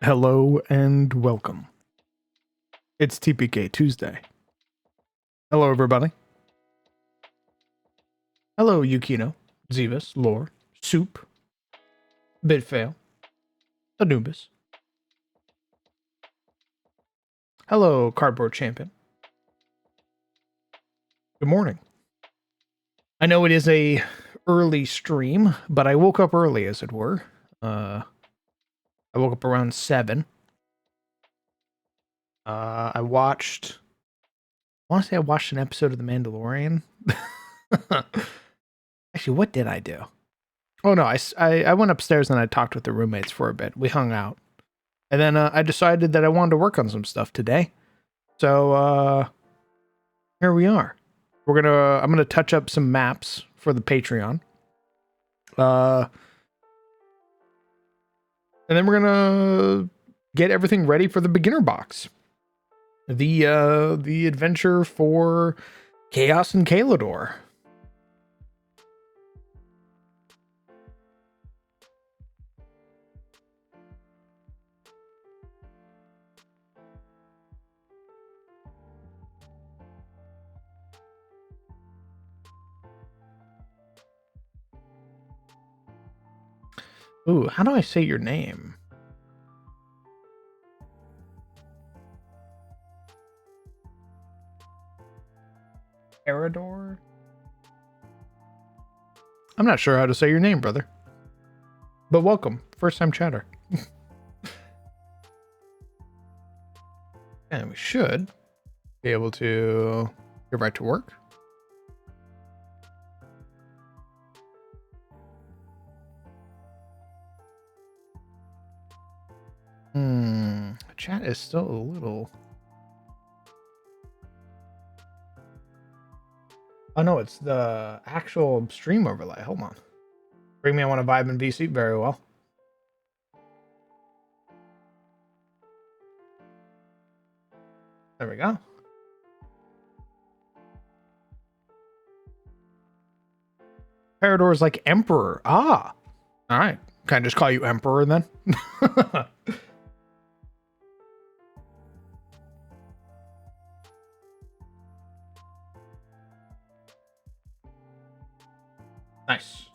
Hello and welcome. It's TPK Tuesday. Hello, everybody. Hello, Yukino, Zivas, Lore, Soup, Bitfail, Anubis. Hello, Cardboard Champion. Good morning. I know it is a early stream, but I woke up early, as it were. I woke up around 7. I want to say I watched an episode of The Mandalorian. Actually, what did I do? Oh, no, I went upstairs and I talked with the roommates for a bit. We hung out. And then I decided that I wanted to work on some stuff today. So here we are. I'm gonna touch up some maps for the Patreon. And then we're gonna get everything ready for the beginner box. The adventure for Chaos and Kalador. Ooh, how do I say your name? Erador? I'm not sure how to say your name, brother. But welcome. First time chatter. And we should be able to get right to work. Chat is still a little... Oh no, it's the actual stream overlay. Hold on. Bring me, I want to vibe in VC. Very well. There we go. Parador is like Emperor. Ah. All right. Can I just call you Emperor then? Nice.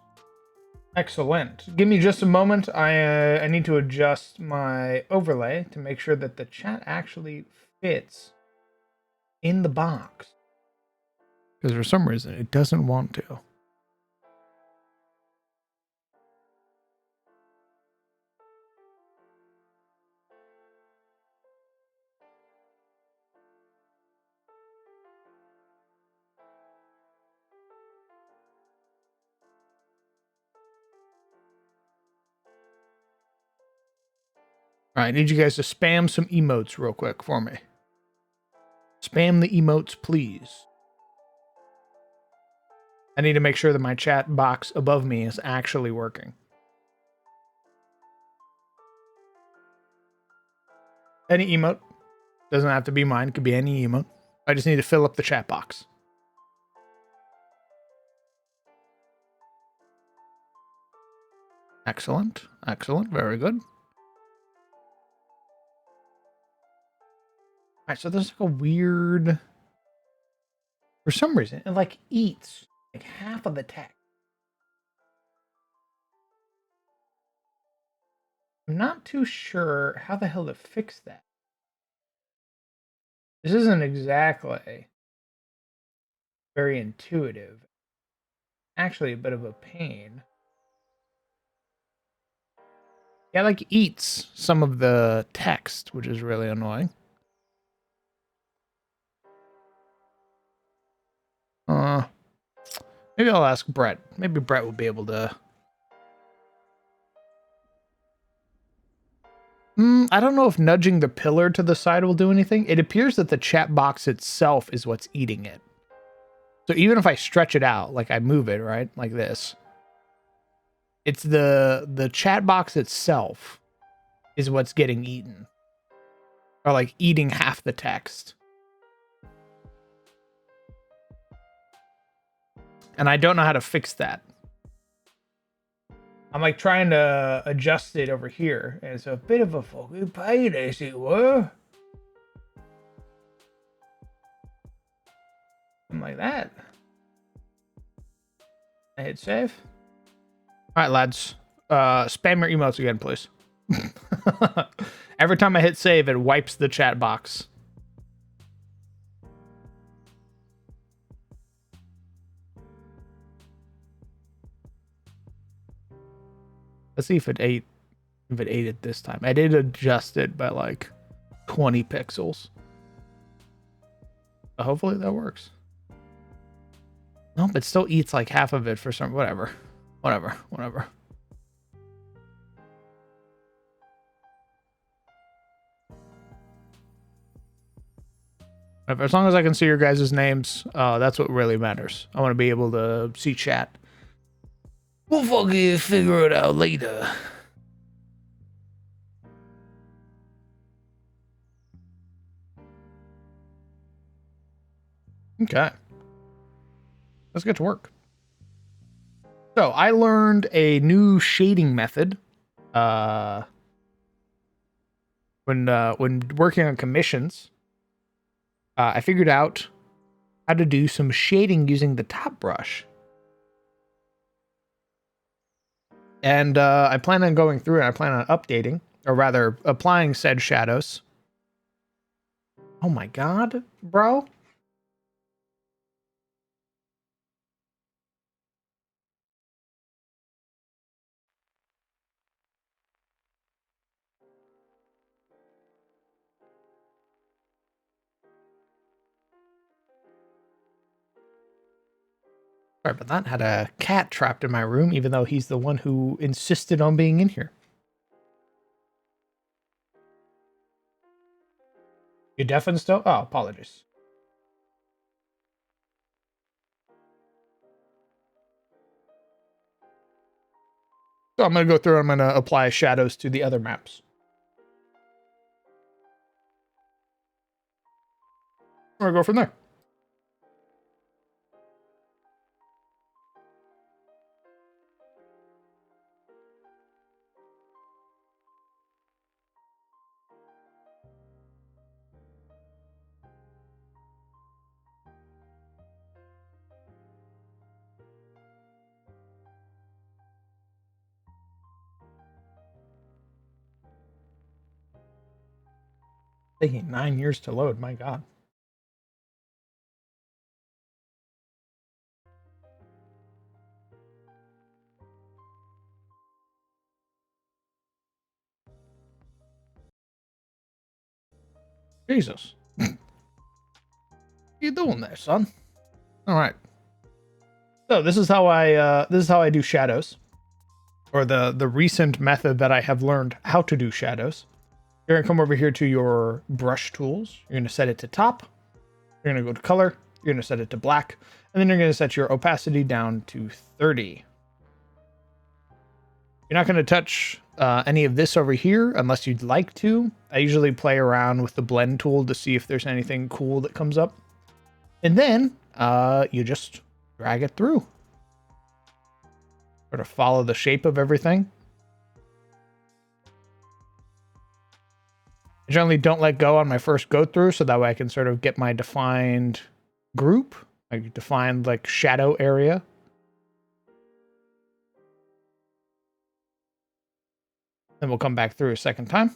Excellent. Give me just a moment. I need to adjust my overlay to make sure that the chat actually fits in the box. Because for some reason, it doesn't want to. All right, I need you guys to spam some emotes real quick for me. Spam the emotes, please. I need to make sure that my chat box above me is actually working. Any emote. Doesn't have to be mine. It could be any emote. I just need to fill up the chat box. Excellent. Excellent. Very good. All right, so there's like a weird... For some reason, it like eats like half of the text. I'm not too sure how the hell to fix that. This isn't exactly very intuitive. Actually, a bit of a pain. Yeah, like eats some of the text, which is really annoying. Maybe I'll ask Brett. Maybe Brett will be able to. I don't know if nudging the pillar to the side will do anything. It appears that the chat box itself is what's eating it. So even if I stretch it out, like I move it, right? Like this. It's the chat box itself is what's getting eaten. Or like eating half the text. And I don't know how to fix that. I'm like trying to adjust it over here. And it's a bit of a fucking pain, as it were. Something like that. I hit save. All right, lads. Spam your emotes again, please. Every time I hit save, it wipes the chat box. Let's see if it ate it this time. I did adjust it by like 20 pixels. So hopefully that works. Nope, it still eats like half of it for some whatever. As long as I can see your guys' names, that's what really matters. I want to be able to see chat. We'll fucking figure it out later. Okay. Let's get to work. So I learned a new shading method when working on commissions. I figured out how to do some shading using the top brush. And I plan on going through and I plan on updating, or rather applying said shadows. Oh my god, bro. Sorry about that. Had a cat trapped in my room, even though he's the one who insisted on being in here. You deafened still? Oh, apologies. So I'm going to go through, I'm going to apply shadows to the other maps. We're going to go from there. Taking 9 years to load, my god. Jesus. What you doing there, son? All right. So this is how I do shadows, or the recent method that I have learned how to do shadows. You're gonna come over here to your brush tools. You're gonna set it to top. You're gonna go to color. You're gonna set it to black, and then you're gonna set your opacity down to 30. You're not gonna touch any of this over here unless you'd like to. I usually play around with the blend tool to see if there's anything cool that comes up, and then you just drag it through. Sort of follow the shape of everything. I generally don't let go on my first go through, so that way I can sort of get my defined group, like defined like shadow area. Then we'll come back through a second time.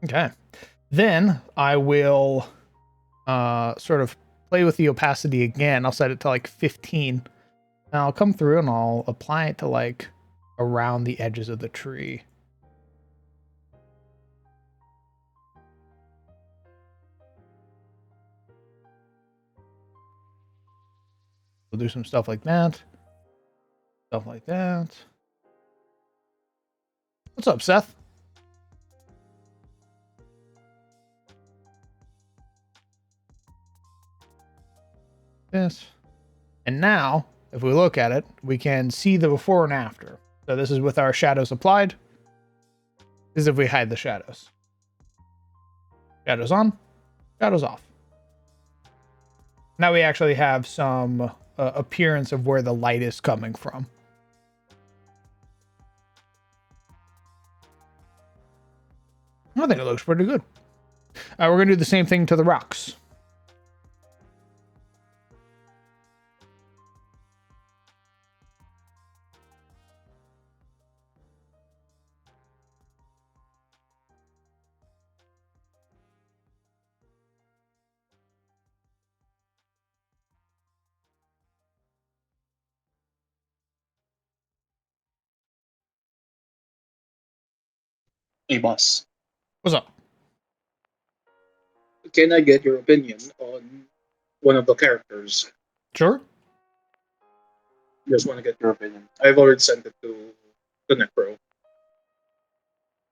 Okay. Then I will sort of play with the opacity again. I'll set it to like 15. And I'll come through and I'll apply it to like around the edges of the tree. We'll do some stuff like that. Stuff like that. What's up, Seth? Yes. And now, if we look at it, we can see the before and after. So this is with our shadows applied. This is if we hide the shadows. Shadows on, shadows off. Now we actually have some appearance of where the light is coming from. I think it looks pretty good. We're going to do the same thing to the rocks. Hey, boss. What's up? Can I get your opinion on one of the characters? Sure. Just want to get your opinion. I've already sent it to Necro.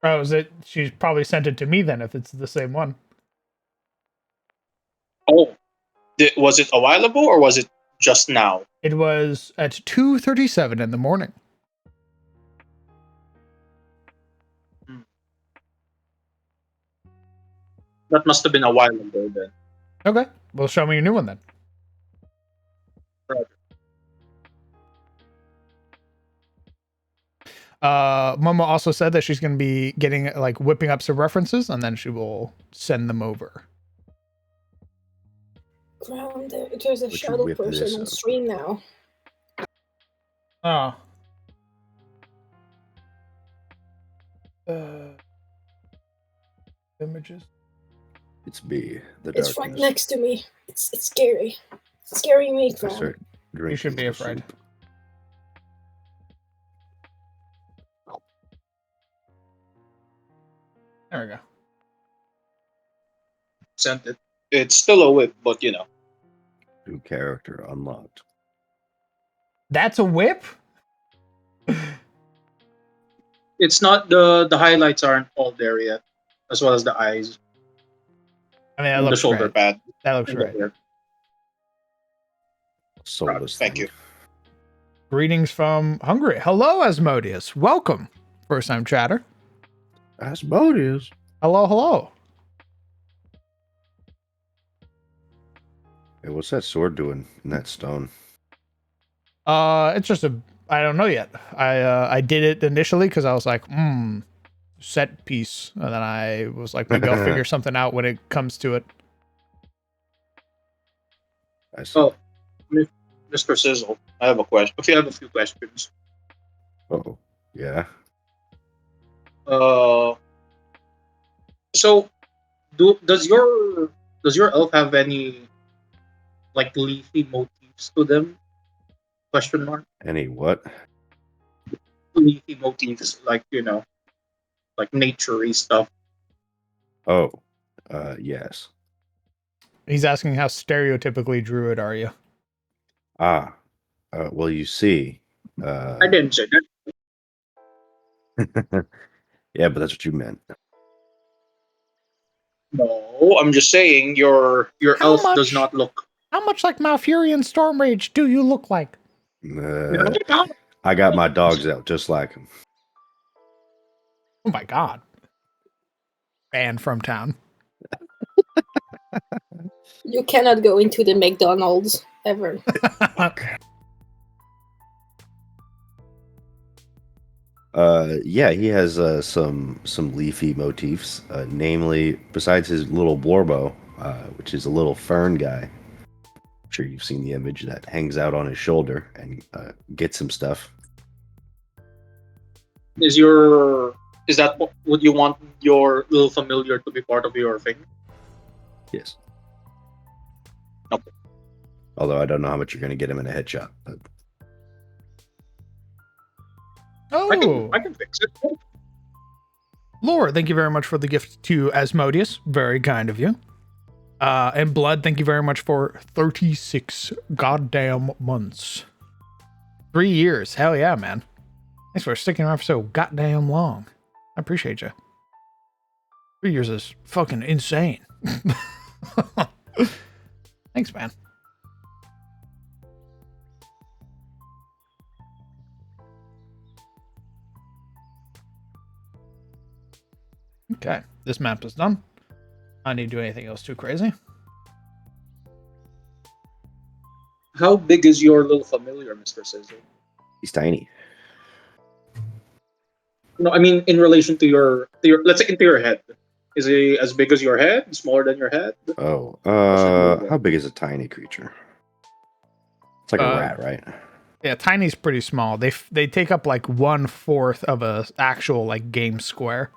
Oh, is it? She's probably sent it to me then if it's the same one. Oh, was it a while ago or was it just now? It was at 2:37 in the morning. That must have been a while ago then. Okay. Well, show me your new one then. Right. Momo also said that she's going to be getting like whipping up some references and then she will send them over. Ground, there's a shadow person on stream now. Oh. Images. It's me. The It's darkness. right next to me. It's scary. It's scary me, fam. You should be afraid. There we go. Sent it. It's still a whip, but you know. New character unlocked. That's a whip? It's not the highlights aren't all there yet, as well as the eyes. I mean, that looks the shoulder right. pad. That looks right. Soulless. Thank you. Greetings from Hungary. Hello, Asmodeus. Welcome. First time chatter. Asmodeus. Hello, hello. Hey, what's that sword doing in that stone? It's just I don't know yet. I did it initially because I was like, set piece. And then I was like, maybe I'll figure something out when it comes to it. I see. Oh, Mr. Sizzle, I have a question. If you have a few questions. Oh, yeah. So does your elf have any like leafy motifs to them? Question mark. Any what? Leafy motifs, like like naturey stuff. Oh, yes. He's asking how stereotypically druid are you? Well, you see. I didn't say that. Yeah, but that's what you meant. No, I'm just saying your elf does not look. How much like Malfurion Stormrage do you look like? I got my dogs out just like him. Oh my god. Banned from town. You cannot go into the McDonald's ever. Yeah, he has some leafy motifs, namely, besides his little warbow, which is a little fern guy. I'm sure you've seen the image that hangs out on his shoulder and gets some stuff. Is that would you want your little familiar to be part of your thing? Yes. Okay. Although I don't know how much you're going to get him in a headshot. But... Oh, I can fix it. Laura, thank you very much for the gift to Asmodeus. Very kind of you. And Blood, thank you very much for 36 goddamn months. 3 years. Hell yeah, man. Thanks for sticking around for so goddamn long. I appreciate you. 3 years is fucking insane. Thanks, man. Okay, this map is done. I don't need to do anything else too crazy. How big is your little familiar, Mr. Scissor? He's tiny. No, I mean in relation to your let's say into your head. Is he as big as your head? Smaller than your head? Oh, should we do how that? big is a tiny creature? It's like a rat, right? Yeah, tiny's pretty small. They take up like 1/4 of a actual like game square.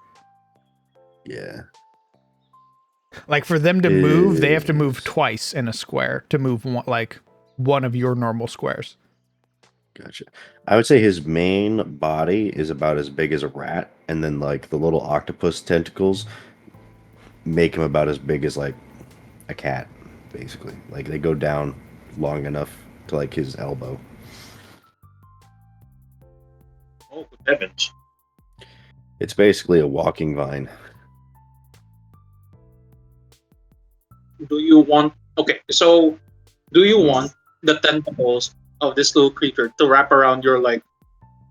Yeah. Like for them to move, they have to move Is- twice in a square to move one of your normal squares. Gotcha. I would say his main body is about as big as a rat, and then like the little octopus tentacles make him about as big as like a cat, basically. Like they go down long enough to like his elbow. Oh, good heavens. It's basically a walking vine. Do you want okay, so do you want the tentacles of this little creature to wrap around your like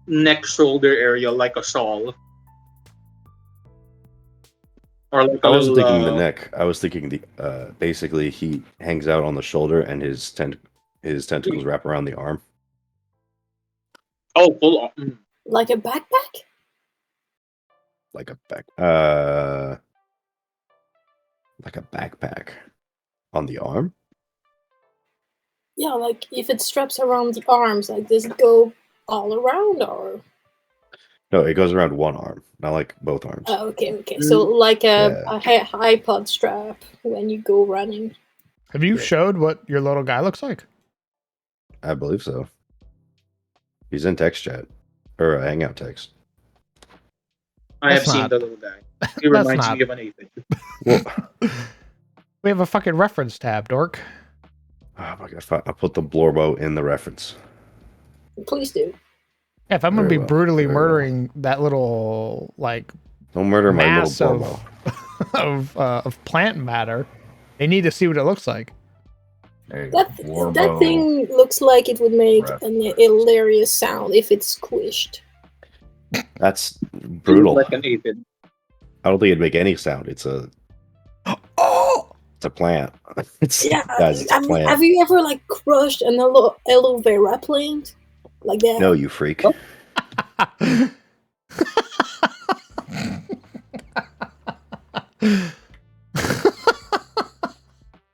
neck shoulder area like a shawl? Or like a I wasn't little thinking the neck. I was thinking the basically he hangs out on the shoulder and his tentacles wrap around the arm. oh full on. Like a backpack? Like a backpack on the arm. Yeah, like if it straps around the arms, like does it go all around or? No, it goes around one arm, not like both arms. Oh, okay. So like Yeah. a iPod strap when you go running. Have you Yeah. showed what your little guy looks like? I believe so. He's in text chat or hangout text. I have That's seen not- the little guy. He That's reminds not- me of an Ethan. Well, We have a fucking reference tab, dork. oh my god! I put the Blorbo in the reference. Please do. Yeah, if I'm gonna Very be well, brutally very well. murdering that little like Don't murder my little mass Blorbo. of plant matter, they need to see what it looks like. There you go. That Blorbo. thing looks like it would make Ref. an hilarious sound if it's squished. That's brutal. Like an Ethan. I don't think it'd make any sound. It's a plant. It's Yeah, guys, it's a plant. have you ever like crushed an aloe vera plant like that? No, you freak. Oh.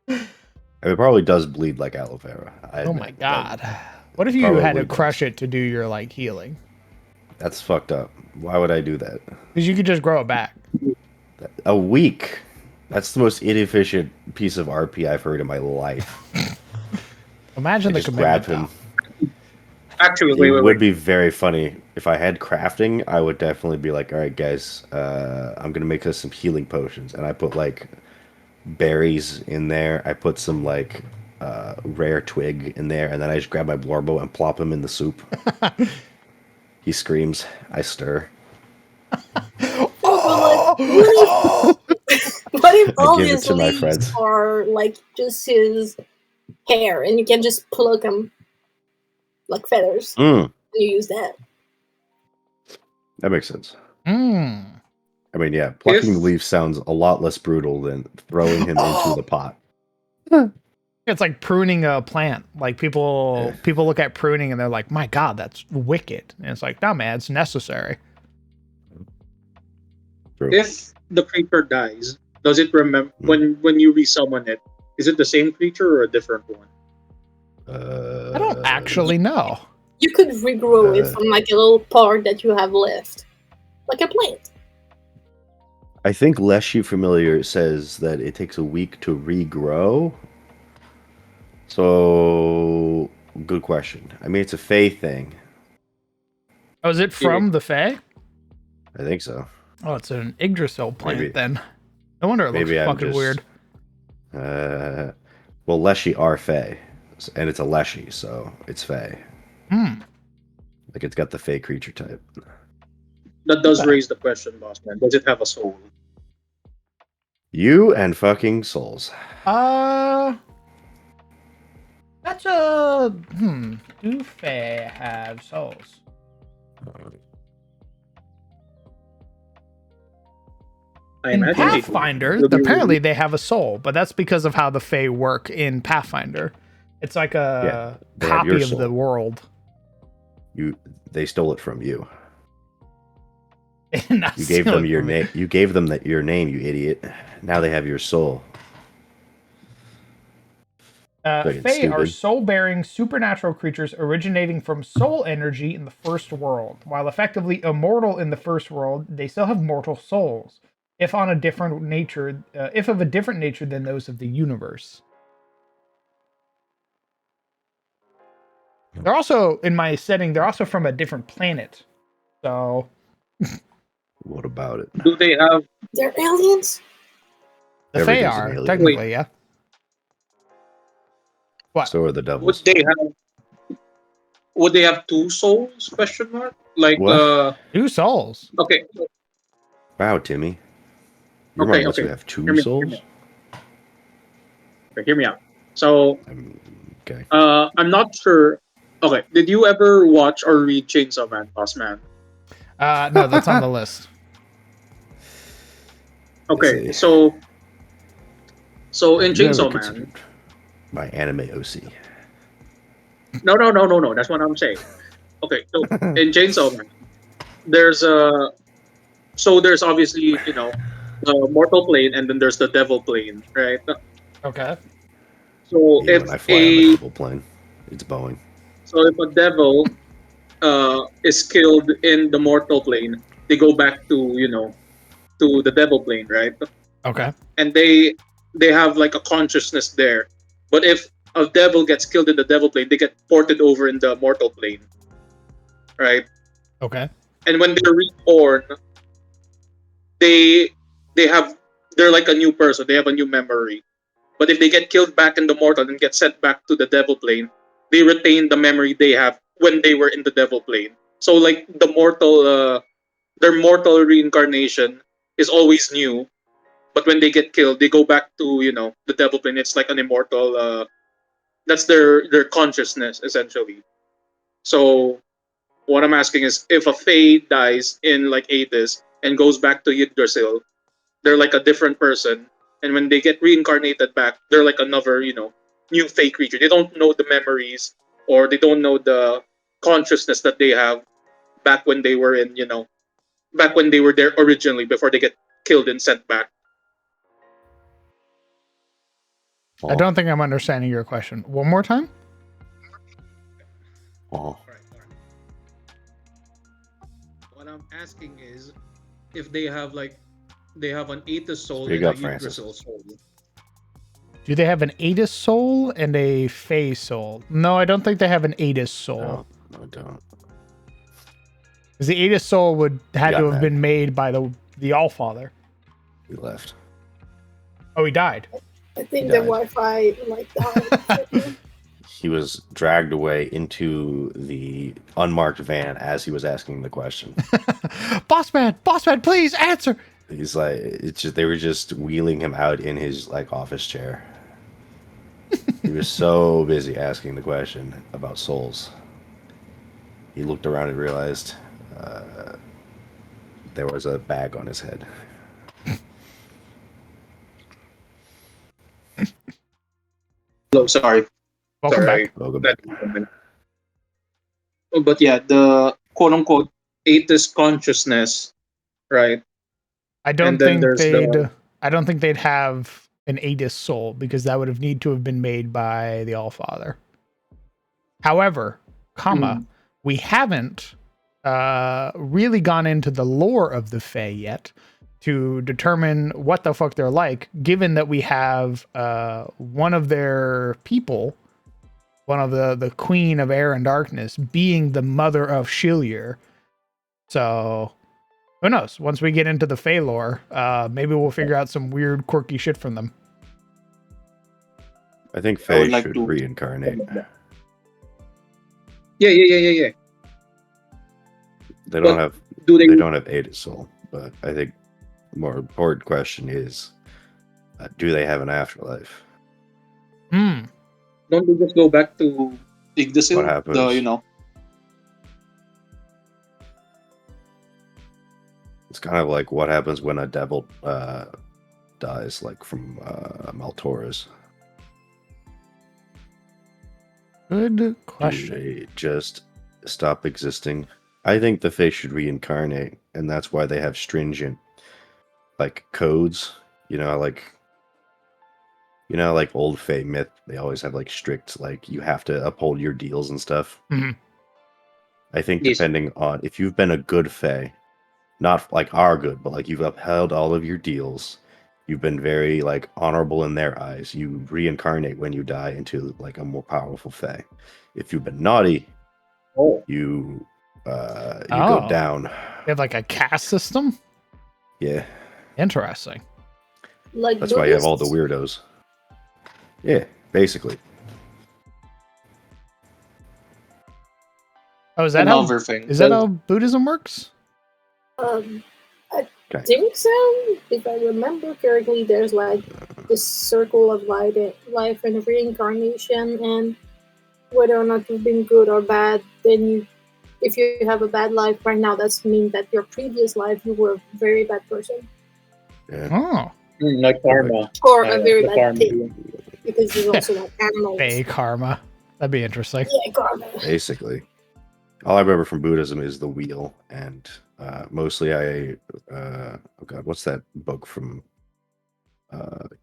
It probably does bleed like aloe vera. I Oh admit, my but god. What if you Probably had to does. crush it to do your like healing? That's fucked up. Why would I do that? Because you could just grow it back. A week. That's the most inefficient piece of RP I've heard in my life. Imagine I the just commitment. grab him. Though. Actually, It wait. would be very funny if I had crafting. I would definitely be like, all right, guys, I'm gonna make us some healing potions, and I put like berries in there. I put some like rare twig in there, and then I just grab my Blorbo and plop him in the soup. He screams. I stir. Oh! What if all give it his to my leaves friends. are like just his hair, and you can just pluck them like feathers, Mm, and you use that? that makes sense. Mm. I mean, yeah, plucking the If- leaf sounds a lot less brutal than throwing him into the pot. It's like pruning a plant. Like people look at pruning and they're like, "My God, that's wicked." And it's like, "No, man, it's necessary." True. If the creature dies, does it remember Hmm. when you resummon it? Is it the same creature or a different one? I don't actually know. You could regrow it from like a little part that you have left, like a plant. I think Leshy Familiar says that it takes a week to regrow. So, good question. I mean, it's a Fae thing. Oh, is it from the Fae? I think so. Oh, it's an Yggdrasil plant Maybe. then. No wonder it looks Maybe I'm fucking just- weird. Well, Leshy are Fae, and it's a Leshy, so it's Fae. Hmm. Like it's got the Fae creature type. That does Okay. raise the question, boss man. Does it have a soul? You and fucking souls. That's a Do Fae have souls? I In imagine they do. Pathfinder, It'll be apparently they have a soul, but that's because of how the Fae work in Pathfinder. It's like Yeah, a they have your copy of the soul. world. They stole it from you. Not You gave them stealing your from me. name. You gave them your name, you idiot. Now they have your soul. Fucking Fae are stupid. soul-bearing supernatural creatures originating from soul energy in the first world. While effectively immortal in the first world, they still have mortal souls, if of a different nature than those of the universe. They're also, in my setting, they're also from a different planet. So What about it? Do they have? They're aliens? the Fae Everything's an are, alien. technically, yeah. What? So are the Would devils. they have? Would they have two souls? Question mark. Like What? 2 souls. okay, Wow, Timmy. You're okay, among us who okay. have Hear 2 me, souls? hear me out. So Okay. I'm not sure. Okay, did you ever watch or read Chainsaw Man, Boss Man? No, that's on the list. Okay, See. so in Have you ever Chainsaw Man, considered my anime OC? no. That's what I'm saying. Okay, so in Chainsaw Man, there's a there's obviously the mortal plane and then there's the devil plane, right? Okay. So Yeah, if when I fly on the devil plane, it's Boeing. if a devil is killed in the mortal plane, they go back to to the devil plane, right? Okay. And they have like a consciousness there. But if a devil gets killed in the devil plane, they get ported over in the mortal plane, right? Okay. And when they're reborn, they they have they're like a new person. They have a new memory. But if they get killed back in the mortal and get sent back to the devil plane, they retain the memory they have when they were in the devil plane. So like their mortal reincarnation is always new, but when they get killed, they go back to the devil plane. It's like an immortal. That's their consciousness essentially. So what I'm asking is, if a Fae dies in like Atis and goes back to Yggdrasil, they're like a different person, and when they get reincarnated back, they're like another new Fae creature. They don't know the memories or they don't know the consciousness that they have back when they were in back when they were there originally before they get killed and sent back. I don't think I'm understanding your question. One more time? Oh. What I'm asking is if they have an Atis soul Speak and up, a Francis. Yggdrasil soul. Do they have an Atis soul and a Fae soul? No, I don't think they have an Atis soul. No, I don't. Because the Atis soul had got to have mad. been made by the Allfather. We left. Oh, he died. I think He the died. Wi-Fi died. He was dragged away into the unmarked van as he was asking the question. Boss man, please answer. He's like, it's just they were just wheeling him out in his like office chair. He was so busy asking the question about souls. He looked around and realized there was a bag on his head. Oh, sorry. Welcome Sorry. back. Welcome That- back. But yeah, the quote unquote Atis consciousness, right? I don't And then think there's the I don't think they'd have an Atis soul because that would have need to have been made by the Allfather. However, we haven't really gone into the lore of the Fae yet to determine what the fuck they're like, given that we have one of their people, one of the Queen of Air and Darkness, being the mother of Shilier. So who knows? Once we get into the Fae lore, maybe we'll figure out some weird, quirky shit from them. I think I Faye would like should to- reincarnate. Yeah. They don't But have do they? they don't have Atis soul, but I think the more important question is, do they have an afterlife? Hmm. Don't they just go back to Yggdrasil? What happens? The It's kind of like what happens when a devil dies, like from Maltoras. Good question. Do they just stop existing? I think the Fae should reincarnate, and that's why they have stringent, like, codes. Like old Fae myth, they always have like strict, like, you have to uphold your deals and stuff. Mhm. I think Yes. depending on if you've been a good Fae, not like are good, but like you've upheld all of your deals, you've been very like honorable in their eyes, you reincarnate when you die into like a more powerful Fae. If you've been naughty, Oh, you go Oh. down. They have like a caste system? Yeah, Interesting. Like that's why you have all the Buddhists? weirdos. Yeah, basically. Oh, is that how another thing. is that how Buddhism works? I Okay. think so. If I remember correctly, there's like this circle of life and reincarnation, and whether or not you've been good or bad, then if you have a bad life right now, that's mean that your previous life you were a very bad person Yeah. Oh. Like karma. or a very the bad karma. thing, because there's also like animals. Fae karma. That'd be interesting. Yeah, karma. Basically. All I remember from Buddhism is the wheel, and mostly oh god, what's that book from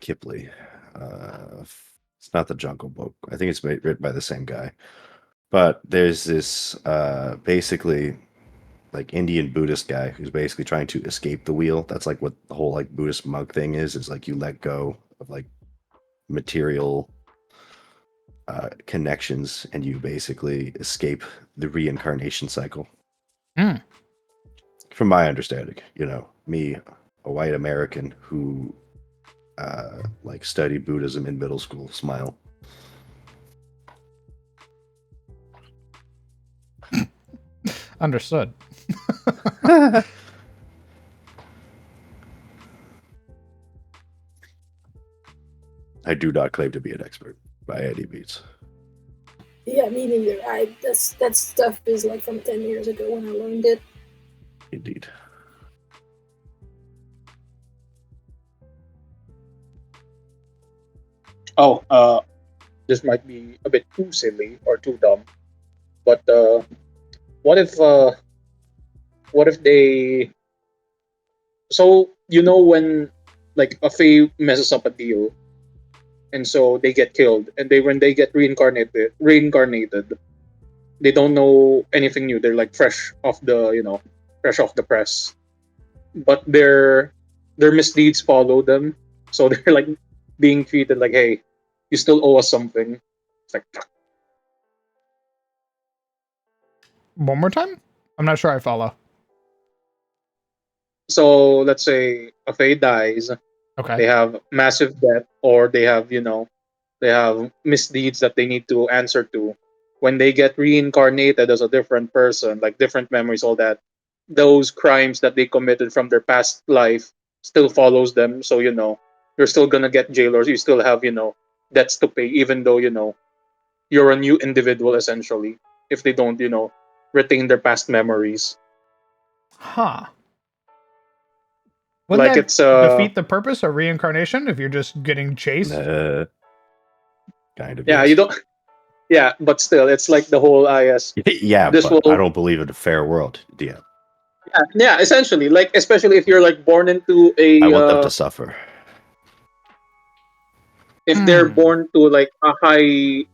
Kipley? It's not the Jungle Book. I think it's written by the same guy. But there's this basically like Indian Buddhist guy who's basically trying to escape the wheel. That's like what the whole like Buddhist monk thing is like you let go of like material connections and you basically escape the reincarnation cycle. Hmm. From my understanding, me, a white American who like studied Buddhism in middle school, smile. Understood. I do not claim to be an expert by any means. Yeah, me neither. That stuff is like from 10 years ago when I learned it. Indeed. Oh, this might be a bit too silly or too dumb, but what if they? So when like a Fae messes up a deal, and so they get killed, and when they get reincarnated, they don't know anything new. They're like fresh off the press, but their misdeeds follow them, so they're like being treated like, hey, you still owe us something. It's like, One more time? I'm not sure I follow. so let's say a Fae dies, Okay. they have massive debt, or they have misdeeds that they need to answer to. When they get reincarnated as a different person, like different memories, all that, those crimes that they committed from their past life still follows them. So you're still gonna get jail, or you still have debts to pay, even though you're a new individual essentially. If they don't retain their past memories, Huh. Wouldn't like that it's defeat the purpose of reincarnation if you're just getting chased? Kind of. yeah, yes. you don't. Yeah, but still, it's like the whole IS. Yeah, This but I will. don't believe in a fair world. Yeah, Yeah, essentially, like especially if you're like born into I a want them to suffer. if Hmm. they're born to like a high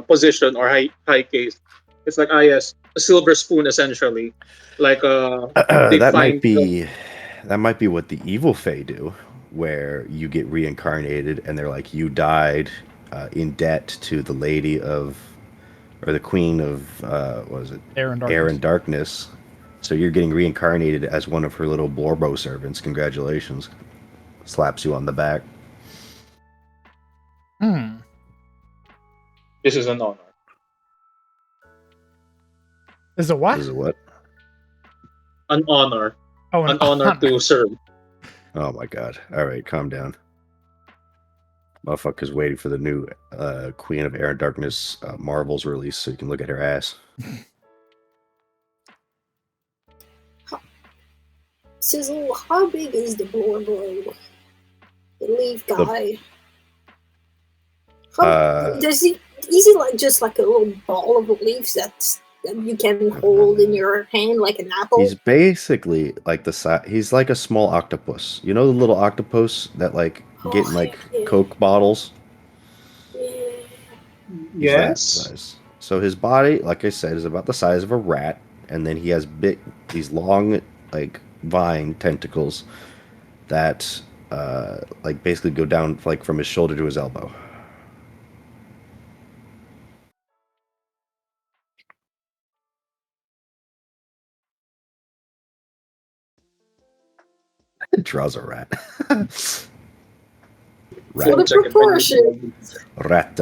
position or high case, it's like yes, a silver spoon essentially. Like they that might find be what the evil Fae do, where you get reincarnated and they're like, you died in debt to the lady of, or the queen of, what was it? Air and darkness. Air and darkness. So you're getting reincarnated as one of her little Borbo servants. Congratulations. Slaps you on the back. Hmm. this is an honor. Is it what? This is what? An honor. Oh, An honor to serve. Oh my god. Alright, calm down. Motherfucker's waiting for the new Queen of Air and Darkness Marvel's release so you can look at her ass. Sizzle, how big is the Blorbo? The leaf guy. How is he like just like a little ball of leaves that you can hold in your hand like an apple? He's basically like the size. He's like a small octopus. You know the little octopus that like get in like Coke bottles. Yeah. He's that Yes. size. So his body, like I said, is about the size of a rat, and then he has these long, like vine tentacles that, like basically go down like from his shoulder to his elbow. It draws a rat. For the proportion. Rat.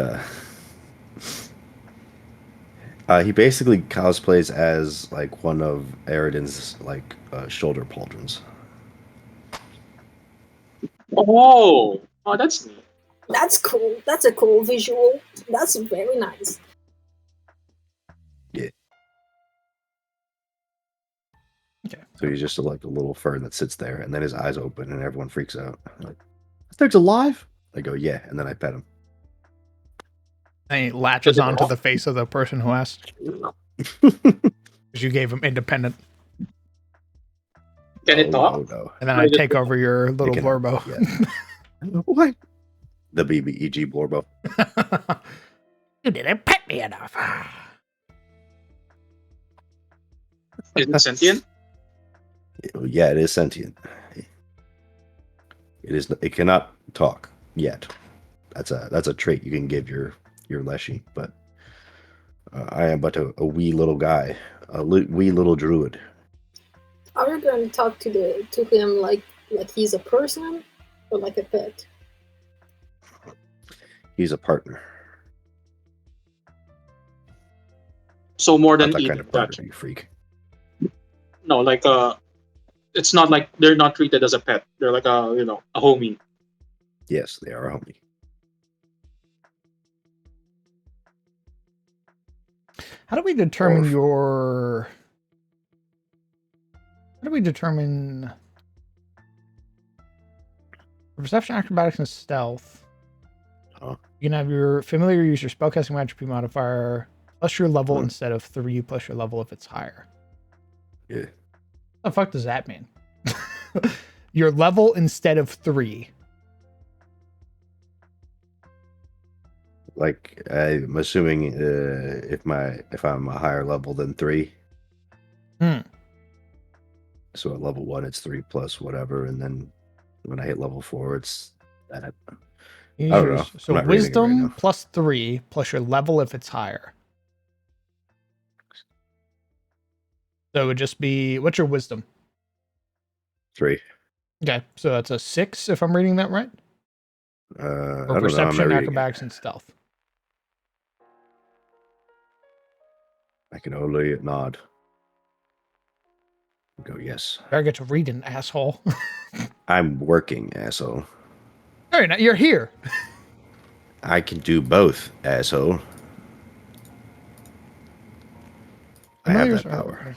He basically cosplays as like one of Eridan's like shoulder pauldrons. Oh, that's neat. That's cool. That's a cool visual. That's very nice. Yeah. Okay. So he's just like a little fern that sits there, and then his eyes open, and everyone freaks out. Like, this thing's alive? I go, yeah, and then I pet him. And he latches onto the face of the person who asked. Because you gave him independent. Can it talk? No. And then I take over your little can- Blorbo. Yeah. What? The BBEG Blorbo. You didn't pet me enough. Is it sentient? Yeah, it is sentient. It cannot talk yet. That's a trait you can give your Leshy, but I am but a wee little guy, wee little druid. Are you going to talk to him like he's a person or like a pet? He's a partner. So more Not than that eating. kind of partner, you freak. No, like it's not like they're not treated as a pet. They're like a homie. Yes, they are a homie. How do we determine your... How do we determine... Perception, acrobatics, and stealth. Huh? You can have your familiar use your spellcasting attribute modifier plus your level Hmm. instead of 3 plus your level if it's higher. Yeah. What the fuck does that mean? Your level instead of 3. Like I'm assuming if I'm a higher level than 3. Hmm. So at level 1 it's 3 plus whatever, and then when I hit level 4 it's that. I don't know. So I'm not reading it right wisdom now. plus 3 plus your level if it's higher. So it would just be, what's your wisdom? 3. Okay, so that's a 6 if I'm reading that right. I Or don't know. I'm perception, not reading it. acrobatics, and stealth. I can only nod. Go, yes. Better get to reading, asshole. I'm working, asshole. All right, now you're here. I can do both, asshole. I have that power.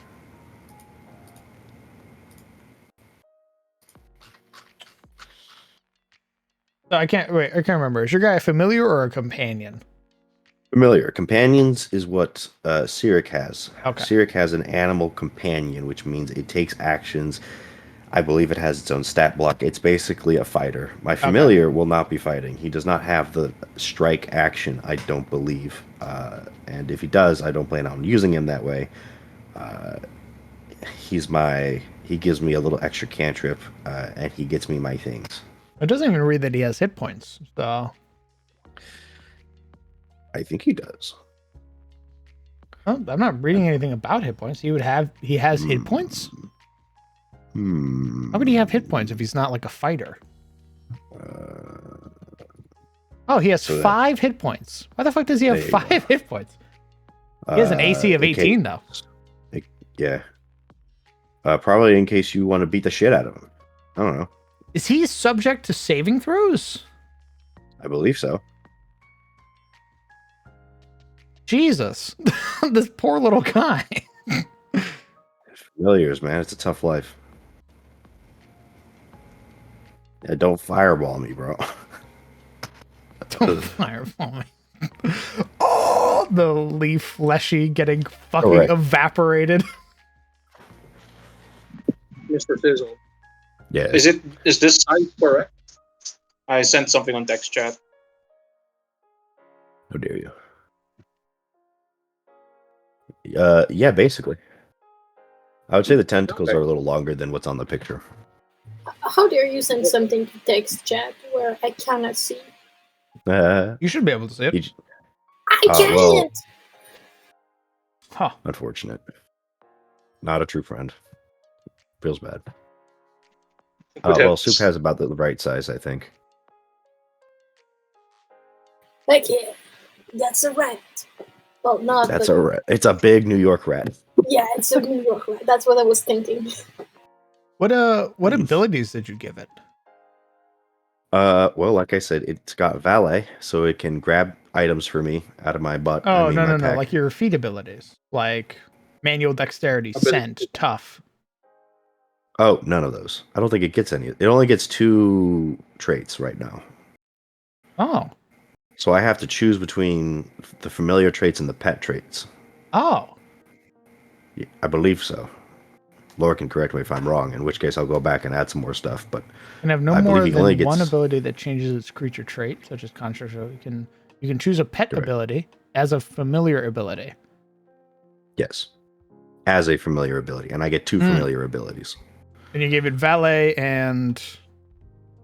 So I can't remember. Is your guy a familiar or a companion? Familiar. Companions is what Cyric has. Okay. Cyric has an animal companion, which means it takes actions. I believe it has its own stat block. It's basically a fighter. My familiar will not be fighting. He does not have the strike action, I don't believe. And if he does, I don't plan on using him that way. He gives me a little extra cantrip, and he gets me my things. It doesn't even read that he has hit points. So I think he does. I'm not reading anything about hit points. He has hit points? How would he have hit points if he's not like a fighter? Oh, he has 5 hit points. Why the fuck does he have 5 hit points? He has an AC of 18 though. Yeah. Probably in case you want to beat the shit out of him. I don't know. Is he subject to saving throws? I believe so. Jesus. This poor little guy. Familiars, man. It's a tough life. Yeah, don't fireball me, bro. Don't fireball me. Oh, the leaf fleshy getting fucking Correct. evaporated. Mr. Fizzle. Yeah. Is this site correct? I sent something on text chat. How dare you? Yeah, basically. I would say the tentacles Okay. are a little longer than what's on the picture. How dare you send something to text chat where I cannot see? You should be able to see it. You j- I can't! well, Huh. unfortunate. Not a true friend. Feels bad. Good Well, heavens. Soup has about the right size, I think. Okay, that's a rat. Well, not That's the, a rat. It's a big New York rat. yeah, it's a New York rat. That's what I was thinking. What Mm. abilities did you give it? Well, like I said, it's got valet, so it can grab items for me out of my butt. Oh, my no, pack. like your feat abilities, like manual dexterity, Ability. scent, tough. Oh, none of those. I don't think it gets any. It only gets 2 traits right now. Oh, So I have to choose between the familiar traits and the pet traits. oh, Yeah, I believe so. Laura can correct me if I'm wrong, in which case I'll go back and add some more stuff. But can have no I more believe he only than one gets- ability that changes its creature trait, such as construct. So you can choose a pet Correct. ability as a familiar ability. yes, as a familiar ability, and I get 2 familiar abilities. And you gave it valet and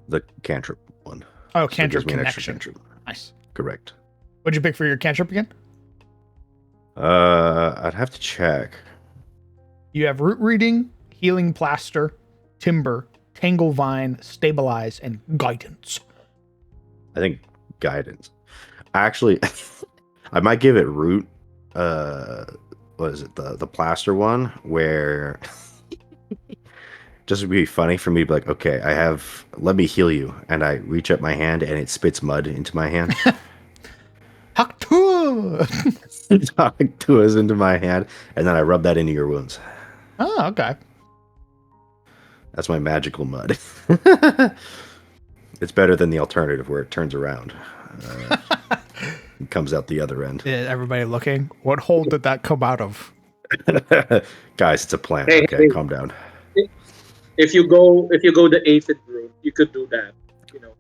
The cantrip one. oh, So it cantrip gives me an extra connection. cantrip. Nice. Correct. What'd you pick for your cantrip again? I'd have to check. You have root reading, healing plaster, timber, tangle vine, stabilize, and guidance. I think guidance. Actually, I might give it root. What is it? The plaster one where just would be funny for me to be like, okay, let me heal you, and I reach up my hand and it spits mud into my hand. Haktua! To us into my hand, and then I rub that into your wounds. Oh, okay. That's my magical mud. It's better than the alternative where it turns around. It comes out the other end. Everybody looking. What hole did that come out of? Guys, it's a plant. Hey, Okay, hey. calm down. If you go the aphid route, you could do that. You know,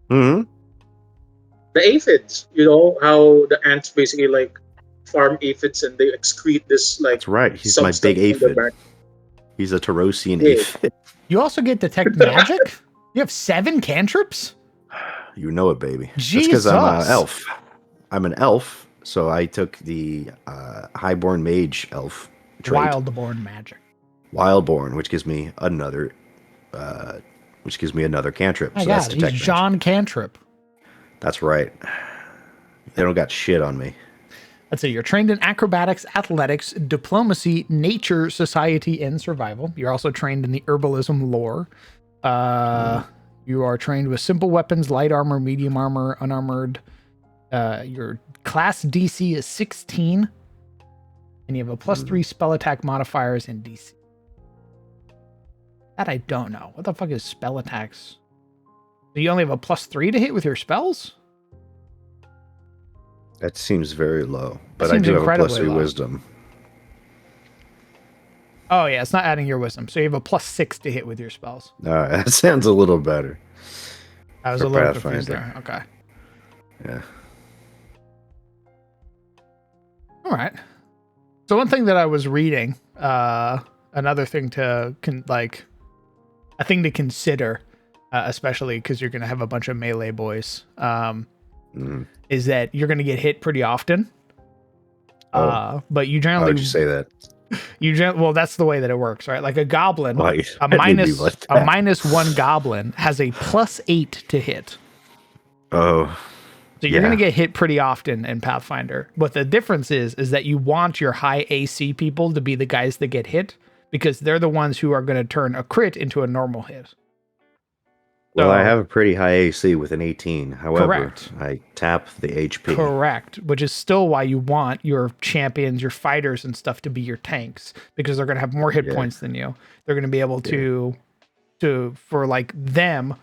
Hmm. the aphids. You know how the ants basically like farm aphids and they excrete this like That's right. He's my substance big in their aphid. back. He's a Tarosian Yeah. aphid. You also get detect magic? You have 7 cantrips? You know it, baby. Jesus. That's because I'm an elf. I'm an elf, so I took the highborn mage elf trait, Wildborn magic. wildborn, which gives me another cantrip. My So that's God, he's detect magic. John Cantrip. That's right. They don't got shit on me. Let's see, you're trained in acrobatics, athletics, diplomacy, nature, society, and survival. You're also trained in the herbalism lore. You are trained with simple weapons, light armor, medium armor, unarmored. Your class DC is 16. And you have a +3 spell attack modifiers in DC. That I don't know. What the fuck is spell attacks? Do you only have a +3 to hit with your spells? That seems very low, but I seems do have a incredibly +3 low. wisdom. Oh, yeah, it's not adding your wisdom. So you have a +6 to hit with your spells. All right, that sounds a little better. I was For a little confused Pathfinder. there. Okay. Yeah. All right. So one thing that I was reading, another thing to a thing to consider, especially because you're going to have a bunch of melee boys, is that you're going to get hit pretty often. But you How generally would you say that? well, that's the way that it works, right? Like a goblin, Why? a -1 goblin has a +8 to hit. Oh, So you're Yeah. going to get hit pretty often in Pathfinder. But the difference is that you want your high AC people to be the guys that get hit because they're the ones who are going to turn a crit into a normal hit. well, I So- have a pretty high AC with an 18. However, Correct. I tap the HP. Correct, which is still why you want your champions, your fighters and stuff to be your tanks because they're going to have more hit Yeah. points than you. They're going to be able to for like them,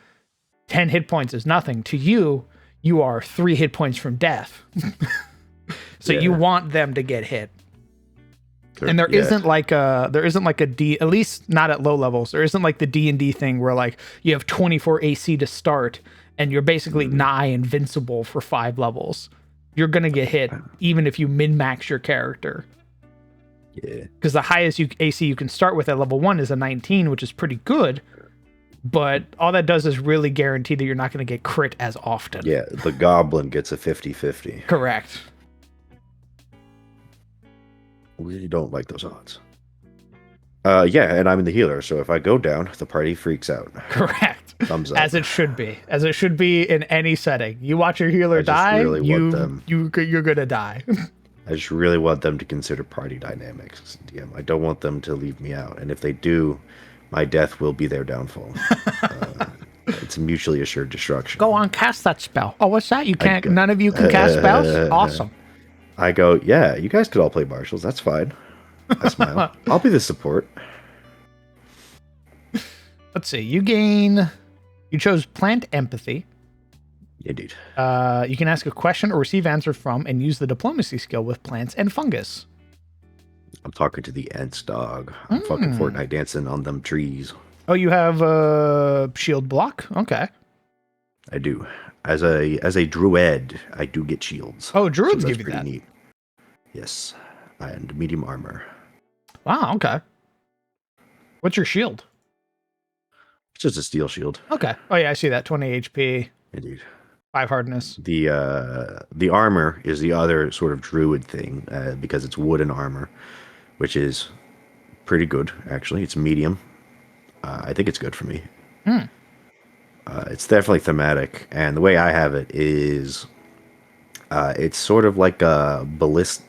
10 hit points is nothing. To you, you are 3 hit points from death. So you want them to get hit. And there isn't like a D, at least not at low levels. There isn't like the D&D thing where like you have 24 AC to start and you're basically nigh invincible for 5 levels. You're going to get hit even if you min-max your character. Yeah. Because the highest AC you can start with at level 1 is a 19, which is pretty good. But all that does is really guarantee that you're not going to get crit as often. Yeah, the goblin gets a 50-50. Correct. We don't like those odds. Yeah, and I'm the healer, so if I go down, the party freaks out. Correct. Thumbs up. As it should be. As it should be in any setting. You watch your healer die, really you're gonna die. I just really want them to consider party dynamics. DM. I don't want them to leave me out, and if they do, my death will be their downfall. It's mutually assured destruction. Go on, cast that spell. Oh, what's that? You can't. None of you can cast spells. Awesome. I go, yeah, you guys could all play marshals. That's fine. I smile. I'll be the support. Let's see. You chose plant empathy. Indeed. You can ask a question or receive answer from and use the diplomacy skill with plants and fungus. I'm talking to the Ents, dog. I'm fucking Fortnite dancing on them trees. Oh, you have a shield block? Okay. I do. As a druid, I do get shields. Oh, druids so give you that. Neat. Yes. And medium armor. Wow, okay. What's your shield? It's just a steel shield. Okay. Oh yeah, I see that. 20 HP. Indeed. 5 hardness. The armor is the other sort of druid thing, because it's wooden armor, which is pretty good, actually. It's medium. I think it's good for me. It's definitely thematic, and the way I have it is it's sort of like a ballistic.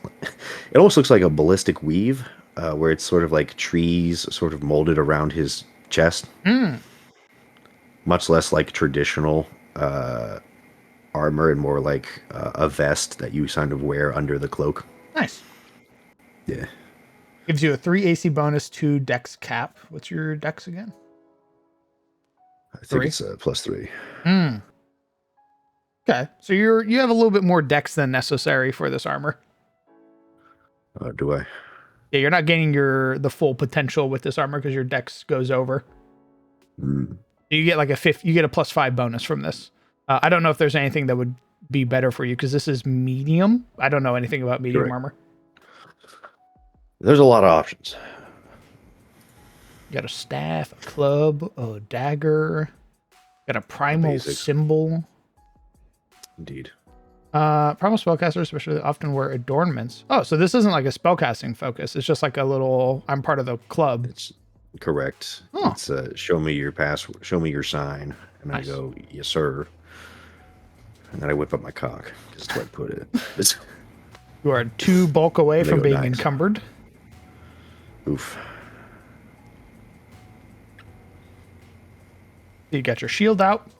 It almost looks like a ballistic weave, where it's sort of like trees sort of molded around his chest. Much less like traditional armor and more like a vest that you kind of wear under the cloak. Nice. Yeah. Gives you a 3 AC bonus, 2 dex cap. What's your dex again? I think it's +3. Okay, so you have a little bit more dex than necessary for this armor. Do I? Yeah, you're not gaining the full potential with this armor because your dex goes over. You get like you get a +5 bonus from this. I don't know if there's anything that would be better for you because this is medium. I don't know anything about medium armor. There's a lot of options. You got a staff, a club, a dagger. Got a primal symbol. Indeed. Primal spellcasters especially often wear adornments. Oh, so this isn't like a spellcasting focus. It's just like a little, I'm part of the club. It's correct. Oh. It's show me your password, show me your sign. And nice. I go, yes, sir. And then I whip up my cock. That's where I put it. You are 2 bulk away from being nice. Encumbered. Oof. You got your shield out.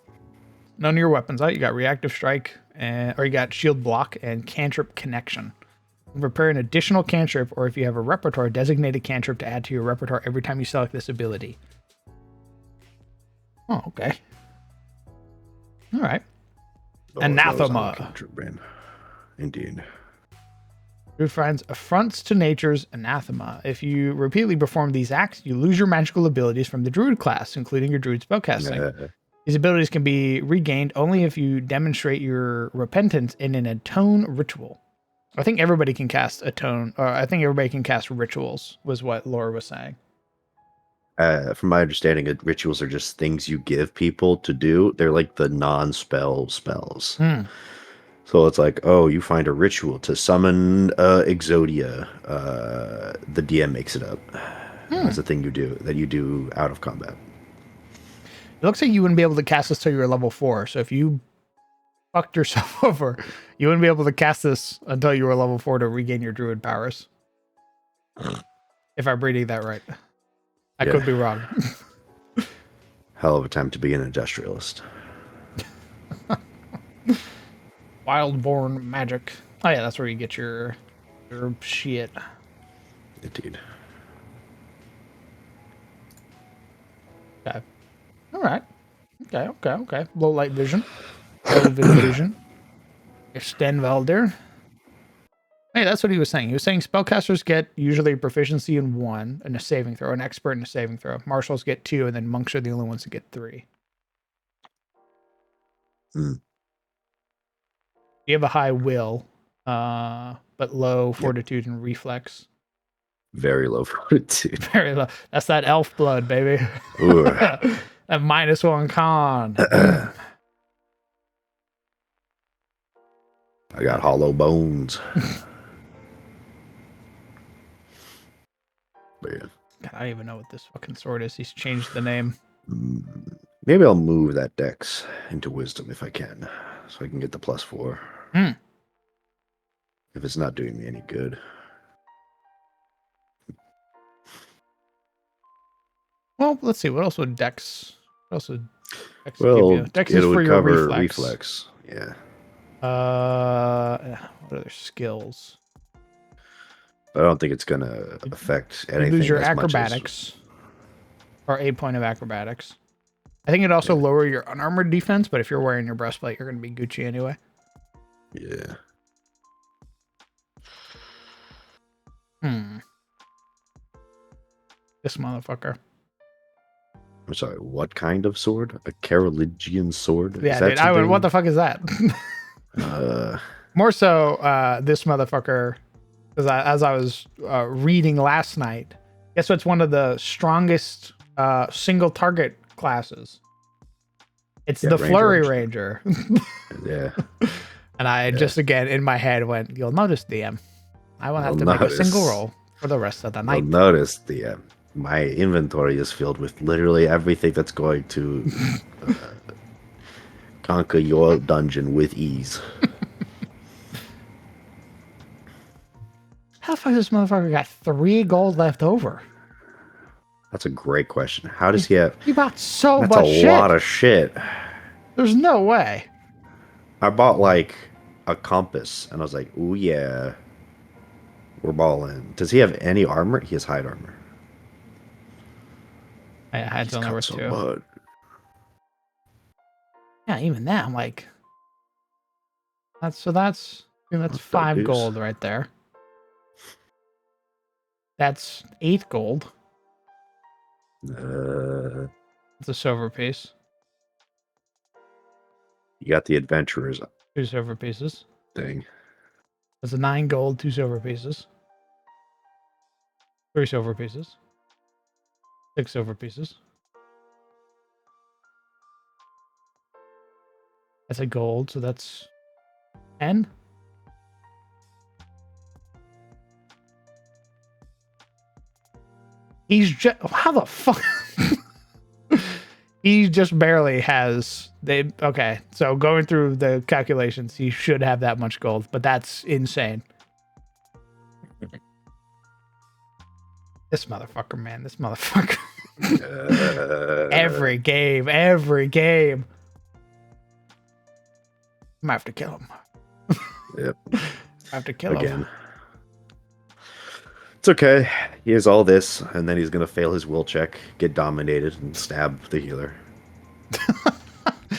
None of your weapons out. You got reactive strike, or you got shield block and cantrip connection. Prepare an additional cantrip, or if you have a repertoire, designated cantrip to add to your repertoire every time you select this ability. Oh, okay. All right. Anathema. Indeed. Druid finds affronts to nature's anathema. If you repeatedly perform these acts, you lose your magical abilities from the druid class, including your druid spellcasting. These abilities can be regained only if you demonstrate your repentance in an atone ritual. I think everybody can cast atone, or I think everybody can cast rituals, was what Laura was saying. From my understanding, rituals are just things you give people to do. They're like the non-spell spells. So it's like, oh, you find a ritual to summon Exodia. The DM makes it up. That's the thing that you do out of combat. It looks like you wouldn't be able to cast this till you were level 4. So if you fucked yourself over, you wouldn't be able to cast this until you were level 4 to regain your druid powers. If I'm reading that right. I could be wrong. Hell of a time to be an industrialist. Wildborn magic. Oh yeah, that's where you get your shit. Indeed. Okay. right. Okay. Low light vision. Low vision. Stenvelder. Hey, that's what he was saying. He was saying spellcasters get usually proficiency in 1 and a saving throw, an expert in a saving throw. Marshals get 2, and then monks are the only ones that get 3. Hmm. You have a high will, but low fortitude and reflex. Very low fortitude. Very low. That's that elf blood, baby. Ooh. That -1 con. I got hollow bones. But yeah. God, I don't even know what this fucking sword is. He's changed the name. Maybe I'll move that dex into wisdom if I can, so I can get the +4. If it's not doing me any good. Well, let's see. What else would dex? What else would dex Well, give you? Dex is it for would your cover reflex. Yeah. What other skills? But I don't think it's gonna affect You anything. lose your as much as- acrobatics, or a point of acrobatics. I think it also lower your unarmored defense, but if you're wearing your breastplate, you're going to be Gucci anyway. Yeah. This motherfucker. I'm sorry, what kind of sword? A Carolingian sword? Yeah, Is that dude. I went, what the fuck is that? More so, this motherfucker, because as I was reading last night, guess what's one of the strongest single target classes? It's the Ranger, Flurry Ranger. Yeah. And I just again in my head went, you'll notice, DM, I won't have to You'll make a single notice. roll for the rest of the You'll night. notice my inventory is filled with literally everything that's going to conquer your dungeon with ease. How the fuck this motherfucker got 3 gold left over? That's a great question. How does he have? He bought so That's much a shit. lot of shit. There's no way. I bought like a compass, and I was like, "Ooh yeah, we're balling." Does he have any armor? He has hide armor. I had He's only got worth so 2. much. Yeah, even that, I'm like, that's 5 dudes. gold right there. That's 8 gold. It's a silver piece. You got the adventurers 2 silver pieces. thing. That's a 9 gold, 2 silver pieces. 3 silver pieces. 6 silver pieces. That's a gold, so that's 10. He's just, how the fuck? He just barely has, okay, so going through the calculations, he should have that much gold, but that's insane. This motherfucker, man, this motherfucker. Every game. I might have to kill him. Yep. I have to kill him. It's okay. He has all this, and then he's gonna fail his will check, get dominated, and stab the healer.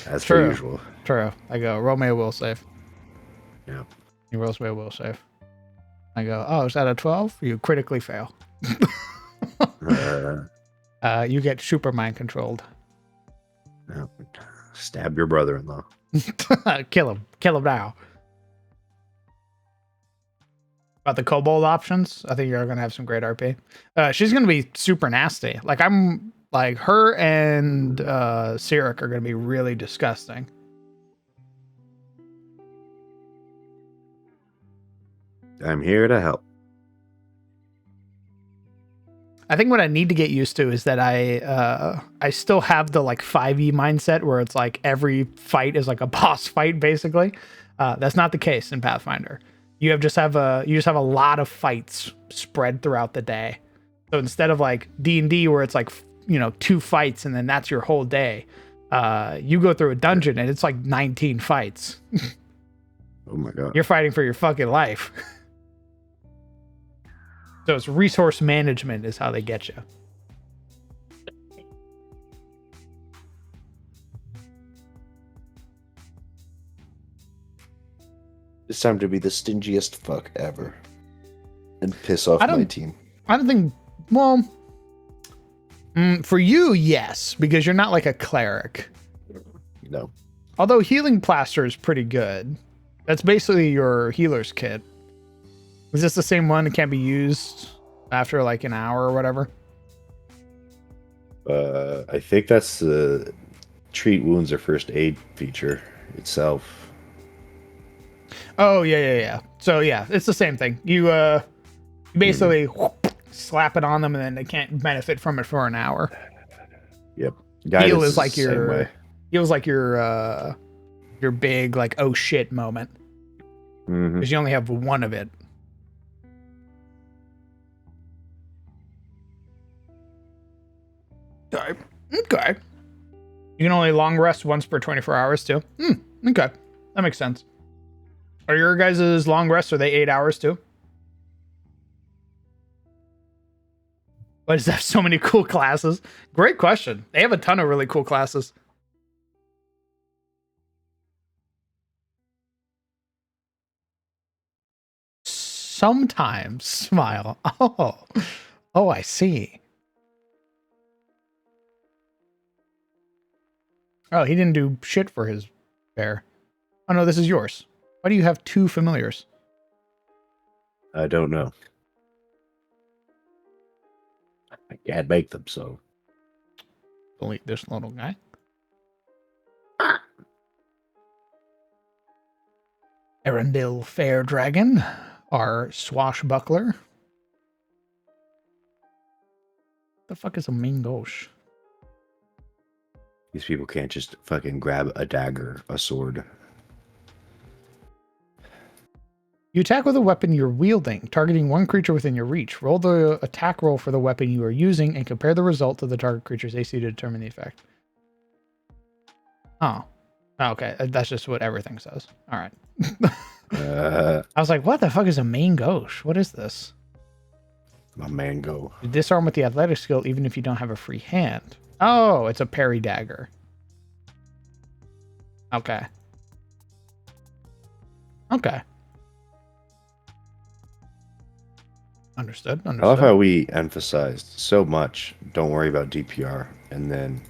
As per usual. True. I go, roll me a will save. Yeah. He rolls me a will save. I go, oh, is that a 12? You critically fail. You get super mind controlled. Yeah. Stab your brother-in-law. Kill him now. About the kobold options, I think you're gonna have some great RP. She's gonna be super nasty. Like I'm like her and Sirik are gonna be really disgusting. I'm here to help. I think what I need to get used to is that I still have the like 5e mindset where it's like every fight is like a boss fight basically. That's not the case in Pathfinder. You just have a lot of fights spread throughout the day. So instead of like D&D where it's like 2 fights and then that's your whole day, you go through a dungeon and it's like 19 fights. Oh my god. You're fighting for your fucking life. So it's resource management is how they get you. It's time to be the stingiest fuck ever. And piss off I don't- my team. I don't think. Well, for you, yes, because you're not like a cleric. No. Although healing plaster is pretty good. That's basically your healer's kit. Is this the same one that can't be used after like an hour or whatever? I think that's the treat wounds or first aid feature itself. Oh yeah. So yeah, it's the same thing. You basically slap it on them, and then they can't benefit from it for an hour. Yep. Heal Guidance is like the same way. your big like oh shit moment Mhm. because you only have one of it. Okay. You can only long rest once per 24 hours too. Okay, that makes sense. Are your guys' long rests, are they 8 hours too? Why does that have so many cool classes? Great question. They have a ton of really cool classes. Sometimes smile. Oh, I see. Oh, he didn't do shit for his bear. Oh no, this is yours. Why do you have two familiars? I don't know. I can't make them, so. Delete this little guy. Arendelle Fair Dragon, our swashbuckler. The fuck is a mingosh? These people can't just fucking grab a dagger, a sword. You attack with a weapon you're wielding, targeting one creature within your reach. Roll the attack roll for the weapon you are using and compare the result to the target creature's AC to determine the effect. Oh, okay. That's just what everything says. All right. I was like, what the fuck is a main gauche? What is this? My mango. You disarm with the athletic skill even if you don't have a free hand. Oh, it's a parry dagger. Okay. Understood. I love how we emphasized so much, don't worry about DPR, and then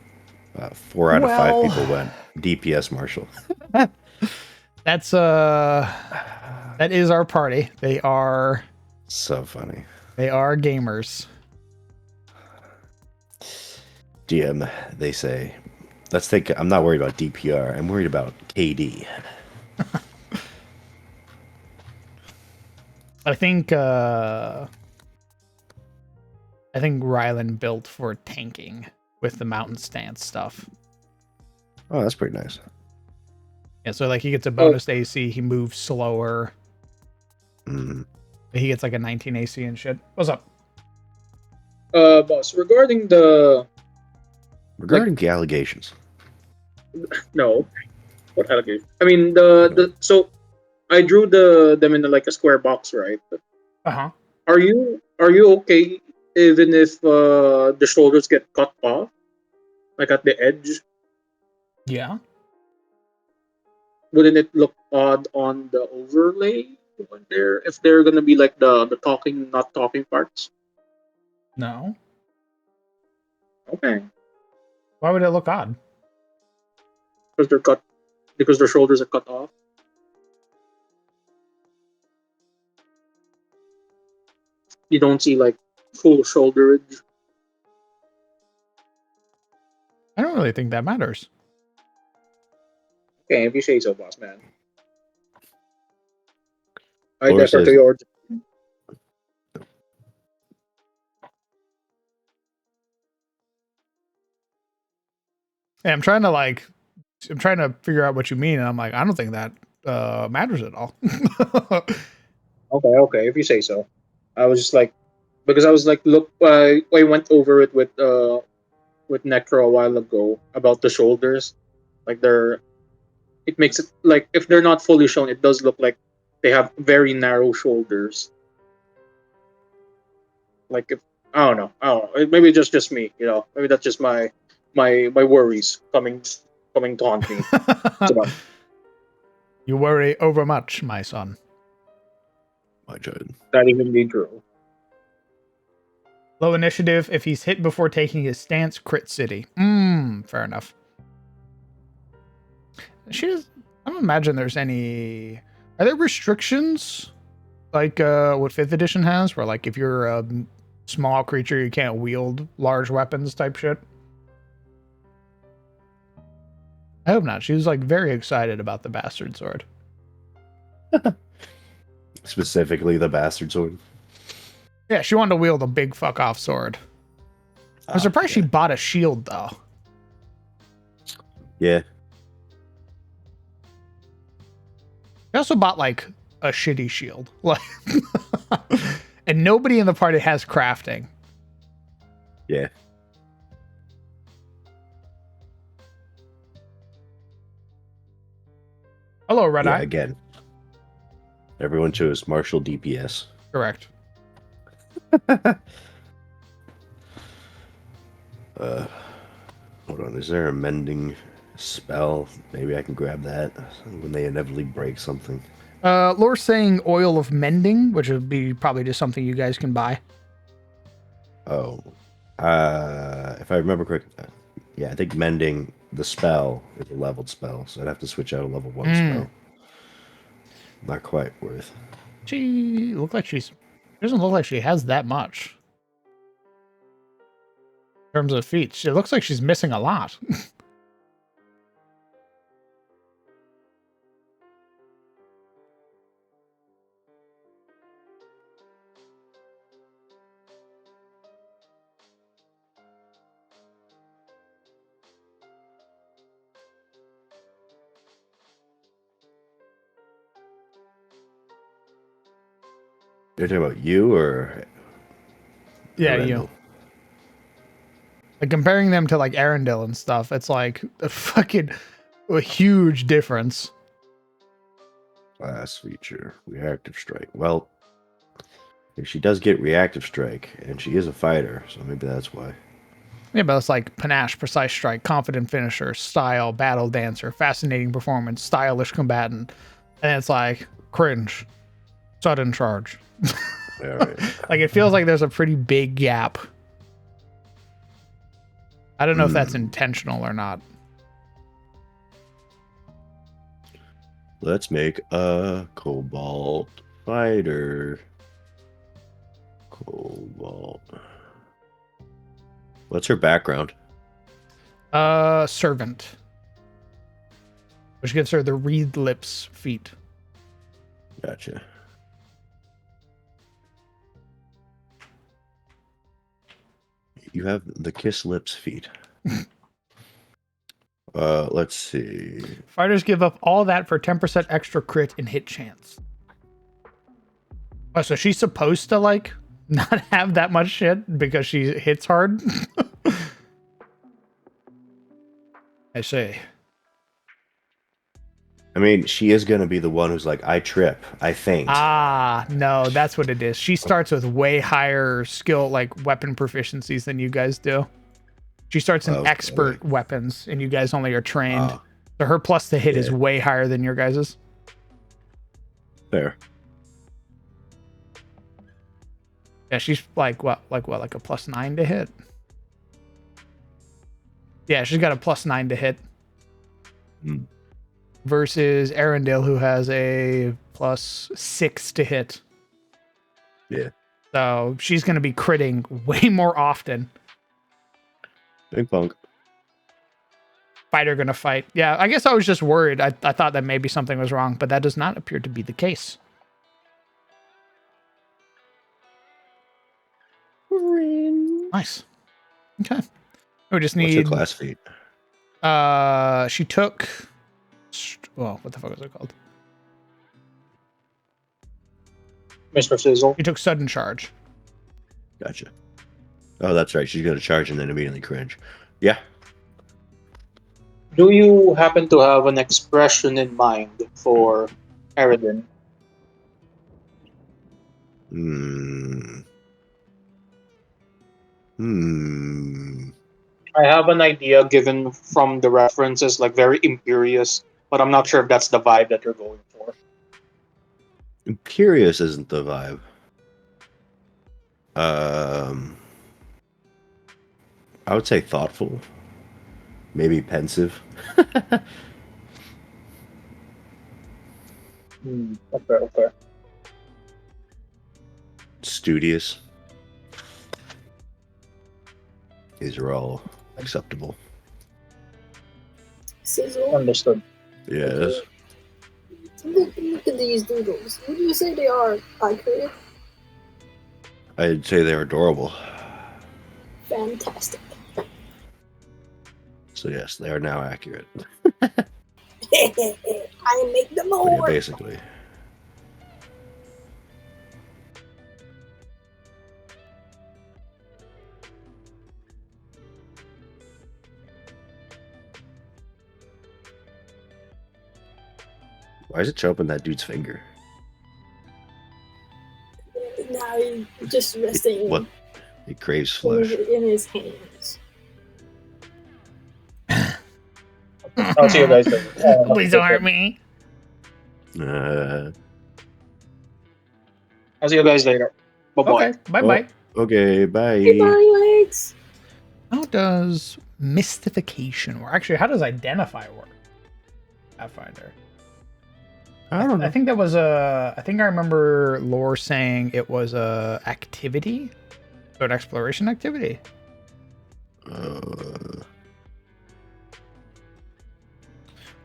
4 out of 5 people went DPS Marshal. That is our party. They are So funny. They are gamers. DM, they say, let's think. I'm not worried about DPR. I'm worried about KD. I think Rylan built for tanking with the mountain stance stuff. Oh, that's pretty nice. Yeah, so like he gets a bonus AC, he moves slower. Mm. He gets like a 19 AC and shit. What's up? Boss, regarding the allegations. no, what allegation? I mean so I drew them in like a square box, right? Uh-huh. Are you okay even if the shoulders get cut off, like at the edge? Yeah. Wouldn't it look odd on the overlay when if they're gonna be like the talking not talking parts? No. Okay, Why would it look odd? because they're cut because their shoulders are cut off. You don't see like full shoulderage. I don't really think that matters. Okay, if you say so, boss man. I Laura defer to says, your. Yeah, I'm trying to figure out what you mean, and I'm like, I don't think that matters at all. Okay, if you say so. I was just like, because I was like, look, I went over it with Necro a while ago about the shoulders, like it makes it like if they're not fully shown, it does look like they have very narrow shoulders. Like if I don't know, maybe just me, maybe that's just my worries coming to haunt me. So, You worry overmuch, my son. My turn. That is indeed true. Low initiative. If he's hit before taking his stance, crit city. Fair enough. I don't imagine there's any. Are there restrictions like what 5th edition has, where like if you're a small creature, you can't wield large weapons type shit? I hope not. She was like very excited about the bastard sword. Specifically, the bastard sword. Yeah, she wanted to wield a big fuck off sword. I'm surprised she bought a shield though. Yeah. She also bought like a shitty shield. Like and nobody in the party has crafting. Yeah. Hello, Red Eye. Again. Everyone chose martial DPS. Correct. Hold on. Is there a mending spell? Maybe I can grab that when they inevitably break something. Lore's saying oil of mending, which would be probably just something you guys can buy. Oh. If I remember correctly, yeah, I think mending the spell is a leveled spell, so I'd have to switch out a level 1 spell. Not quite worth. She doesn't look like she has that much. In terms of feats, it looks like she's missing a lot. You're talking about you or? Yeah, Arendelle? you. Like comparing them to like Arendelle and stuff, it's like a huge difference. Class feature, reactive strike. Well, if she does get reactive strike, and she is a fighter, so maybe that's why. Yeah, but it's like panache, precise strike, confident finisher, style, battle dancer, fascinating performance, stylish combatant, and it's like cringe, sudden charge. All right. Like it feels like there's a pretty big gap. I don't know if that's intentional or not. Let's make a Cobalt fighter. Cobalt. What's her background? Servant, which gives her the reed lips feat. Gotcha. You have the kiss lips feat. Let's see. Fighters give up all that for 10% extra crit and hit chance. Oh, so she's supposed to like not have that much shit because she hits hard? I see. I mean, she is going to be the one who's like, I trip, I faint. Ah, no, that's what it is. She starts with way higher skill, like weapon proficiencies than you guys do. She starts in expert weapons, and you guys only are trained. So her plus to hit is way higher than your guys's. Fair. Yeah, she's like what, like a +9 to hit. Yeah, she's got a +9 to hit. Versus Arendelle, who has a +6 to hit. Yeah. So she's going to be critting way more often. Big punk. Fighter going to fight. Yeah, I guess I was just worried. I thought that maybe something was wrong, but that does not appear to be the case. Nice. Okay. We just need... What's her class feat? She took... Well, what the fuck is it called? Mr. Sizzle. She took sudden charge. Gotcha. Oh, that's right. She's going to charge and then immediately cringe. Yeah. Do you happen to have an expression in mind for Aridin? I have an idea given from the references, like very imperious, but I'm not sure if that's the vibe that you're going for. Curious isn't the vibe. I would say thoughtful, maybe pensive. Okay. Studious. These are all acceptable. Sizzle. Understood. Yes. Look at these doodles. Would you say they are accurate? I'd say they're adorable. Fantastic. So yes, they are now accurate. I make them But yeah, more. basically. Why is it chopping that dude's finger? Now he's just resting What? It craves in, flesh. in his hands. I'll see you guys later. Please don't hurt me. Uh, I'll see you guys later. Bye bye. Okay, bye-bye. okay, bye. Hey, bye, legs. How does mystification work? Actually, how does identify work? Pathfinder. I don't know. I think that was I think I remember lore saying it was a activity, so an exploration activity.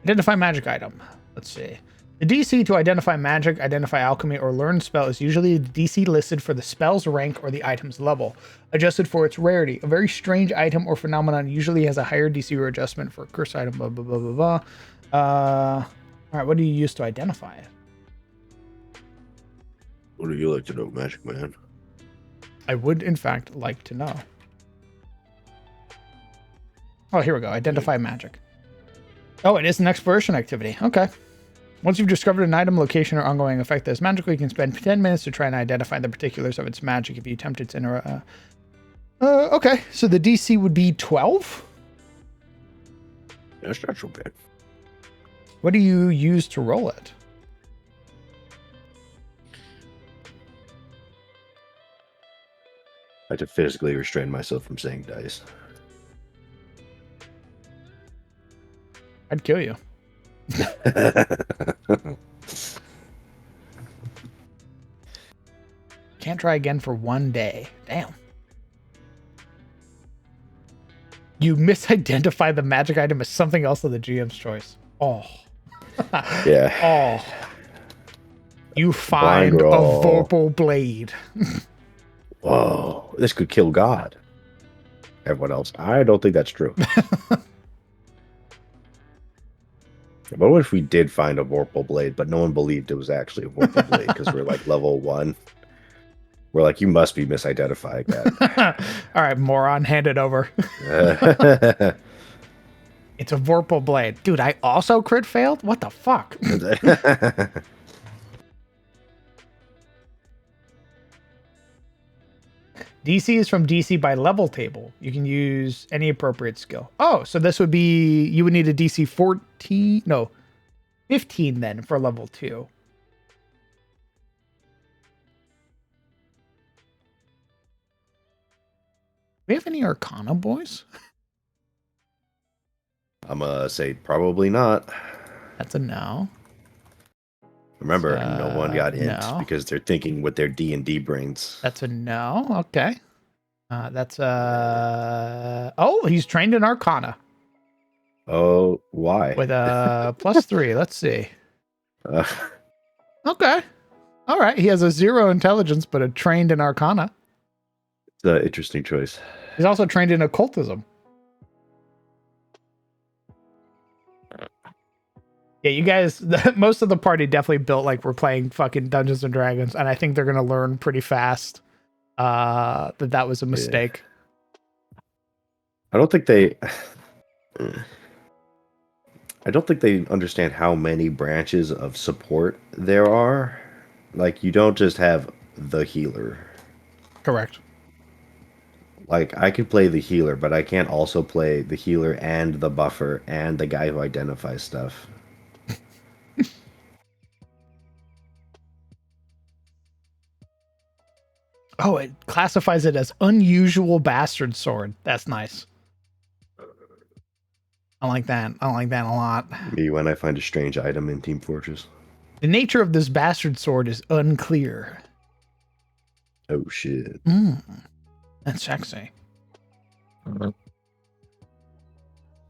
Identify magic item. Let's see. The DC to identify magic, identify alchemy, or learn spell is usually the DC listed for the spell's rank or the item's level, adjusted for its rarity. A very strange item or phenomenon usually has a higher DC or adjustment for a curse item, blah, blah, blah, blah, blah. Alright, what do you use to identify it? What do you like to know, Magic Man? I would, in fact, like to know. Oh, here we go. Identify magic. Oh, it is an exploration activity. Okay. Once you've discovered an item, location, or ongoing effect that is magical, you can spend 10 minutes to try and identify the particulars of its magic if you attempt its inner... okay, so the DC would be 12? That's not so bad. What do you use to roll it? I had to physically restrain myself from saying dice. I'd kill you. Can't try again for 1 day. Damn. You misidentify the magic item as something else of the GM's choice. Oh. Yeah. Oh. You find Blind a roll. Vorpal blade. Whoa, this could kill God. Everyone else, I don't think that's true. But what if we did find a Vorpal blade, but no one believed it was actually a Vorpal blade because we're like level 1? We're like, you must be misidentifying that. All right, moron, hand it over. It's a Vorpal blade. Dude, I also crit failed? What the fuck? DC is from DC by level table. You can use any appropriate skill. Oh, so this would be, you would need a DC 14, no, 15 then for level 2. Do we have any Arcana, boys? I'm gonna say probably not. That's a no. Remember, no one got int no. because they're thinking with their D&D brains. That's a no. Okay. That's a... Oh, he's trained in Arcana. Oh, why? With a +3. Let's see. Uh, Okay. All right. He has a 0 intelligence, but a trained in Arcana. it's an interesting choice. He's also trained in occultism. Yeah, you guys, most of the party definitely built like we're playing fucking Dungeons and Dragons, and I think they're gonna learn pretty fast that was a mistake. I don't think they understand how many branches of support there are. Like, you don't just have the healer. Correct. Like, I could play the healer, but I can't also play the healer and the buffer and the guy who identifies stuff. Oh, it classifies it as unusual bastard sword. That's nice. I like that. I like that a lot. Me when I find a strange item in Team Fortress. The nature of this bastard sword is unclear. Oh shit. That's sexy.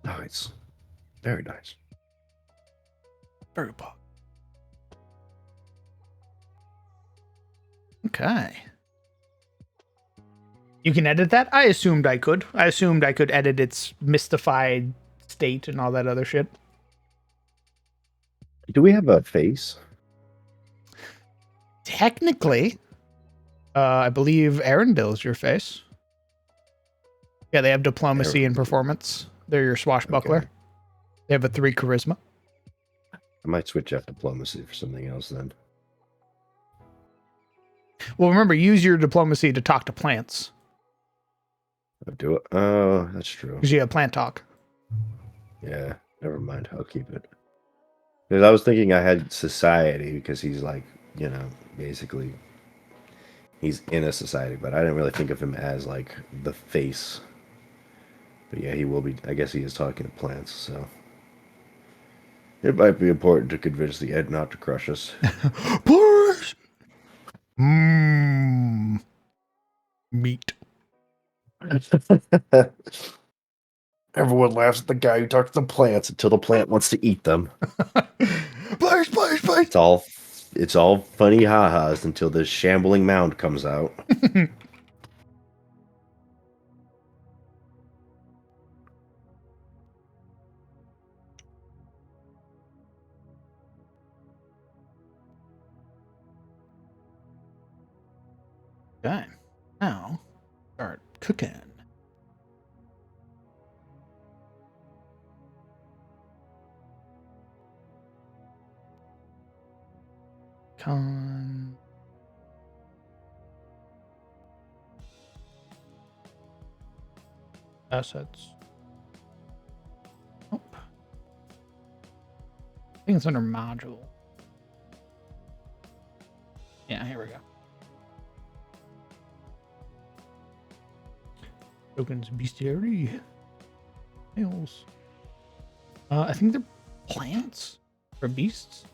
Nice. Very nice. Very pog. Okay. You can edit that? I assumed I could. I assumed I could edit its mystified state and all that other shit. Do we have a face? Technically, I believe Arendelle is your face. Yeah, they have diplomacy and performance. They're your swashbuckler. Okay. They have a 3 charisma. I might switch out diplomacy for something else then. Well, remember, use your diplomacy to talk to plants. I'll do it. Oh, that's true. Because you have plant talk. Yeah, never mind. I'll keep it. Because I was thinking I had society because he's like, you know, basically he's in a society, but I didn't really think of him as like the face. But yeah, he will be. I guess he is talking to plants, so it might be important to convince the Ed not to crush us. Push! Meat. Everyone laughs at the guy who talks to plants until the plant wants to eat them. Push! It's all funny ha-has until the shambling mound comes out. Okay. Now, start cooking. Con. Assets. Nope. I think it's under module. Yeah, here we go. Tokens, bestiary. Males. I think they're plants or beasts.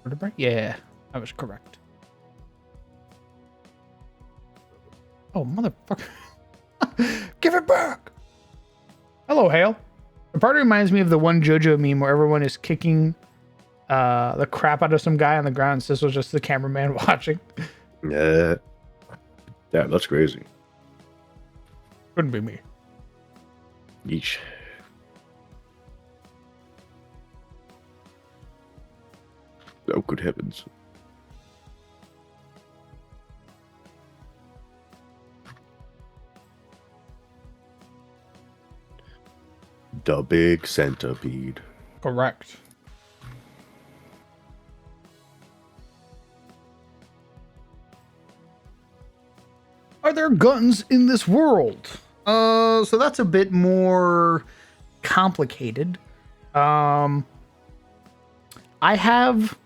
Vertebrae? Yeah, I was correct. Oh, motherfucker. Give it back! Hello, Hale. The part reminds me of the one JoJo meme where everyone is kicking the crap out of some guy on the ground. So this was just the cameraman watching. Yeah, that's crazy. Couldn't be me. Yeesh. Oh, good heavens. The big centipede. Correct. Are there guns in this world? So that's a bit more complicated. I have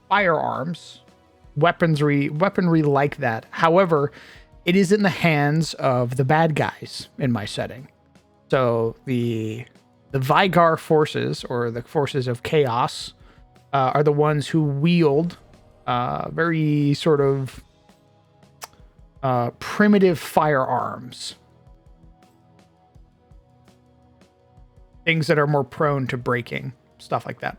firearms, weaponry like that. However, it is in the hands of the bad guys in my setting. So the Vigar forces, or the forces of chaos, are the ones who wield very sort of primitive firearms. Things that are more prone to breaking, stuff like that.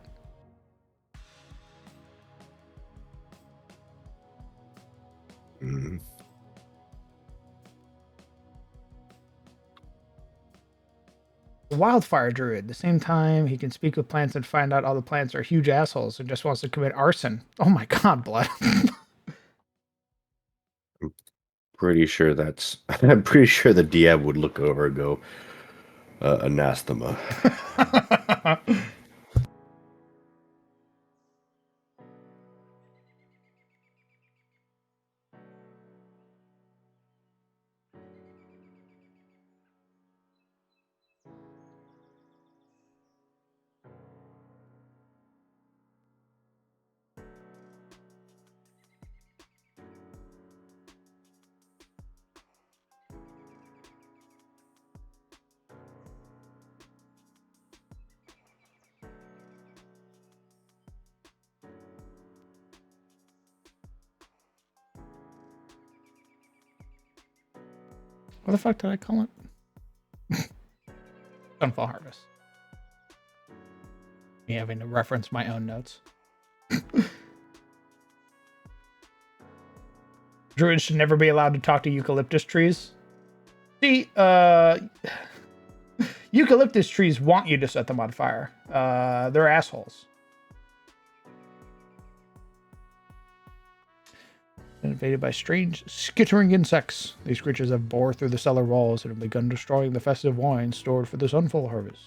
Mm. The wildfire druid. At the same time, he can speak with plants and find out all the plants are huge assholes and just wants to commit arson. Oh my god, blood. Pretty sure that's. I'm pretty sure the DM would look over and go, anathema. What the fuck did I call it? Sunfall Harvest. Me having to reference my own notes. Druids should never be allowed to talk to eucalyptus trees. See, eucalyptus trees want you to set them on fire. They're assholes. Invaded by strange, skittering insects. These creatures have bored through the cellar walls and have begun destroying the festive wine stored for the Sunfall harvest.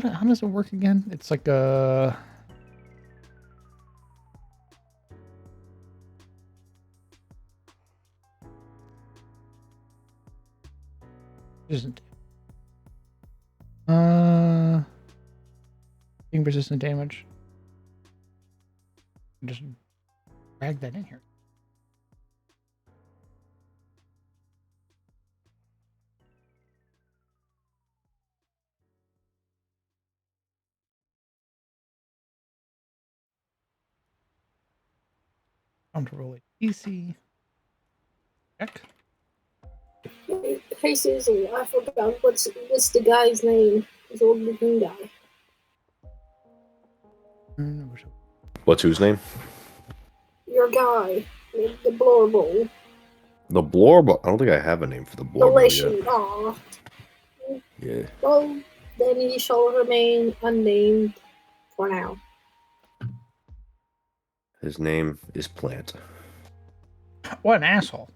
How does it work again? It's like a... Resistant. Being resistant damage. Just drag that in here. I'm to roll it easy. Check. Hey Susie, I forgot what's the guy's name? This old looking guy. What's whose name? Your guy, the Blorbo. The Blorbo. I don't think I have a name for the The Blorbo Leshy. yet. Aw. Yeah. Well, then he shall remain unnamed for now. His name is Plant. What an asshole.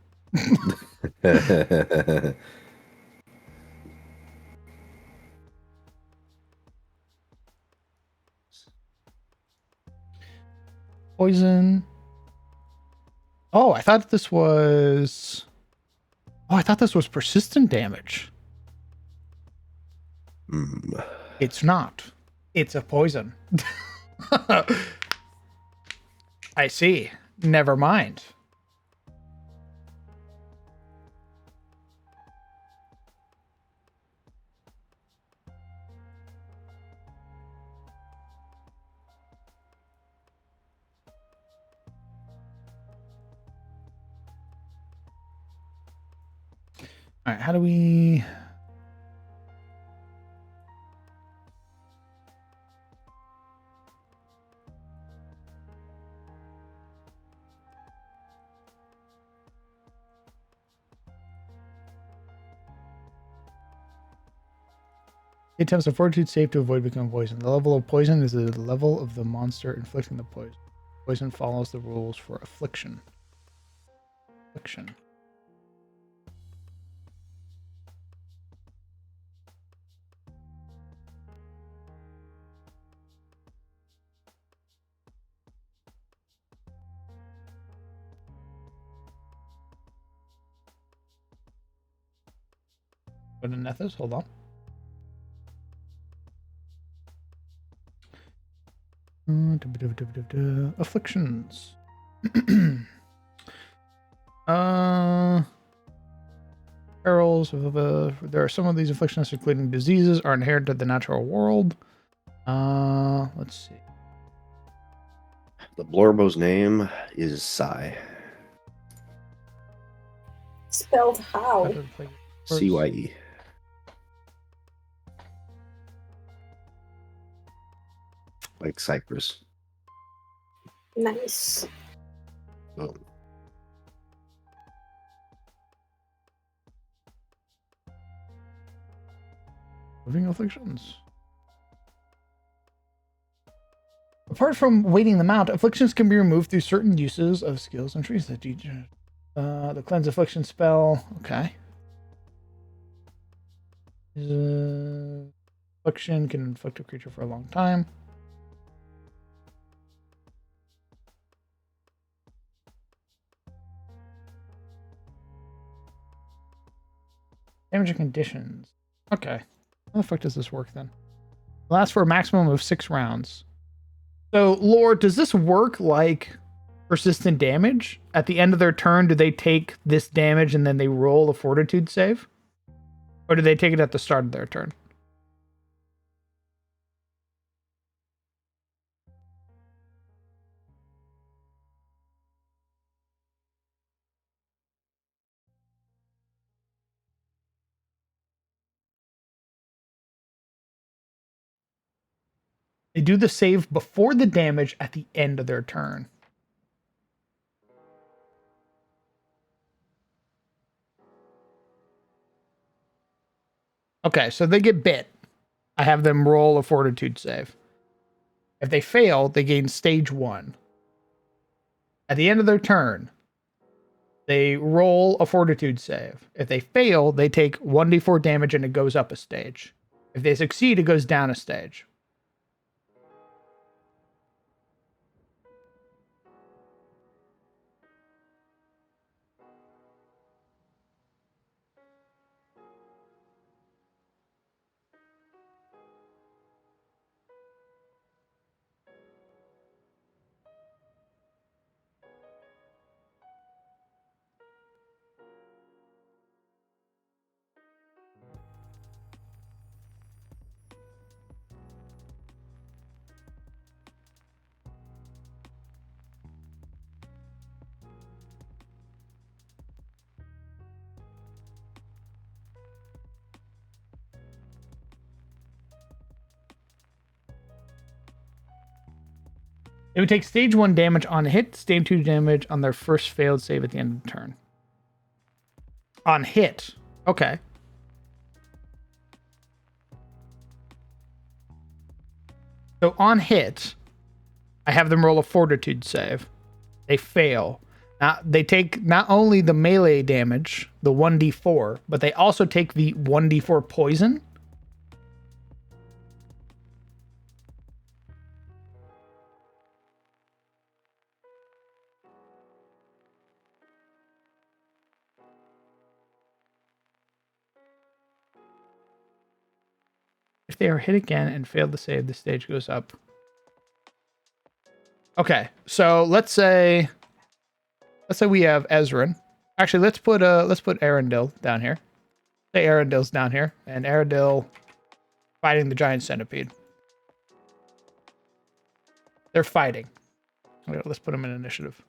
Poison. Oh, I thought this was... Oh, I thought this was persistent damage. It's not. It's a poison. I see. Never mind. All right, how do we... It attempts a fortitude save to avoid becoming poisoned. The level of poison is the level of the monster inflicting the poison. Poison follows the rules for affliction. Affliction. Go to Nethys, hold on. Afflictions. Perils. There are some of these afflictions, including diseases, are inherent to the natural world. Let's see. The Blorbo's name is Sai. Spelled how? CYE. like Cypress. Nice. Oh. Moving afflictions. Apart from waiting them out, afflictions can be removed through certain uses of skills and trees that teach. The cleanse affliction spell. Okay. Affliction can inflict a creature for a long time. Damage and conditions. Okay. How the fuck does this work then? Lasts for a maximum of 6 rounds. So, Lord, does this work like persistent damage? At the end of their turn, do they take this damage and then they roll a fortitude save? Or do they take it at the start of their turn? They do the save before the damage at the end of their turn. Okay, so they get bit. I have them roll a fortitude save. If they fail, they gain stage 1. At the end of their turn, they roll a fortitude save. If they fail, they take 1d4 damage and it goes up a stage. If they succeed, it goes down a stage. They would take stage 1 damage on hit, stage 2 damage on their first failed save at the end of the turn. On hit. Okay. So on hit, I have them roll a fortitude save. They fail. Now, they take not only the melee damage, the 1d4, but they also take the 1d4 poison. If they are hit again and fail to save, the stage goes up. Okay, so let's say we have Ezrin. Actually, let's put Arundel down here. Say Arendel's down here, and Arundel fighting the giant centipede. They're fighting. Okay, let's put them in initiative.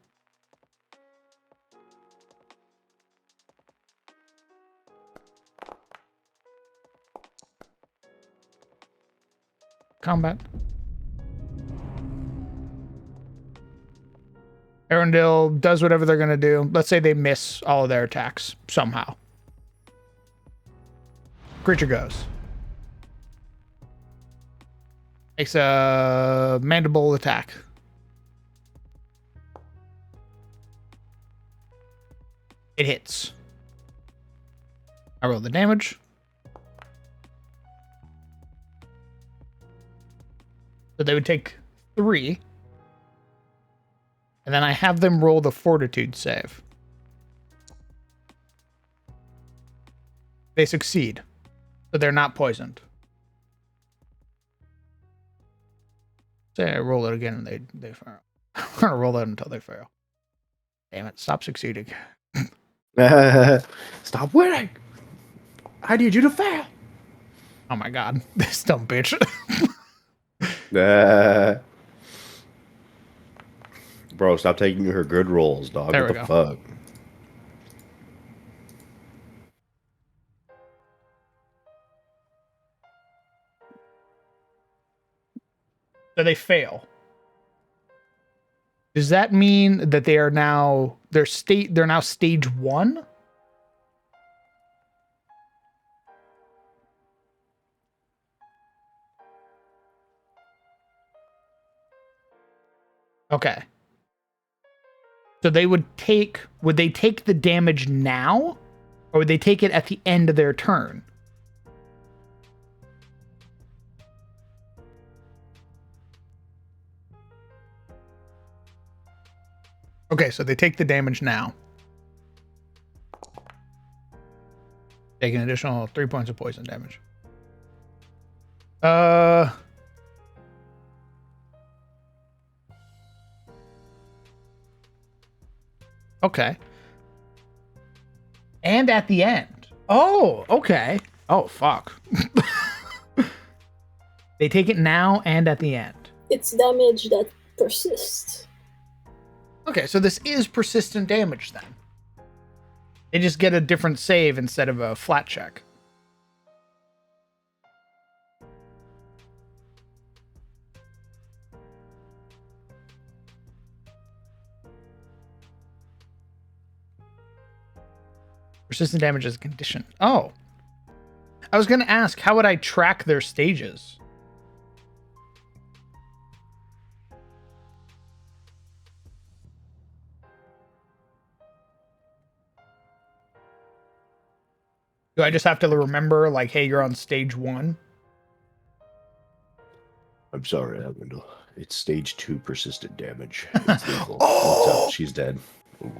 Combat. Arundel does whatever they're going to do. Let's say they miss all of their attacks somehow. Creature goes. Makes a mandible attack. It hits. I roll the damage. So they would take 3. And then I have them roll the fortitude save. They succeed. So they're not poisoned. Say I roll it again and they fail. I'm going to roll it until they fail. Damn it, stop succeeding. Stop winning. I need you to fail. Oh my god, this dumb bitch. Bro, stop taking her good rolls, dog. There what we the go. fuck? So they fail. Does that mean that they are now they're now stage 1? Okay. So they would they take the damage now, or would they take it at the end of their turn? Okay, so they take the damage now. Take an additional 3 points of poison damage. Okay. And at the end. Oh, okay. Oh, fuck. They take it now and at the end. It's damage that persists. Okay, so this is persistent damage then. They just get a different save instead of a flat check. Persistent damage is a condition. Oh. I was going to ask, how would I track their stages? Do I just have to remember, like, hey, you're on stage 1? I'm sorry, Avondale. It's stage 2 persistent damage. It's lethal. Oh! She's dead. Ooh.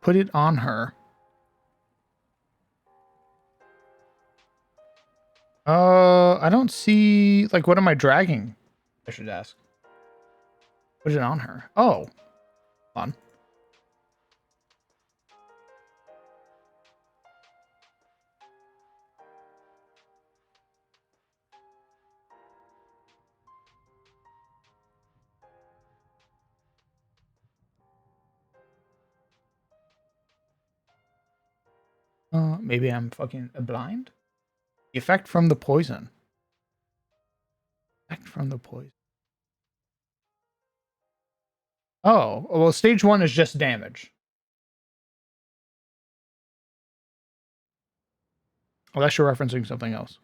Put it on her. I don't see, like, what am I dragging? I should ask. Put it on her. Oh. Hold on. Maybe I'm fucking blind? The effect from the poison. Effect from the poison. Oh, well, stage 1 is just damage. Unless you're referencing something else.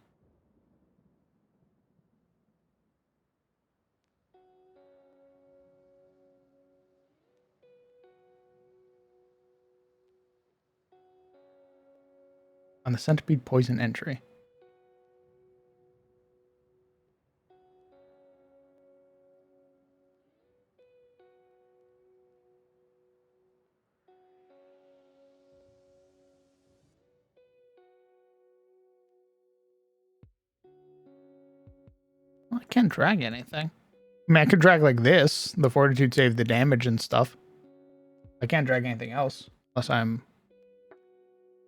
On the centipede poison entry. Well, I can't drag anything. I mean, I could drag like this, the fortitude save, the damage and stuff. I can't drag anything else unless I'm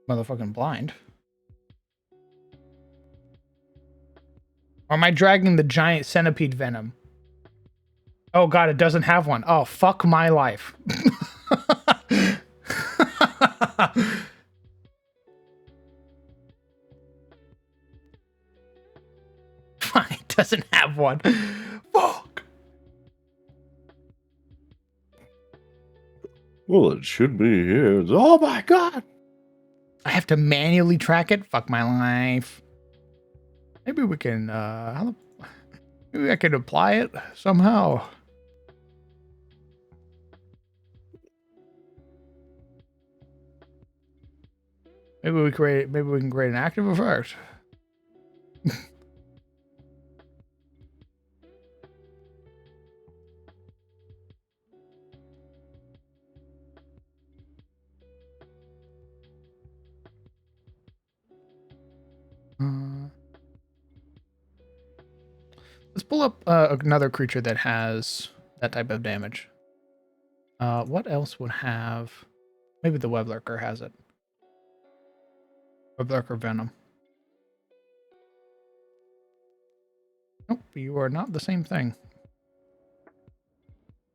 motherfucking blind. Or am I dragging the giant centipede venom? Oh god, it doesn't have one. Oh, fuck my life. Fine, it doesn't have one. Fuck. Well, it should be here. Oh my god! I have to manually track it? Fuck my life. Maybe we can, maybe I could apply it somehow. Maybe we can create an active effect. Let's pull up another creature that has that type of damage. What else would have? Maybe the web lurker has it. Web lurker venom. Nope, you are not the same thing.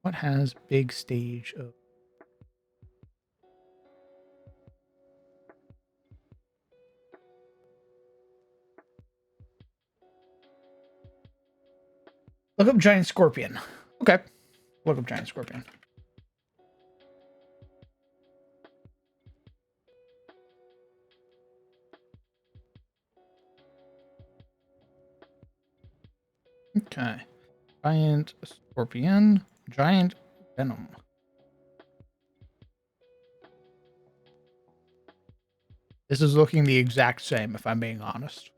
What has big stage of? Look up giant scorpion. Okay. Look up giant scorpion. Okay. Giant scorpion. Giant venom. This is looking the exact same, if I'm being honest.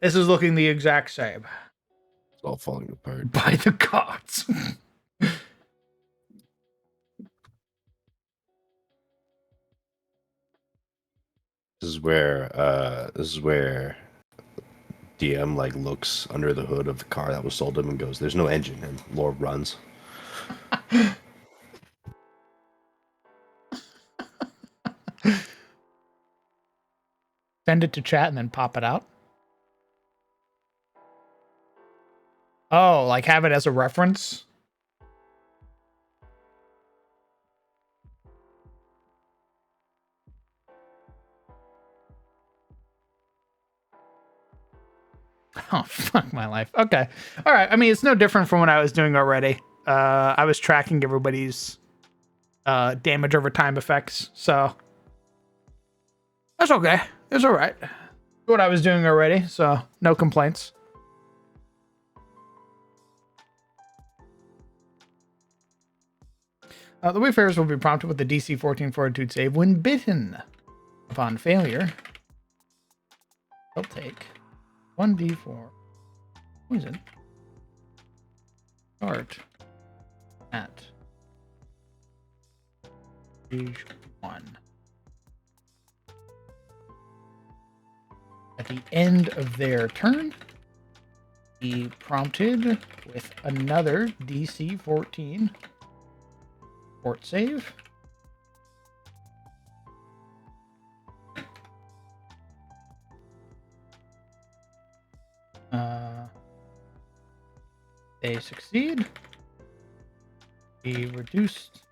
This is looking the exact same. It's all falling apart. By the gods. This is where DM like looks under the hood of the car that was sold to him and goes, "There's no engine," and Lord runs. Send it to chat and then pop it out. Oh, like have it as a reference? Oh, fuck my life. Okay. All right. I mean, it's no different from what I was doing already. I was tracking everybody's damage over time effects, so that's okay. It's all right. What I was doing already, so no complaints. The Wayfarers will be prompted with the DC 14 fortitude save when bitten. Upon failure, they'll take 1d4 poison. Start at stage 1. At the end of their turn, be prompted with another DC 14 fort save. They succeed. Be reduced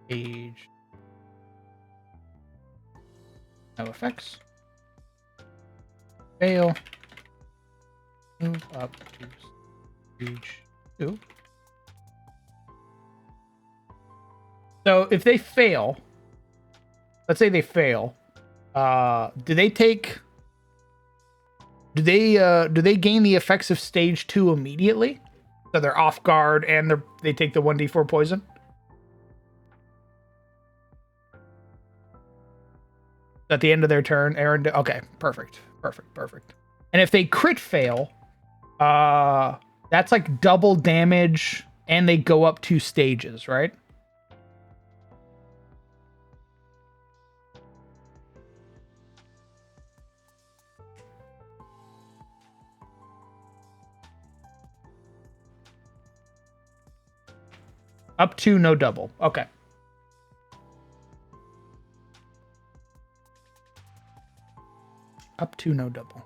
age. No effects. Fail. Move up to stage 2. So if they fail, let's say they fail, do they gain the effects of stage 2 immediately? So they're off guard and they take the 1d4 poison? At the end of their turn, Aaron. Okay, perfect. And if they crit fail, that's like double damage, and they go up 2 stages, right? Up to no double. Okay. Up to no double.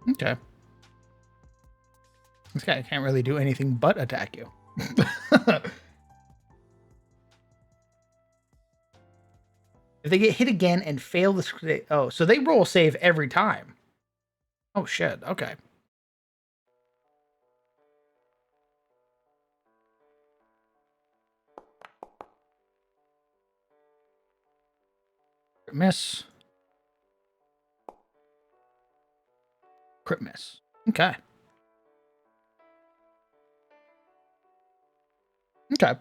Okay. This guy can't really do anything but attack you. If they get hit again and fail the... Oh, so they roll save every time. Oh, shit. Okay. Crit miss. Crit miss. Okay. Okay.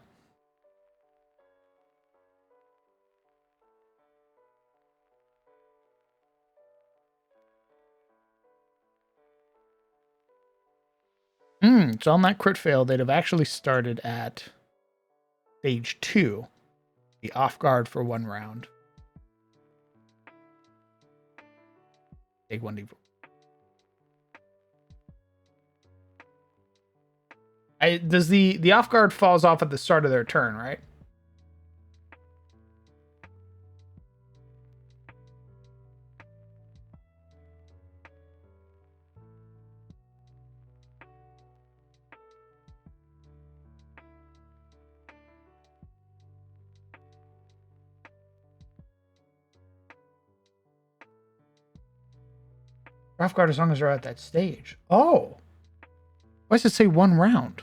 So on that crit fail, they'd have actually started at stage 2. Be off guard for 1 round. Take 1d4. Does the off guard falls off at the start of their turn, right? Off guard as long as they're at that stage. Oh. Why does it say 1 round?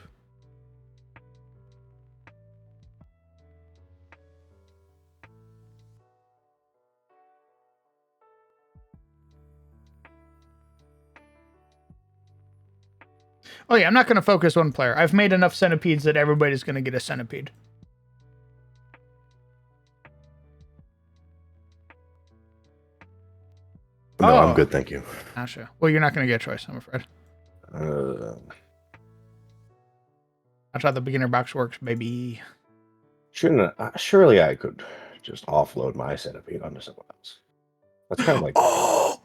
Oh yeah, I'm not going to focus one player. I've made enough centipedes that everybody's going to get a centipede. No, I'm good, thank you. Gotcha. Well, you're not going to get a choice, I'm afraid. That's how the beginner box works, baby. Surely I could just offload my centipede onto someone else. That's kind of like Oh!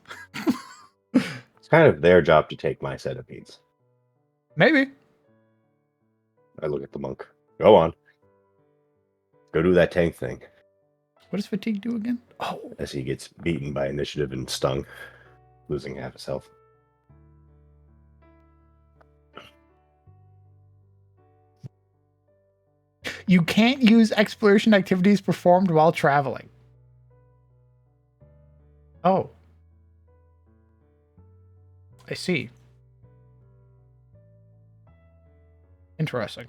it's kind of their job to take my centipedes. Maybe. I look at the monk. Go on. Go do that tank thing. What does fatigue do again? Oh. As he gets beaten by initiative and stung, losing half his health. You can't use exploration activities performed while traveling. Oh. I see. Interesting.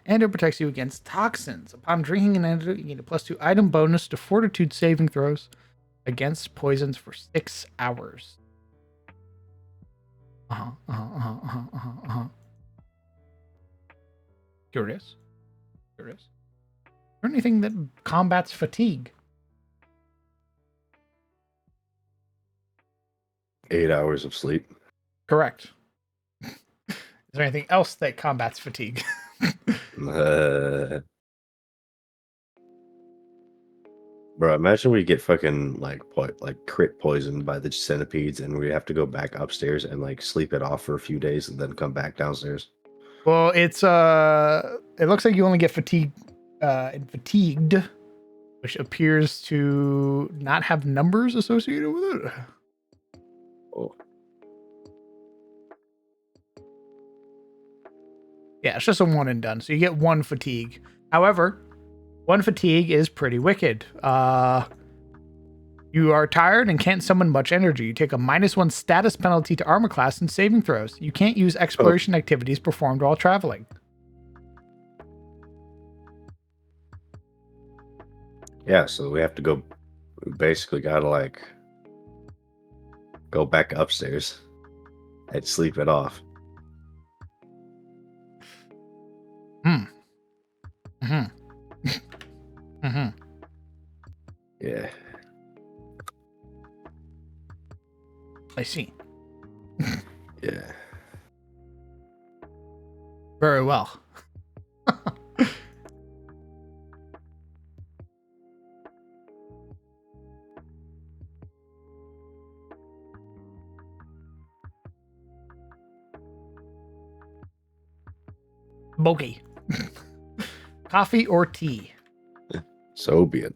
Antidote protects you against toxins. Upon drinking an antidote, you gain a +2 item bonus to fortitude saving throws against poisons for 6 hours. Curious. Curious. Is there anything that combats fatigue? 8 hours of sleep. Correct. Is there anything else that combats fatigue? Bro, imagine we get fucking like crit poisoned by the centipedes, and we have to go back upstairs and like sleep it off for a few days, and then come back downstairs. Well, it's it looks like you only get fatigued, which appears to not have numbers associated with it. Oh. Yeah, it's just a one and done. So you get 1 fatigue. However, 1 fatigue is pretty wicked. You are tired and can't summon much energy. You take a -1 status penalty to armor class and saving throws. You can't use exploration activities performed while traveling. Yeah, so we have to go. We basically gotta like go back upstairs and sleep it off. Yeah. I see. Yeah. Very well. Bogey. Coffee or tea? So be it.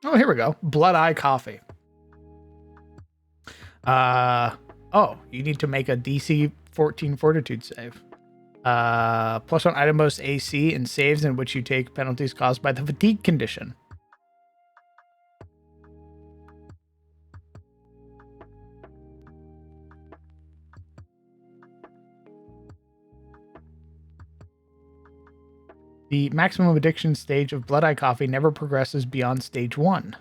Oh, here we go. Blood Eye Coffee. Oh, you need to make a DC 14 Fortitude save. +1 item bonus AC and saves in which you take penalties caused by the fatigue condition. The maximum addiction stage of Blood Eye Coffee never progresses beyond stage 1.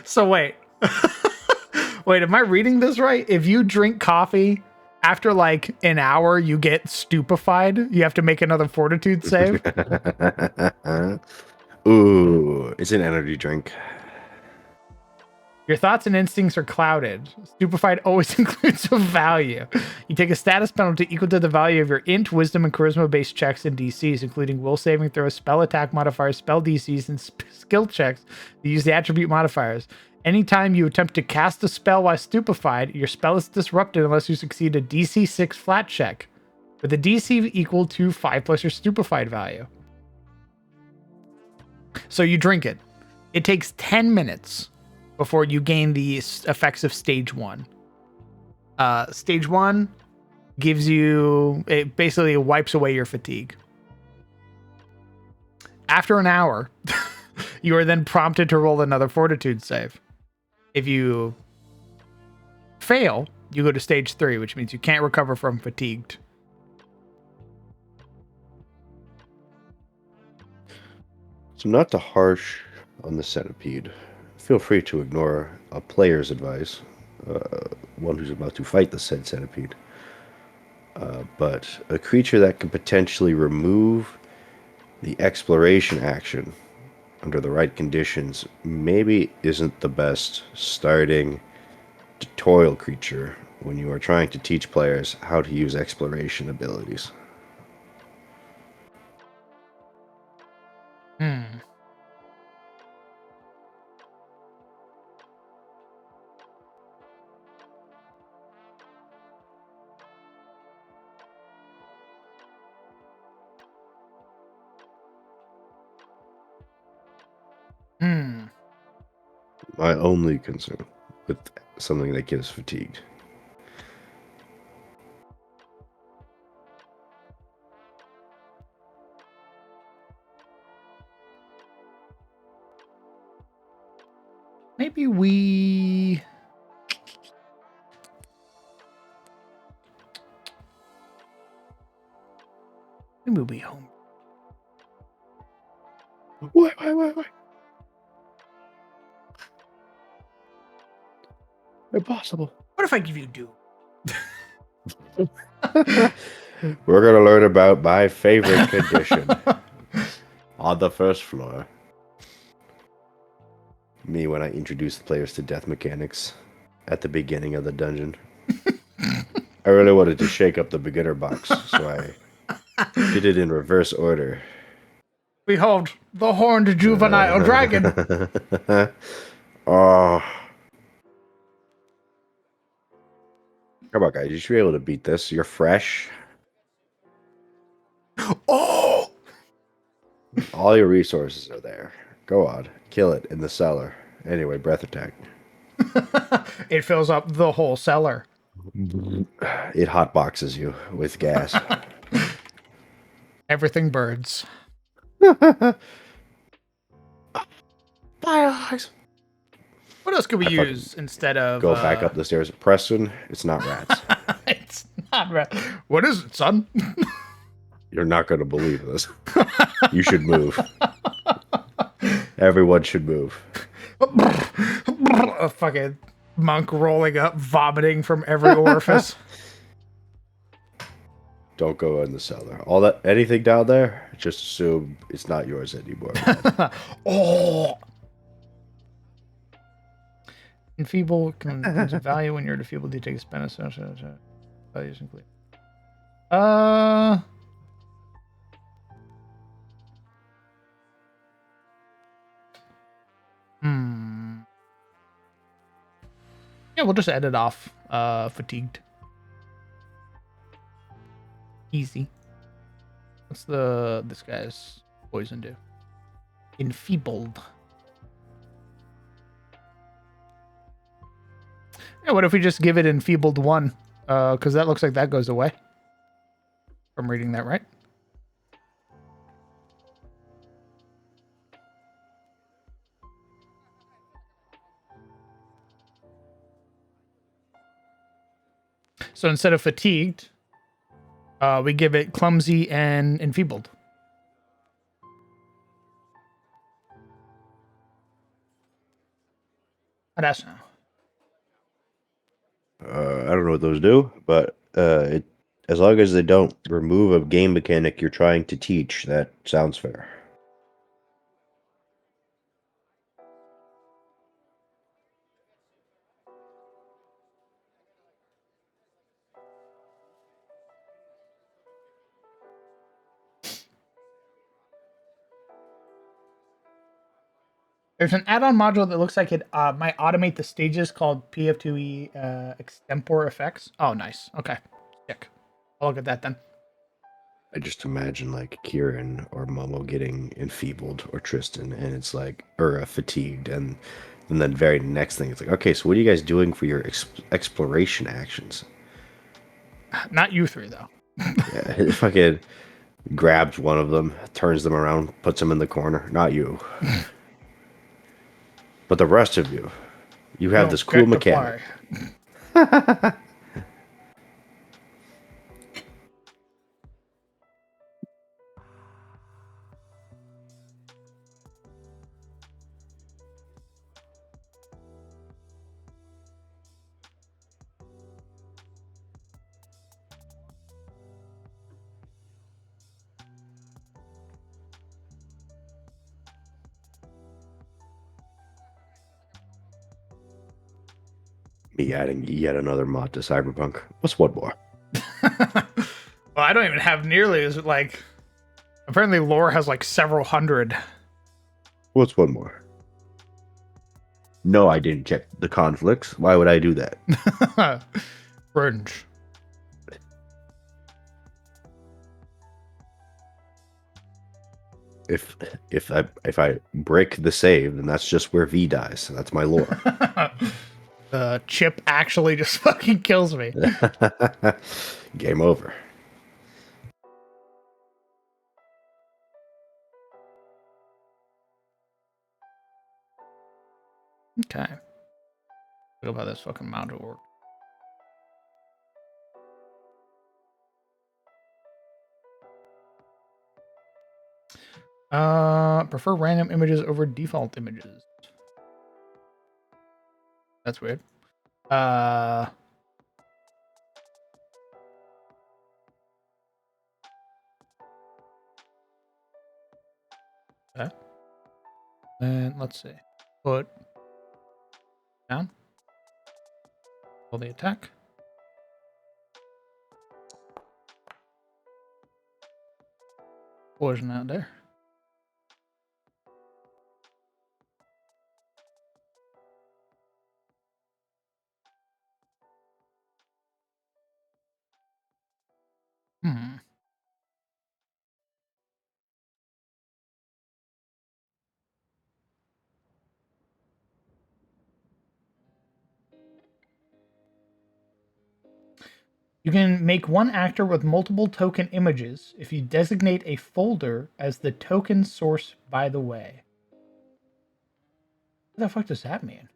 So wait. Wait, am I reading this right? If you drink coffee after like an hour, you get stupefied. You have to make another fortitude save. Ooh, it's an energy drink. Your thoughts and instincts are clouded. Stupefied always includes a value. You take a status penalty equal to the value of your int, wisdom, and charisma-based checks and DCs, including will saving throws, spell attack modifiers, spell DCs, and skill checks that use the attribute modifiers. Anytime you attempt to cast a spell while stupefied, your spell is disrupted unless you succeed a DC 6 flat check, with a DC equal to 5 plus your stupefied value. So you drink it. It takes 10 minutes before you gain the effects of stage 1. Stage 1 gives you, it basically wipes away your fatigue. After an hour, you are then prompted to roll another fortitude save. If you fail, you go to stage 3, which means you can't recover from fatigued. So not to harsh on the centipede. Feel free to ignore a player's advice, one who's about to fight the said centipede. But a creature that can potentially remove the exploration action under the right conditions maybe isn't the best starting tutorial creature when you are trying to teach players how to use exploration abilities. My only concern with something that gives fatigued. Maybe we... Maybe we home. Wait. Impossible. What if I give you Doom? We're going to learn about my favorite condition on the first floor. Me when I introduce the players to death mechanics at the beginning of the dungeon. I really wanted to shake up the beginner box, so I did it in reverse order. Behold, the horned juvenile dragon. Oh. Come on, guys. You should be able to beat this. You're fresh. Oh! All your resources are there. Go on. Kill it in the cellar. Anyway, breath attack. It fills up the whole cellar. It hotboxes you with gas. Everything birds. Fireflies. What else could we use instead of... Go back up the stairs. Preston, it's not rats. It's not rats. What is it, son? You're not going to believe this. You should move. Everyone should move. A fucking monk rolling up, vomiting from every orifice. Don't go in the cellar. All that, anything down there, just assume it's not yours anymore. Oh! Enfeeble can lose a value when you're defeebled. You take a spend. Values include. Yeah, we'll just edit off fatigued. Easy. What's this guy's poison do? Enfeebled. Yeah, what if we just give it enfeebled 1? Because that looks like that goes away. If I'm reading that right. So instead of fatigued, we give it clumsy and enfeebled. That's now. I don't know what those do, but as long as they don't remove a game mechanic you're trying to teach, that sounds fair. There's an add-on module that looks like it might automate the stages called PF2e extempore effects. Oh, nice. Okay. Sick. I'll look at that then. I just imagine like Kieran or Momo getting enfeebled, or Tristan, and it's like, or fatigued, and then very next thing, it's like, okay, so what are you guys doing for your exploration actions? Not you three, though. Yeah, if I could grabs one of them, turns them around, puts them in the corner. Not you, but the rest of you. You have Don't this cool get to mechanic. fly. Me adding yet another mod to Cyberpunk. What's one more? Well, I don't even have nearly as like. Apparently, lore has like several hundred. What's one more? No, I didn't check the conflicts. Why would I do that? Cringe. If I break the save, then that's just where V dies. That's my lore. The chip actually just fucking kills me. Game over. Okay. Look how this fucking module works. Prefer random images over default images. That's weird. Okay. And let's see. Put down. Pull the attack. Poison out there. Hmm. You can make one actor with multiple token images if you designate a folder as the token source by the way. What the fuck does that mean?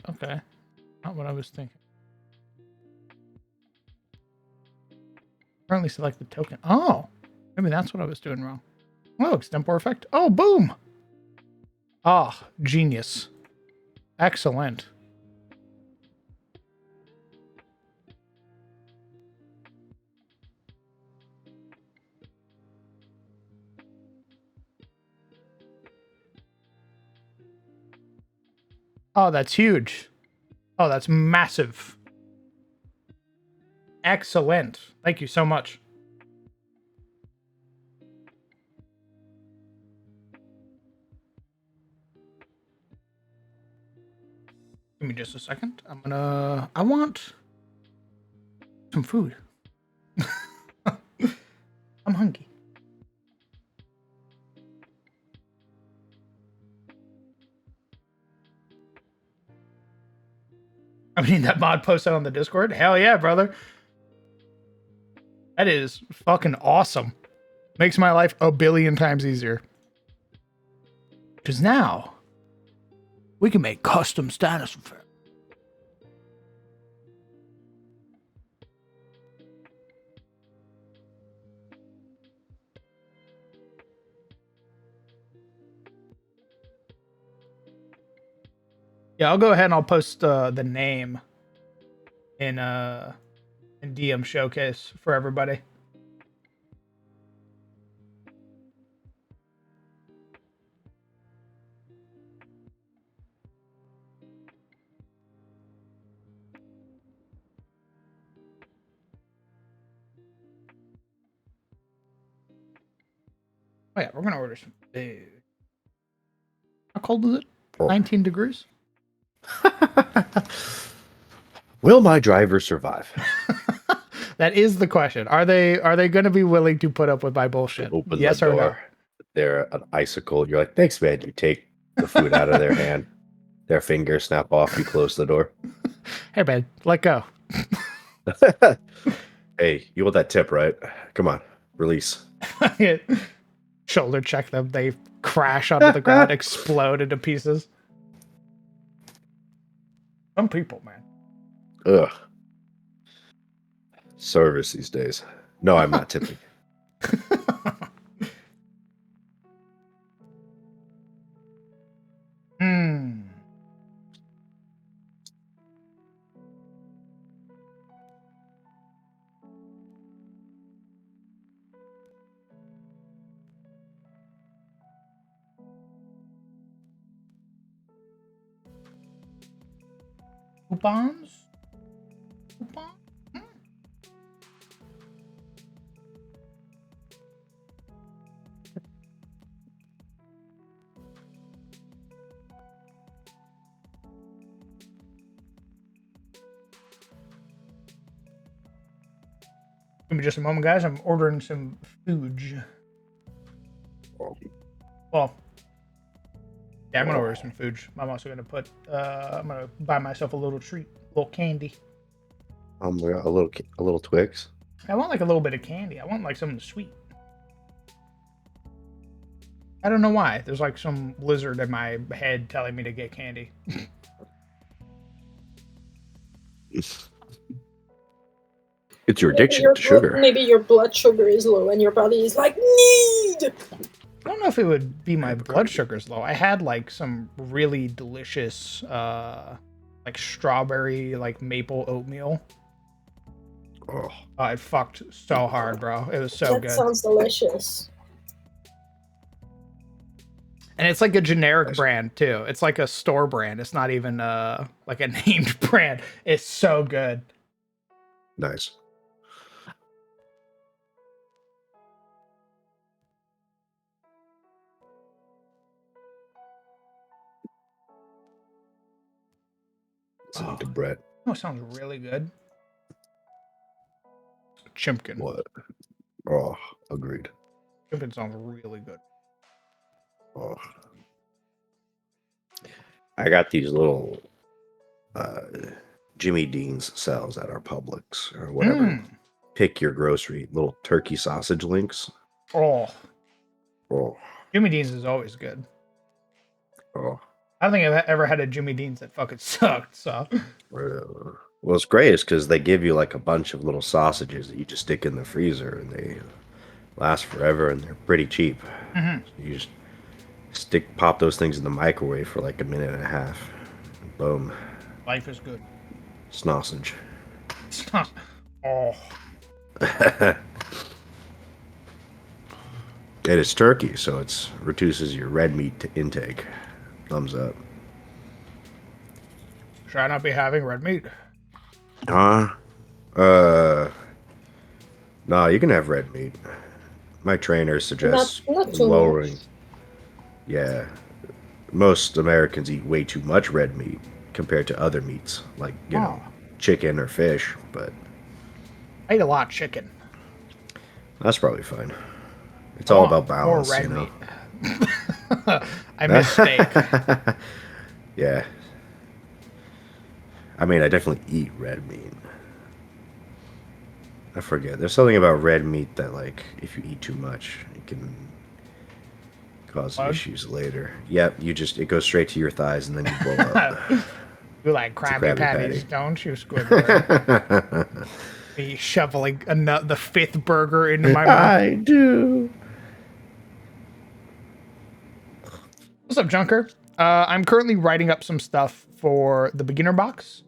Okay. Not what I was thinking. Currently select the token. Oh, maybe that's what I was doing wrong. Oh, extempore effect. Oh, boom. Ah, genius. Excellent. Oh, that's huge. Oh, that's massive. Excellent. Thank you so much. Give me just a second. I want some food. I'm hungry. I mean, that mod posted on the Discord. Hell yeah, brother. That is fucking awesome. Makes my life a billion times easier. Because now we can make custom status effects. Yeah, I'll go ahead and I'll post the name in DM showcase for everybody. Oh yeah, we're gonna order some food. How cold is it? 19 degrees. Will my driver survive? That is the question. Are they going to be willing to put up with my bullshit? Open Yes the or no? door. They're an icicle. You're like, thanks, man. You take the food out of their hand. Their fingers snap off. You close the door. Hey, man, let go. Hey, you want that tip, right? Come on, release. Shoulder check them. They crash onto the ground, explode into pieces. Some people, man. Ugh. Service these days. No, I'm not tipping. Hmm. Coupons? Coupon? Give me just a moment, guys. I'm ordering some food. Well, yeah, I'm gonna order some food. I'm also gonna put. I'm gonna buy myself a little treat, a little candy. A little Twix. I want like a little bit of candy. I want like something sweet. I don't know why. There's like some lizard in my head telling me to get candy. It's your addiction to sugar. Maybe your blood sugar is low and your body is like, need! I don't know if it would be my blood sugar's low. I had like some really delicious like strawberry like maple oatmeal. Oh, It fucked so hard, bro. It was so That good. sounds delicious. And it's like a generic brand too. It's like a store brand. It's not even like a named brand. It's so good. nice. Listening to Brett. Oh, it sounds really good. Chimpkin. What? Oh, agreed. Chimpkin sounds really good. Oh. I got these little Jimmy Dean's sells at our Publix or whatever. Pick your grocery. Little turkey sausage links. Oh, Oh, Jimmy Dean's is always good. oh. I don't think I've ever had a Jimmy Dean's that fucking sucked. So Well, it's great is because they give you like a bunch of little sausages that you just stick in the freezer and they last forever and they're pretty cheap. Mhm. So you just pop those things in the microwave for like a minute and a half. Boom. life is good. Sausage. Oh, It is turkey, so it reduces your red meat intake. Thumbs up. should I not be having red meat? No, you can have red meat. My trainer suggests Not too lowering. much. Yeah, most Americans eat way too much red meat compared to other meats, like chicken or fish. But I eat a lot of chicken. that's probably fine. It's all about balance, Or red you know. meat. I miss steak. Yeah. I mean, I definitely eat red meat. I forget. There's something about red meat that, like, if you eat too much, it can cause issues later. Yep, it goes straight to your thighs and then you blow up. You like Krabby Patties, Patty. don't you, Squidward? Be shoveling the fifth burger into my mouth. I do. What's up, Junker? I'm currently writing up some stuff for the beginner box.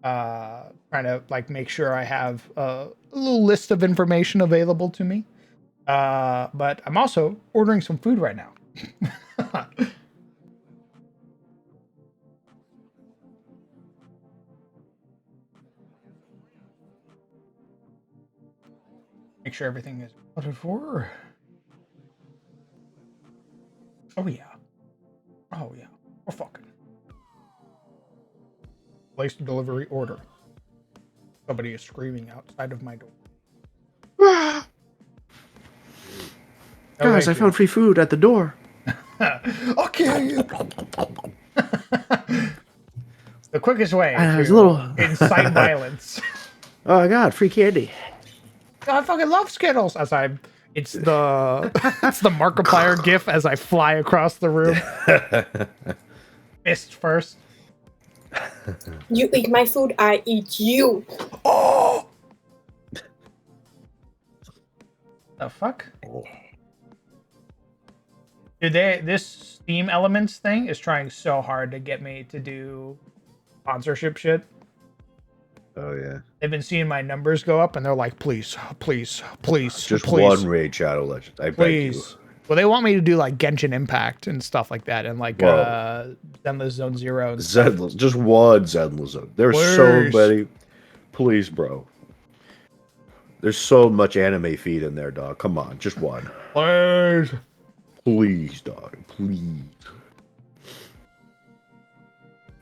Trying to like make sure I have a little list of information available to me. But I'm also ordering some food right now. Make sure everything is accounted for. Oh yeah. Oh yeah. We're fucking. Place delivery order. Somebody is screaming outside of my door. Ah, No, guys, I thank found free food at the door. Okay. The quickest way It's to a little- incite violence. Oh my god, free candy. I fucking love Skittles. It's the Markiplier gif as I fly across the room. Fist first. You eat my food, I eat you. Oh. The fuck? Dude, this Steam Elements thing is trying so hard to get me to do sponsorship shit. Oh yeah. They've been seeing my numbers go up, and they're like, "Please, please, please, Just please, one Raid Shadow Legend. I beg you. please." Well, they want me to do like Genshin Impact and stuff like that, and like Zenless Zone Zero. And stuff. Zenless, just one Zenless Zone. There's so Please. many. Please, bro. There's so much anime feed in there, dog. Come on, just one. Please. Please, dog. Please.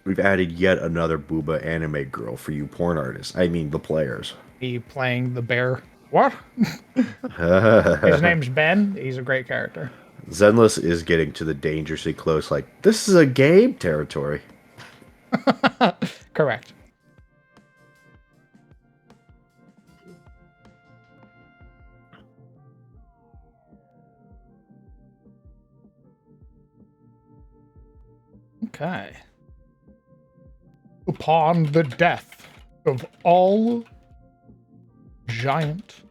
We've added yet another booba anime girl for you porn artists. I mean, the players. Me playing the bear. What? His name's Ben. He's a great character. Zenless is getting to the dangerously close, like, this is a game territory. Correct. Okay. Upon the death of all giant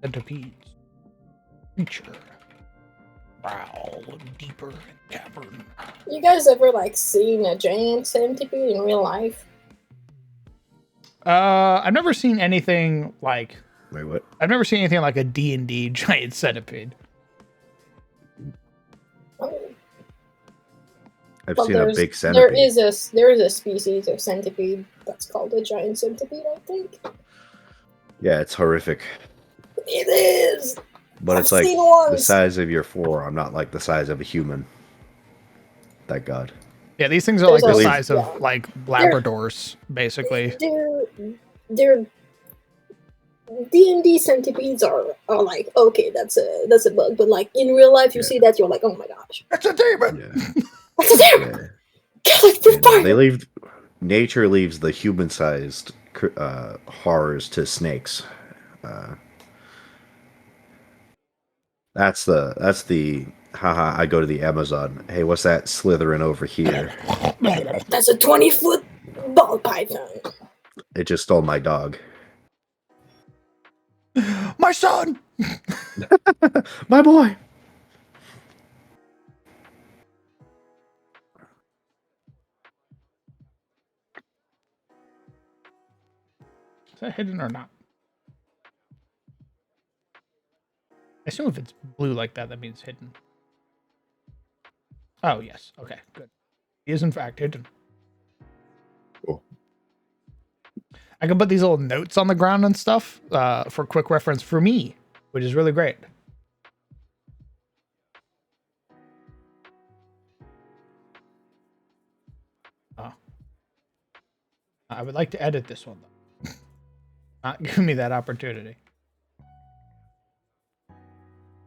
centipedes, creature prowl deeper in cavern. You guys ever like seen a giant centipede in real life? I've never seen anything like. Wait, what? I've never seen anything like a D&D giant centipede. I've But seen a there's- big centipede. there is a species of centipede that's called a giant centipede, I think. Yeah, it's horrific. It is. But I've it's like seen the ones. size of your forearm, not like the size of a human. Thank God. Yeah, these things are like There's the also- size of yeah. like Labradors, basically. They're D&D centipedes are like, okay, that's a bug, but like in real life you Yeah. see that, you're like, oh my gosh, It's a demon. Yeah. that's a demon. Yeah. Like, You know, they leave. Nature leaves the human-sized horrors to snakes. That's the haha. I go to the Amazon. Hey, what's that slithering over here? That's a 20-foot ball python. It just stole my dog. My son. My boy. Is that hidden or not? I assume if it's blue like that, that means it's hidden. Oh, yes. Okay, good. He is, in fact, hidden. Cool. I can put these little notes on the ground and stuff for quick reference for me, which is really great. I would like to edit this one, though. Not give me that opportunity.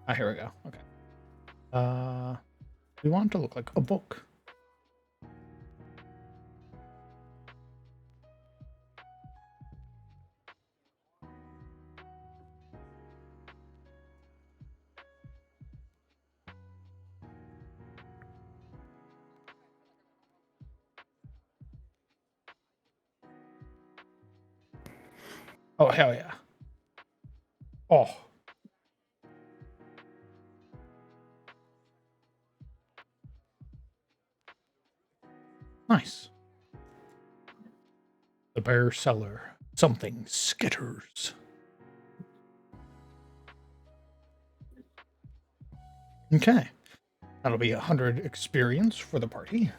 Ah, here we go. Okay. We want it to look like a book. Oh, hell yeah. Oh. Nice. The bear cellar. Something skitters. Okay. That'll be 100 experience for the party.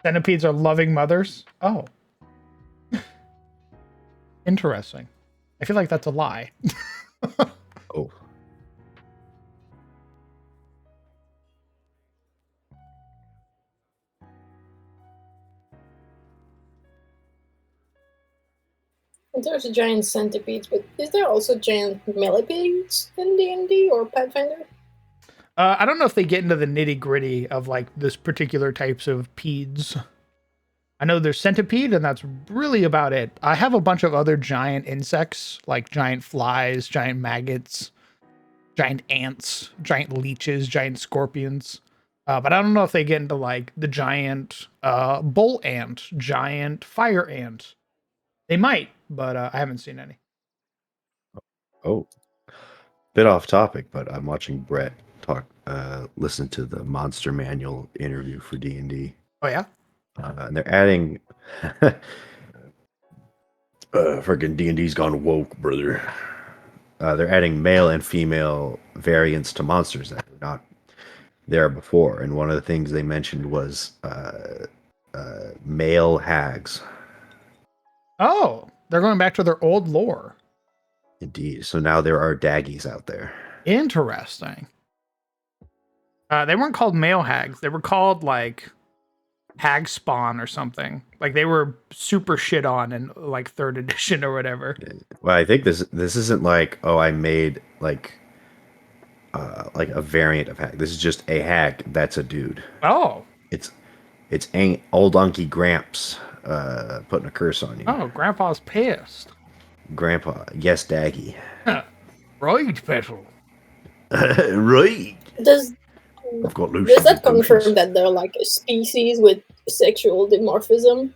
Centipedes are loving mothers? Oh. Interesting. I feel like that's a lie. Oh. There's giant centipedes, but is there also giant millipedes in D&D or Pathfinder? I don't know if they get into the nitty gritty of like this particular types of peds. I know there's centipede, and that's really about it. I have a bunch of other giant insects, like giant flies, giant maggots, giant ants, giant leeches, giant scorpions. But I don't know if they get into like the giant bull ant, giant fire ant. They might, but I haven't seen any. Oh. Bit off topic, but I'm watching Brett listen to the Monster Manual interview for D&D. Oh yeah. And they're adding freaking D&D's gone woke, brother. They're adding male and female variants to monsters that were not there before, and one of the things they mentioned was male hags. Oh, they're going back to their old lore. Indeed. So now there are daggies out there. Interesting. They weren't called male hags. They were called like hag spawn or something. Like they were super shit on in like 3rd edition or whatever. Well, I think this isn't like, oh, I made like a variant of hag. This is just a hag that's a dude. Oh. It's old Unky Gramps putting a curse on you. Oh, Grandpa's pissed. Grandpa, yes, Daggy. Right, Petal. Right. Does I've got loose. does that confirm that they're like a species with sexual dimorphism?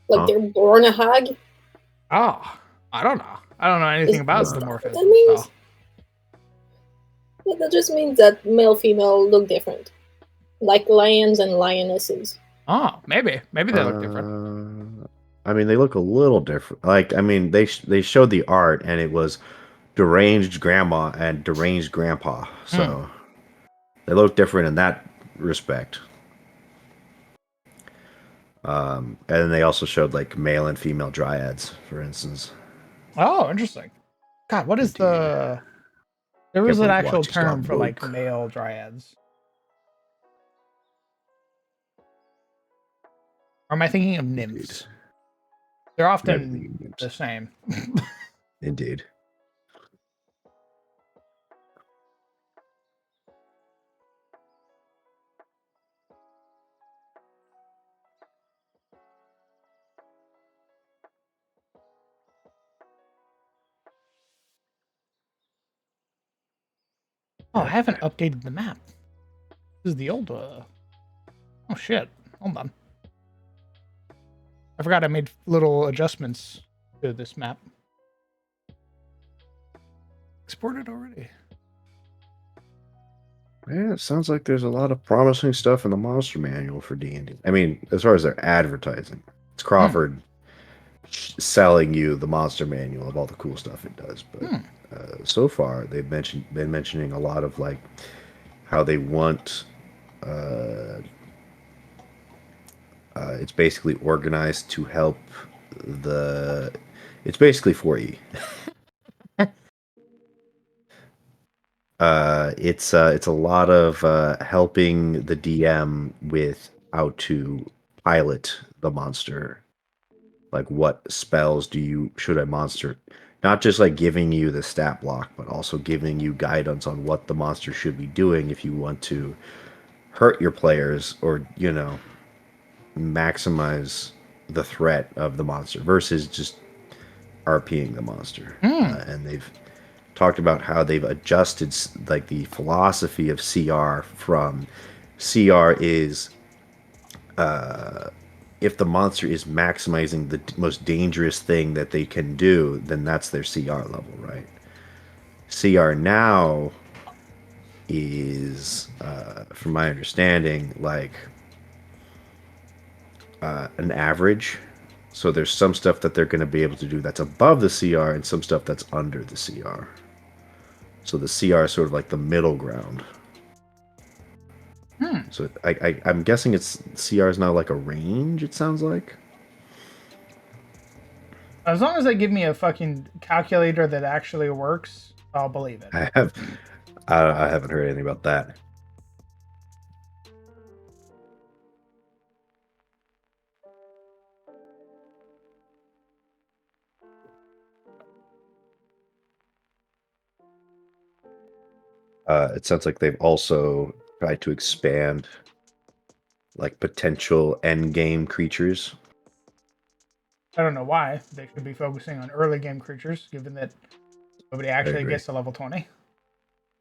Like they're born a hag? Oh, I don't know. I don't know anything about dimorphism. That means so. Yeah, that just means that male female look different, like lions and lionesses. Oh, maybe they look different. I mean, they look a little different. Like, I mean, they showed the art, and it was deranged grandma and deranged grandpa. So they look different in that respect. And then they also showed like male and female dryads, for instance. Oh, interesting. God, what is the? There was an actual term for like male dryads. Or am I thinking of nymphs? They're often the same. Indeed. Oh, I haven't updated the map. This is the old. Oh shit! Hold on. I forgot I made little adjustments to this map. Exported already. Yeah, it sounds like there's a lot of promising stuff in the Monster Manual for D&D. I mean, as far as their advertising, it's Crawford selling you the Monster Manual of all the cool stuff it does. But so far, they've been mentioning a lot of like how they want. It's basically organized to help the. It's basically 4E. It's a lot of helping the DM with how to pilot the monster. Like what spells should a monster, not just like giving you the stat block, but also giving you guidance on what the monster should be doing if you want to hurt your players or, maximize the threat of the monster versus just RPing the monster. And they've talked about how they've adjusted like the philosophy of CR from CR is if the monster is maximizing the most dangerous thing that they can do, then that's their CR level, right? CR now is, from my understanding, like an average. So there's some stuff that they're going to be able to do that's above the CR and some stuff that's under the CR. So the CR is sort of like the middle ground. So I'm guessing it's CR is now like a range, it sounds like. As long as they give me a fucking calculator that actually works, I'll believe it. I haven't heard anything about that. It sounds like they've also tried to expand like potential end game creatures. I don't know why. They should be focusing on early game creatures, given that nobody actually gets to level 20.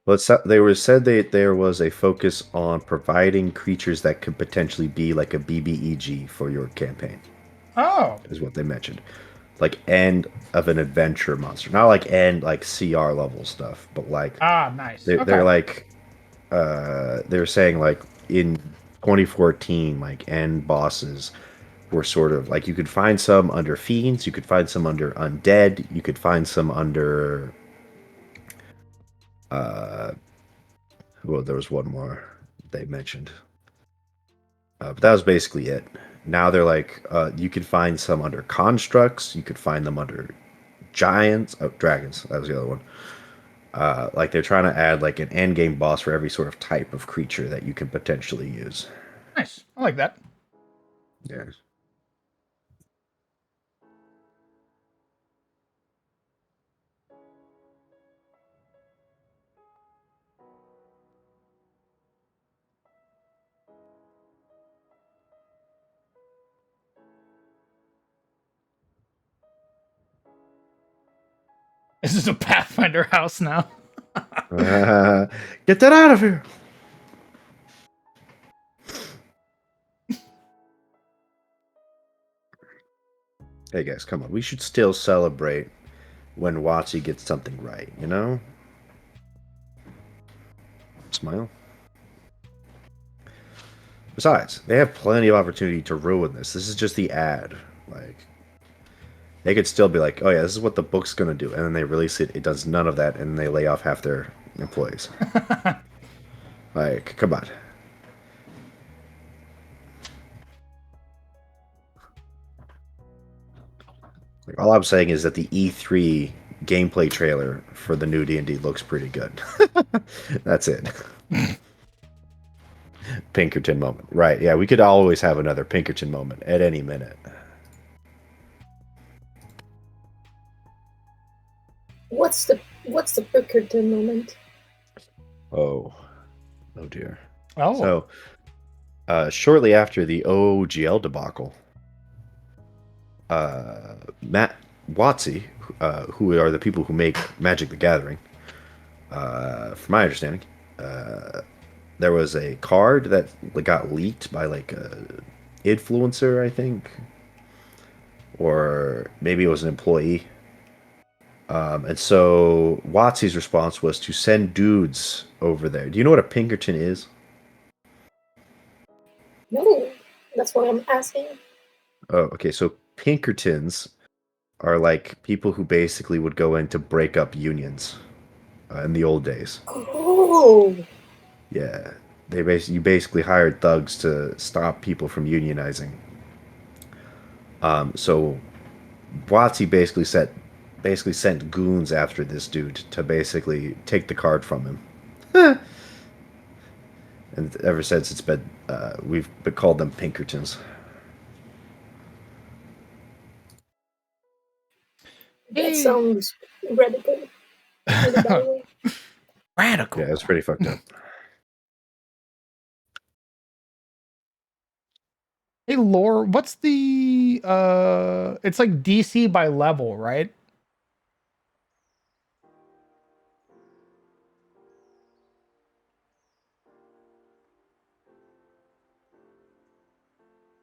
Well, said that there was a focus on providing creatures that could potentially be like a BBEG for your campaign. Oh, Is what they mentioned. Like end of an adventure monster, not like end like CR level stuff, but like nice. they're like they're saying like in 2014 like end bosses were sort of like you could find some under fiends, you could find some under undead, you could find some under well, there was one more they mentioned, but that was basically it. Now they're like you could find some under constructs, you could find them under giants, dragons. That was the other one. Like they're trying to add like an end game boss for every sort of type of creature that you can potentially use. Nice. I like that. Yeah. This is a Pathfinder house now. Get that out of here. Hey guys, come on. We should still celebrate when WotC gets something right, you know? Smile. Besides, they have plenty of opportunity to ruin this. This is just the ad. Like, they could still be like, oh yeah, this is what the book's gonna do. And then they release it, it does none of that, and they lay off half their employees. Like, come on. Like, all I'm saying is that the E3 gameplay trailer for the new D&D looks pretty good. That's it. Pinkerton moment. Right, yeah, we could always have another Pinkerton moment at any minute. What's the Pinkerton moment? Oh dear. Oh. So, shortly after the OGL debacle, Matt WotC, who are the people who make Magic the Gathering, from my understanding, there was a card that got leaked by like a influencer, I think, or maybe it was an employee. And so WotC's response was to send dudes over there. Do you know what a Pinkerton is? No, that's what I'm asking. Oh, okay. So Pinkertons are like people who basically would go in to break up unions in the old days. Oh, Yeah, you basically hired thugs to stop people from unionizing. So WotC basically sent goons after this dude to basically take the card from him. And ever since it's been we've called them Pinkertons. that sounds radical. In a bad way. Radical. Yeah, it's pretty fucked up. Hey, lore, what's the it's like DC by level, right?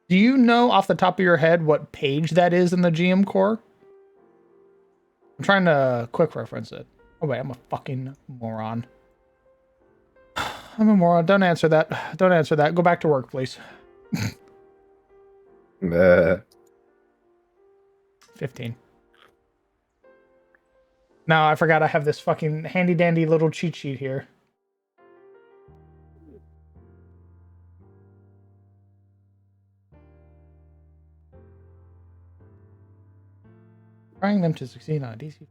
Do you know off the top of your head what page that is in the GM core? I'm trying to quick reference it. Oh wait, I'm a fucking moron. I'm a moron. Don't answer that. Don't answer that. Go back to work, please. 15. Now I forgot I have this fucking handy dandy little cheat sheet here. Trying them to succeed on a DC.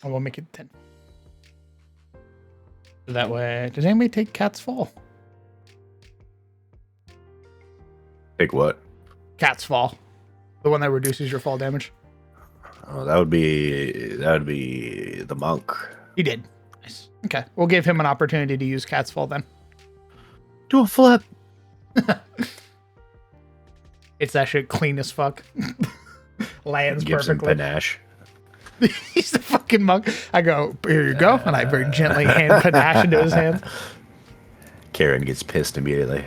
I will make it 10. So that way, does anybody take Cat's Fall? Take what? Cat's Fall. The one that reduces your fall damage. Oh, that would be the monk. He did. Nice. Okay. We'll give him an opportunity to use Cat's Fall then. Do a flip. It's that shit clean as fuck. Lands Gives him perfectly. panache. He's the fucking monk. I go, here you go. And I very gently hand panache into his hands. Karen gets pissed immediately.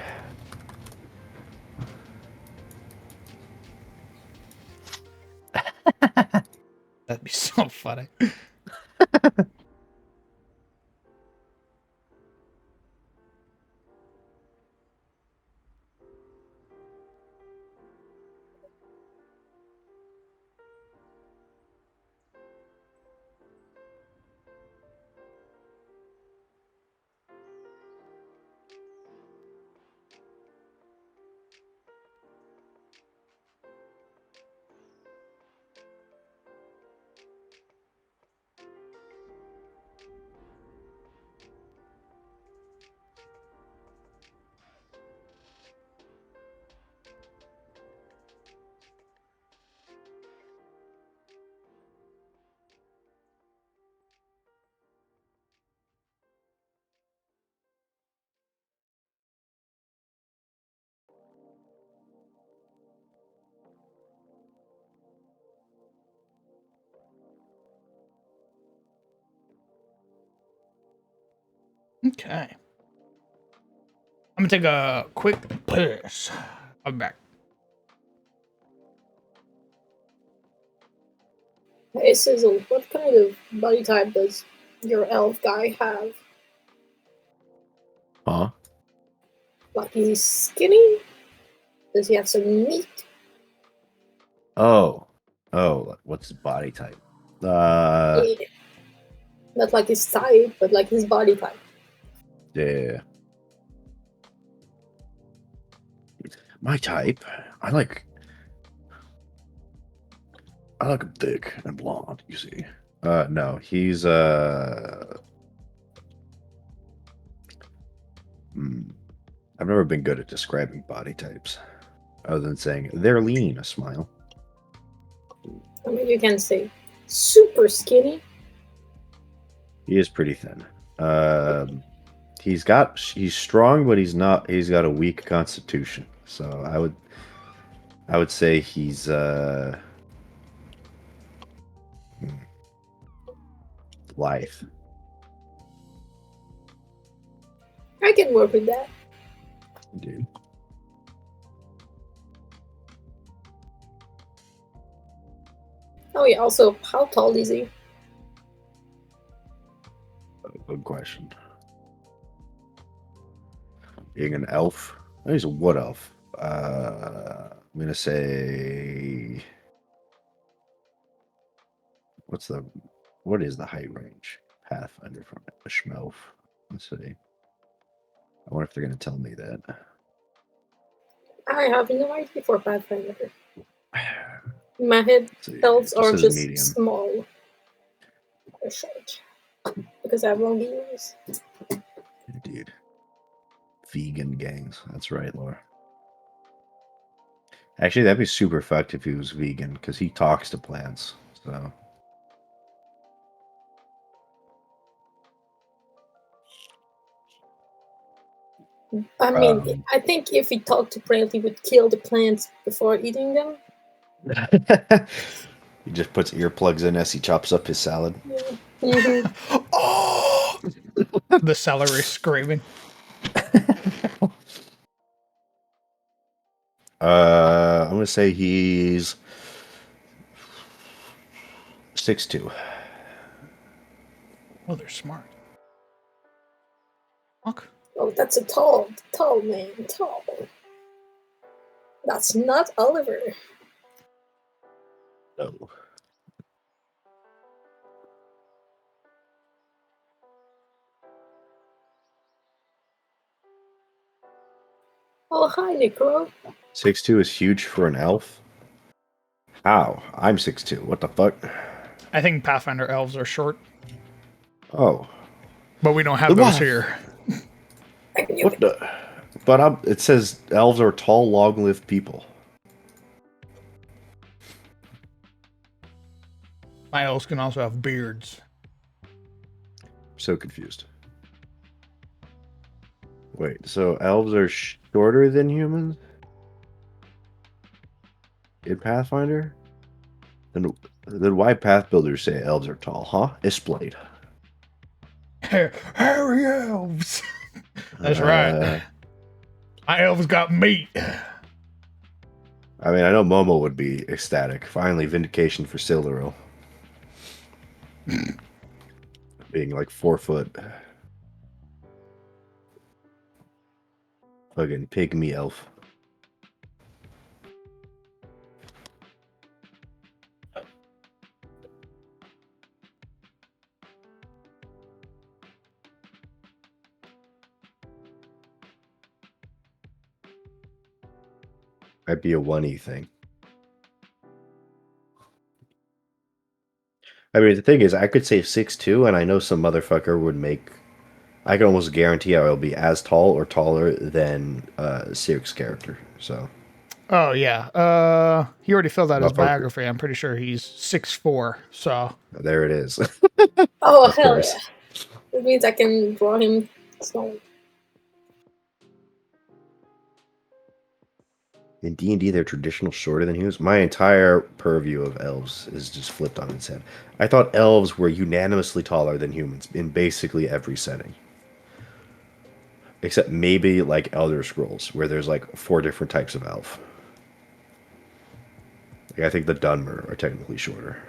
That'd be so funny. Okay. I'm gonna take a quick piss. I'm back. Hey Sizzle, what kind of body type does your elf guy have? Huh? Like, is he skinny? Does he have some meat? Oh. What's his body type? Yeah. Not like his type, but like his body type. Yeah. My type. I like him thick and blonde, you see. No, he's I've never been good at describing body types, other than saying they're lean. A smile. I mean, you can say super skinny. He is pretty thin. He's strong, but he's not. He's got a weak constitution. So I would say he's lithe. I can work with that. Dude. Oh yeah, also, how tall is he? Good question. Being an elf, he's a wood elf. I'm gonna say, what is the height range? Pathfinder from a Schmelf. Let's see. I wonder if they're gonna tell me that. I have no idea for Pathfinder. In my head, Let's see, elves it are says just medium. small or short because I have long ears. Indeed. Vegan gangs. That's right, Laura. Actually, that'd be super fucked if he was vegan, because he talks to plants. So I mean, I think if he talked to plants, he would kill the plants before eating them. he just puts earplugs in as he chops up his salad. Yeah. Oh! The celery screaming. I'm gonna say he's 6'2". Oh, they're smart. Fuck. Oh, that's a tall man. Tall. That's not Oliver. No. Oh, hi, Necro. 6'2" is huge for an elf. How? I'm 6'2". What the fuck? I think Pathfinder elves are short, Oh. but we don't have What? those here. What the? But it says elves are tall, long-lived people. My elves can also have beards. So confused. Wait, so elves are shorter than humans? In Pathfinder? Then why path builders say elves are tall, huh? Explain. Hairy elves. That's right. My elves got meat. I mean, I know Momo would be ecstatic. Finally, vindication for Sildaril. Being like 4 foot. Fucking pygmy elf. Might be a 1E thing. I mean, the thing is, I could say 6'2", and I know some motherfucker would make... I can almost guarantee I will be as tall or taller than Sirik's character, so... Oh, yeah. He already filled out his Motherfucker. biography. I'm pretty sure he's 6'4", so... There it is. Oh, Of hell course. yeah. That means I can draw him small. In D&D, they're traditional shorter than humans. My entire purview of elves is just flipped on its head. I thought elves were unanimously taller than humans in basically every setting. Except maybe like Elder Scrolls, where there's like 4 different types of elf. Like, I think the Dunmer are technically shorter.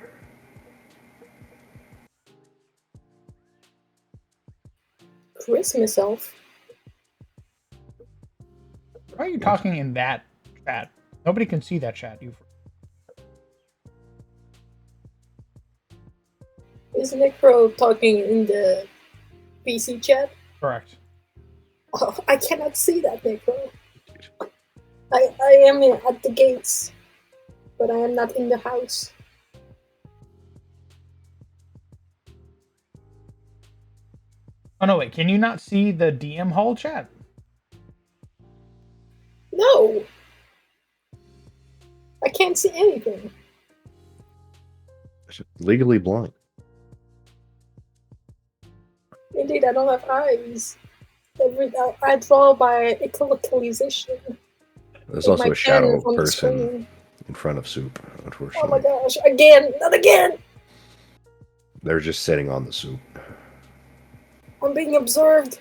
Christmas elf. Why are you talking in that chat? Nobody can see that chat. You. Is Necro talking in the PC chat? Correct. Oh, I cannot see that, Necro. I am at the gates, but I am not in the house. Oh, no, wait. Can you not see the DM hall chat? No! I can't see anything. Legally blind. Indeed, I don't have eyes. I draw by equalization. There's With also my a shadow pen on the person screen. in front of Soup, Oh unfortunately. my gosh, again! Not again! They're just sitting on the Soup. I'm being observed.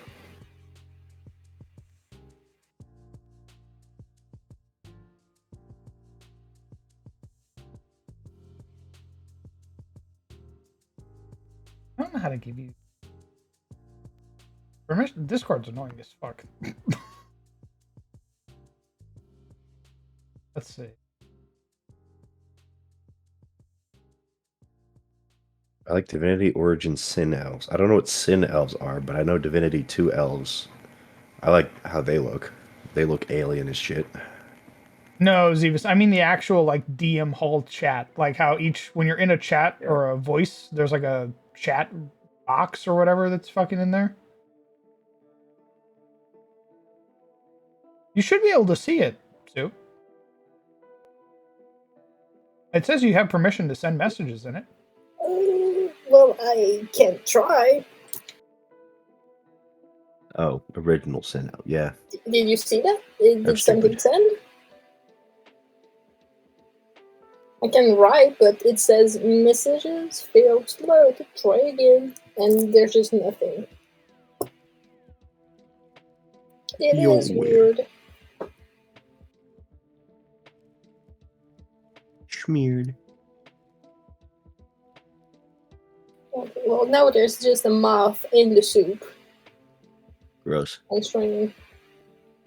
I don't know how to give you permission. Discord's annoying as fuck. Let's see. I like Divinity Origin Sin Elves. I don't know what Sin Elves are, but I know Divinity 2 Elves. I like how they look. They look alien as shit. No, Zebus. I mean the actual like DM hall chat, like how when you're in a chat Yeah. or a voice, there's like a chat box or whatever that's fucking in there. You should be able to see it, Sue. It says you have permission to send messages in it. Well, I can try. Oh, original send out. Yeah. Did you see that? Did That's something stupid. send? I can write, but it says messages failed to load. Try again, and there's just nothing. It Yo, is weird. Schmeared. Okay, well, now there's just a moth in the soup. Gross. I'm trying.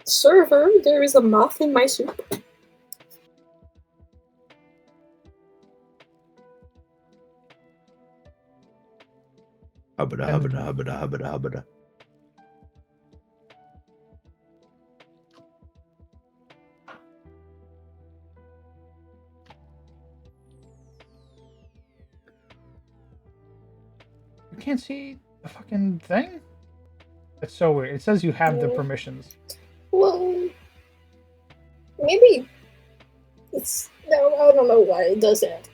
Server, there is a moth in my soup. Hubbada, hubbada, hubbada, hubbada, hubbada. You can't see the fucking thing? That's so weird. It says you have the permissions. Well, maybe it's no. I don't know why it does that.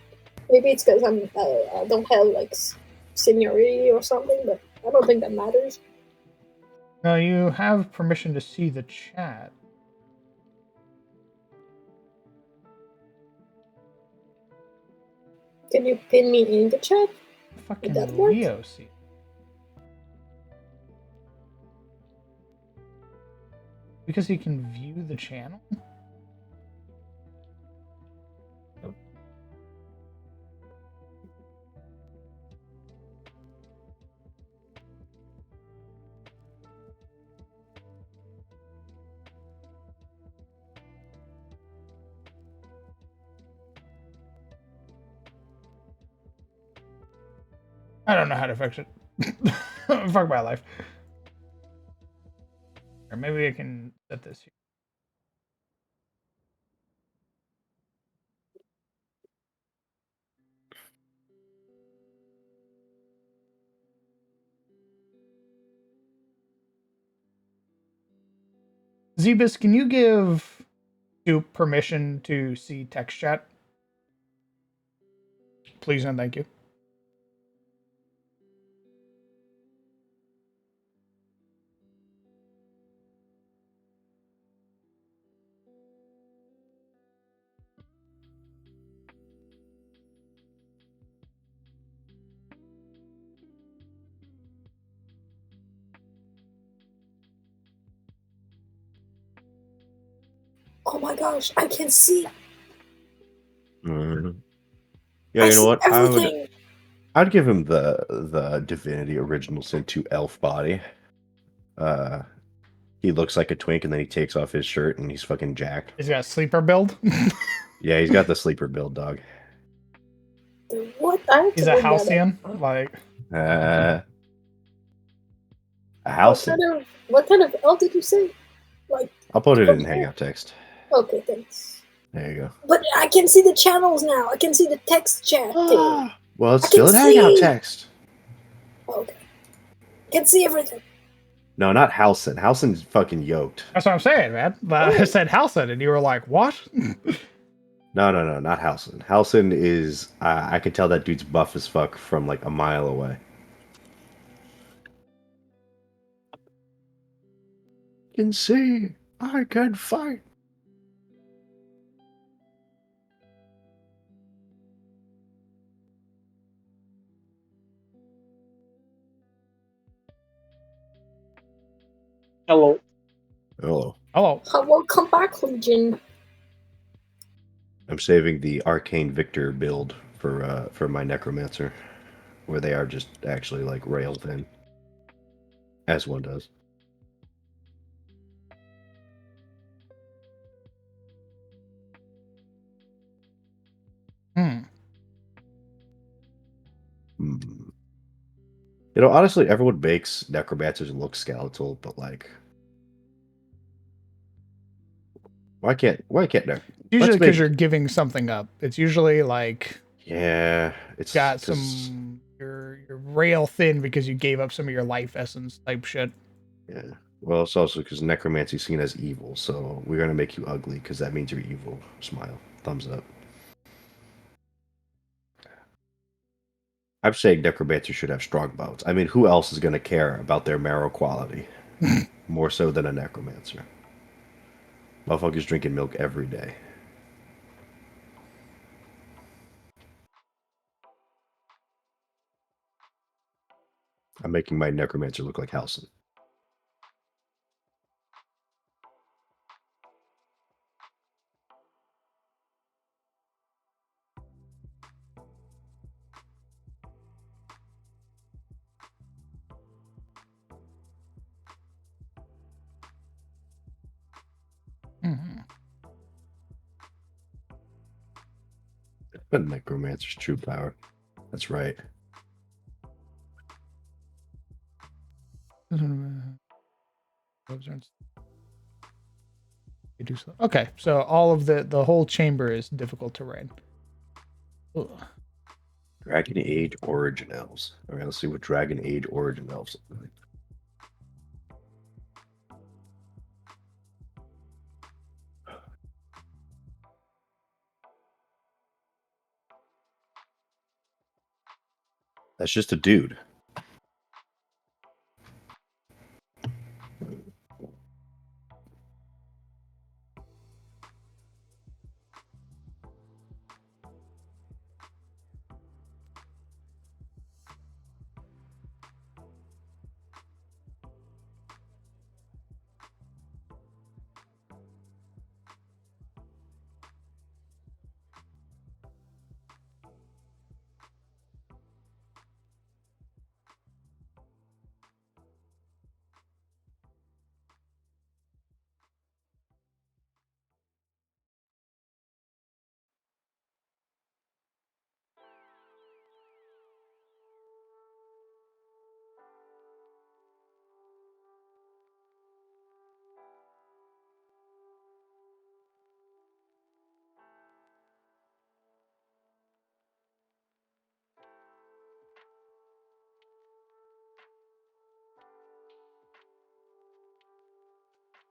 Maybe it's because I don't have like seniority or something, but I don't think that matters. No, you have permission to see the chat. Can you pin me in the chat? Fucking that work? Leo see. Because he can view the channel? Nope. I don't know how to fix it. Fuck my life. Or maybe I can set this here. Zebus, can you give Soup permission to see text chat? Please and thank you. Oh my gosh, I can see. Mm-hmm. Yeah, I you know see what? everything. I'd give him the Divinity Original Sin 2 elf body. He looks like a twink, and then he takes off his shirt, and he's fucking jacked. He's got a sleeper build. Yeah, he's got the sleeper build, dog. What? I have to He's a look that up. halcyon. Like A What house. kind of elf did you say? Like, I'll put it in Hangout text. okay, thanks. There you go. But I can see the channels now. I can see the text chat thing. Well, it's I still in can Hangout see. text. Okay. I can see everything. No, not Halson. Halson's fucking yoked. that's what I'm saying, man. I said Halson, and you were like, "What?" No, not Halson. Halson is. I can tell that dude's buff as fuck from like a mile away. Can see. I can fight. Hello. Hello. Hello. Welcome back, Legion. I'm saving the Arcane Victor build for my Necromancer, where they are just actually like rail thin, as one does. Hmm. You know, honestly, everyone makes Necromancers look skeletal, but like, why can't Usually because you're giving something up. It's usually like it's got some you're rail thin because you gave up some of your life essence type shit. Yeah. Well, it's also because necromancy is seen as evil, so we're gonna make you ugly because that means you're evil. Smile, thumbs up. I'm saying necromancy should have strong bones. I mean, who else is gonna care about their marrow quality more so than a necromancer? Motherfuckers drinking milk every day. I'm making my necromancer look like Halson. Mm-hmm. But necromancer's true power. That's right. Okay, so all of the whole chamber is difficult terrain. Ugh. Dragon Age Origin Elves. All right, let's see what Dragon Age Origin Elves look like. That's just a dude.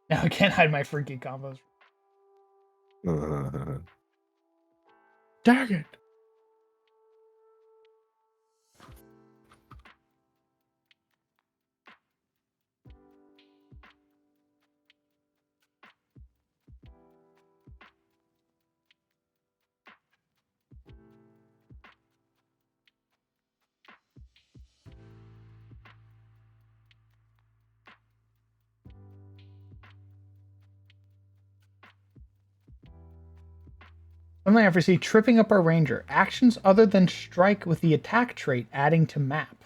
Now I can't hide my freaky combos. Dang it. Something I foresee tripping up our ranger. Actions other than strike with the attack trait adding to map.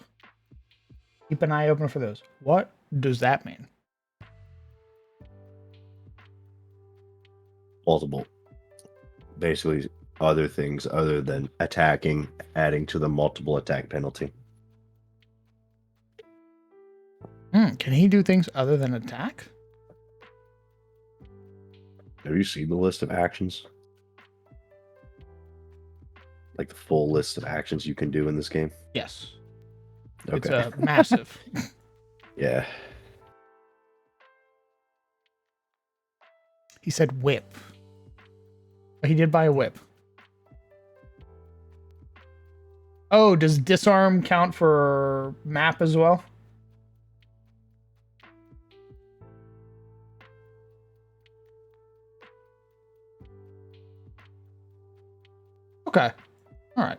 Keep an eye open for those. What does that mean? Multiple. Basically, other things other than attacking, adding to the multiple attack penalty. Can he do things other than attack? Have you seen the list of actions? Like the full list of actions you can do in this game? Yes. Okay. It's massive. Yeah. He said whip. But he did buy a whip. Oh, does disarm count for map as well? Okay. All right.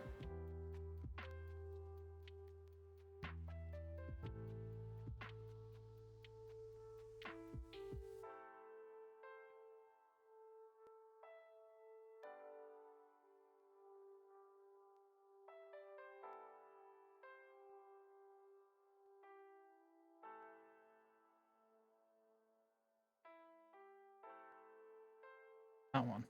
That one.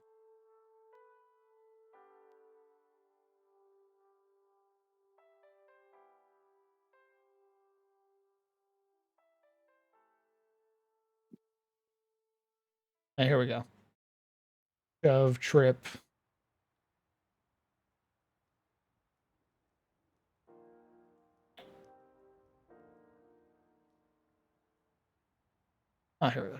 Hey, here we go. Shove, trip. Oh, here we go.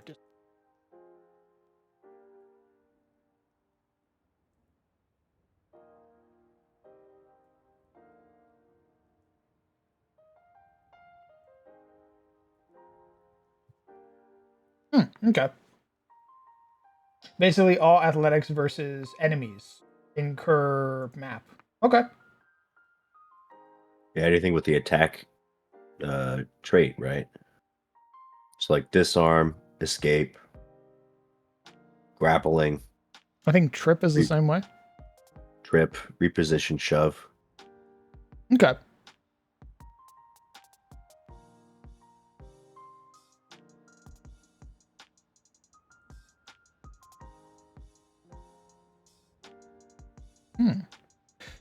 Okay. Basically, all athletics versus enemies incur map. Okay. Yeah, anything with the attack trait, right? So like disarm, escape, grappling, I think trip is the same way. trip, reposition, shove. Okay.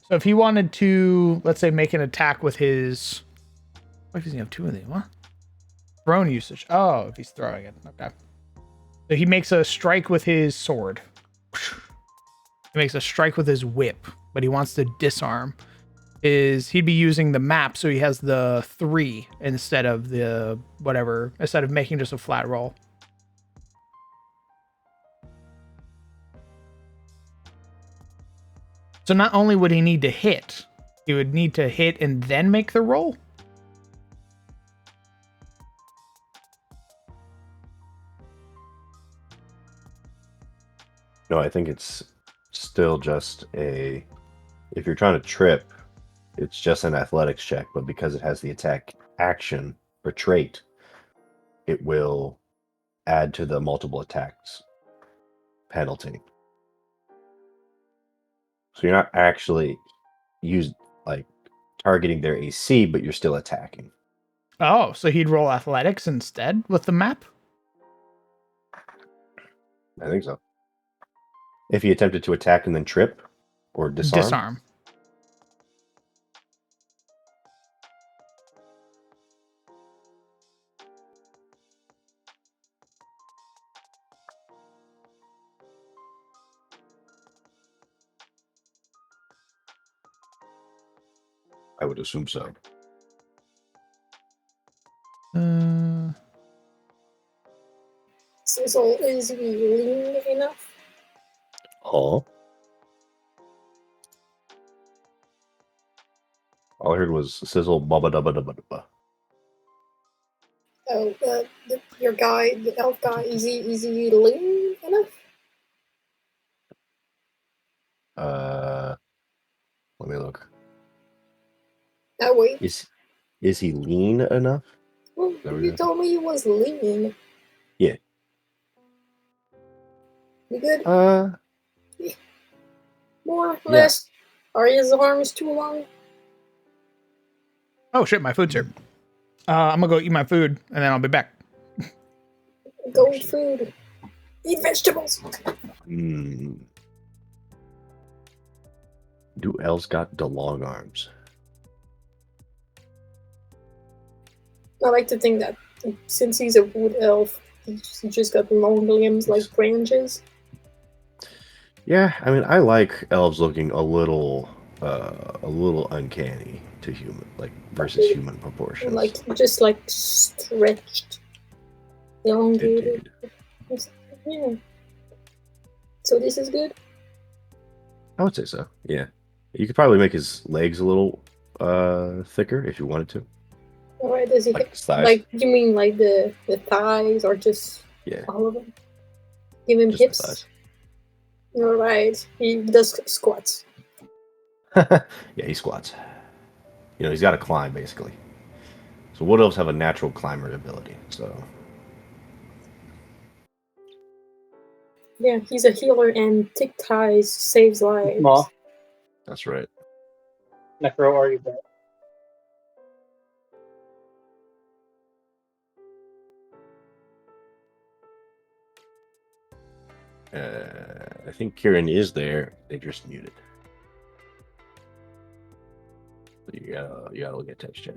So if he wanted to, let's say, make an attack with his, what does he have two of them? What? Thrown usage. Oh, if he's throwing it. Okay. So he makes a strike with his sword. He makes a strike with his whip, but he wants to disarm. He'd be using the map, so he has the 3 instead of the whatever, instead of making just a flat roll. So not only would he need to hit, he would need to hit and then make the roll. No, I think it's still just a. If you're trying to trip, it's just an athletics check, but because it has the attack action or trait, it will add to the multiple attacks penalty. So you're not actually targeting their AC, but you're still attacking. Oh, so he'd roll athletics instead with the map? I think so. If he attempted to attack and then trip or disarm. Disarm. I would assume so. Sizzle is lean enough. Oh. All I heard was sizzle bubba dubba dubba dubba. Oh, your guy, the elf guy, is he lean enough? Let me look. Oh wait. Is he lean enough? Well, you told me he was lean. Yeah. You good? More, less? Are his arms too long? Oh shit, my food's here. I'm gonna go eat my food and then I'll be back. Go eat food. Eat vegetables. Do elves got the long arms? I like to think that since he's a wood elf, he just got long limbs like branches. Yeah, I mean, I like elves looking a little uncanny to human, versus human proportions. Like stretched, elongated. Yeah. So this is good. I would say so. Yeah, you could probably make his legs a little thicker if you wanted to. Alright, does he thighs. like you mean like the thighs or just all of them? Give him just hips. Alright, he does squats. Yeah, he squats. He's got to climb basically. So wood elves have a natural climber ability. So yeah, he's a healer and thick ties saves lives. Ma. That's right. Necro, are you there? I think Kieran is there. They just muted. You gotta look at text chat.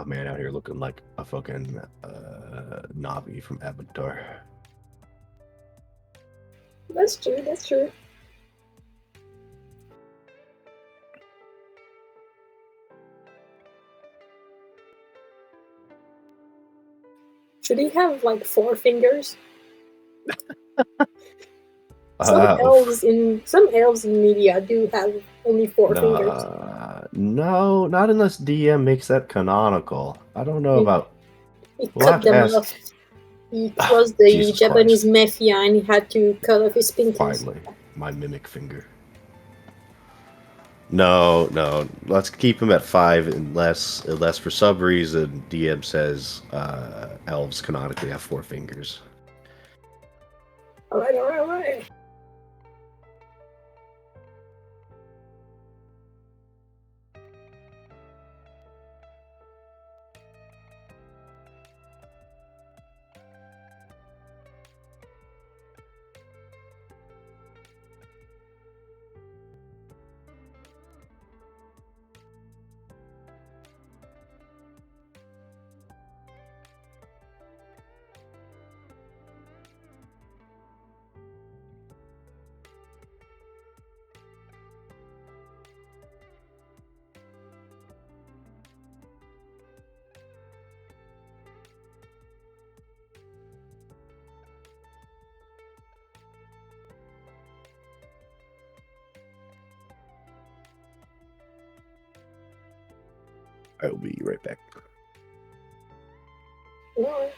my man out here looking like a fucking Navi from Avatar. That's true. That's true. Should he have like 4 fingers? Some elves in media do have only 4 fingers. No, not unless DM makes that canonical. I don't know about. He We'll cut have to them ask. off. He was the Jesus Japanese Christ. mafia, and he had to cut off his pinkies. Finally, my mimic finger. No, let's keep him at 5 unless for some reason DM says elves canonically have 4 fingers. All right. I will be right back. Yeah.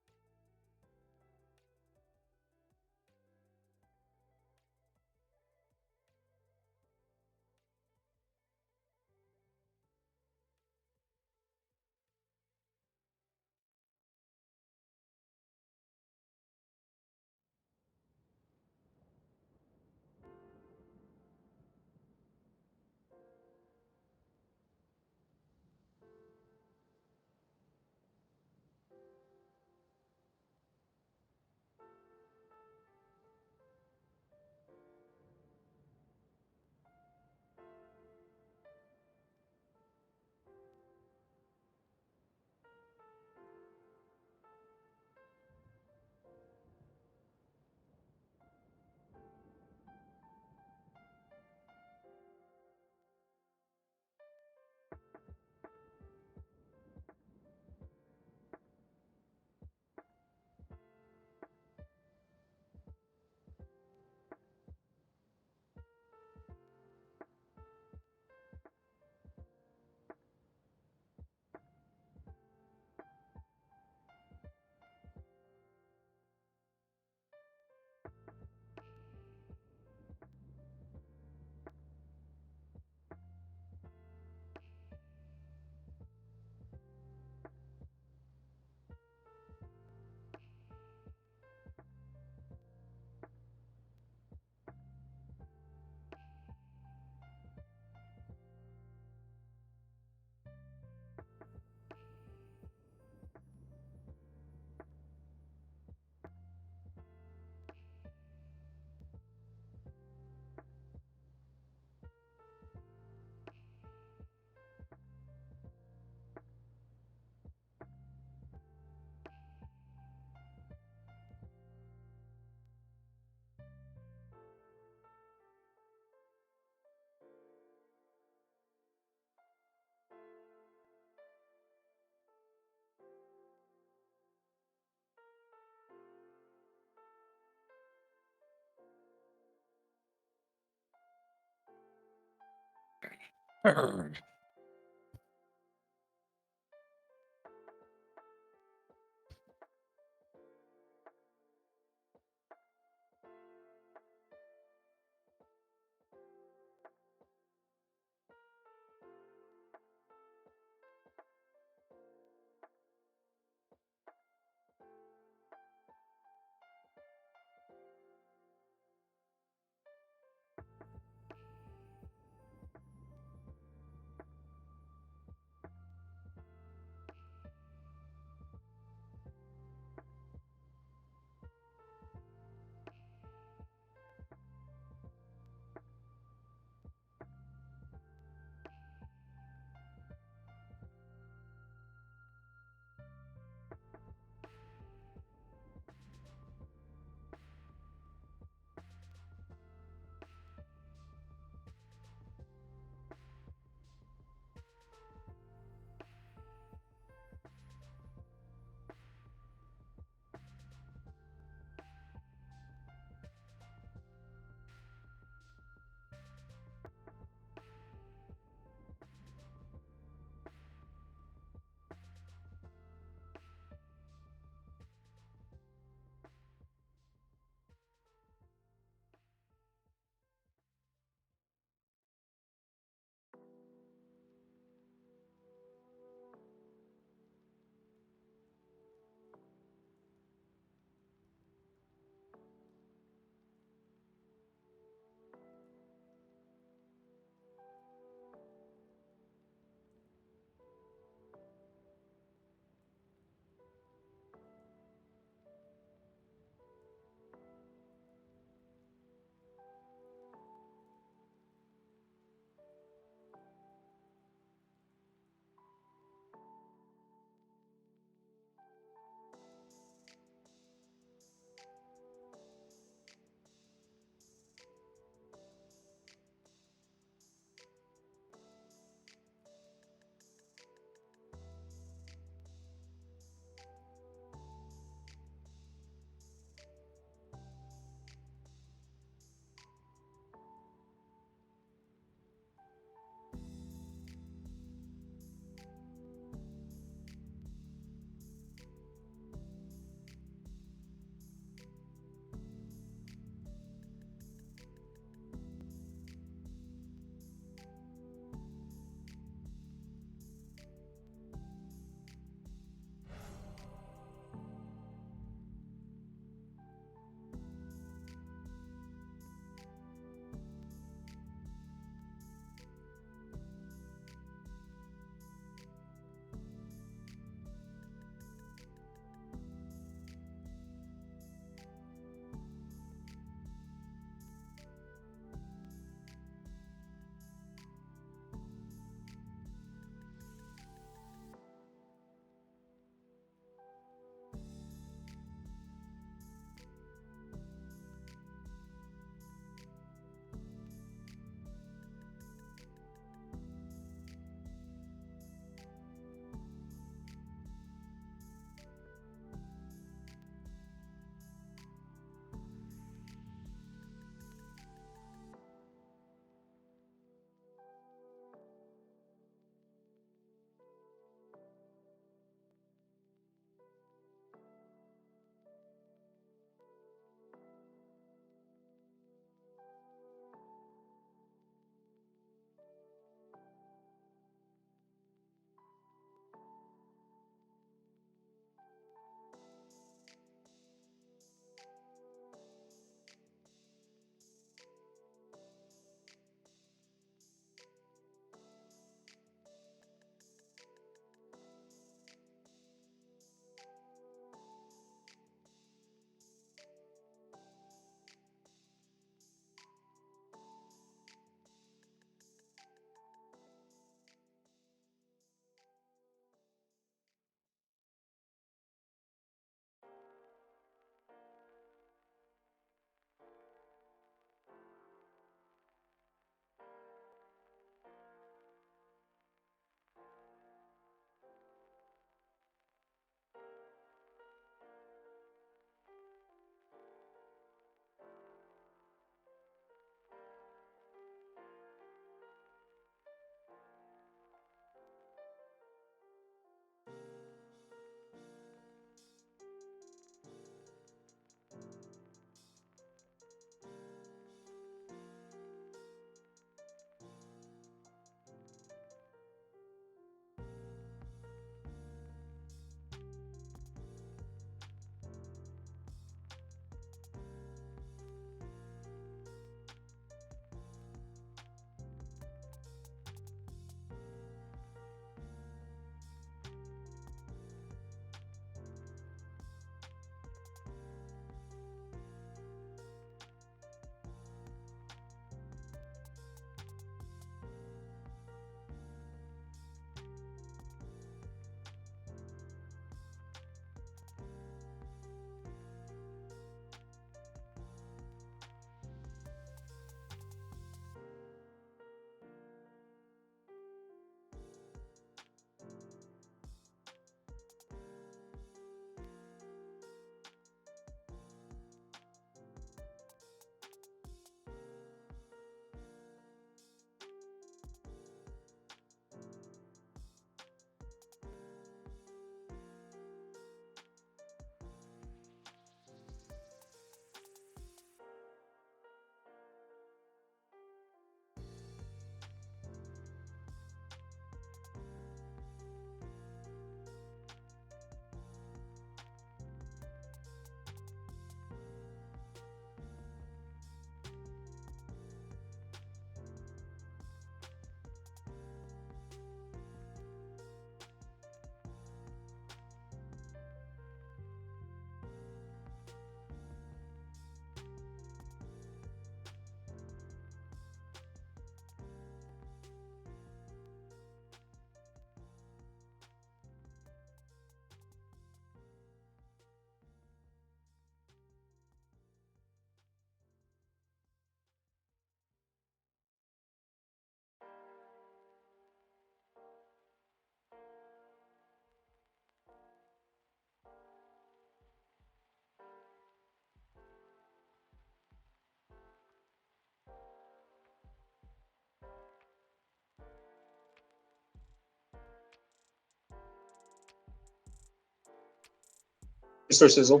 Mr. Sizzle.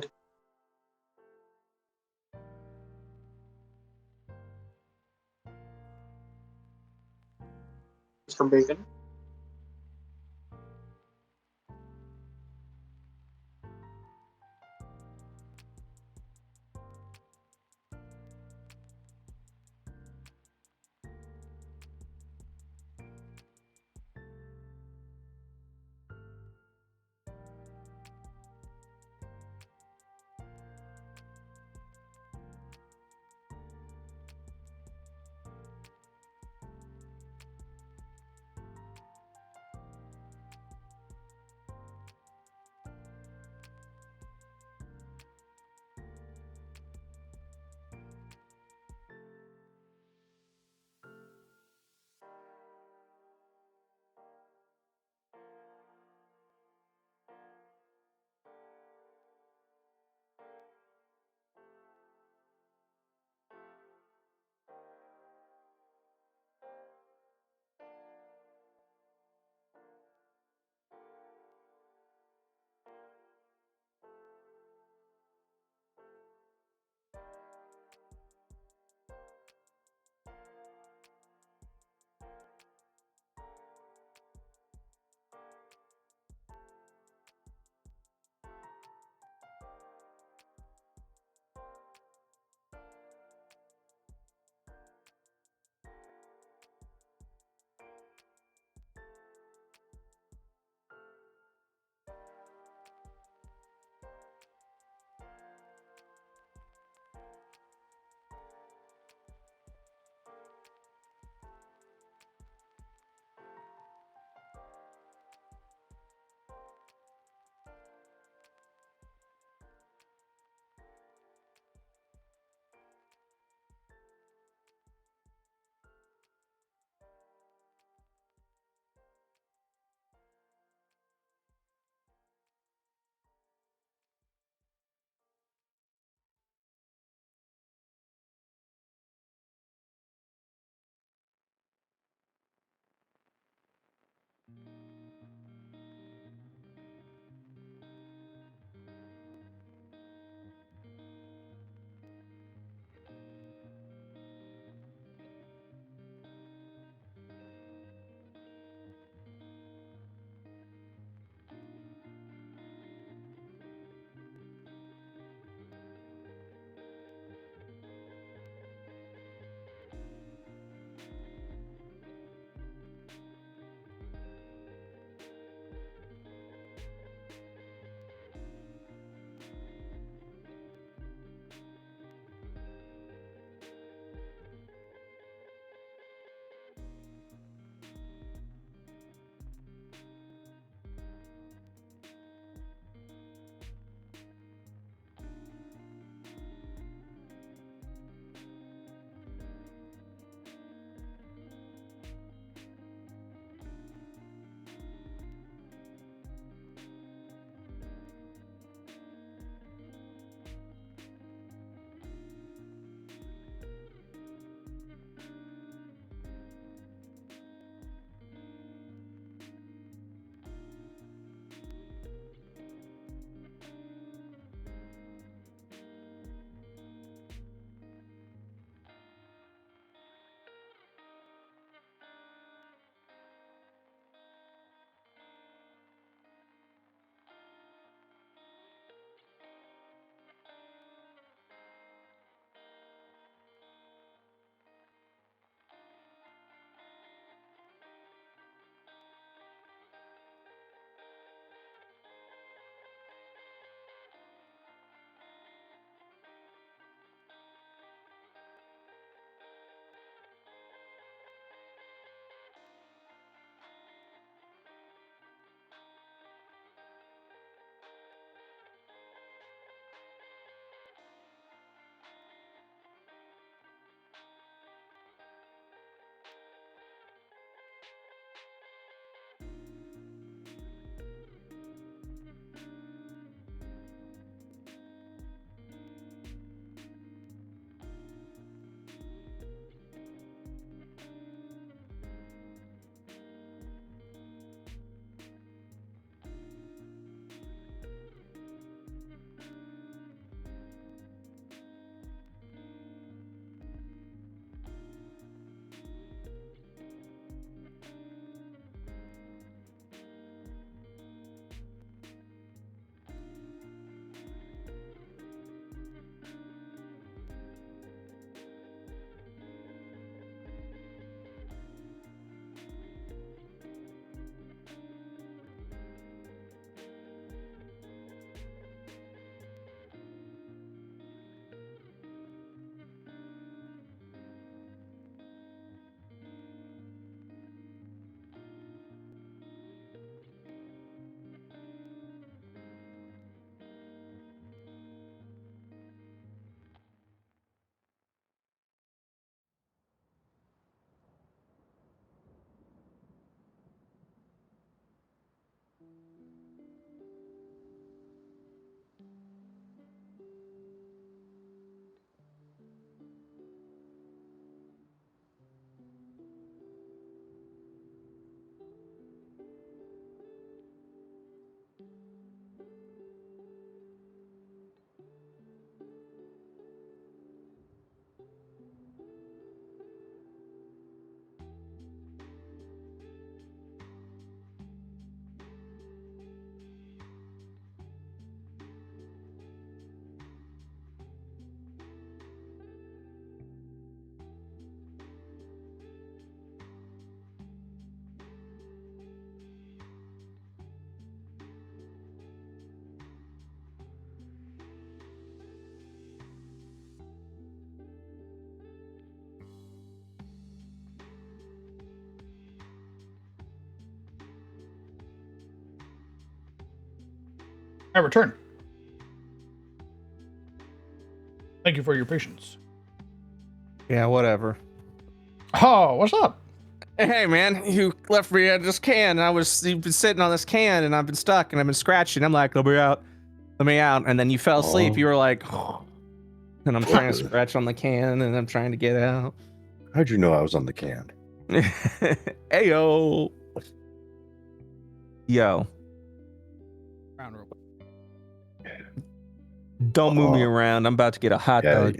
Mr. Bacon. I return. Thank you for your patience. Yeah, whatever. Oh, what's up? Hey, man, you left me at this can. You've been sitting on this can, and I've been stuck, and I've been scratching. I'm like, let me out. And then you fell asleep. Oh. You were like, and I'm trying to scratch on the can, and I'm trying to get out. How'd you know I was on the can? Ayo. Yo, Round rope. don't move me around. I'm about to get a hot dog.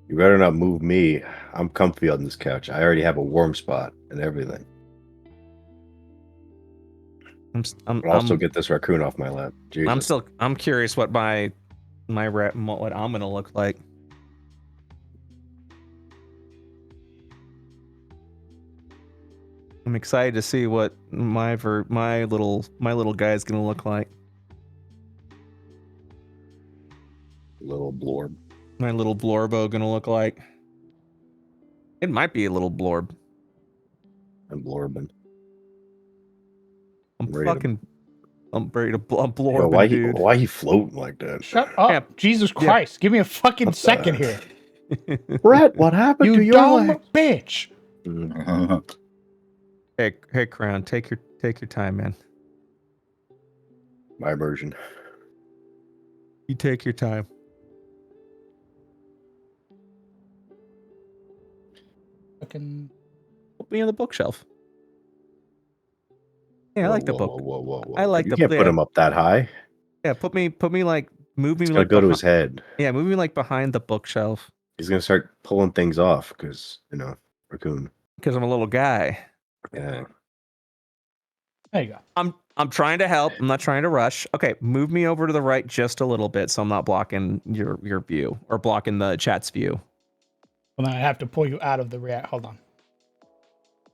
You better not move me. I'm comfy on this couch. I already have a warm spot and everything. But also get this raccoon off my lap. Jesus. I'm curious what what I'm gonna look like. I'm excited to see what my little guy's gonna look like. Little blorb. My little blorbo gonna look like. It might be a little blorb. I'm blorbing. I'm ready blorbing, Yo, why dude. why he floating like that? Shut up. Yeah. Jesus Christ. Give me a fucking What the- second here. Brett, what happened to You your dumb leg? bitch. Hey, Crown, take your time, man. My version. You take your time. Fucking. Put me on the bookshelf. Yeah, I like the book. Whoa. I like you the- can't put yeah. him up that high. Yeah, put me like move me It's like gonna go to his head. Yeah, move me like behind the bookshelf He's gonna start pulling things off because raccoon. because I'm a little guy. Yeah. There you go. I'm trying to help. I'm not trying to rush. Okay, move me over to the right just a little bit so I'm not blocking your view or blocking the chat's view. Well, then I have to pull you out of the react. Hold on.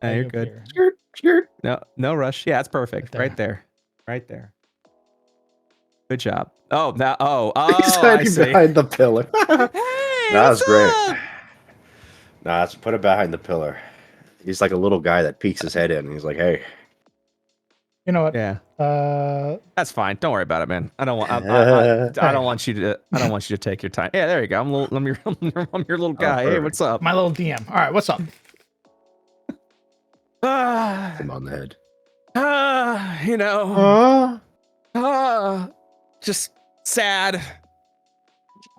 You're Up good. here. Skirt. No rush. Yeah, that's perfect. Right there. Good job. Oh, now. He's I hiding see. behind the pillar. Hey, That's what's great. up? Nah, let's put it behind the pillar. He's like a little guy that peeks his head in. And he's like, "Hey." You know what? Yeah, Uh, that's fine. Don't worry about it, man. I don't want. I don't want you to. I don't want you to take your time. Yeah, there you go. I'm your little guy. Hey, perfect. what's up? my little DM. All right, what's up? Him on the head. You know, Huh? just sad.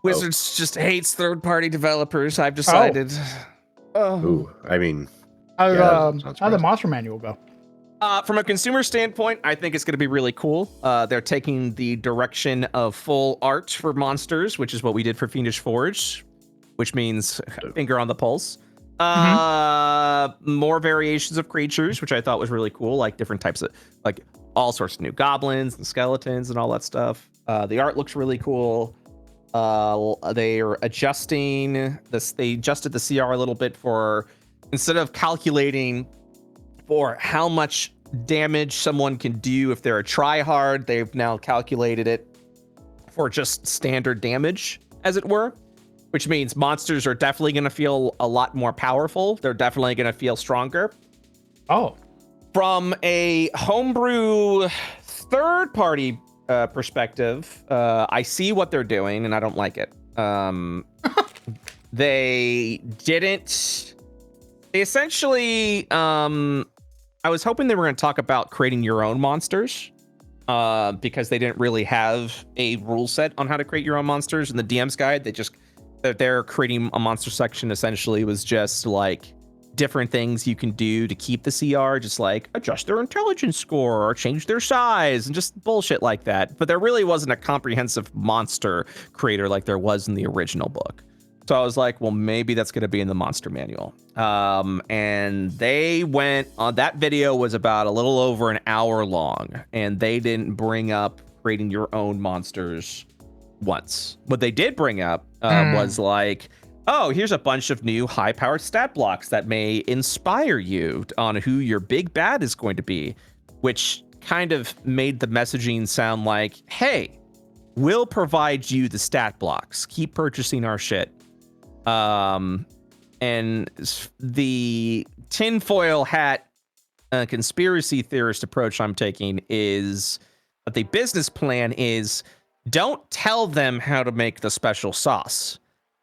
Wizards just hates third-party developers. I've decided. Ooh, I mean, How'd, Yeah, that sounds how'd the surprising. monster manual go? From a consumer standpoint, I think it's going to be really cool. They're taking the direction of full art for monsters, which is what we did for Fiendish Forge, which means finger on the pulse. More variations of creatures, which I thought was really cool, like different types of, like all sorts of new goblins and skeletons and all that stuff. The art looks really cool. They are adjusting this. They adjusted the CR a little bit for, instead of calculating for how much damage someone can do if they're a tryhard, they've now calculated it for just standard damage, as it were, which means monsters are definitely going to feel a lot more powerful. They're definitely going to feel stronger. Oh, From a homebrew third-party perspective, I see what they're doing, and I don't like it. They essentially, I was hoping they were going to talk about creating your own monsters, because they didn't really have a rule set on how to create your own monsters in the DM's guide. They're creating a monster section essentially was just like different things you can do to keep the CR, just like adjust their intelligence score or change their size and just bullshit like that. But there really wasn't a comprehensive monster creator like there was in the original book. So I was like, well, maybe that's going to be in the monster manual. And they went on, that video was about a little over an hour long, and they didn't bring up creating your own monsters once. What they did bring up was like, oh, here's a bunch of new high-powered stat blocks that may inspire you on who your big bad is going to be, which kind of made the messaging sound like, hey, we'll provide you the stat blocks. Keep purchasing our shit. And the tinfoil hat conspiracy theorist approach I'm taking is But the business plan is don't tell them how to make the special sauce.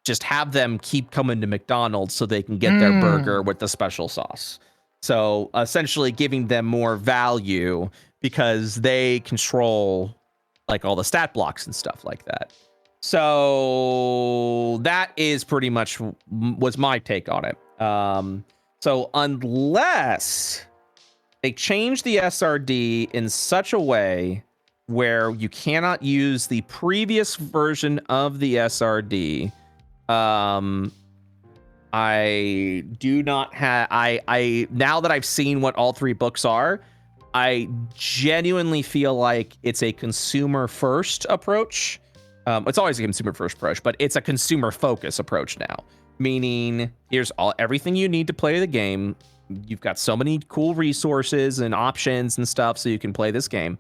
Just have them keep coming to McDonald's so they can get their burger with the special sauce. So essentially giving them more value because they control like all the stat blocks and stuff like that. So that is pretty much was my take on it. So unless they change the SRD in such a way where you cannot use the previous version of the SRD, I do not have. I now that I've seen what all three books are, I genuinely feel like it's a consumer first approach. It's always a consumer first approach, but it's a consumer focus approach now. Meaning, here's everything you need to play the game. You've got so many cool resources and options and stuff so you can play this game.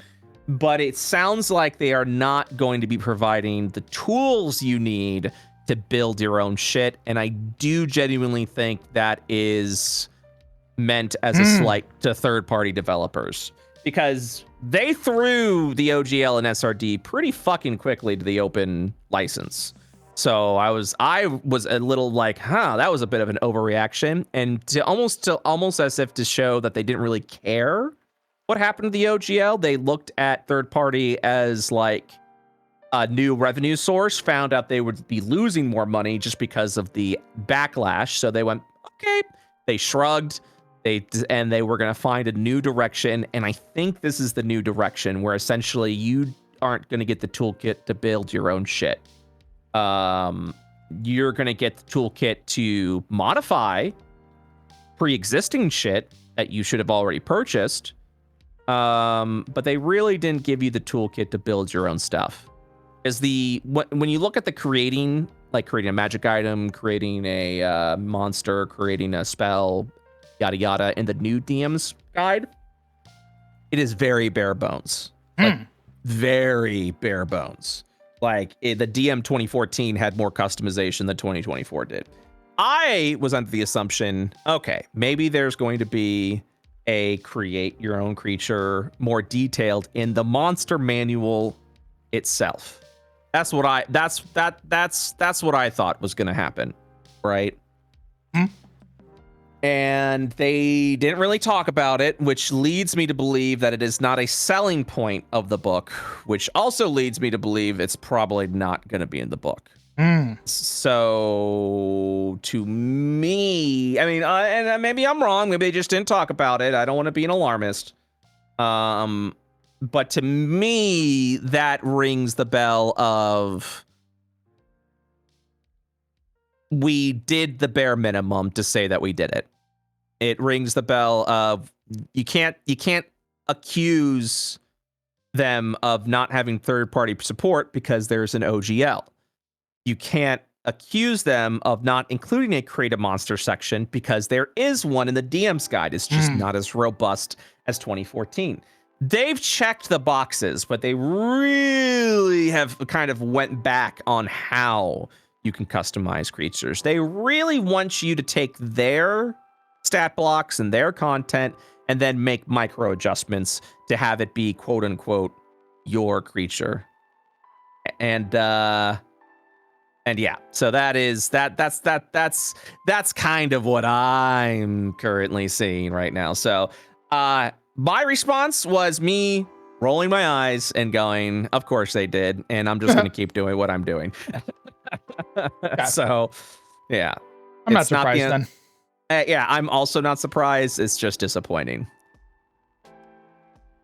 But it sounds like they are not going to be providing the tools you need to build your own shit. And I do genuinely think that is meant as a slight to third-party developers. Because they threw the OGL and SRD pretty fucking quickly to the open license. So I was a little like, that was a bit of an overreaction. And to almost as if to show that they didn't really care what happened to the OGL, they looked at third party as like a new revenue source, found out they would be losing more money just because of the backlash. So they went, okay, they shrugged, and they were going to find a new direction. And I think this is the new direction where essentially you aren't going to get the toolkit to build your own shit. You're going to get the toolkit to modify pre-existing shit that you should have already purchased. But they really didn't give you the toolkit to build your own stuff. Is when you look at the creating a magic item, creating a monster, creating a spell, yada yada, in the new DM's guide, it is very bare bones. Like very bare bones. Like the DM 2014 had more customization than 2024 did. I was under the assumption, okay, maybe there's going to be a create your own creature more detailed in the monster manual itself. That's what I thought was going to happen, right? And they didn't really talk about it, which leads me to believe that it is not a selling point of the book, which also leads me to believe it's probably not going to be in the book. So to me, I mean, and maybe I'm wrong. Maybe they just didn't talk about it. I don't want to be an alarmist. But to me, that rings the bell of we did the bare minimum to say that we did it. It rings the bell of you can't accuse them of not having third-party support because there's an OGL. You can't accuse them of not including a create a monster section because there is one in the DM's guide. It's just not as robust as 2014. They've checked the boxes, but they really have kind of went back on how you can customize creatures. They really want you to take their stat blocks and their content and then make micro adjustments to have it be quote unquote your creature. And yeah, so that's kind of what I'm currently seeing right now. So my response was me rolling my eyes and going, of course they did, and I'm just going to keep doing what I'm doing. So yeah, I'm not surprised then. Yeah, I'm also not surprised. It's just disappointing.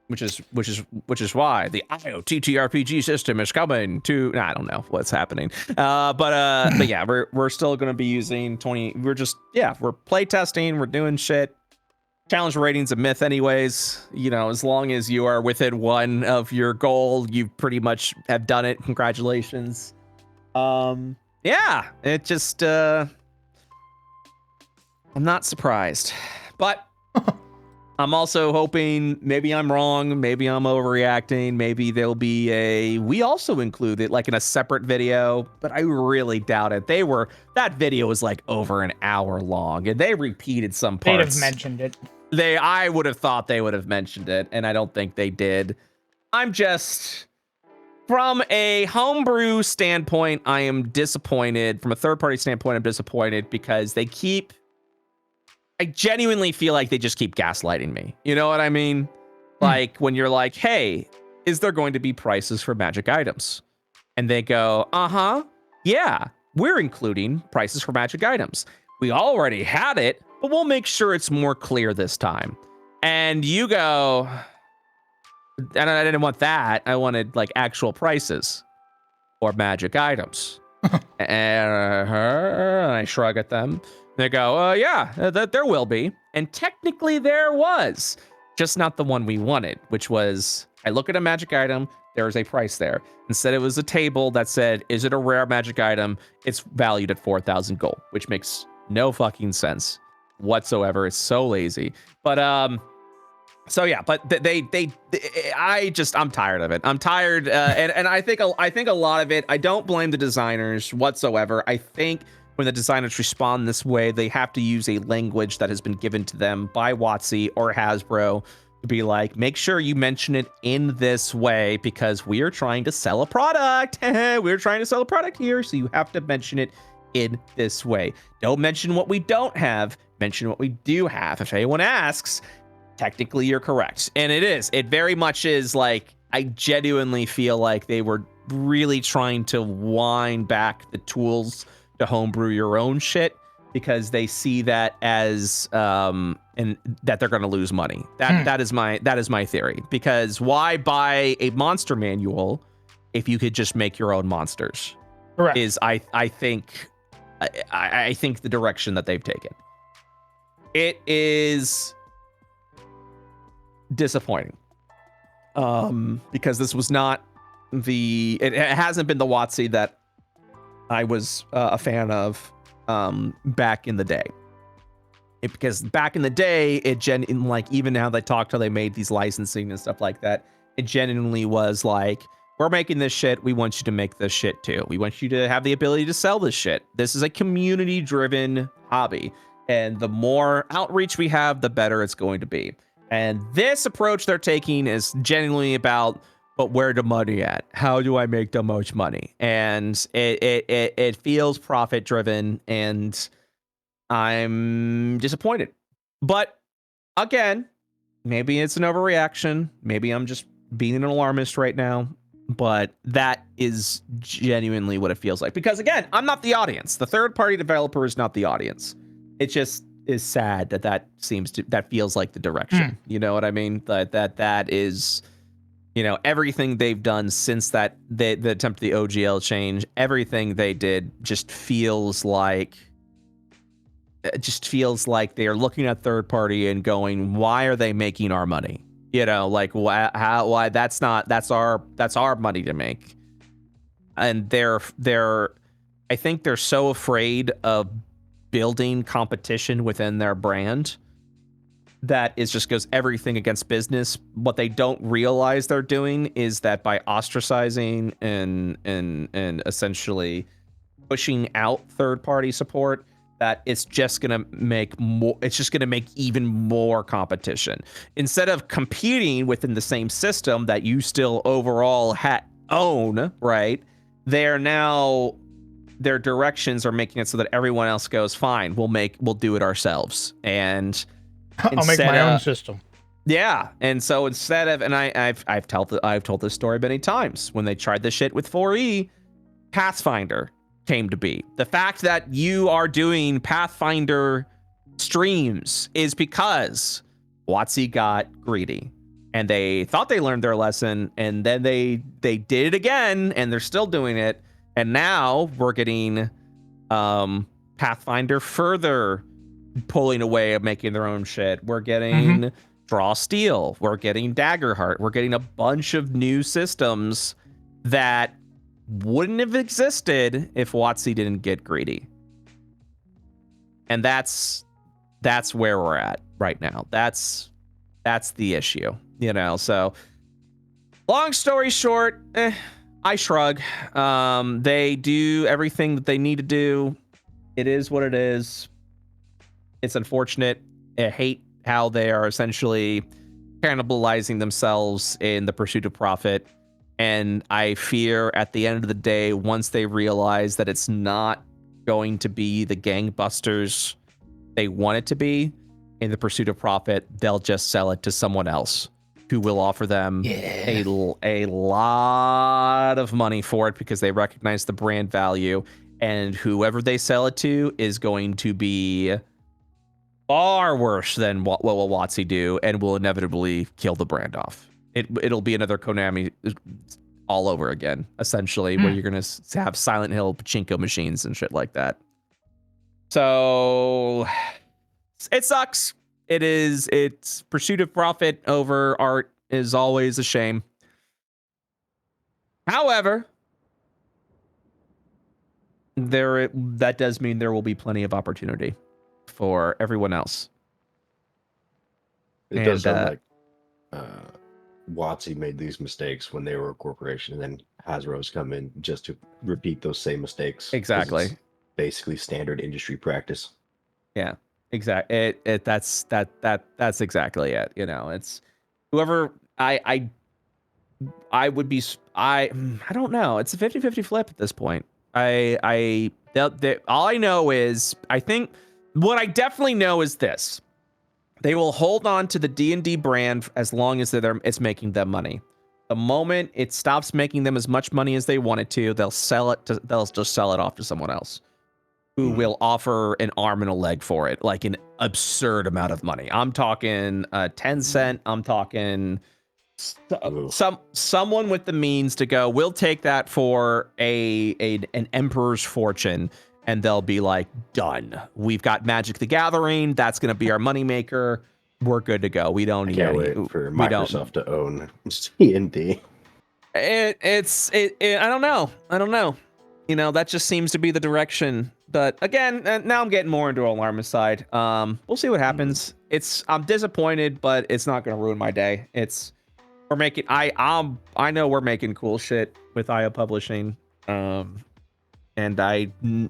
Which is why the IoTTRPG system is coming to. I don't know what's happening, but yeah, we're still going to be using 20. We're play testing. We're doing shit. Challenge rating's a myth, anyways. You know, as long as you are within one of your goal, you pretty much have done it. Congratulations. Yeah, it just. I'm not surprised, but. I'm also hoping maybe I'm wrong, maybe I'm overreacting, maybe there'll be we also include it like in a separate video, but I really doubt it. That video was like over an hour long and they repeated some parts. They'd have mentioned it. I would have thought they would have mentioned it, and I don't think they did. I'm just, from a homebrew standpoint, I am disappointed. From a third-party standpoint, I'm disappointed because I genuinely feel like they just keep gaslighting me. You know what I mean? Like when you're like, hey, is there going to be prices for magic items? And they go, yeah, we're including prices for magic items. We already had it, but we'll make sure it's more clear this time. And you go, and I didn't want that. I wanted like actual prices for magic items. And I shrug at them. They go, yeah, there will be. And technically there was, just not the one we wanted, which was, I look at a magic item, there's a price there. Instead, it was a table that said, is it a rare magic item? It's valued at 4,000 gold, which makes no fucking sense whatsoever. It's so lazy. But, so yeah, but I'm tired of it. I'm tired, and I think a lot of it. I don't blame the designers whatsoever. I think when the designers respond this way, they have to use a language that has been given to them by WotC or Hasbro to be like, make sure you mention it in this way because we are trying to sell a product. We're trying to sell a product here, so you have to mention it in this way. Don't mention what we don't have. Mention what we do have. If anyone asks, technically you're correct. And it very much is. Like, I genuinely feel like they were really trying to wind back the tools to homebrew your own shit because they see that as and that they're going to lose money. That is my theory, because why buy a monster manual if you could just make your own monsters? Correct. Is I think the direction that they've taken. It is disappointing because this was not it hasn't been the WotC that I was a fan of back in the day. Because back in the day, like even now they talked how they made these licensing and stuff like that, it genuinely was like, we're making this shit, we want you to make this shit too. We want you to have the ability to sell this shit. This is a community driven hobby, and the more outreach we have, the better it's going to be. And this approach they're taking is genuinely about, but where the money at? How do I make the most money? And it feels profit driven, and I'm disappointed. But again, maybe it's an overreaction. Maybe I'm just being an alarmist right now. But that is genuinely what it feels like. Because again, I'm not the audience. The third party developer is not the audience. It just is sad that feels like the direction. You know what I mean? That is, you know, everything they've done since the attempt at the OGL change, everything they did just feels like they are looking at third party and going, why are they making our money? You know, like why that's our money to make. And I think they're so afraid of building competition within their brand that it just goes everything against business. What they don't realize they're doing is that by ostracizing and essentially pushing out third-party support, that it's just gonna make even more competition. Instead of competing within the same system that you still overall own, right? Their directions are making it so that everyone else goes, fine, we'll do it ourselves. And I'll make my own system. Yeah, and so instead of, and I've told this story many times, when they tried this shit with 4E, Pathfinder came to be. The fact that you are doing Pathfinder streams is because WotC got greedy, and they thought they learned their lesson, and then they did it again, and they're still doing it, and now we're getting Pathfinder further pulling away of making their own shit. We're getting Draw Steel. We're getting Daggerheart. We're getting a bunch of new systems that wouldn't have existed if WotC didn't get greedy. And that's where we're at right now. That's the issue, you know. So long story short, I shrug. They do everything that they need to do. It is what it is. It's unfortunate. I hate how they are essentially cannibalizing themselves in the pursuit of profit. And I fear at the end of the day, once they realize that it's not going to be the gangbusters they want it to be in the pursuit of profit, they'll just sell it to someone else who will offer them a lot of money for it because they recognize the brand value. And whoever they sell it to is going to be far worse than what will WotC do and will inevitably kill the brand off. It'll be another Konami all over again, essentially, where you're going to have Silent Hill pachinko machines and shit like that. So it sucks. It's pursuit of profit over art is always a shame. However, that does mean there will be plenty of opportunity for everyone else. It does sound like WotC made these mistakes when they were a corporation, and then Hasbro's come in just to repeat those same mistakes. 'Cause Exactly. it's basically standard industry practice. Yeah, exactly. That's exactly it. You know, it's whoever I would be. I don't know. It's a 50-50 flip at this point. All I know is I think what I definitely know is this. They will hold on to the D&D brand as long as it's making them money. The moment it stops making them as much money as they want it to, they'll just sell it off to someone else who will offer an arm and a leg for it, like an absurd amount of money. I'm talking 10 cent. I'm talking someone with the means to go, we'll take that for an emperor's fortune. And they'll be like, done. We've got Magic the Gathering. That's going to be our moneymaker. We're good to go. We don't need Can't wait for Microsoft to own D&D. I don't know. I don't know. You know, that just seems to be the direction. But again, now I'm getting more into alarmist side. We'll see what happens. I'm disappointed, but it's not going to ruin my day. I know we're making cool shit with IO Publishing. And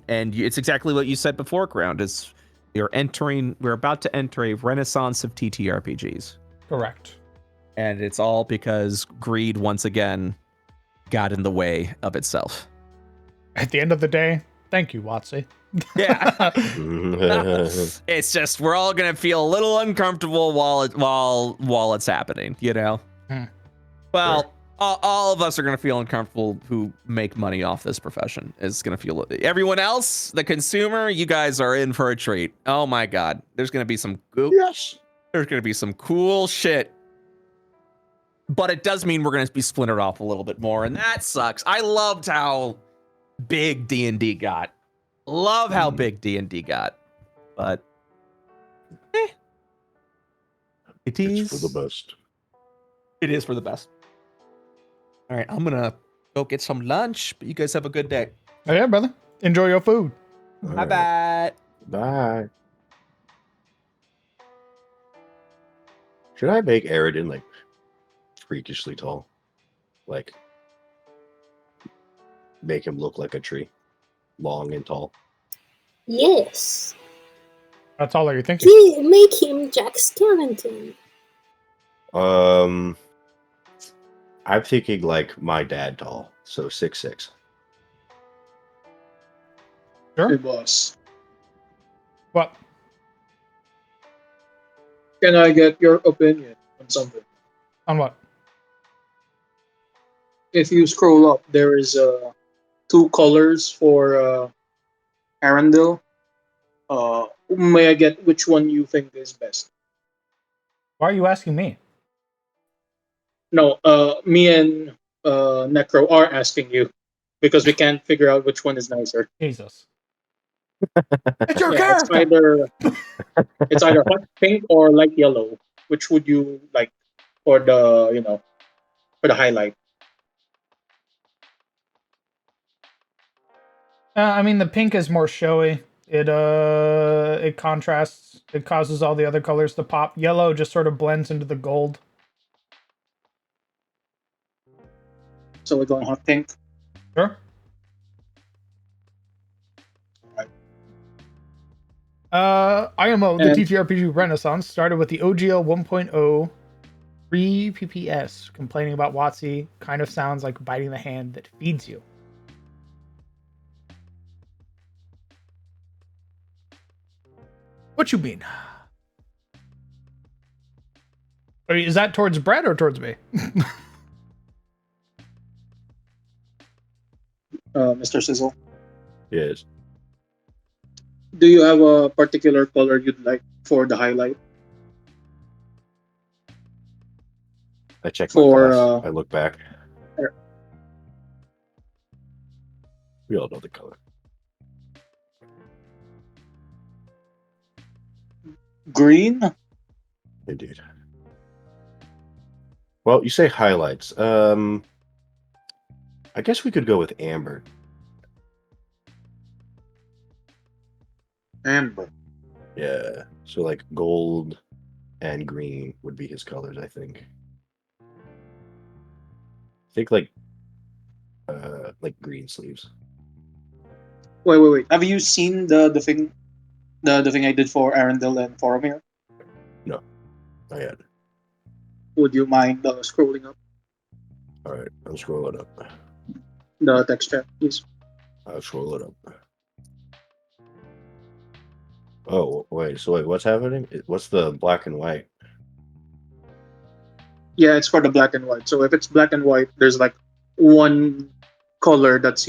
it's exactly what you said before, Ground, is we're about to enter a renaissance of TTRPGs. Correct. And it's all because greed once again got in the way of itself. At the end of the day, thank you, WotC. Yeah. It's just we're all gonna feel a little uncomfortable while it's happening, you know? Well, sure. All of us are going to feel uncomfortable who make money off this profession. Is going to feel everyone else, the consumer, you guys are in for a treat. Oh my God. There's going to be some there's going to be some cool shit. But it does mean we're going to be splintered off a little bit more. And that sucks. I loved how big D&D got. Love how big D&D got. But it's for the best. It is for the best. All right, I'm gonna go get some lunch, but you guys have a good day. Oh yeah, brother. Enjoy your food. Bye bye. Bye. Should I make Aridin like freakishly tall? Like make him look like a tree, long and tall. Yes. That's all you're thinking. Make him Jack Skellington. I'm thinking like my dad tall, so 6'6". Sure. Hey, boss. What? Can I get your opinion on something? On what? If you scroll up, there is 2 colors for Arendelle. May I get which one you think is best? Why are you asking me? No, me and Necro are asking you because we can't figure out which one is nicer. Jesus. It's your Yeah, character. it's either hot pink or light yellow. Which would you like for the for the highlight? I mean, the pink is more showy. It contrasts. It causes all the other colors to pop. Yellow just sort of blends into the gold. So we're going hot pink. Sure. Right. IMO, the TTRPG Renaissance, started with the OGL 1.0 3 PPS. Complaining about WotC kind of sounds like biting the hand that feeds you. What you mean? I mean, is that towards Brett or towards me? Mr. Sizzle, Yes. do you have a particular color you'd like for the highlight? I check my For class. I look back. We all know the color. green? Indeed. Well, you say highlights. I guess we could go with amber. Amber. Yeah. So like gold and green would be his colors, I think. Think like green sleeves. Wait. Have you seen the thing the thing I did for Arendelle and Faramir? No, not yet. Would you mind scrolling up All right, I'm scrolling up. the text chat, please? I'll scroll it up. Oh, wait. So wait, what's happening? What's the black and white? Yeah, it's for the black and white. So if it's black and white, there's like one color that's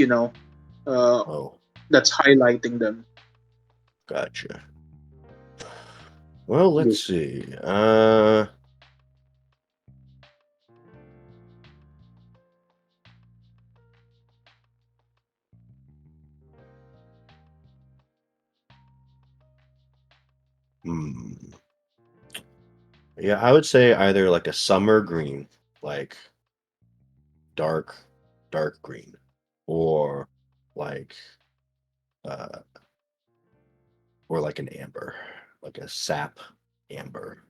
Oh, that's highlighting them. gotcha. Well, let's see. Hmm. Yeah, I would say either like a summer green, like dark, dark green, or like uh or like an amber, like a sap amber.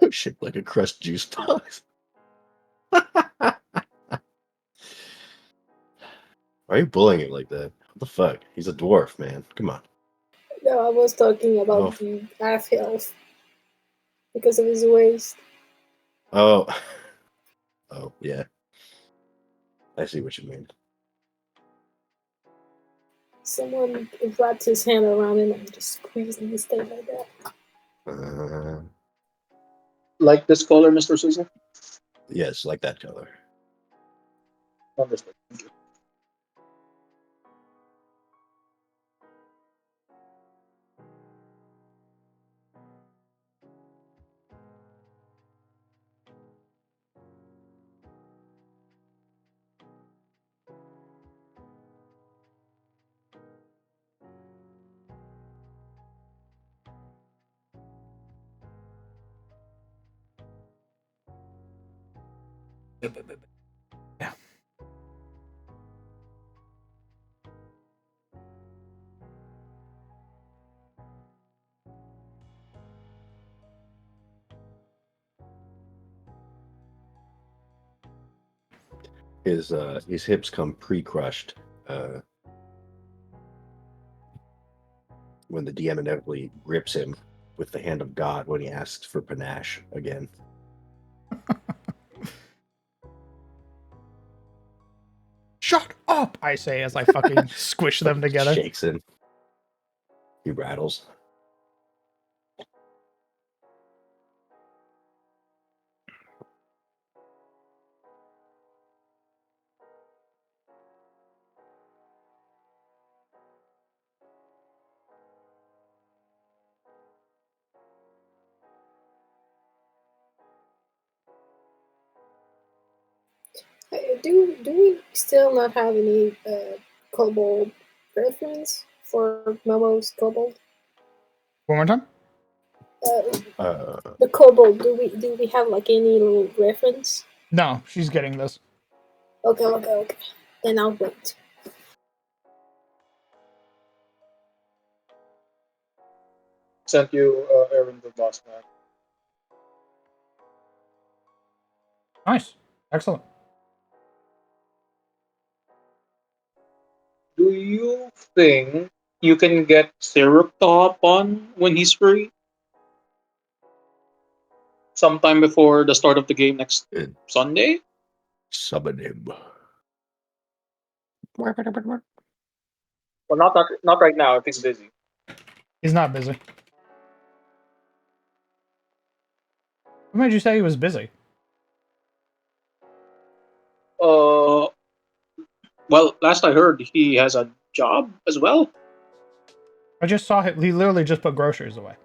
Shit, like a crushed juice box. Why are you bullying him like that? What the fuck? He's a dwarf, man. Come on. No, I was talking Oh, about the half health because of his waist. oh, oh, yeah. I see what you mean. Someone wrapped his hand around him and just squeezed him and stayed like that. Uh, Like this color, Mr. Sizzle? yes, like that color. Understood. Thank you. Yeah. His hips come pre-crushed when the DM inevitably grips him with the hand of God when he asks for panache again. Shut up, I say as I fucking squish them together. Shakes him. He rattles. Do we still not have any kobold reference for Momo's kobold? One more time? The kobold. Do we have like any little reference? No, she's getting this. Okay. Then I'll wait. Sent you Aaron the boss man. Nice. Excellent. Do you think you can get Syrup to hop on when he's free? Sometime before the start of the game next Good. Sunday? Summon him. Well, not right now if he's busy. He's not busy. What made you say he was busy? Well, last I heard, he has a job as well. I just saw him. He literally just put groceries away.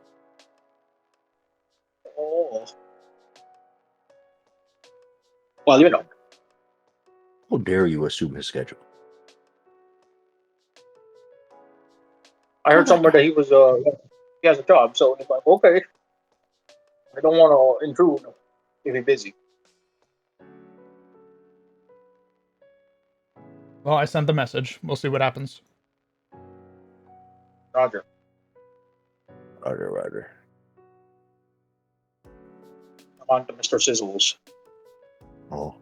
Oh. Well, you know. How dare you assume his schedule? I heard somewhere that he has a job, so it's like, okay. I don't want to intrude if he's busy. Well, I sent the message. We'll see what happens. Roger. Roger. I'm on to Mr. Sizzles. Oh.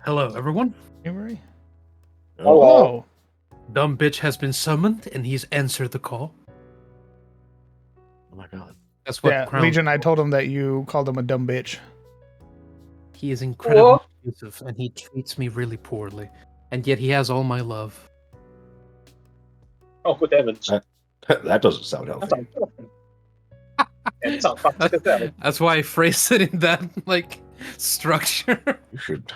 Hello, everyone. Avery? Hello. Dumb bitch has been summoned, and he's answered the call. Oh my god. That's what Yeah, Crown. Legion, I told him that you called him a dumb bitch. He is incredibly What? abusive, and he treats me really poorly. And yet he has all my love. Oh, good heavens. That doesn't sound healthy. It sounds toxic. That's why I phrased it in that structure. You should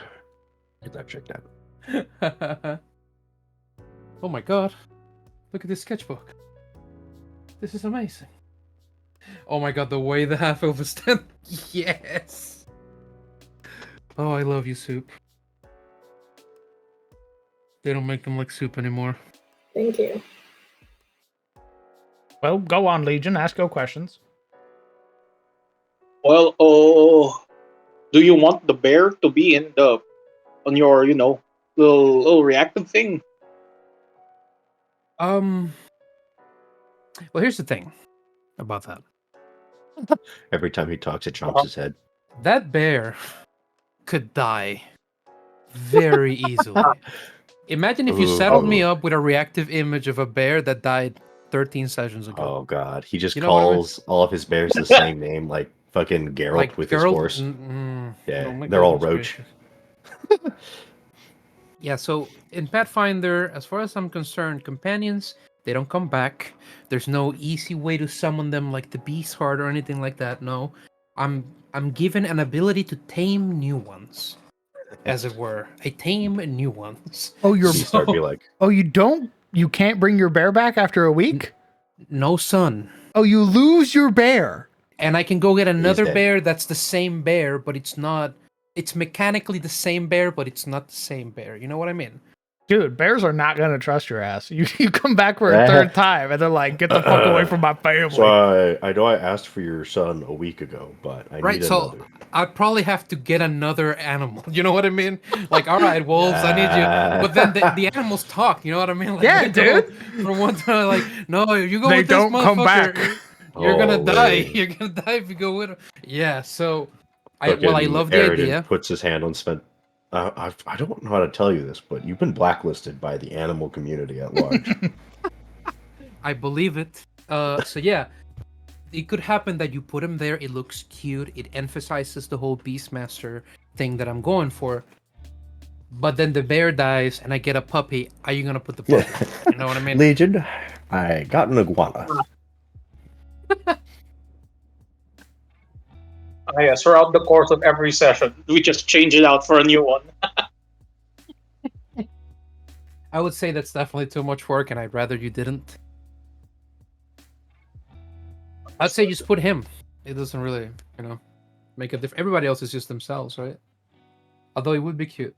get that checked out. Oh my god. Look at this sketchbook. This is amazing. Oh my god, the way the half elf is stand. Yes. Oh, I love you, Soup. They don't make them like Soup anymore. Thank you. Well, go on, Legion. Ask your questions. Well, do you want the bear to be on your, little reactive thing? Well, here's the thing about that. Every time he talks, it chomps his head. That bear could die very easily. Imagine if you settled me up with a reactive image of a bear that died 13 sessions ago. Oh god. He just You know what I mean? calls all of his bears the same name, like fucking Geralt Like with Geralt- his horse. Yeah, no, my they're all goodness roach. gracious. Yeah, so in Pathfinder, as far as I'm concerned, companions, they don't come back. There's no easy way to summon them like the Beast Heart or anything like that. No. I'm given an ability to tame new ones, as it were. I tame new ones. Oh, you're. Beast Heart be like, Oh, you can't bring your bear back after a week? No, son. Oh, you lose your bear. And I can go get another dead. bear that's the same bear, but it's not. It's mechanically the same bear, but it's not the same bear. You know what I mean? Dude, bears are not going to trust your ass. You come back for a third time, and they're like, get the fuck away from my family. so I know I asked for your son a week ago, but I Right, need so another. I'd probably have to get another animal. You know what I mean? Like, all right, wolves, I need you. But then the animals talk. You know what I mean? Like, Yeah, they go dude. From one time, like, no, you go They with this don't come motherfucker, back. You're gonna Oh, die. man. You're gonna die if you go with him. Yeah. So, I Fucking love the Aridin idea. puts his hand on Sven. I don't know how to tell you this, but you've been blacklisted by the animal community at large. I believe it. So yeah, it could happen that you put him there. It looks cute. It emphasizes the whole Beastmaster thing that I'm going for. But then the bear dies, and I get a puppy. Are you gonna put the puppy? Yeah. You know what I mean? Legion, I got an iguana. Yes, throughout the course of every session, we just change it out for a new one. I would say that's definitely too much work, and I'd rather you didn't. I'd say just put him. It doesn't really, make a difference. Everybody else is just themselves, right? Although it would be cute.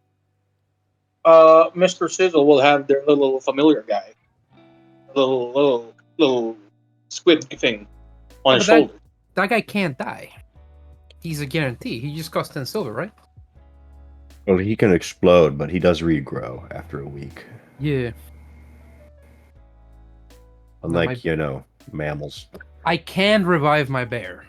Mr. Sizzle will have their little familiar guy, little squid thing on his But shoulder. that guy can't die. He's a guarantee. He just costs 10 silver, right? Well, he can explode, but he does regrow after a week. Yeah. Unlike, mammals. I can revive my bear.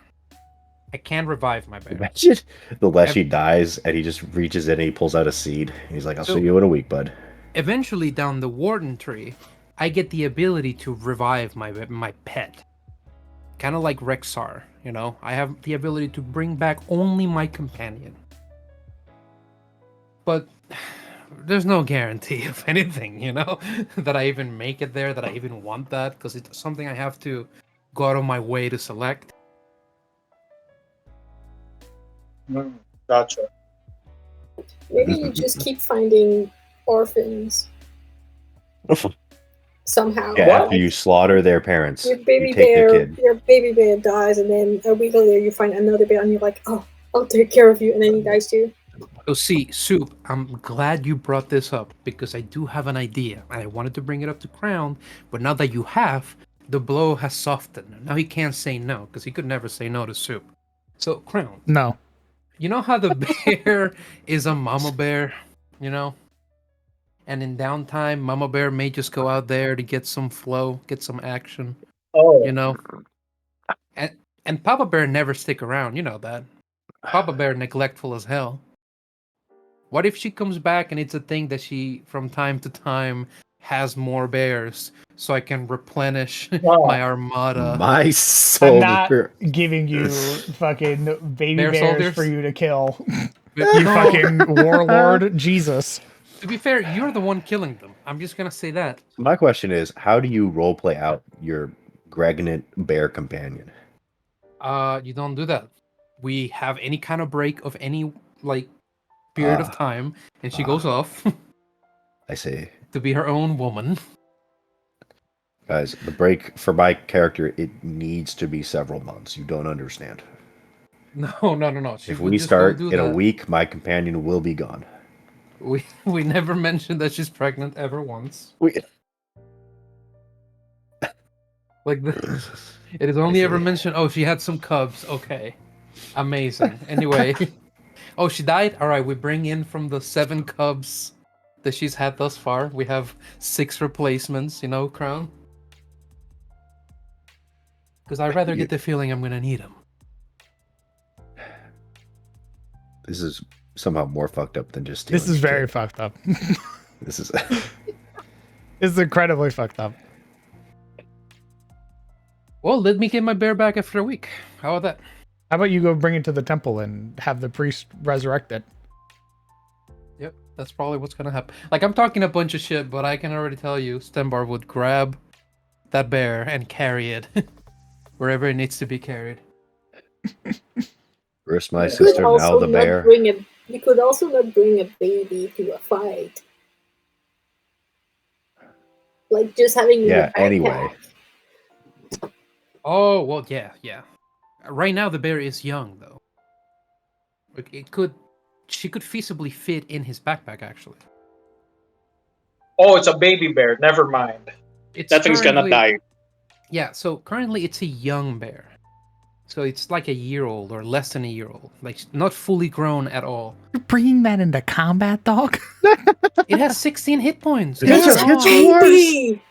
Imagine the Leshy dies and he just reaches in and he pulls out a seed. He's like, I'll So- see you in a week, bud. Eventually, down the warden tree, I get the ability to revive my pet. Kind of like Rexar, I have the ability to bring back only my companion. But there's no guarantee of anything, that I even make it there, that I even want that, because it's something I have to go out of my way to select. Gotcha. Maybe you just keep finding orphans somehow. Yeah, What? after you slaughter their parents, Your you baby take their bear, kid. your baby bear dies, and then a week later you find another bear, and you're like, "Oh, I'll take care of you," and then he dies too. So see, Soup, I'm glad you brought this up, because I do have an idea, and I wanted to bring it up to Crown, but now that you have, the blow has softened. Now he can't say no, because he could never say no to Soup. So, Crown, No. you know how the bear is a mama bear, And in downtime, mama bear may just go out there to get some flow, get some action, Oh, And Papa Bear never stick around, you know that. Papa Bear neglectful as hell. What if she comes back and it's a thing that she, from time to time, has more bears, so I can replenish Wow. my armada? My I'm soul. not giving you fucking baby Bear bears soldiers? for you to kill. But You no, fucking warlord, Jesus. to be fair, you're the one killing them. I'm just gonna say that. My question is, how do you roleplay out your Gregnant bear companion? You don't do that. We have any kind of break of any period of time, and she goes off I see. to be her own woman. Guys, the break for my character, it needs to be several months. You don't understand. No. She If would we just go start do in a that. week, my companion will be gone. We never mentioned that she's pregnant ever once. It is only ever mentioned. Oh, she had some cubs. Okay, amazing. Anyway, oh, she died. All right, we bring in from the 7 cubs that she's had thus far. We have 6 replacements. Crown. Because I rather get the feeling I'm gonna need them. This is somehow more fucked up than just stealing. This is your very kid. fucked up. This is. This is incredibly fucked up. Well, let me get my bear back after a week. How about that? How about you go bring it to the temple and have the priest resurrect it? Yep, that's probably what's gonna happen. I'm talking a bunch of shit, but I can already tell you, Stembar would grab that bear and carry it wherever it needs to be carried. First my You could sister, now also the not bear. You could also not bring a baby to a fight. Like just having in Yeah, your backpack. anyway. Oh, well, yeah. Right now, the bear is young, though. She could feasibly fit in his backpack, actually. oh, it's a baby bear. Never mind. It's That thing's gonna currently- die. Yeah, so currently it's a young bear. So it's like a year old or less than a year old. Not fully grown at all. You're bringing that into combat, dog? It has 16 hit points. It just gets worse. Baby!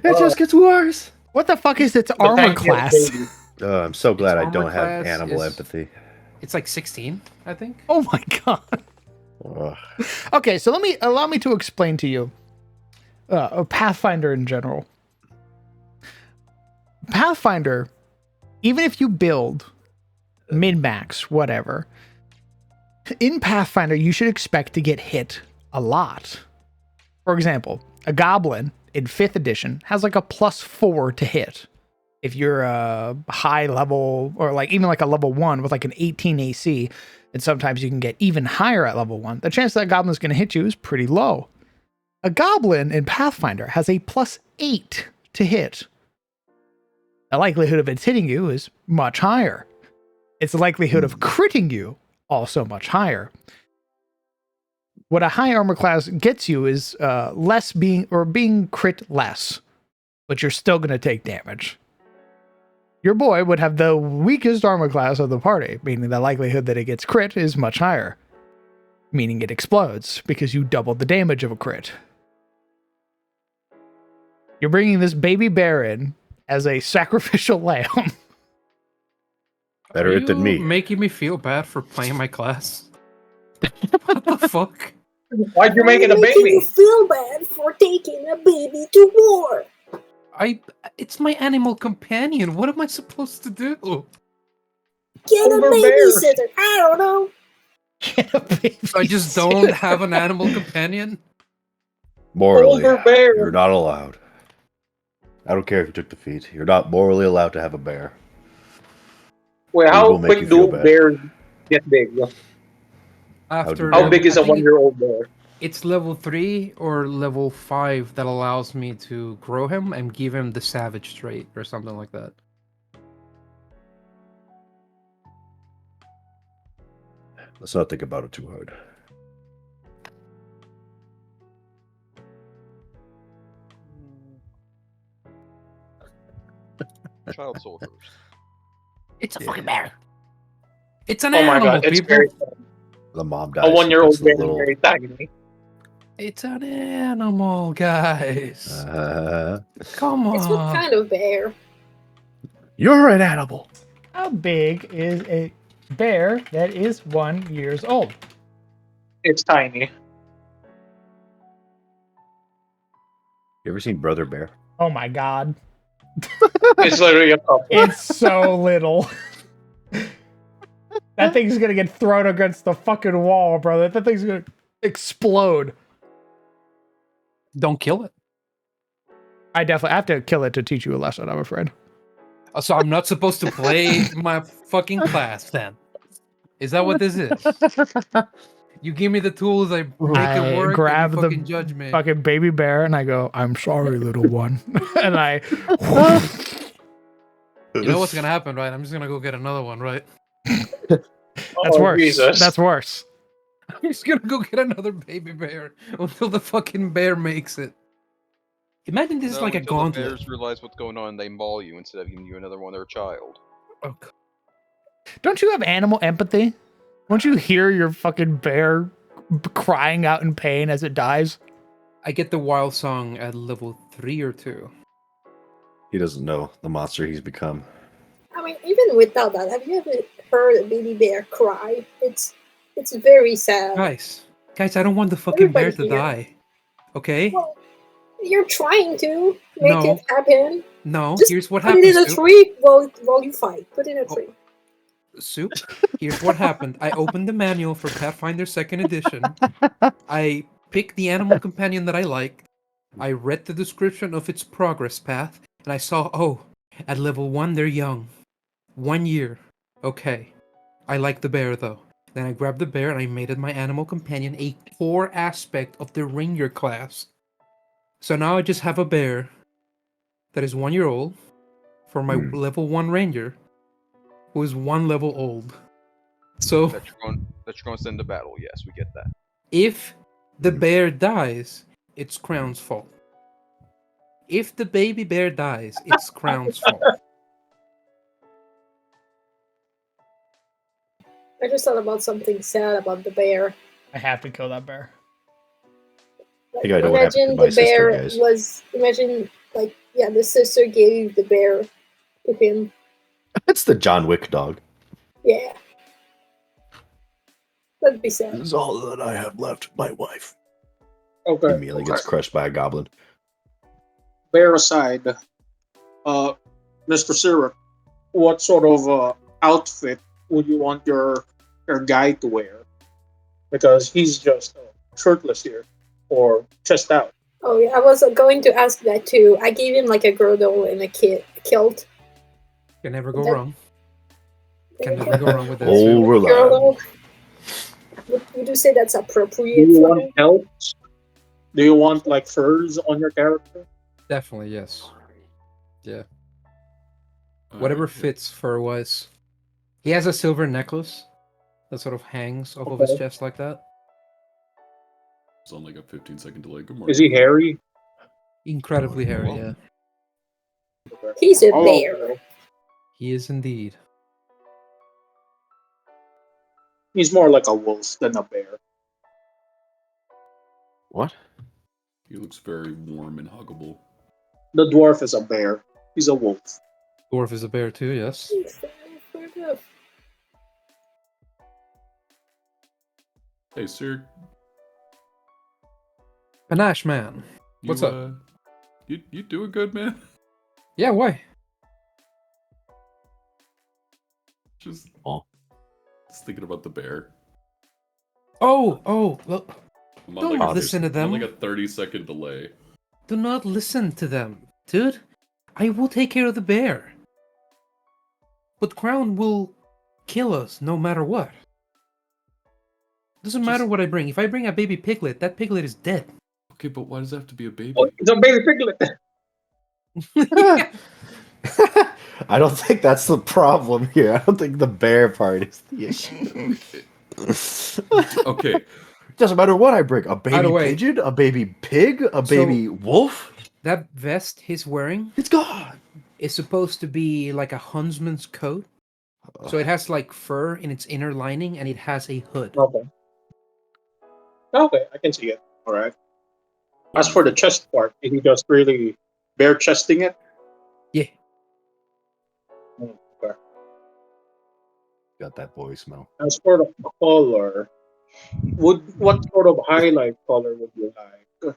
It just gets worse. What the fuck is its The armor tankiest class? baby. I'm so glad I armor don't have class animal is- empathy. It's like 16, I think. Oh my god. Ugh. Okay, so allow me to explain to you Pathfinder in general. Pathfinder, even if you build min-max, whatever, in Pathfinder, you should expect to get hit a lot. For example, a goblin in 5th edition has a +4 to hit. If you're a high level, or even a level 1 with an 18 AC, and sometimes you can get even higher at level 1, the chance that goblin's going to hit you is pretty low. A goblin in Pathfinder has a +8 to hit. The likelihood of it hitting you is much higher. Its likelihood of critting you also much higher. What a high armor class gets you is being crit less, but you're still going to take damage. Your boy would have the weakest armor class of the party, meaning the likelihood that it gets crit is much higher, meaning it explodes because you doubled the damage of a crit. You're bringing this baby bear in as a sacrificial lamb. Better Are it than you me. making me feel bad for playing my class? What the fuck? Why'd you make it a making you baby? feel bad for taking a baby to war. It's my animal companion. What am I supposed to do? Get a Over bears. babysitter. I don't know. Get a baby I just don't have an animal companion. Morally, Older bear. you're not allowed. I don't care if you took the feet. You're not morally allowed to have a bear. Wait, Food how will make quick you feel do bad. bears get big? After How big is I a think 1-year-old bear? it's level 3 or level 5 that allows me to grow him and give him the savage trait or something like that. Let's not think about it too hard. Child soldiers. It's a Yeah. fucking bear. It's an Oh my animal, god, it's people. very The mom a dies. 1-year-old bear is little. very tiny. It's an animal, guys. Come It's what on. kind of bear? You're an animal. How big is a bear that is 1 year old? It's tiny. You ever seen Brother Bear? Oh my god. It's literally a couple. It's so little. That thing's gonna get thrown against the fucking wall, brother. That thing's gonna explode. Don't kill it. I have to kill it to teach you a lesson, I'm afraid. So I'm not supposed to play my fucking class then. Is that what this is? You give me the tools, I make I it work, grab and you the fucking judge me. fucking baby bear and I go, I'm sorry, little one. And I You know what's gonna happen, right? I'm just gonna go get another one, right? That's worse. Jesus. That's worse. I'm just gonna go get another baby bear until the fucking bear makes it. Imagine this is like a until the gauntlet. bears realize what's going on and they maul you instead of giving you another one their child. Oh, God. Don't you have animal empathy? Won't you hear your fucking bear crying out in pain as it dies? I get the wild song at level 3 or 2. He doesn't know the monster he's become. I mean, even without that, have you ever heard a baby bear cry? It's very sad. Guys, I don't want the fucking bear to Everybody here. die. Okay? Well, you're trying to make No. it happen. No, Just here's what put it happens. in a Soup. tree while you fight. Put it in a Oh. tree. Soup. Here's what happened. I opened the manual for Pathfinder 2nd Edition. I picked the animal companion that I liked. I read the description of its progress path, and I saw, oh, at level 1 they're young. 1 year. Okay. I like the bear though. Then I grabbed the bear and I made it my animal companion, a core aspect of the ranger class. So now I just have a bear that is 1 year old for my level 1 ranger, who is 1 level old. So That you're going to send to battle. Yes, we get that. if the bear dies, it's Crown's fault. If the baby bear dies, it's Crown's fault. I just thought about something sad about the bear. I have to kill that bear. Like, think I know what happened to imagine my the bear sister, guys. the sister gave the bear to him. That's the John Wick dog. Yeah. That'd be This sad. is all that I have left, my wife. Okay. Immediately gets crushed by a goblin. Bear aside, Mr. Syrup, what sort of outfit would you want your guy to wear? Because he's just shirtless here, or chest out. Oh yeah, I was going to ask that too. I gave him like a girdle and a kilt. Can never go That- wrong. Can never go wrong with that. Oh, Soup. reliable. Girdle. Would you say that's Do appropriate you for want him? pelts? Do you want like furs on your character? Definitely, yes. Yeah. Whatever fits fur-wise. He has a silver necklace that sort of hangs off of his Okay. chest like that. It's on like a 15-second delay. Good morning. Is he hairy? Incredibly hairy, well. yeah. He's a Oh, bear. He is indeed. He's more like a wolf than a bear. What? He looks very warm and huggable. The dwarf is a bear. He's a wolf. Dwarf is a bear too, yes. Fair enough. Hey, sir. Panache man. You, What's up? You doing good, man? Yeah, why? Just, Oh. just thinking about the bear. Well, I'm Don't like listen to I'm on them. like a 30-second delay. do not listen to them, dude. I will take care of the bear. But Crown will kill us no matter what. Doesn't matter what I bring. If I bring a baby piglet, that piglet is dead. Okay, but why does it have to be a baby? Oh, it's a baby piglet. I don't think that's the problem here. I don't think the bear part is the issue. Okay. Doesn't matter what I bring. A By the baby way- pigeon, a baby pig, a baby wolf. That vest he's wearing It's gone. is supposed to be like a huntsman's coat. So it has like fur in its inner lining and it has a hood. Okay. Okay, I can see it. All right. As for the chest part, is he just really bare chesting it? Yeah. Okay. Got that boy smell. As for the color, what sort of highlight color would you like?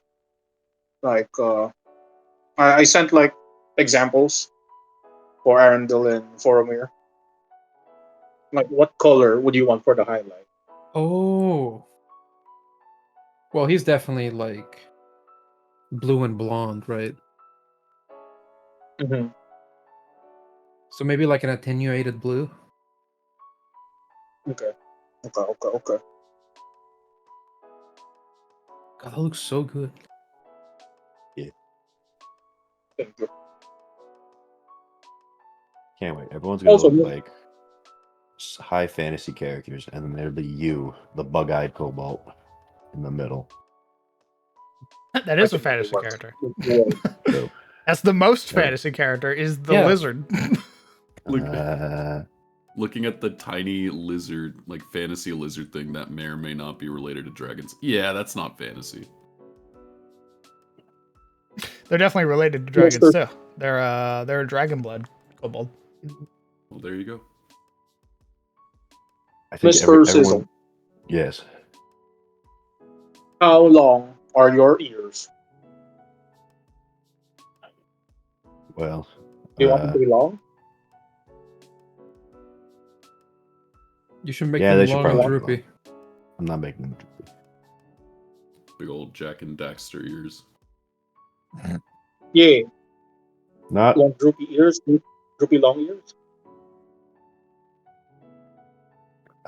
Like, I sent like examples for Arundel and Boromir. Like, what color would you want for the highlight? Oh. Well, he's definitely like blue and blonde, right? Mm-hmm. So maybe like an attenuated blue. Okay. Okay. God, that looks so good. Thank you. Can't wait. Everyone's gonna Also, look like high fantasy characters, and then there'll be you, the bug-eyed kobold, in the middle. That is I a can fantasy work. character. So, That's the most Yeah. fantasy character is the Yeah. lizard. Looking at the tiny lizard, like fantasy lizard thing that may or may not be related to dragons. Yeah, that's not fantasy. They're definitely related to dragons too. They're a dragon blood kobold. Well, there you go. I think Mr. Sizzle, everyone. Yes. how long are your ears? Well. Do you want them to be long? You should make Yeah, them they should long and probably be droopy. I'm not making them. Big old Jack and Daxter ears. Yeah. Not. You want droopy ears? Droopy long ears?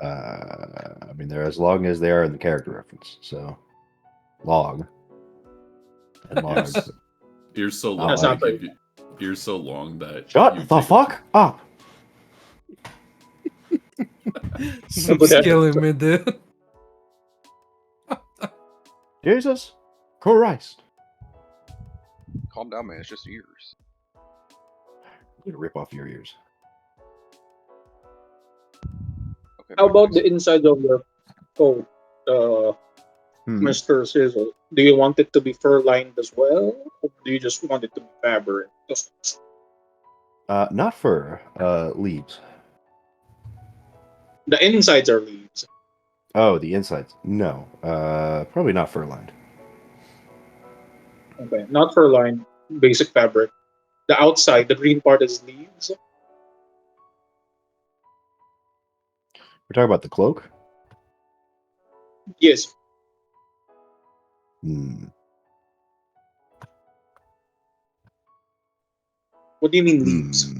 I mean, they're as long as they are in the character reference. So long. And large. Yes. Ears so long That's that not they very give you, ears so long that Shut you the take- fuck up! Some But that- skill in me, dude. Jesus Christ! Calm down, man. It's just ears. I'm gonna rip off your ears. Okay. How very about nice. the inside of your coat, Mr. Sizzle? Do you want it to be fur lined as well, or do you just want it to be fabric? Not fur. Leaves. The insides are leaves. Oh, the insides. No. Probably not fur lined. Okay, not fur lined, basic fabric. The outside, the green part is leaves. We're talking about the cloak. Yes. Hmm. What do you mean leaves?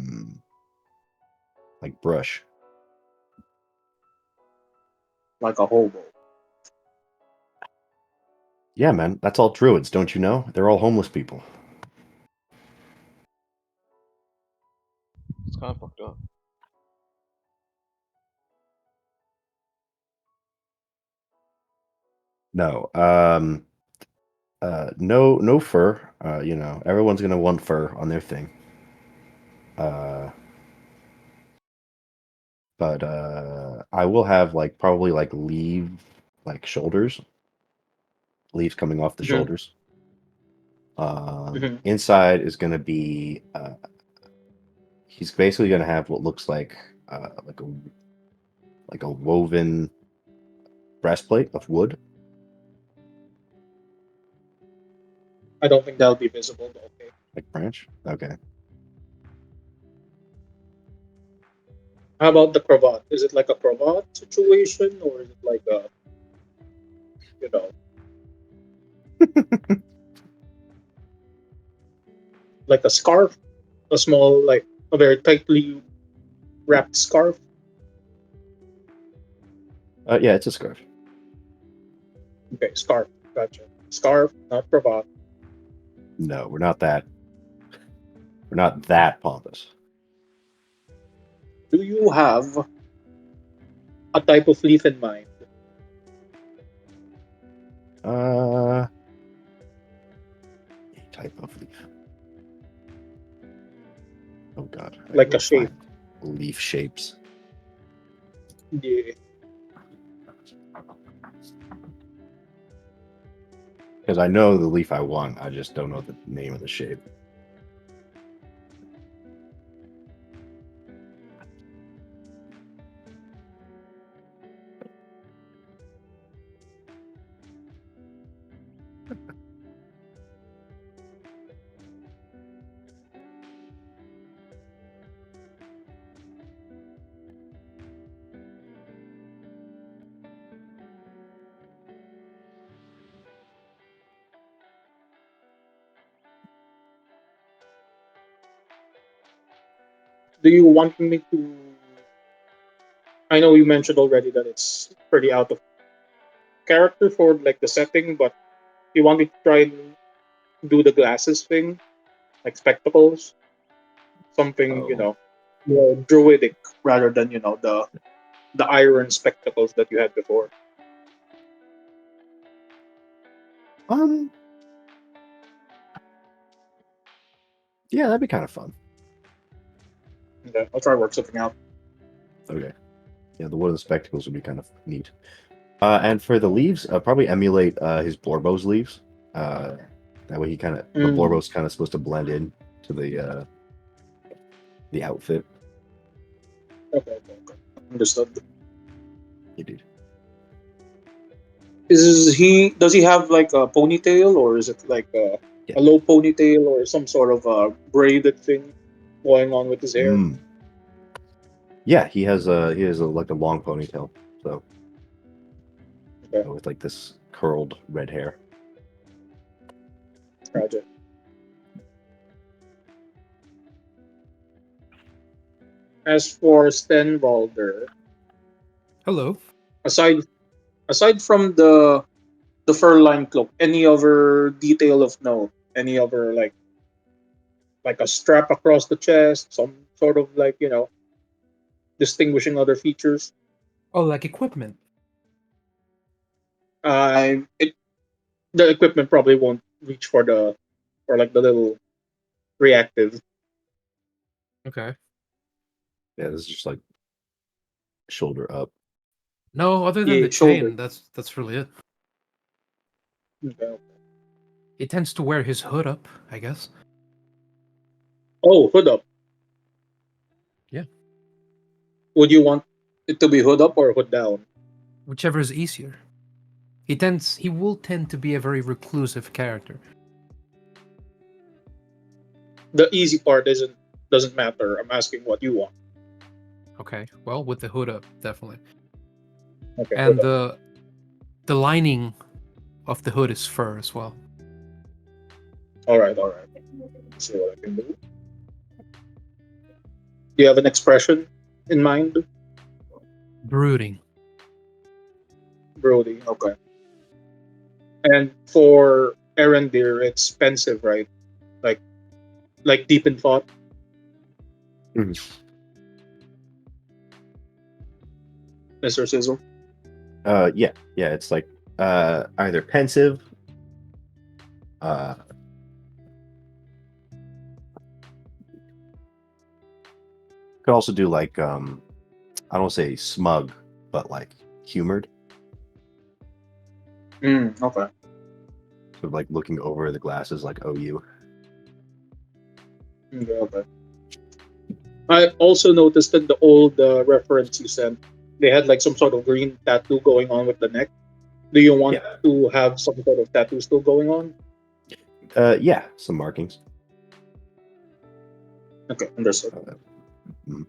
Like brush. Like a hobo. Yeah, man. That's all druids, don't you know? They're all homeless people. It's kind of fucked up. No. No fur. You know, everyone's gonna want fur on their thing. But I will have like probably like shoulders. Leaves coming off the Mhm. shoulders. Mhm. Inside is gonna be he's basically going to have what looks like a woven breastplate of wood. I don't think that'll be visible, but okay. Like branch? Okay. How about the cravat? Is it like a cravat situation, or is it like a, you know, like a scarf, a small, like a very tightly wrapped scarf? Yeah, it's a scarf. Okay, scarf. Gotcha. Scarf, not cravat. No, we're not that. We're not that pompous. Do you have a type of leaf in mind? A type of leaf. Oh god. I Like will a shape? find leaf shapes. Yeah. Because I know the leaf I want, I just don't know the name of the shape. Do you want me to? I know you mentioned already that it's pretty out of character for like the setting, but you want me to try and do the glasses thing, like spectacles, something Oh. more druidic rather than the iron spectacles that you had before. Yeah, that'd be kind of fun. Okay, I'll try to work something out. Okay. Yeah, the wooden spectacles would be kind of neat. And for the leaves, probably emulate his Blorbo's leaves. That way he kind of the Blorbo's kind of supposed to blend in to the outfit. Okay. Understood. You did. Does he have like a ponytail, or is it like Yeah. a low ponytail, or some sort of braided thing going on with his hair? Yeah, he has like a long ponytail, so Okay. with like this curled red hair. Gotcha. As for Stenvalder, Hello. aside from the fur-lined cloak, any other detail of note? Any other like a strap across the chest, some sort of like distinguishing other features? Oh, like equipment. It the equipment probably won't reach for like the little reactive. Okay. Yeah, this is just like shoulder up. No, other than Yeah, the shoulder. chain, that's really it. Okay. He tends to wear his hood up, I guess. Oh, hood up. Yeah. Would you want it to be hood up or hood down? Whichever is easier. He will tend to be a very reclusive character. The easy part doesn't matter. I'm asking what you want. Okay. Well, with the hood up, definitely. Okay. And Hood up. the lining of the hood is fur as well. All right. Let's see what I can do. Do you have an expression in mind, Brooding. Brody? Okay. And for Erendir, it's pensive, right? Like deep in thought. Mr. Sizzle. Yeah, it's like either pensive, could also do like I don't say smug, but like humored. Okay. Sort of like looking over the glasses like, oh, you. Okay. I also noticed that the old reference you sent, they had like some sort of green tattoo going on with the neck. Do you want Yeah. to have some sort of tattoo still going on? Yeah, some markings. Okay, understood. Mm.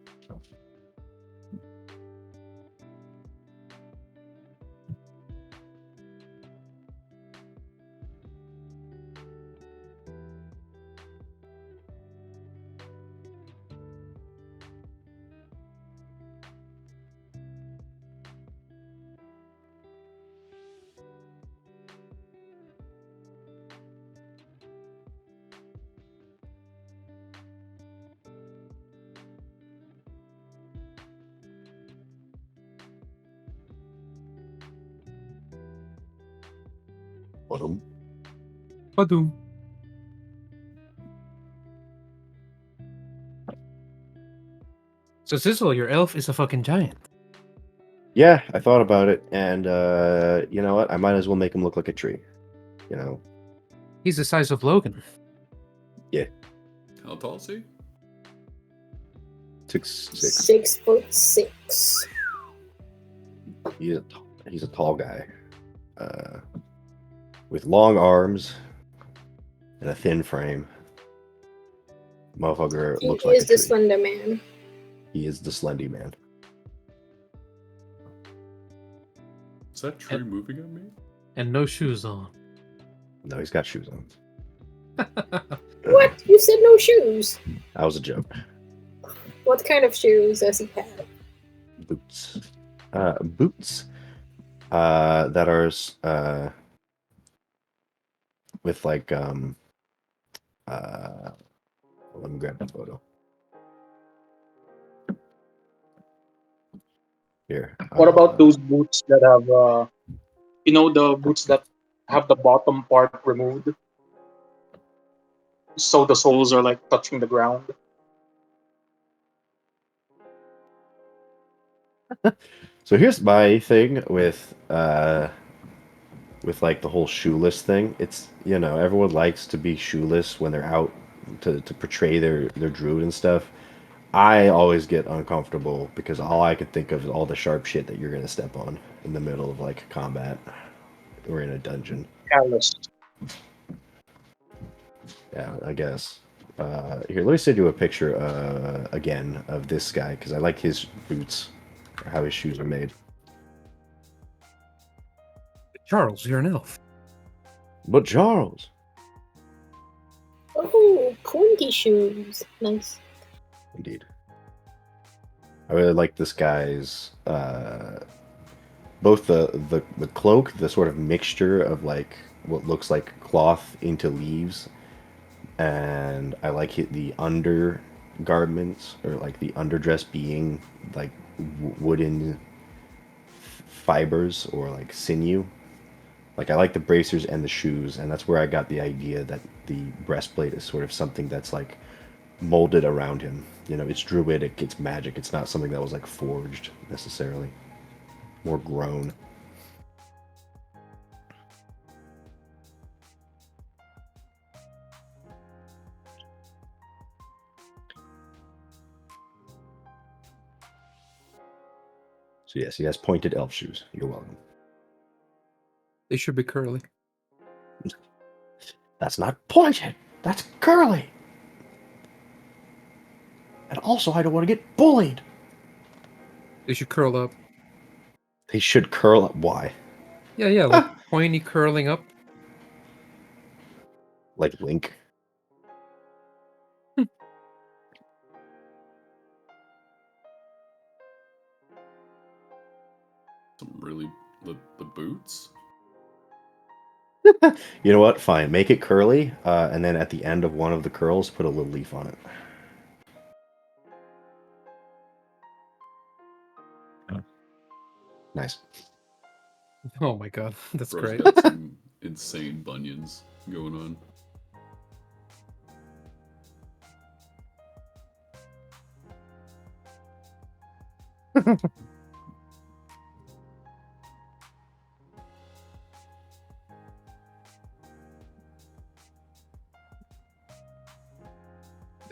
Bottom. Badum. So Sizzle, your elf is a fucking giant. Yeah, I thought about it, and you know what? I might as well make him look like a tree. You know, He's the size of Logan. How tall is he? 6'6". 6'6". He's a tall guy, with long arms and a thin frame. Motherfucker He looks like a is the tree. Slender Man. He is the Slendy Man. Is that tree moving at me? And no shoes on. No, he's got shoes on. What? You said no shoes. That was a joke. What kind of shoes does he have? Boots. Boots. That are with like let me grab the photo. Here. What about those boots that have, the boots that have the bottom part removed, so the soles are like touching the ground? So here's my thing with like the whole shoeless thing. It's, everyone likes to be shoeless when they're out to portray their druid and stuff. I always get uncomfortable because all I could think of is all the sharp shit that you're gonna step on in the middle of like combat or in a dungeon. Callous. Yeah, I guess. Here, let me send you a picture again of this guy because I like his boots, or how his shoes are made. Charles, you're an elf. But Charles, Oh, pointy shoes. Nice. indeed, I really like this guy's both the cloak, the sort of mixture of like what looks like cloth into leaves, and I like the undergarments or like the underdress being like wooden fibers or like sinew. Like I like the bracers and the shoes, and that's where I got the idea that the breastplate is sort of something that's like molded around him. It's druidic, it's magic. It's not something that was like forged necessarily, more grown. So yes, he has pointed elf shoes. You're welcome. They should be curly. That's not pointed. That's curly. And also, I don't want to get bullied. They should curl up. They should curl up. Why? Yeah, like pointy curling up. Like Link. Some really the boots. You know what? Fine. Make it curly, and then at the end of one of the curls, put a little leaf on it. Nice. Oh my god, that's Bro's great. got some insane bunions going on.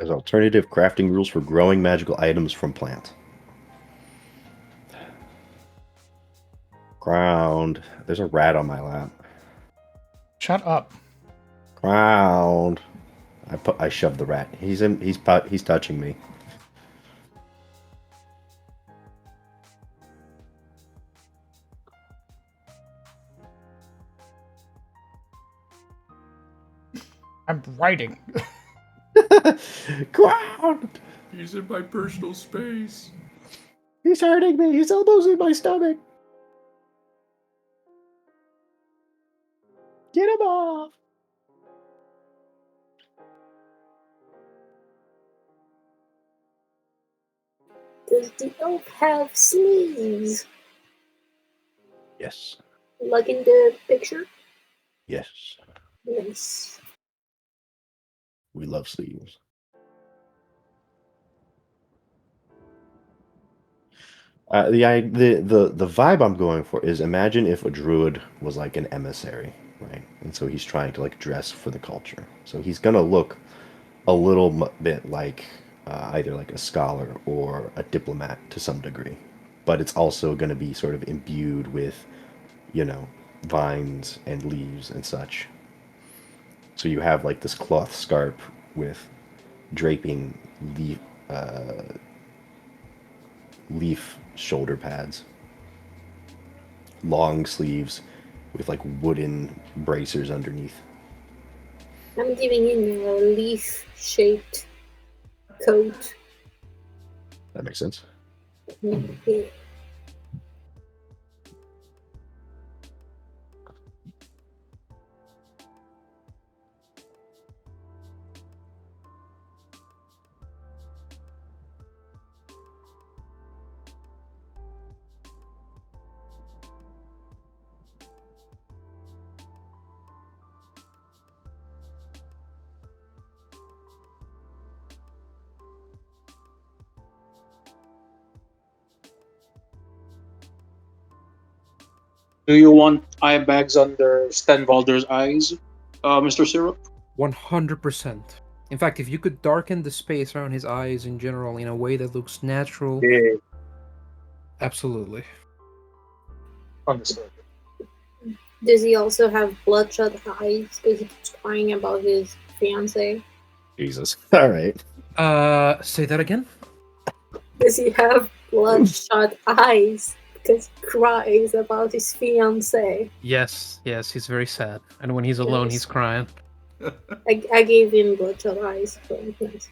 There's alternative crafting rules for growing magical items from plants. Ground. There's a rat on my lap. Shut up. Ground. I shoved the rat. He's touching me. I'm writing. Ground. He's in my personal space. He's hurting me. His elbow's in my stomach. Get him off. Does the elf have sleeves? Yes. Like in the picture? Yes. Nice. We love sleeves. The vibe I'm going for is, imagine if a druid was like an emissary, right? And so he's trying to like dress for the culture. So he's gonna look a little bit like either like a scholar or a diplomat to some degree, but it's also gonna be sort of imbued with, you know, vines and leaves and such. So you have like this cloth scarf with draping uh, leaf shoulder pads, long sleeves with like wooden bracers underneath. I'm giving him a leaf-shaped coat. That makes sense. Yeah. Do you want eye bags under Stenvalder's eyes, Mr. Syrup? 100%. In fact, if you could darken the space around his eyes in general in a way that looks natural, Yeah, absolutely. understood. Does he also have bloodshot eyes? Because he keeps crying about his fiance. Jesus. All right. Say that again? Does he have bloodshot eyes? Because he cries about his fiance. Yes, he's very sad. And when he's alone, Yes. he's crying. I gave him bloodshot eyes, so nice.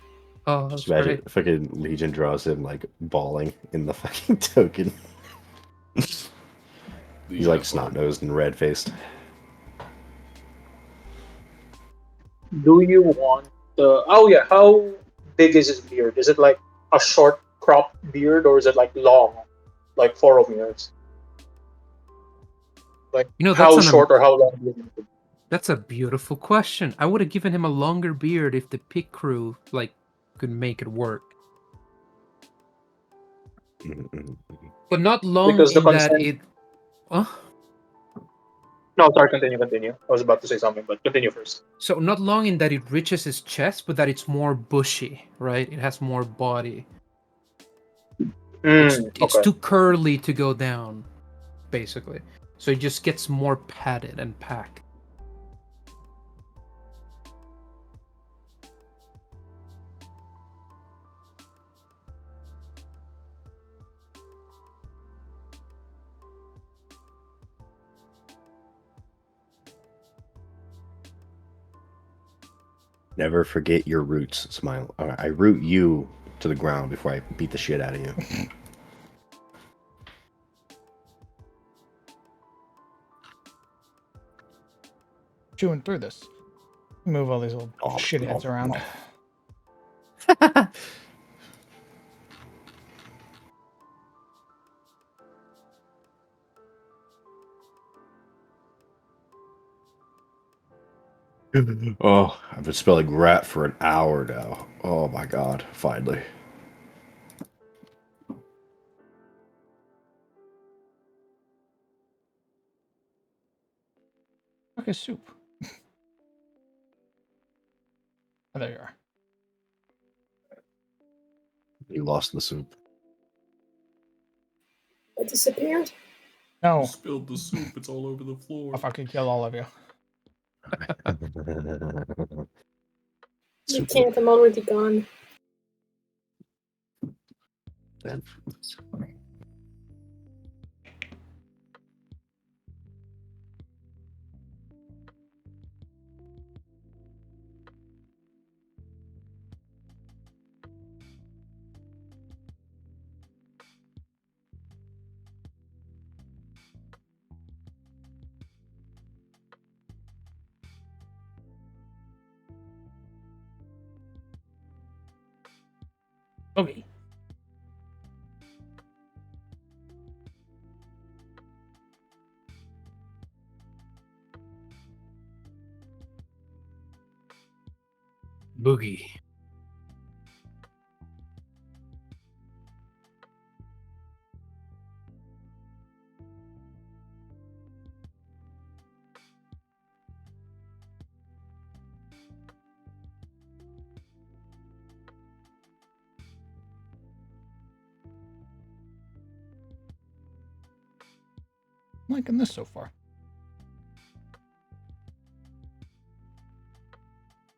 Oh, Just that's imagine great. fucking Legion draws him like bawling in the fucking token. He's like snot nosed and red faced. Do you want the? Oh yeah, how big is his beard? Is it like a short crop beard or is it like long, like Foromir's? Like You know, how short or how long? Do you want it? that's a beautiful question. I would have given him a longer beard if the pit crew could make it work. But not long Because the in that consent. it uh, No, sorry. Continue. I was about to say something, but continue first. so not long in that it reaches his chest, but that it's more bushy, right? It has more body. It's Okay. too curly to go down, basically. So it just gets more padded and packed. Never forget your roots, Smile. All right, I root you to the ground before I beat the shit out of you. Chewing through this. Move all these little shitheads around. Oh, I've been spelling rat for an hour now. Oh my god, finally. Okay, soup. Oh, there you are. You lost the soup. It disappeared. You No, spilled the soup. It's all over the floor. I'll fucking kill all of you. You Soup. can't. I'm already gone. Then. Okay. Boogie. I'm liking this so far.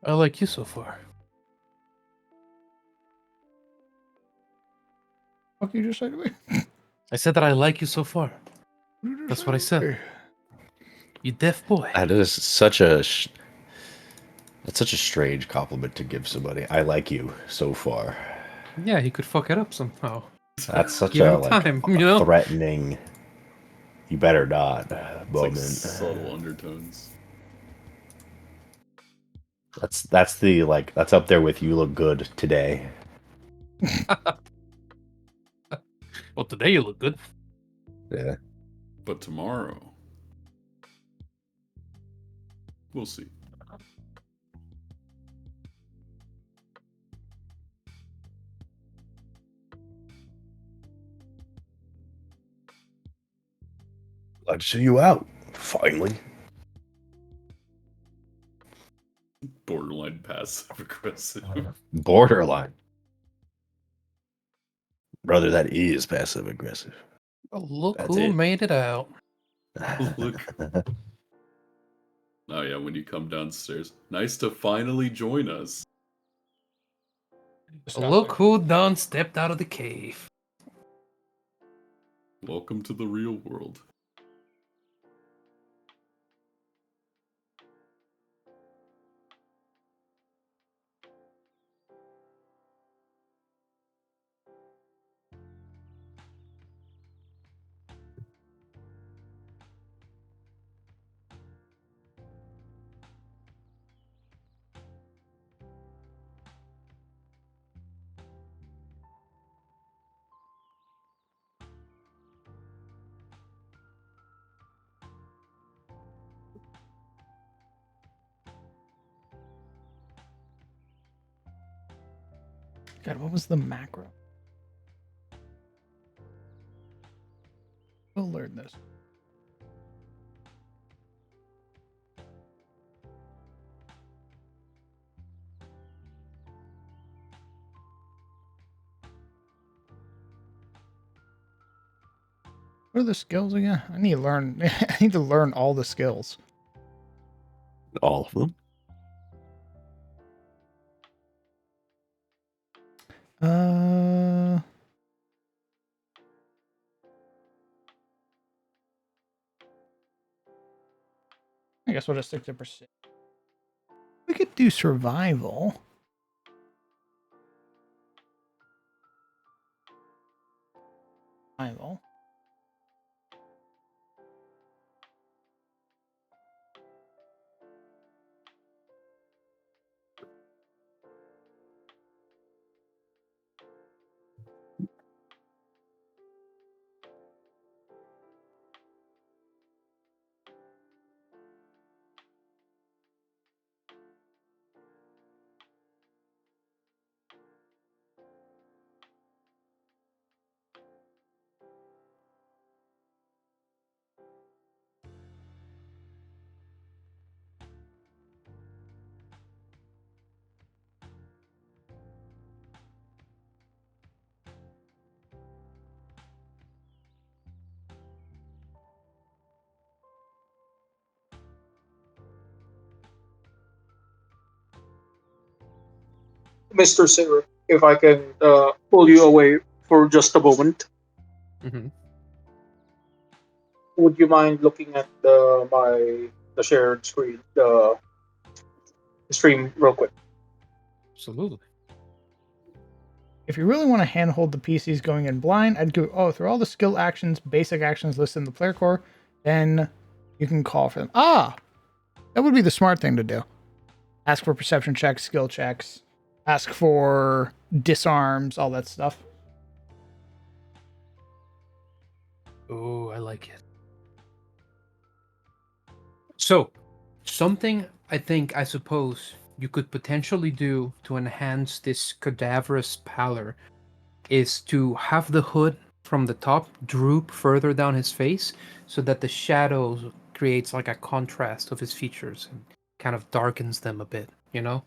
I like you so far. Fuck you just said to me. I said that I like you so far. That's what I said. You deaf boy. That is such a that's such a strange compliment to give somebody. I like you so far. Yeah, he could fuck it up somehow. That's such Give a him like time, you know? threatening. You better not It's moment. like subtle undertones. That's the like that's up there with you look good today. Well, today you look good. Yeah. But tomorrow, we'll see. Glad to see you out. Finally. Borderline passive aggressive. Borderline. Brother, that is passive aggressive. Oh, look That's who it. made it out. Look. Oh yeah, when you come downstairs. Nice to finally join us. Look who done stepped out of the cave. Welcome to the real world. God, what was the macro? We'll learn this. What are the skills again? I need to learn. I need to learn all the skills. All of them. I guess we'll just stick to pursuit. We could do survival. Survival. Mr. Sarah, if I can pull you away for just a moment, Mm-hmm. would you mind looking at the shared screen, the stream, real quick? Absolutely. If you really want to handhold the PCs going in blind, I'd go through all the skill actions, basic actions listed in the player core, then you can call for them. That would be the smart thing to do. Ask for perception checks, skill checks, ask for disarms, all that stuff. Oh, I like it. So, something I suppose you could potentially do to enhance this cadaverous pallor is to have the hood from the top droop further down his face so that the shadows creates like a contrast of his features and kind of darkens them a bit, you know?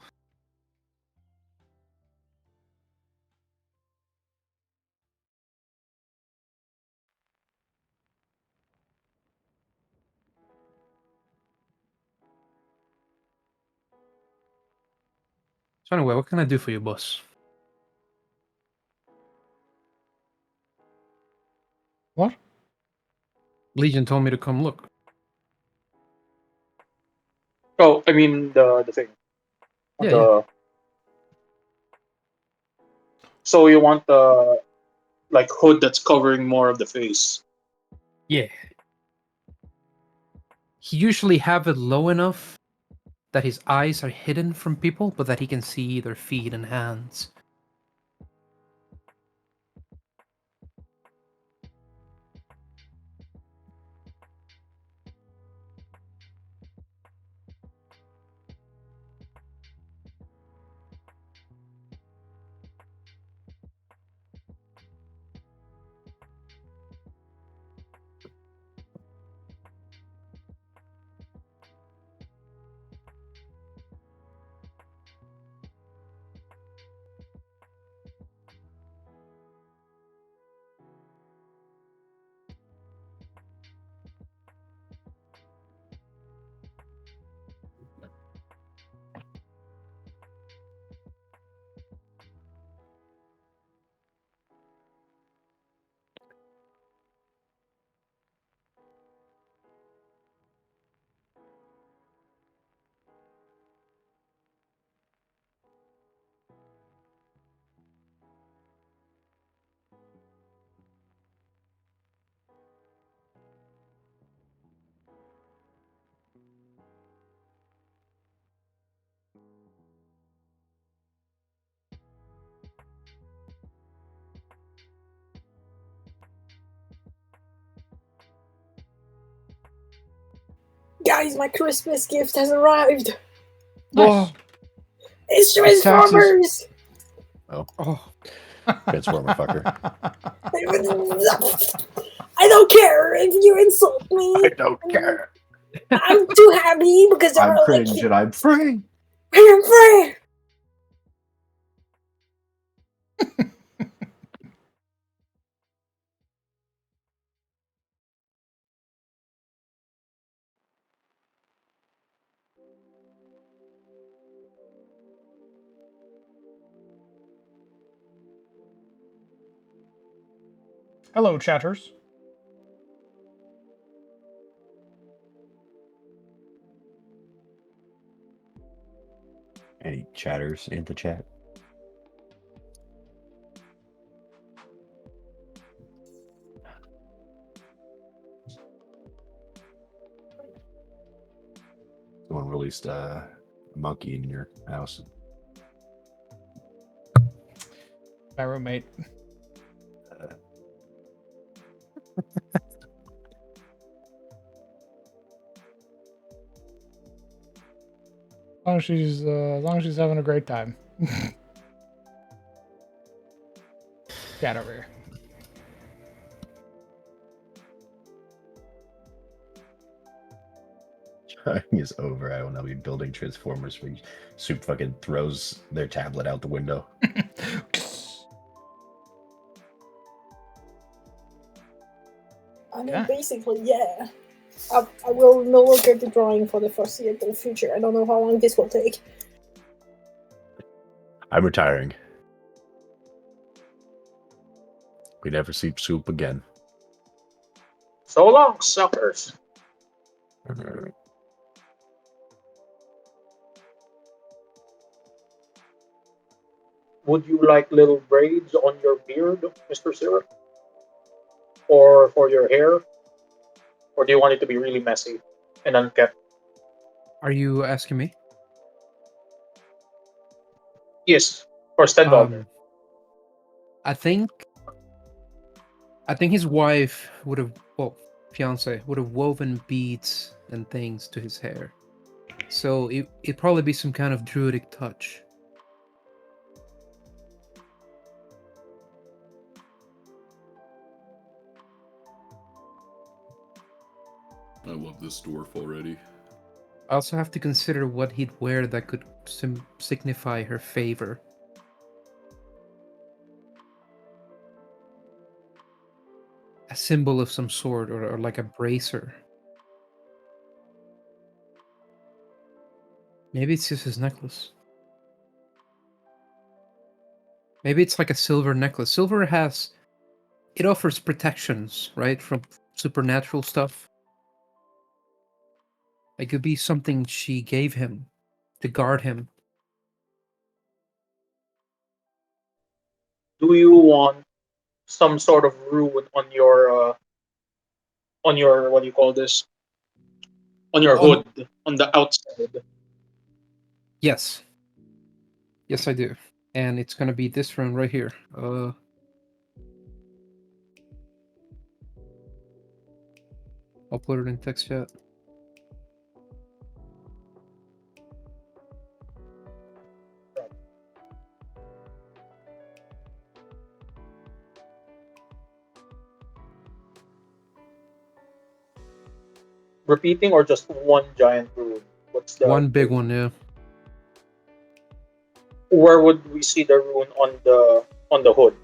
So anyway, what can I do for you, boss? What? Legion told me to come look. Oh, I mean the thing. Yeah. So you want the like hood that's covering more of the face. Yeah. He usually have it low enough that his eyes are hidden from people, but that he can see their feet and hands. Guys, my Christmas gift has arrived. Nice. It's It's Transformers. Oh, Transformer fucker. I don't care if you insult me. I don't care. I'm too happy because I'm they're cringe and I'm free. I'm free. Hello, chatters. Any chatters in the chat? Someone released a monkey in your house. My roommate. As long as she's having a great time. Cat over here. Trying is over. I will now be building Transformers where Soup fucking throws their tablet out the window. I mean, Yeah. basically, yeah. I will no longer be drawing for the foreseeable future. I don't know how long this will take. I'm retiring. We never see Soup again. So long, suckers. Would you like little braids on your beard, Mr. Syrup? Or for your hair? Or do you want it to be really messy and unkept? Are you asking me? Yes, for Stendhalmer. I think his wife would have, well, fiance would have woven beads and things to his hair. So it'd probably be some kind of druidic touch. I love this dwarf already. I also have to consider what he'd wear that could signify her favor. A symbol of some sort, or like a bracer. Maybe it's just his necklace. Maybe it's like a silver necklace. Silver it offers protections, right? From supernatural stuff. It could be something she gave him to guard him. Do you want some sort of rune on your what do you call this? On your On- hood, on the outside? Yes. Yes, I do. And it's gonna be this rune right here. I'll put it in text chat. Repeating or just one giant rune? What's the One big one, yeah. Where would we see the rune on the hood?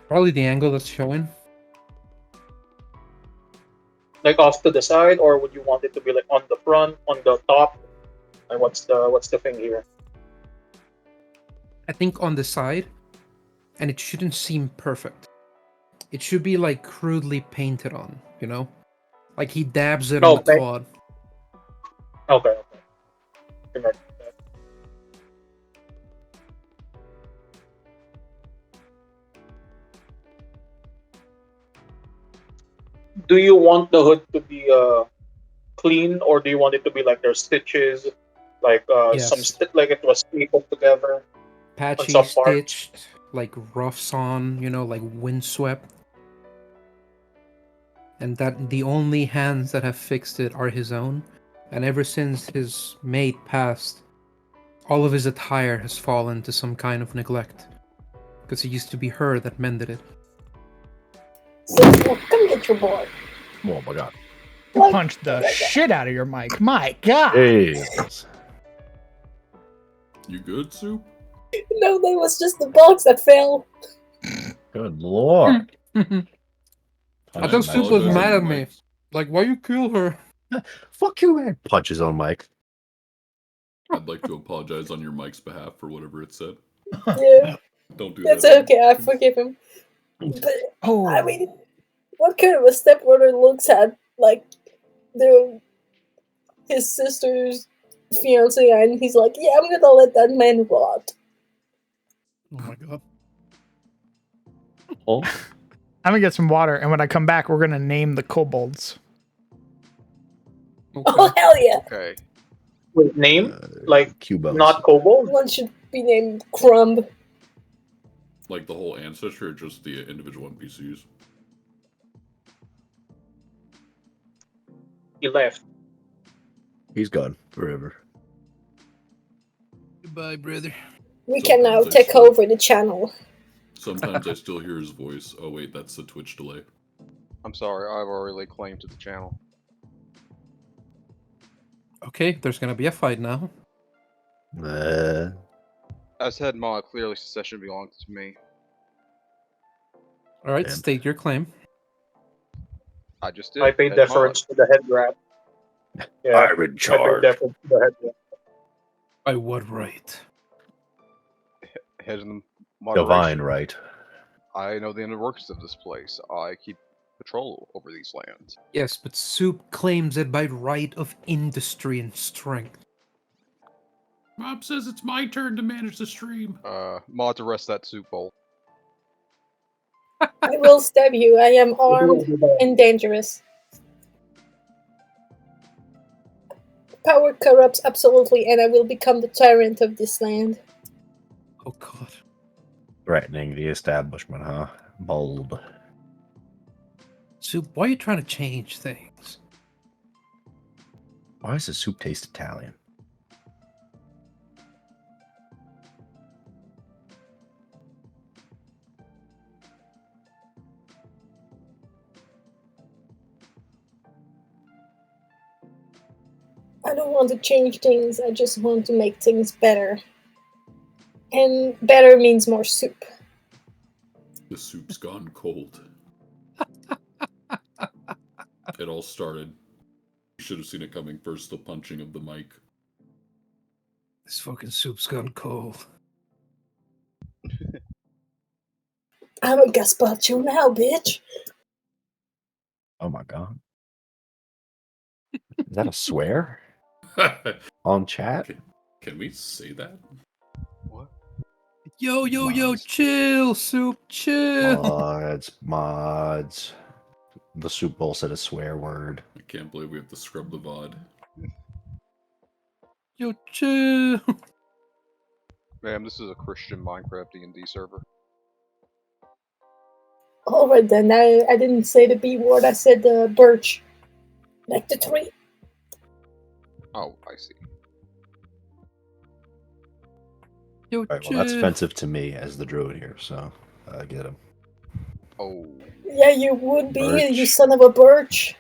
Probably the angle that's showing. Like off to the side, or would you want it to be like on the front, on the top? And what's the thing here? I think on the side, and it shouldn't seem perfect. It should be like crudely painted on, you know? Like he dabs it on the Okay. cloth. Okay. Can write that. Do you want the hood to be clean, or do you want it to be like there's stitches, like Yes. like it was stapled together on Patchy, some parts? stitched, like roughs on, like windswept. And that the only hands that have fixed it are his own. And ever since his mate passed, all of his attire has fallen to some kind of neglect. Because it used to be her that mended it. So, come get your boy. Oh my god. You punched the shit out of your mic. My god. Hey. You good, Soup? No, that was just the box that fell. Good lord. I thought Soup was apologize mad on at me. mic. Like, why you kill her? Fuck you, man. Punches on Mike. I'd like to apologize on your mic's behalf for whatever it said. Yeah, Don't do that's that. man. okay. I forgive him. But Oh, I mean, what kind of a stepbrother looks at like his sister's fiance and he's like, "Yeah, I'm gonna let that man rot." Oh my god. Oh, I'm gonna get some water, and when I come back, we're gonna name the kobolds. Okay. Oh hell yeah! Okay. Wait, name like Cubos. not kobold? One should be named Crumb. Like the whole ancestor, or just the individual NPCs? He left. He's gone forever. Goodbye, brother. We can now Sometimes I take still- over the channel. Sometimes I still hear his voice. Oh wait, that's the Twitch delay. I'm sorry, I've already laid claim to the channel. Okay, there's gonna be a fight now. As head mod, clearly succession belongs to me. Alright, Damn. state your claim. I just did. I paid head mod. deference to the head wrap. Yeah, I'm in I paid charge. deference to the head wrap. By what right? Head in the Divine, moderation. right? I know the inner workings of this place. I keep control over these lands. Yes, but Soup claims it by right of industry and strength. Mob says it's my turn to manage the stream. Mod to rest that soup bowl. I will stab you. I am armed and dangerous. Power corrupts absolutely, and I will become the tyrant of this land. Oh god. Threatening the establishment, huh? Bold. Soup, why are you trying to change things? Why does the soup taste Italian? I don't want to change things, I just want to make things better. And better means more soup. The soup's gone cold. It all started. You should have seen it coming first, the punching of the mic. This fucking soup's gone cold. I'm a gazpacho now, bitch. Oh my god. Is that a swear? On chat? Can we say that? What? Yo, Mods. chill, Soup, chill. Mods. The soup bowl said a swear word. I can't believe we have to scrub the VOD. Yo, chill. Ma'am, this is a Christian Minecraft D&D server. Alright then, I didn't say the B word, I said the birch. Like the tree. Oh, I see. Yo, Alright, well, that's offensive to me as the druid here, so I get him. Oh. Yeah, you would be, Birch. you son of a birch.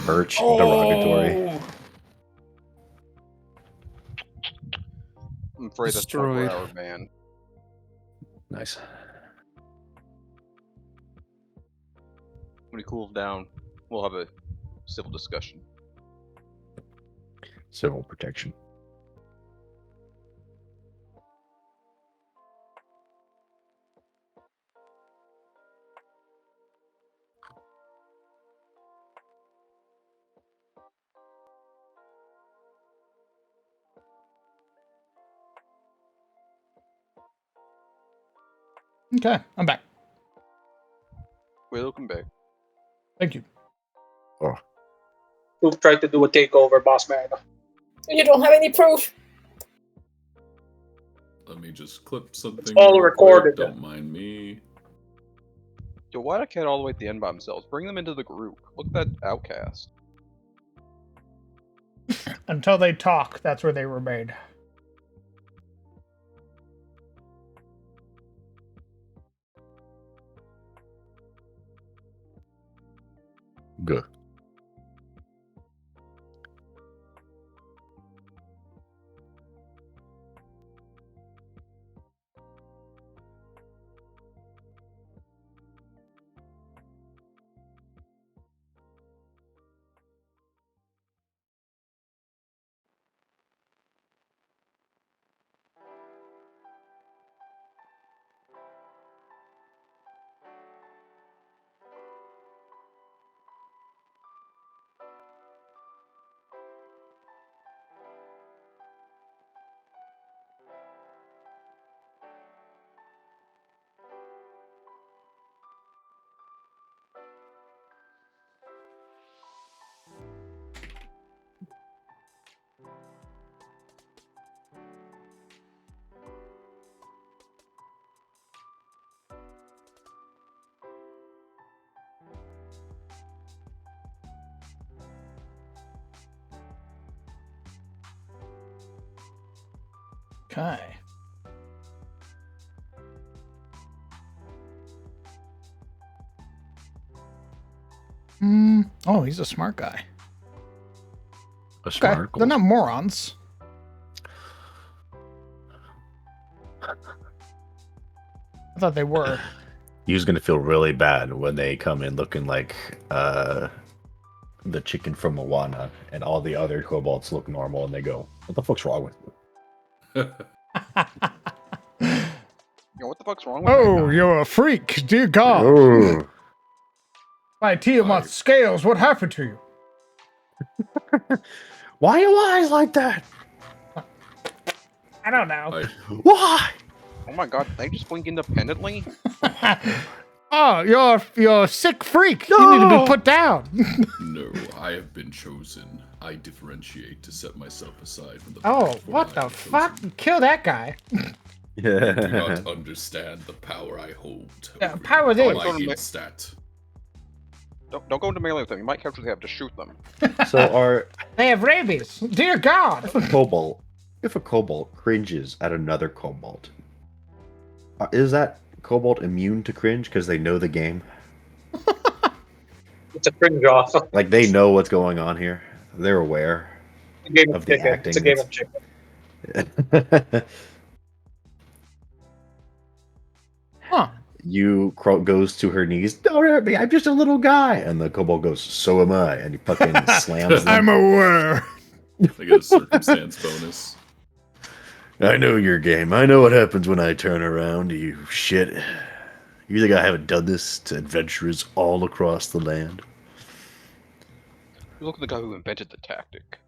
Birch, derogatory. Oh! I'm afraid that's Destroyed. 24-hour ban. Nice. When he cools down, we'll have a civil discussion. Civil protection. Okay, I'm back. Welcome back. Thank you. Who tried to do a takeover, boss man? You don't have any proof. Let me just clip something. all real recorded. quick. Don't mind me. Yo, why the cat all the way at the end by themselves? Bring them into the group. Look at that outcast. Until they talk, that's where they were made. Good. Okay. Oh, he's a smart guy. A Okay, smart they're not morons. I thought they were. He's gonna feel really bad when they come in looking like the chicken from Moana, and all the other kobolds look normal, and they go, "What the fuck's wrong with you?" Yo, what the fuck's wrong with that Oh, guy? you're a freak. Dear God. Oh. My Tiamat scales, what happened to you? Why are your eyes like that? I don't know. Why? Oh my god, they just blink independently? Oh, you're a sick freak. You need to be No. put down. No, I have been chosen. I differentiate to set myself aside from the Oh, pack, for what I the am fuck? chosen. Kill that guy. You do not understand the power I hold. over power you. this. My instat. Don't go into melee with them. You might capture them. Just shoot them. So are They have rabies. Dear God. if a kobold cringes at another kobold, is that kobold immune to cringe because they know the game? It's a cringe off. Like they know what's going on here. They're aware It's a game of of the chicken. acting. It's a game of chicken. Huh. Goes to her knees. Don't hurt me. I'm just a little guy. And the kobold goes, "So am I." And he fucking slams them. I'm aware. I get a circumstance bonus. I know your game. I know what happens when I turn around, you shit. You think I haven't done this to adventurers all across the land? You look at the guy who invented the tactic.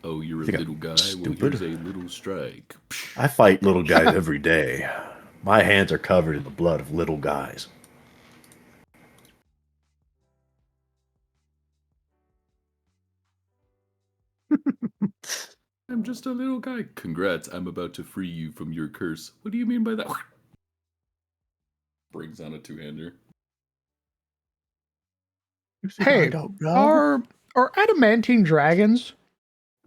Oh, you're a Think I'm little guy? Well, stupid? here's a little strike. I fight little guys every day. My hands are covered in the blood of little guys. I'm just a little guy. Congrats, I'm about to free you from your curse. What do you mean by that? Brings on a two-hander. Hey, I don't know. are adamantine dragons?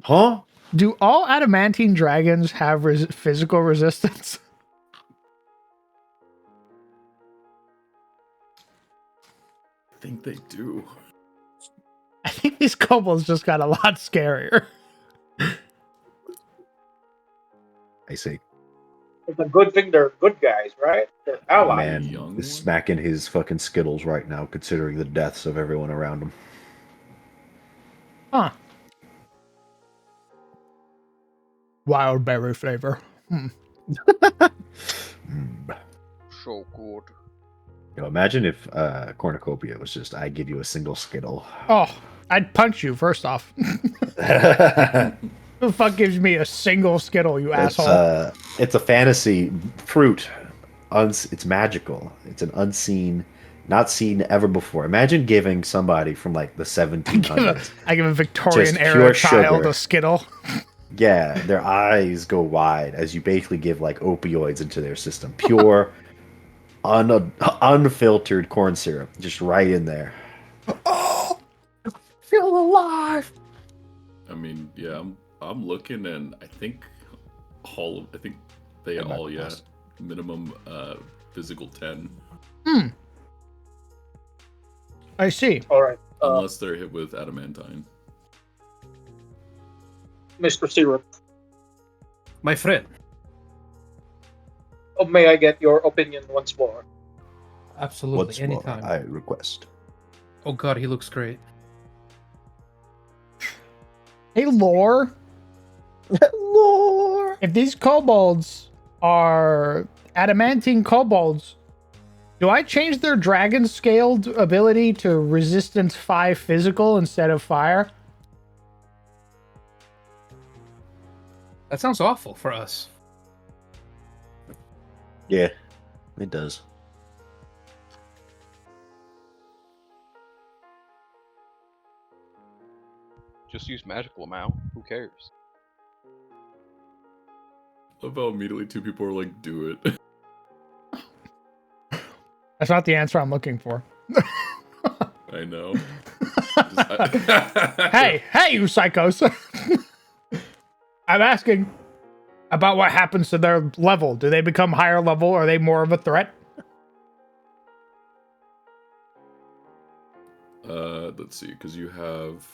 Huh? Do all adamantine dragons have physical resistance? I think they do. I think these kobolds just got a lot scarier. I see. It's a good thing they're good guys, right? They're allies. Man young is one? smacking his fucking Skittles right now, considering the deaths of everyone around him. Huh. Wild berry flavor. So good. Imagine if Cornucopia was just, I give you a single Skittle. Oh, I'd punch you first off. Who the fuck gives me a single Skittle, you asshole? It's a fantasy fruit. It's magical. It's an unseen, not seen ever before. Imagine giving somebody from like the 1700s. I give a Victorian Just era pure child sugar. a Skittle. Yeah, their eyes go wide as you basically give like opioids into their system. Pure, unfiltered corn syrup, just right in there. Oh, feel alive. I mean, yeah, I'm looking, and I think they all, yeah, minimum physical 10, I see. All right, unless they're hit with adamantine. Mr. Syrup. My friend. Oh, may I get your opinion once more? Absolutely, What's more, anytime. I request. Oh god, he looks great. Hey, lore. Lord. If these kobolds are adamantine kobolds, do I change their dragon scaled ability to resistance 5 physical instead of fire? That sounds awful for us. Yeah, it does. Just use magical amount. Who cares? Love how immediately two people are like, do it. That's not the answer I'm looking for. I know. Hey, you psychos. I'm asking about what happens to their level. Do they become higher level? Or are they more of a threat? Let's see, because you have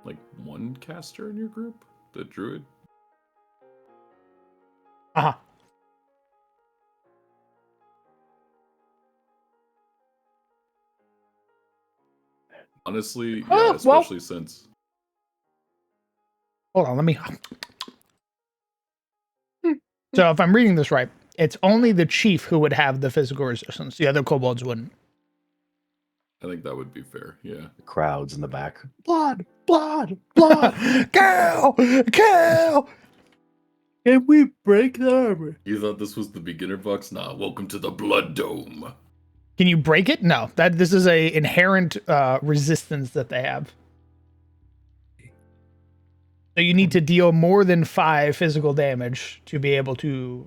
like one caster in your group, the druid. Uh-huh. Honestly, yeah, Oh, well. especially since. Hold on, let me So if I'm reading this right, it's only the chief who would have the physical resistance. The other kobolds wouldn't. I think that would be fair. Yeah. The crowds in the back. Blood, blood, blood. Kill! Kill! Can we break the armor? You thought this was the beginner box? Nah, welcome to the Blood Dome. Can you break it? No. This is a inherent resistance that they have. So you need to deal more than 5 physical damage to be able to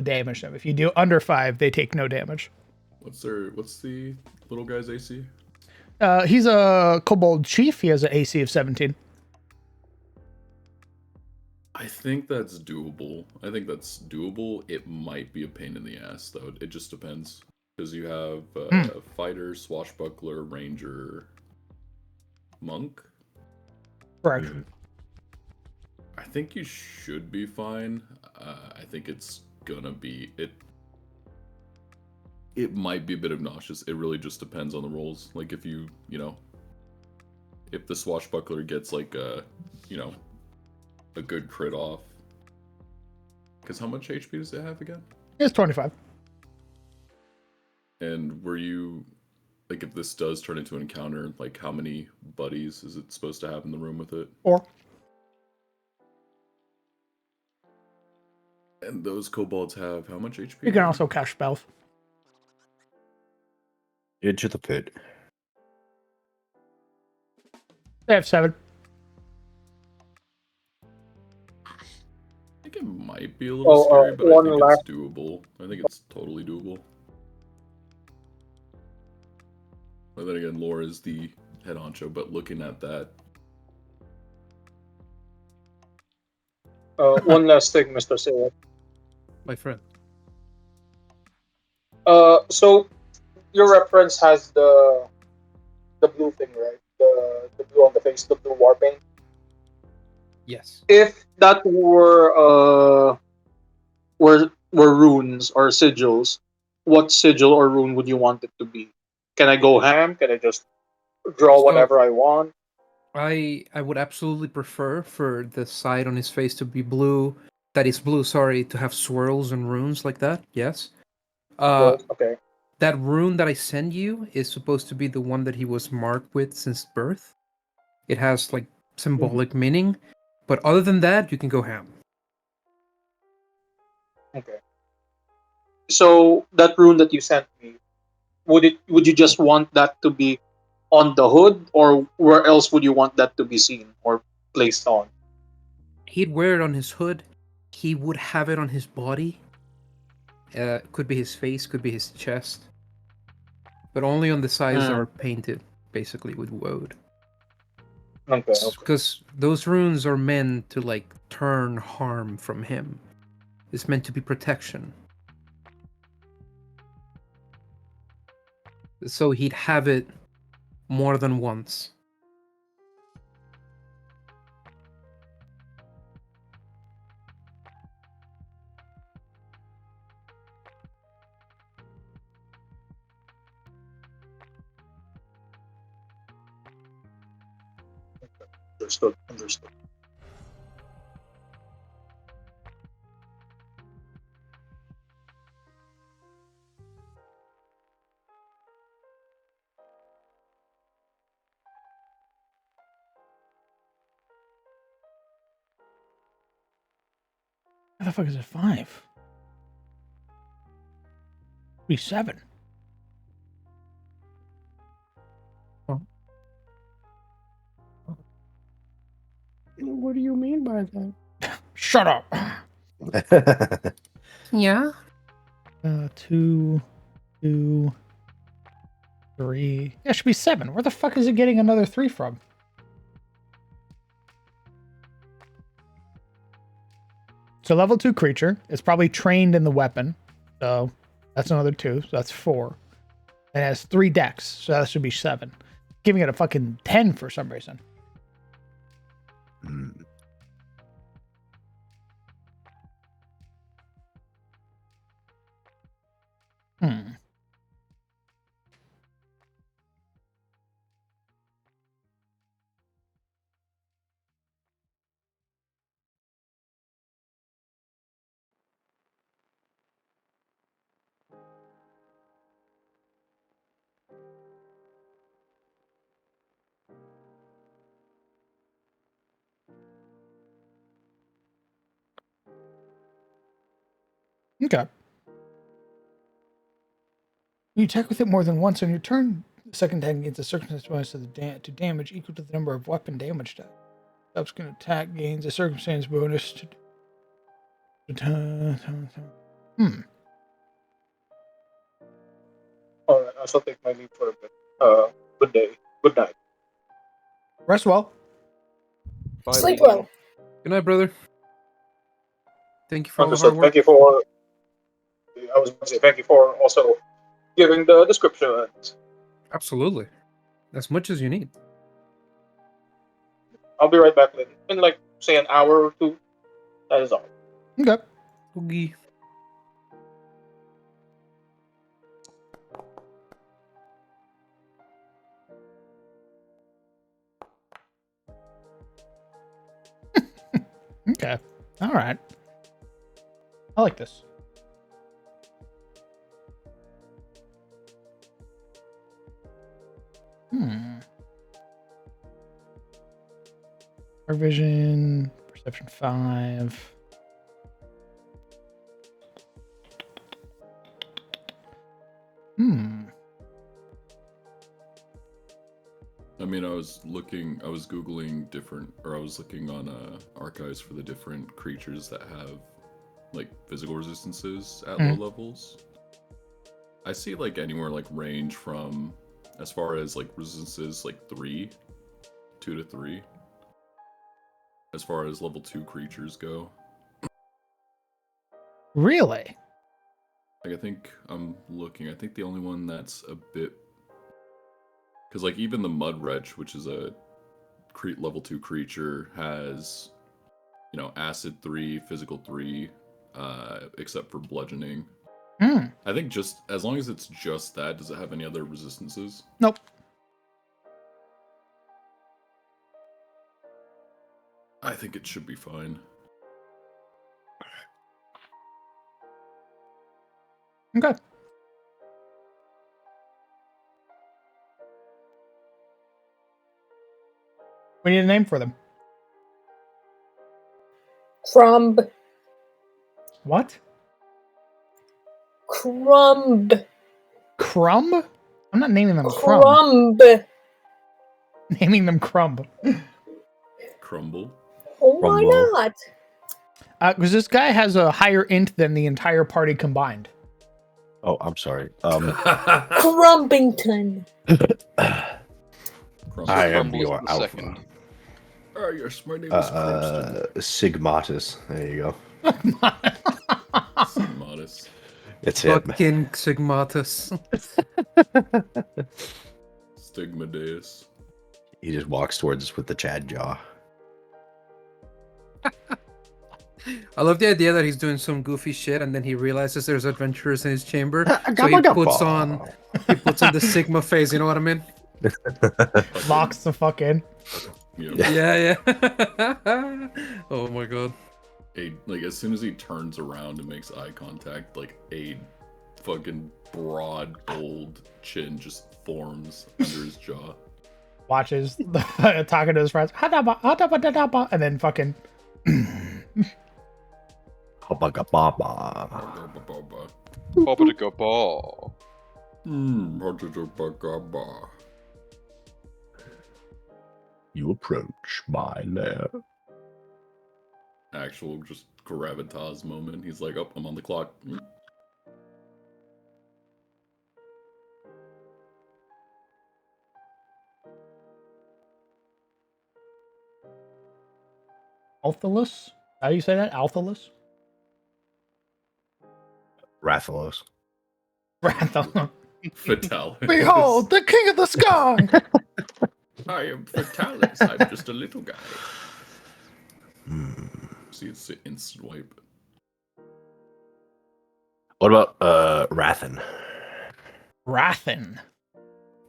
damage them. If you deal under 5, they take no damage. What's the little guy's AC? He's a kobold chief. He has an AC of 17. I think that's doable. It might be a pain in the ass, though. It just depends. Because you have fighter, swashbuckler, ranger, monk. Correct. I think you should be fine. I think it's gonna be... It might be a bit obnoxious. It really just depends on the rolls. Like, if you know... If the swashbuckler gets, like, a good crit off. Because how much HP does it have again? It's 25. And were you, like, if this does turn into an encounter, like, how many buddies is it supposed to have in the room with it? 4. And those kobolds have how much HP? You can also cast spells. Into the pit. They have 7. I think it might be a little scary, but I one think last. it's doable. I think it's totally doable. But then again, Laura is the head honcho, but looking at that... One last thing, Mr. Sewell. My friend. So your reference has the blue thing, right? The blue on the face, the blue war paint. Yes. If that were runes or sigils, what sigil or rune would you want it to be? Can I go ham? Can I just draw So- whatever I want? I would absolutely prefer for the side on his face to be blue. That is blue, sorry, to have swirls and runes like that. Yes. Okay. That rune that I send you is supposed to be the one that he was marked with since birth. It has like symbolic meaning, but other than that, you can go ham. Okay. So that rune that you sent me, would you just want that to be on the hood, or where else would you want that to be seen or placed on? He'd wear it on his hood. He would have it on his body. Could be his face, could be his chest. But only on the sides that are painted, basically, with woad. Okay. Because those runes are meant to, like, turn harm from him. It's meant to be protection. So he'd have it more than once. Understood. How the fuck is it 5? Be 7. What do you mean by that? Shut up. Yeah? 2, 2, 3. Yeah, it should be 7. Where the fuck is it getting another 3 from? So level 2 creature. It's probably trained in the weapon. So that's another 2. So that's 4. And it has 3 decks. So that should be 7. Giving it a fucking 10 for some reason. Hmm. Okay. You attack with it more than once on your turn. The second attack gains a circumstance bonus to damage equal to the number of weapon damage die. Subsequent attack gains a circumstance bonus to. All right, I shall take my leave for a bit. Good day. Good night. Rest well. Bye, Sleep Lee. well. Good night, brother. Thank you for all the Understood. hard work. Thank you for. I was going to say thank you for also giving the description. Absolutely. As much as you need. I'll be right back then. In like say an hour or two. That is all. Okay. Oogie. Okay. All right. I like this. Our vision, perception 5. I mean, I was Googling different, or I was looking on archives for the different creatures that have, like, physical resistances at low levels. I see, like, anywhere, like, range from, as far as, like, resistances, like, 2 to 3. As far as level 2 creatures go. Really? Like, I think the only one that's a bit... Because, like, even the Mud Wretch, which is a level 2 creature, has, you know, Acid 3, Physical 3, except for Bludgeoning. I think just, as long as it's just that, does it have any other resistances? Nope. I think it should be fine. Okay. We need a name for them. Crumb. What? Crumb. Crumb? I'm not naming them Crumb. Crumb. Naming them Crumb. Crumble? Why not? Because this guy has a higher int than the entire party combined. Oh, I'm sorry. Crumbington. I am Crumble is your the alpha. second. Oh, yes, my name is Crumpston. Sigmatus. There you go. Sigmatus. It's him. Fucking Sigmatus. Stigmadeus. He just walks towards us with the Chad jaw. I love the idea that he's doing some goofy shit and then he realizes there's adventurers in his chamber. So he puts on the Sigma face, you know what I mean? Locks the fuck in. Yep. Yeah. Oh my god. Like, as soon as he turns around and makes eye contact, like, a fucking broad, bold chin just forms under his jaw. Watches talking to his friends. And then fucking. You approach my lair. Actual just gravitas moment. He's like, oh, I'm on the clock. Althalus? How do you say that? Althalus? Rathalos. Rathalos. Vitalis. Behold, the king of the sky! I am Vitalis. I'm just a little guy. See, it's an instant wipe. What about Rathan? Rathan.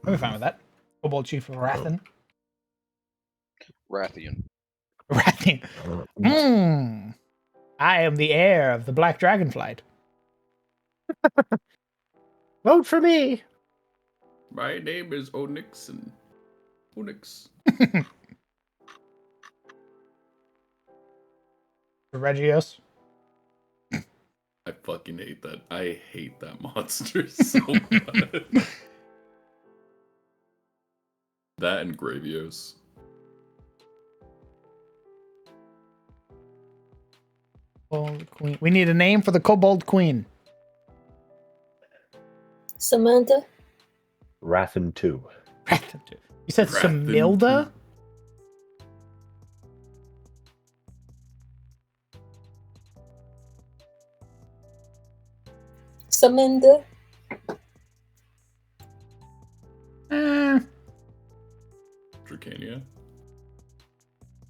I'll be fine with that. Kobold Chief of Rathan. Rathian. Rathan. I am the heir of the Black Dragonflight. Vote for me. My name is Onyxon. Onyx. Regios. I I fucking hate that. I hate that monster so much. That and Gravios. Kobold Queen. We need a name for the Kobold Queen. Samantha. Rathan 2. You said Rathan Samilda? Samantha. Dracania.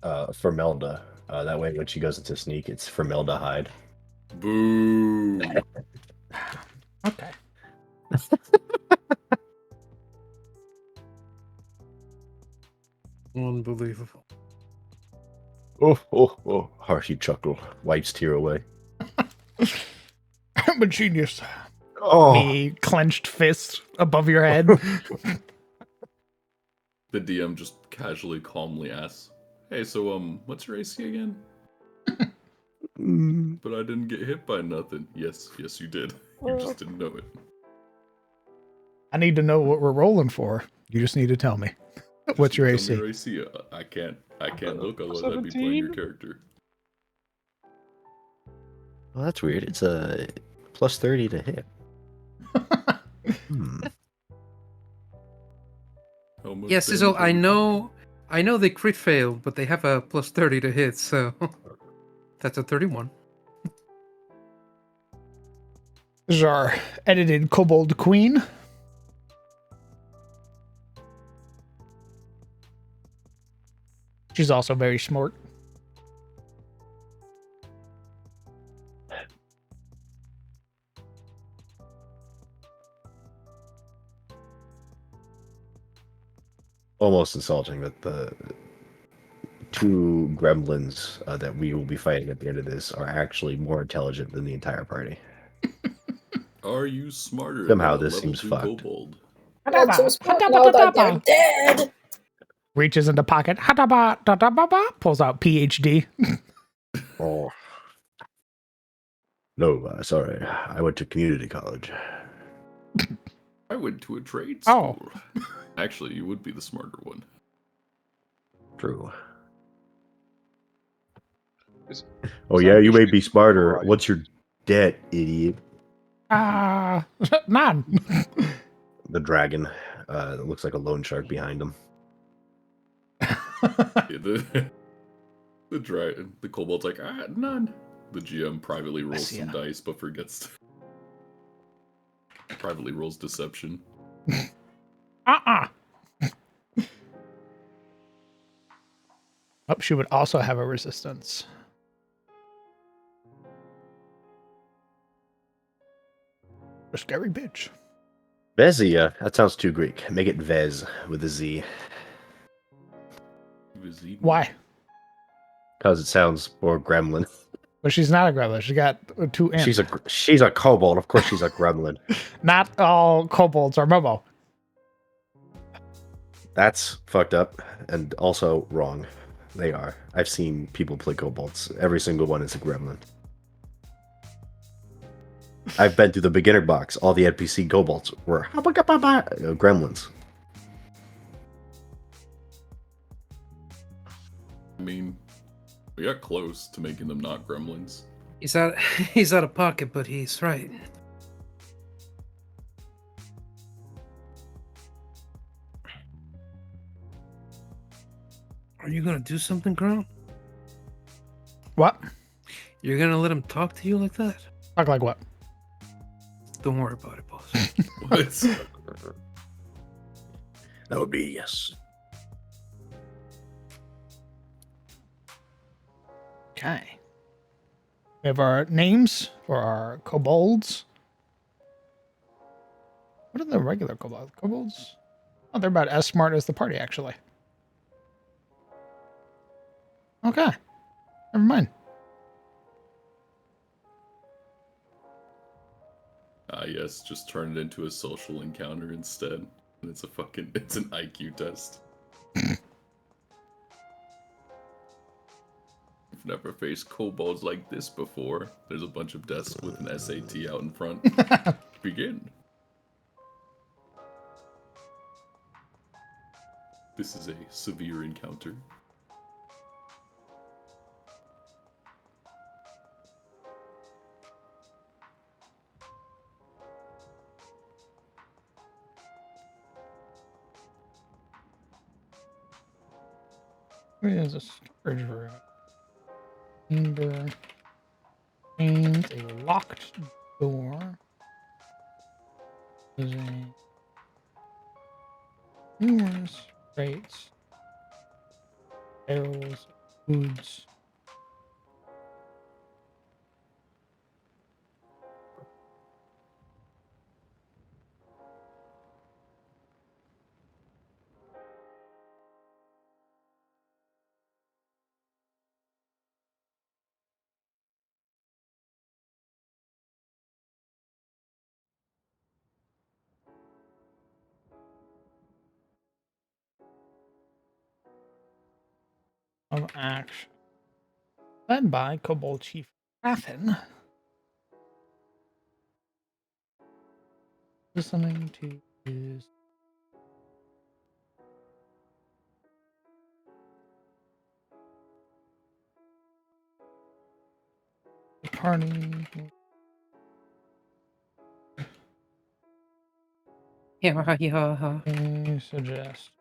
Formelda. That way, when she goes into sneak, it's formaldehyde. Boo. Okay. Unbelievable. Oh. Harshy chuckle. Wipes tear away. I'm a genius. Oh. Me clenched fist above your head. The DM just casually, calmly asks, "Hey, so what's your AC again?" But I didn't get hit by nothing. Yes, you did. You just didn't know it. I need to know what we're rolling for. You just need to tell me. What's your Tell AC? me your AC. I can't look, otherwise I'd be playing your 17? character. Well, that's weird. It's a plus 30 to hit. How much Yes, Sizzle, damage I know they crit fail, but they have a plus 30 to hit, so that's a 31. This is our edited Kobold Queen. She's also very smart. Almost insulting that the two gremlins that we will be fighting at the end of this are actually more intelligent than the entire party. Are you smarter Somehow than a this level seems 2 fucked. kobold? Not so smart now that they're dead. Reaches into pocket. Pulls out PhD. Oh. No, sorry. I went to community college. I went to a trade Oh. school. Actually, you would be the smarter one. True. Is Oh that yeah, you may usually be smarter. right? What's your debt, idiot? None. The dragon. That looks like a loan shark behind him. Yeah, the kobold's like, none. The GM privately rolls see some ya. dice, but forgets to privately rolls deception. Oh, she would also have a resistance. A scary bitch. Vezia. That sounds too Greek. Make it Vez with a Z. Why? Because it sounds more gremlin. But she's not a gremlin. She got two ends. She's a kobold. Of course she's a gremlin. Not all kobolds are Momo. That's fucked up and also wrong. They are. I've seen people play kobolds. Every single one is a gremlin. I've been through the beginner box. All the NPC kobolds were gremlins. I mean, we got close to making them not gremlins. He's out of pocket, but he's right. Are you gonna do something, Ground? What? You're gonna let him talk to you like that? Talk like what? Don't worry about it, boss. What? That would be yes. Okay. We have our names for our kobolds. What are the regular kobolds? Kobolds? Oh, they're about as smart as the party, actually. Okay. Never mind. Yes, just turn it into a social encounter instead. And it's an IQ test. You've never faced kobolds like this before. There's a bunch of desks with an SAT out in front. Begin. This is a severe encounter. Where's a storage room? Chamber. Contains a locked door. There's a numerous crates, barrels, foods. Of action. Led by Kobold Chief Athen. Listening to his party. I suggest.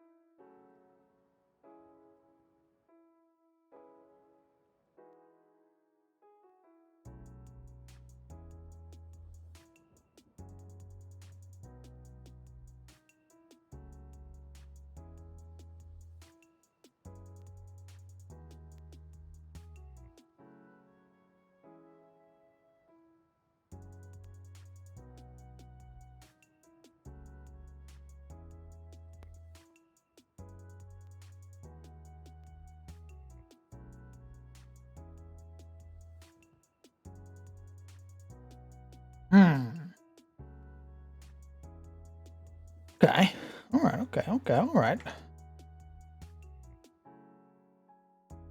Okay. All right.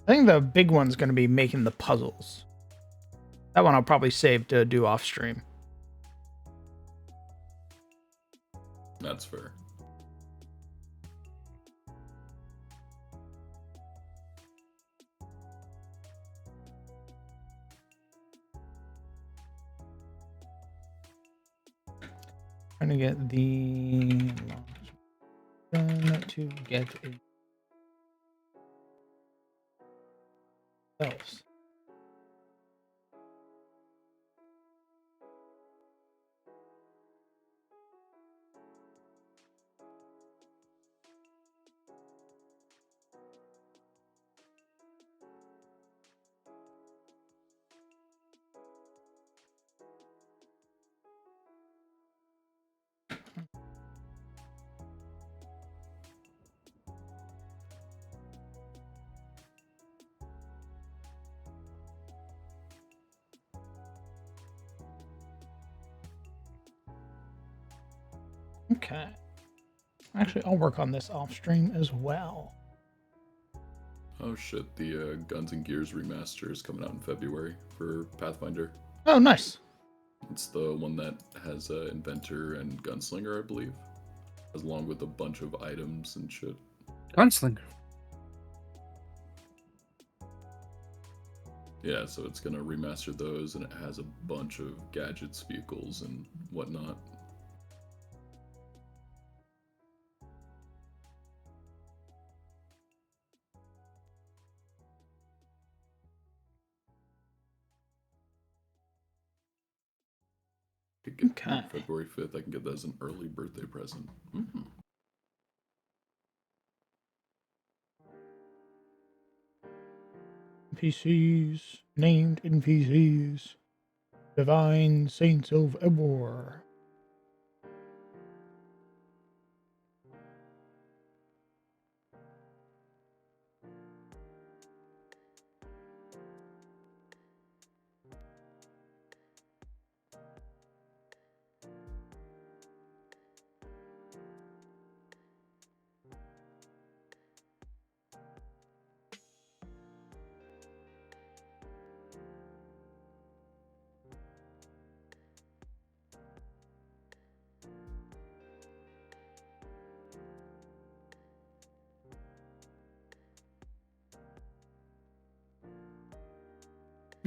I think the big one's going to be making the puzzles. That one I'll probably save to do off stream. That's fair. Trying to get the to get it else. Okay. Actually, I'll work on this off stream as well. Oh shit, the Guns and Gears remaster is coming out in February for Pathfinder. Oh, nice. It's the one that has Inventor and Gunslinger, I believe, along with a bunch of items and shit. Gunslinger. Yeah, so it's gonna remaster those, and it has a bunch of gadgets, vehicles, and whatnot. Okay. February 5th, I can get that as an early birthday present. Mm-hmm. NPCs, named NPCs. Divine Saints of Ebor.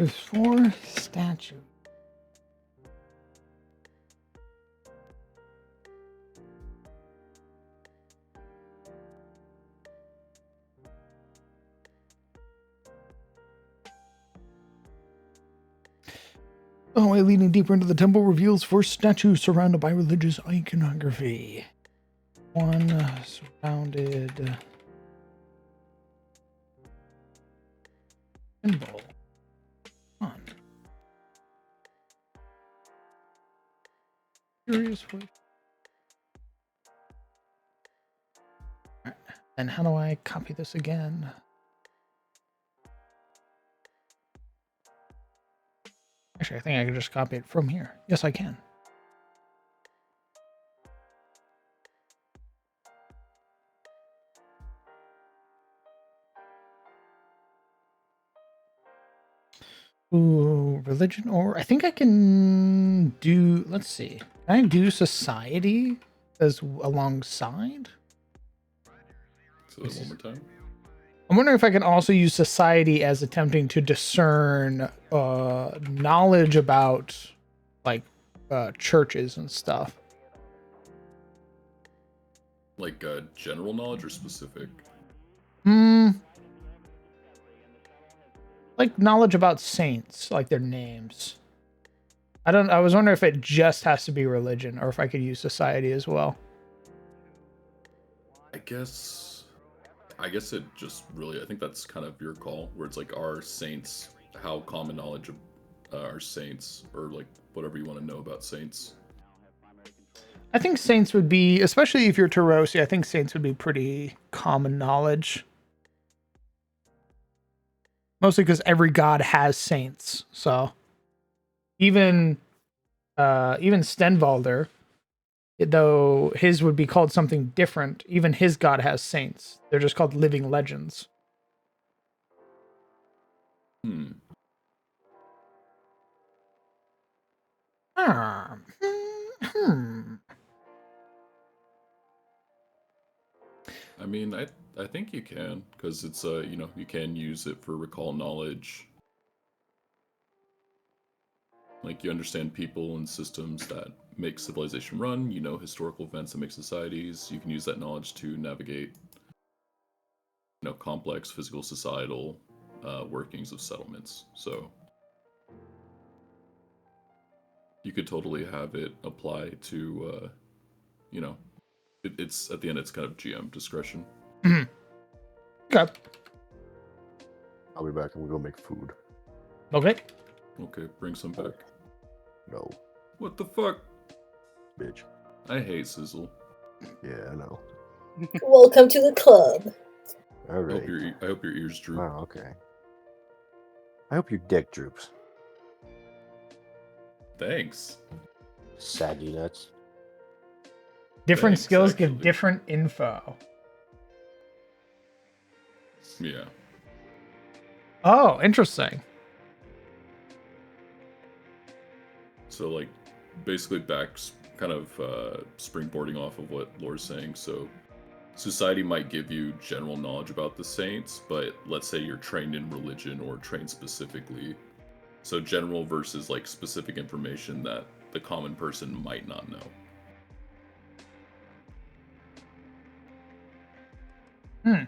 There's 4 statues. The hallway leading deeper into the temple reveals 4 statues surrounded by religious iconography. One surrounded symbol. On. Curious what. Alright. And how do I copy this again? Actually, I think I can just copy it from here. Yes, I can. Ooh, religion, or I think I can do, let's see. Can I do society as alongside? So that one more time. I'm wondering if I can also use society as attempting to discern knowledge about like churches and stuff. Like general knowledge or specific? Like knowledge about saints, like their names. I was wondering if it just has to be religion or if I could use society as well. I guess it just really, I think that's kind of your call, where it's like, are saints, how common knowledge of are saints, or like whatever you want to know about saints. I think saints would be, especially if you're Tarosi, I think saints would be pretty common knowledge. Mostly because every god has saints. So even Stenvalder, though his would be called something different, even his god has saints. They're just called living legends. I mean, I think you can, because it's you know, you can use it for recall knowledge. Like, you understand people and systems that make civilization run, you know historical events that make societies. You can use that knowledge to navigate, you know, complex physical societal workings of settlements. So you could totally have it apply to, you know, it's at the end, it's kind of GM discretion. Okay. I'll be back. I'm gonna go make food. Okay. Okay, bring some back. No, What the fuck? bitch. I hate sizzle. Yeah, I know. Welcome to the club. All right. I hope your ears droop. Oh, okay. I hope your dick droops. Thanks. Saggy nuts. Different Thanks, skills actually. give different info. Yeah. Oh, interesting. So, like, basically kind of springboarding off of what Lore's saying. So, society might give you general knowledge about the saints, but let's say you're trained in religion or trained specifically. So, general versus, like, specific information that the common person might not know. I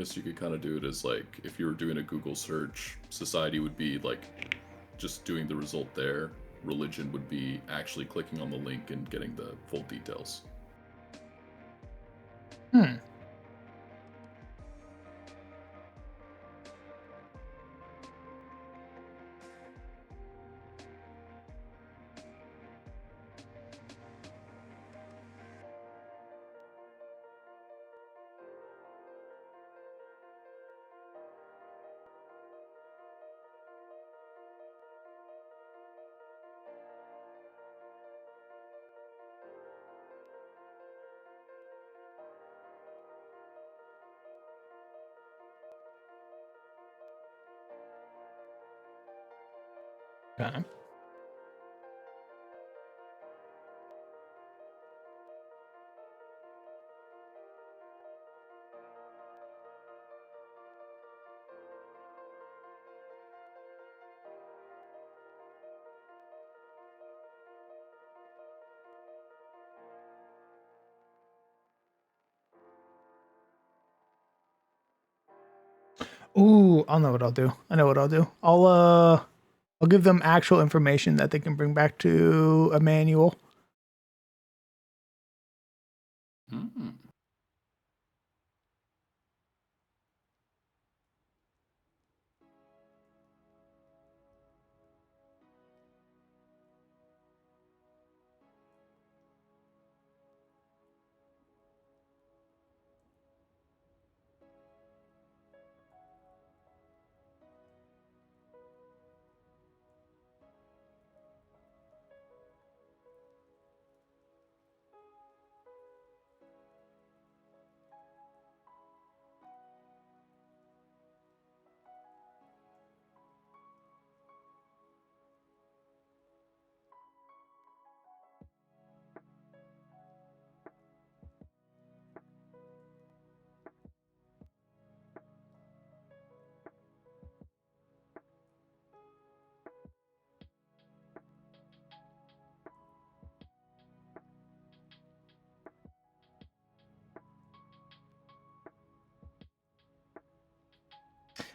guess you could kind of do it as, like, if you were doing a Google search, society would be, like, just doing the result there. Religion would be actually clicking on the link and getting the full details. Okay. Ooh, I'll know what I'll do. I know what I'll do. I'll give them actual information that they can bring back to Emmanuel. Hmm.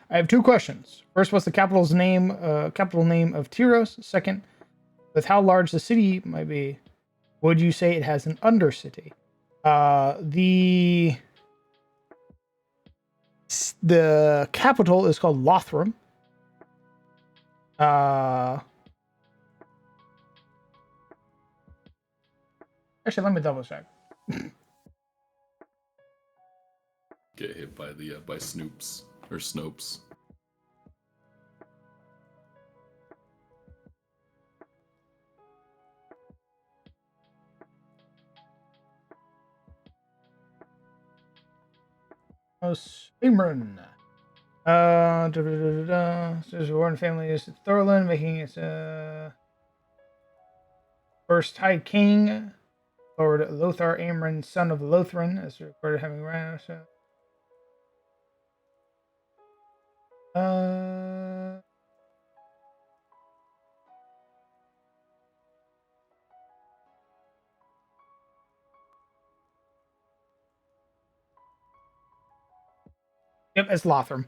I have two questions. First, what's the capital name of Tyros? Second, with how large the city might be, would you say it has an undercity? The capital is called Lothram. Actually, let me double check. Get hit by the by Snoops or Snopes. Imran. Says Warren family is Thorlin, making its first High King, Lord Lothar Amron, son of Lothran, as recorded having ran. Yep, it's Lothram.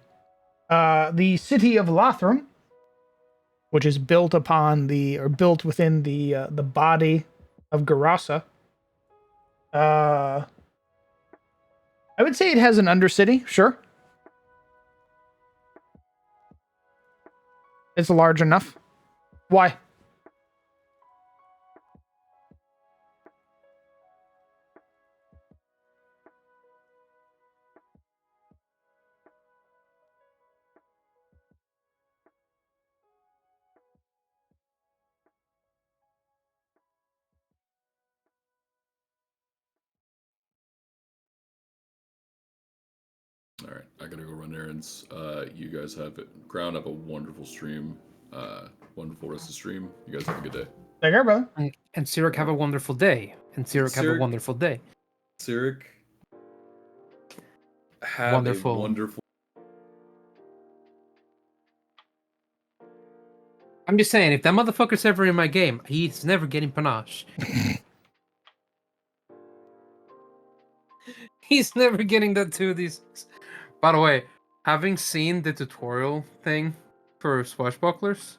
The city of Lothram, which is built within the body of Garasa. I would say it has an undercity, sure. It's large enough. Why? All right, I gotta go run errands. You guys have it. Crown up a wonderful stream. Wonderful rest of the stream. You guys have a good day. Take care, brother. And Sirik, have a wonderful day. And Sirik, have a Sirik- wonderful day. Sirik, have Wonderful. a wonderful. I'm just saying, if that motherfucker's ever in my game, he's never getting panache. He's never getting that 2d6. By the way, having seen the tutorial thing for swashbucklers,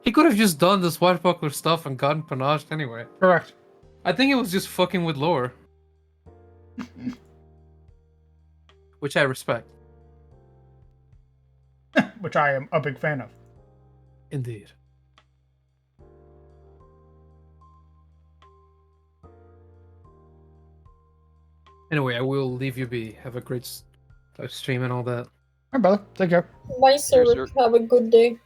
he could have just done the swashbuckler stuff and gotten panached anyway. Correct. I think it was just fucking with lore. Which I respect. Which I am a big fan of. Indeed. Anyway, I will leave you be. Have a great stream and all that. All right, brother. Take care. Bye, sir. Have a good day.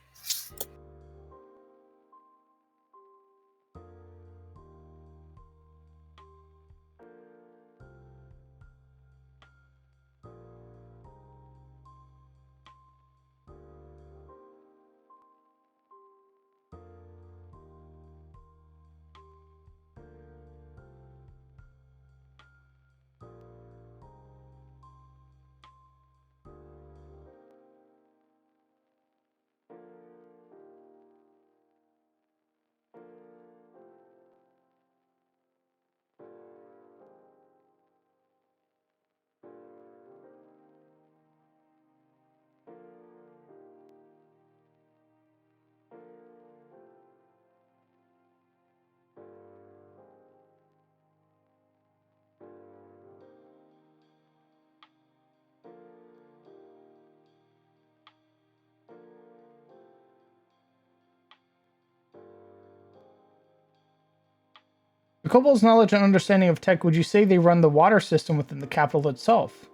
kobolds' knowledge and understanding of tech, would you say they run the water system within the capital itself?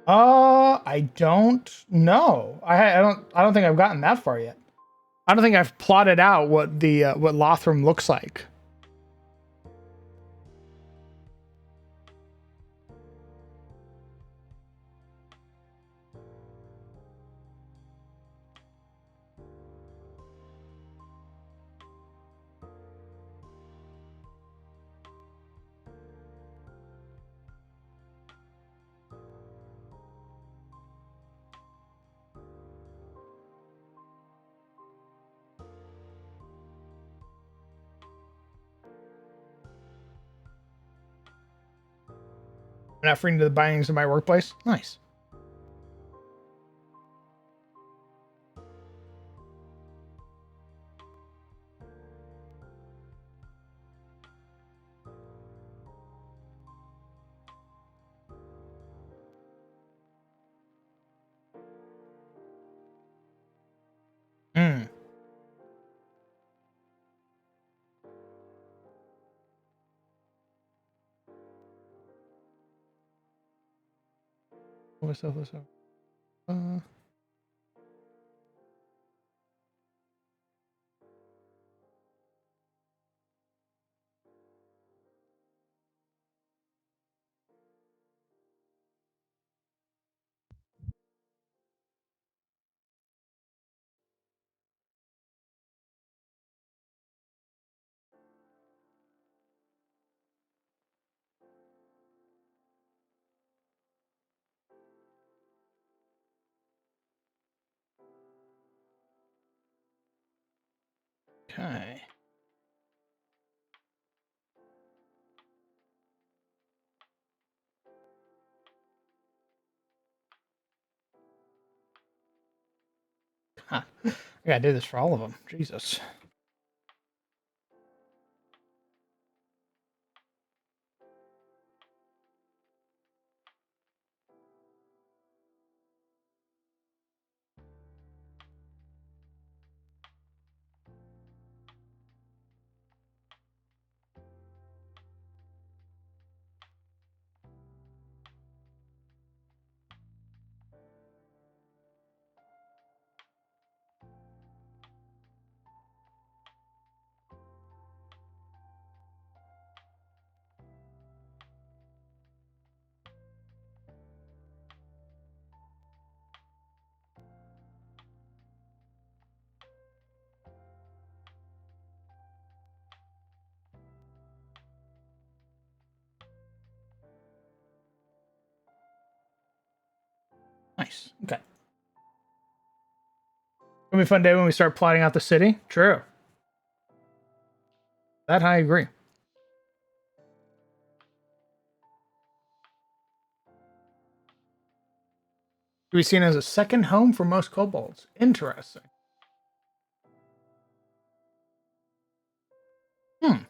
I don't know. I don't think I've gotten that far yet. I don't think I've plotted out what the what Lothram looks like. I'm not free into the bindings of my workplace. Nice. Hmm. What's up? Okay. Huh. I gotta do this for all of them. Jesus. Nice. Okay. It'll be a fun day when we start plotting out the city. True. That I agree. To be seen as a second home for most kobolds. Interesting. Hmm.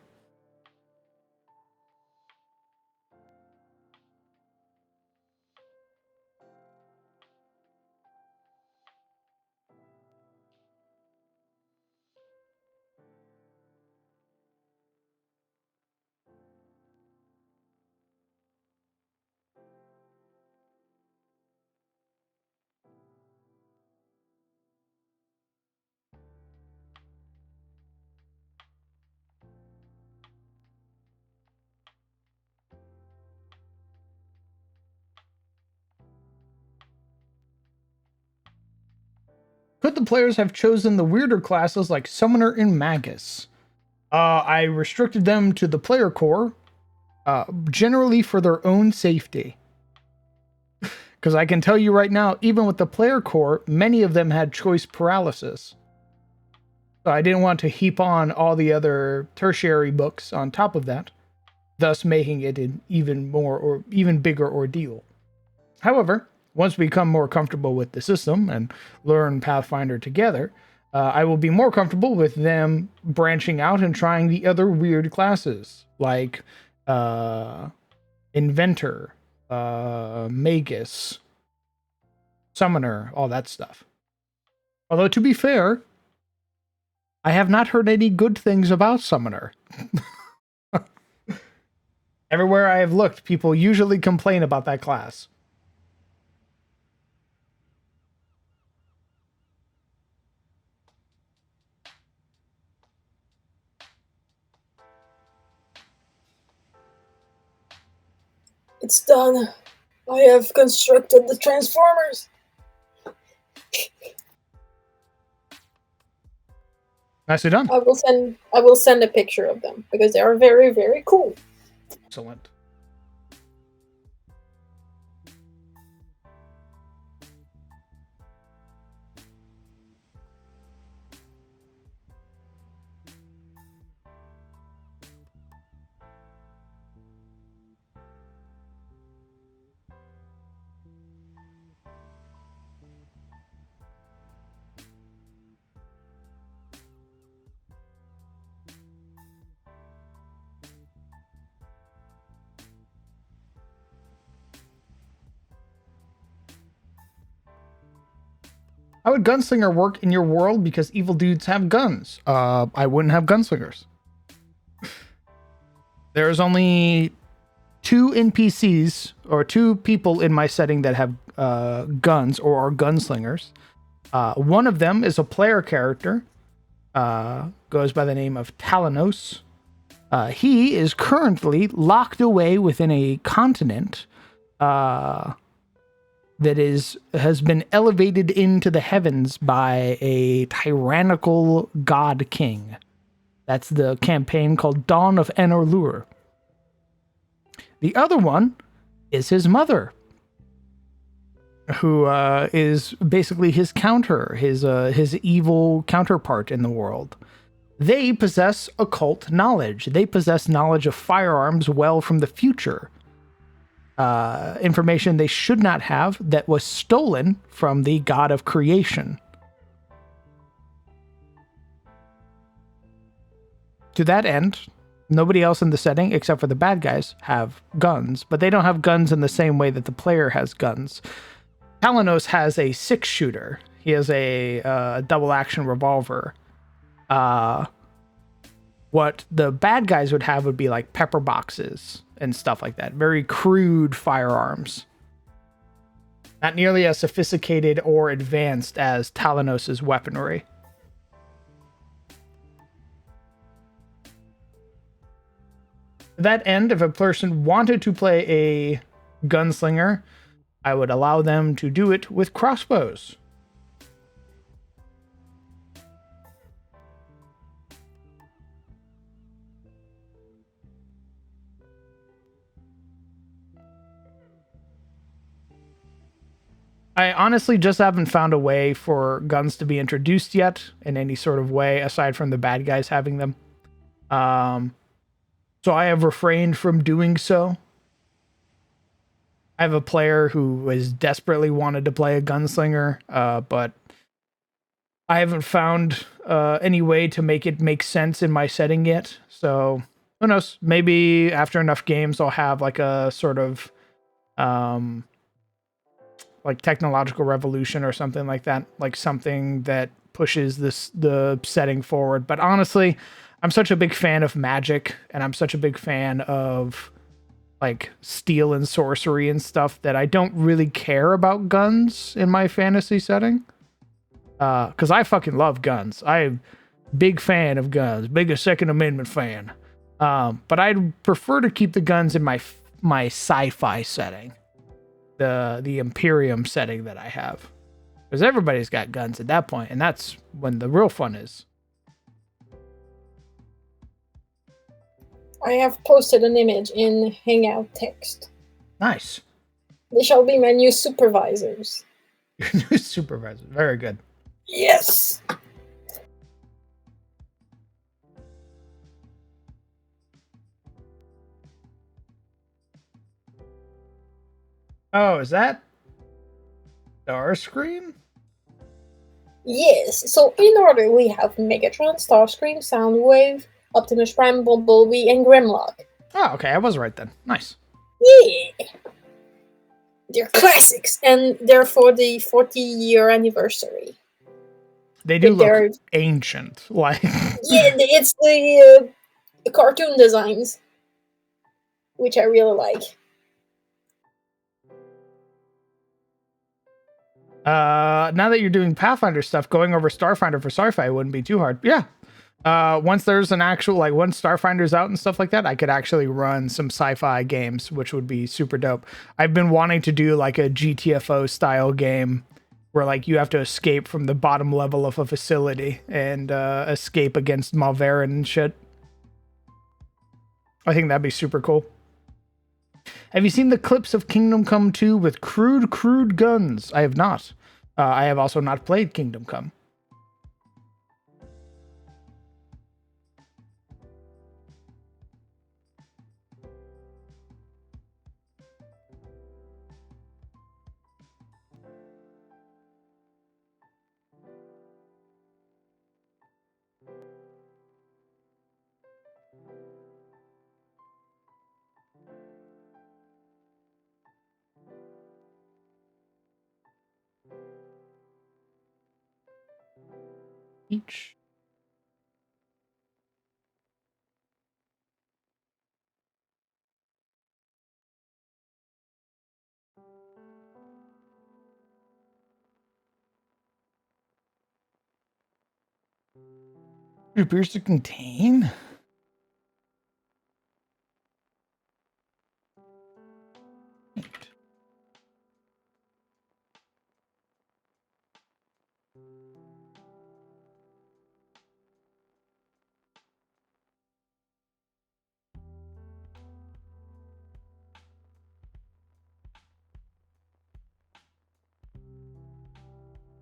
Could the players have chosen the weirder classes like Summoner and Magus? I restricted them to the player core, generally for their own safety. Because I can tell you right now, even with the player core, many of them had choice paralysis. So I didn't want to heap on all the other tertiary books on top of that, thus making it an even more or even bigger ordeal. However, once we become more comfortable with the system and learn Pathfinder together, I will be more comfortable with them branching out and trying the other weird classes like Inventor, Magus, Summoner, all that stuff. Although, to be fair, I have not heard any good things about Summoner. Everywhere I have looked, people usually complain about that class. It's done. I have constructed the transformers. Nicely done. I will send a picture of them because they are very, very cool. Excellent. How would Gunslinger work in your world? Because evil dudes have guns. I wouldn't have gunslingers. There's only 2 NPCs or 2 people in my setting that have guns or are gunslingers. One of them is a player character. Goes by the name of Talanos. He is currently locked away within a continent that has been elevated into the heavens by a tyrannical god king. That's the campaign called Dawn of Enor. The other one is his mother, who is basically his counter, his evil counterpart in the world. They possess occult knowledge. They possess knowledge of firearms well from the future. Information they should not have that was stolen from the god of creation. To that end, nobody else in the setting, except for the bad guys, have guns, but they don't have guns in the same way that the player has guns. Talanos has a 6-shooter. He has a double-action revolver. What the bad guys would have would be like pepper boxes and stuff like that. Very crude firearms. Not nearly as sophisticated or advanced as Talanos' weaponry. To that end, if a person wanted to play a gunslinger, I would allow them to do it with crossbows. I honestly just haven't found a way for guns to be introduced yet in any sort of way, aside from the bad guys having them. So I have refrained from doing so. I have a player who has desperately wanted to play a gunslinger, but I haven't found any way to make it make sense in my setting yet. So who knows? Maybe after enough games, I'll have like a sort of like technological revolution or something like that, like something that pushes the setting forward. But honestly, I'm such a big fan of magic, and I'm such a big fan of like steel and sorcery and stuff that I don't really care about guns in my fantasy setting. Because I fucking love guns. I'm big fan of guns, biggest Second Amendment fan. But I'd prefer to keep the guns in my sci-fi setting, the Imperium setting that I have, because everybody's got guns at that point, and that's when the real fun is. I have posted an image in Hangout text. Nice. They shall be my new supervisors. Your new supervisor. Very good. Yes! Oh, is that Starscream? Yes, so in order we have Megatron, Starscream, Soundwave, Optimus Prime, Bumblebee, and Grimlock. Oh, okay. I was right then. Nice. Yeah! They're classics, and they're for the 40-year anniversary. They do They're- look ancient. Like it's the cartoon designs, which I really like. Now that you're doing Pathfinder stuff, going over Starfinder for sci-fi wouldn't be too hard. Yeah. Once there's an actual, like, once Starfinder's out and stuff like that, I could actually run some sci-fi games, which would be super dope. I've been wanting to do like a GTFO style game where like you have to escape from the bottom level of a facility and escape against Malverin and shit. I think that'd be super cool. Have you seen the clips of Kingdom Come 2 with crude guns? I have not. I have also not played Kingdom Come. Each. It appears to contain.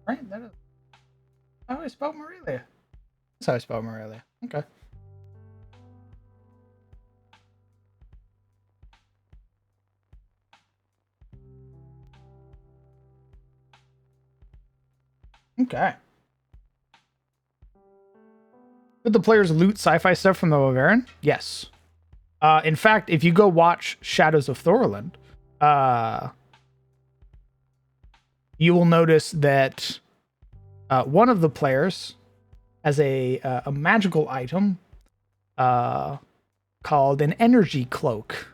Right, that is how I spelled Morelia. That's how I spelled Morelia. Okay. Okay. Could the players loot sci-fi stuff from the Bavarian? Yes. In fact, if you go watch Shadows of Thorland, you will notice that one of the players has a magical item called an energy cloak.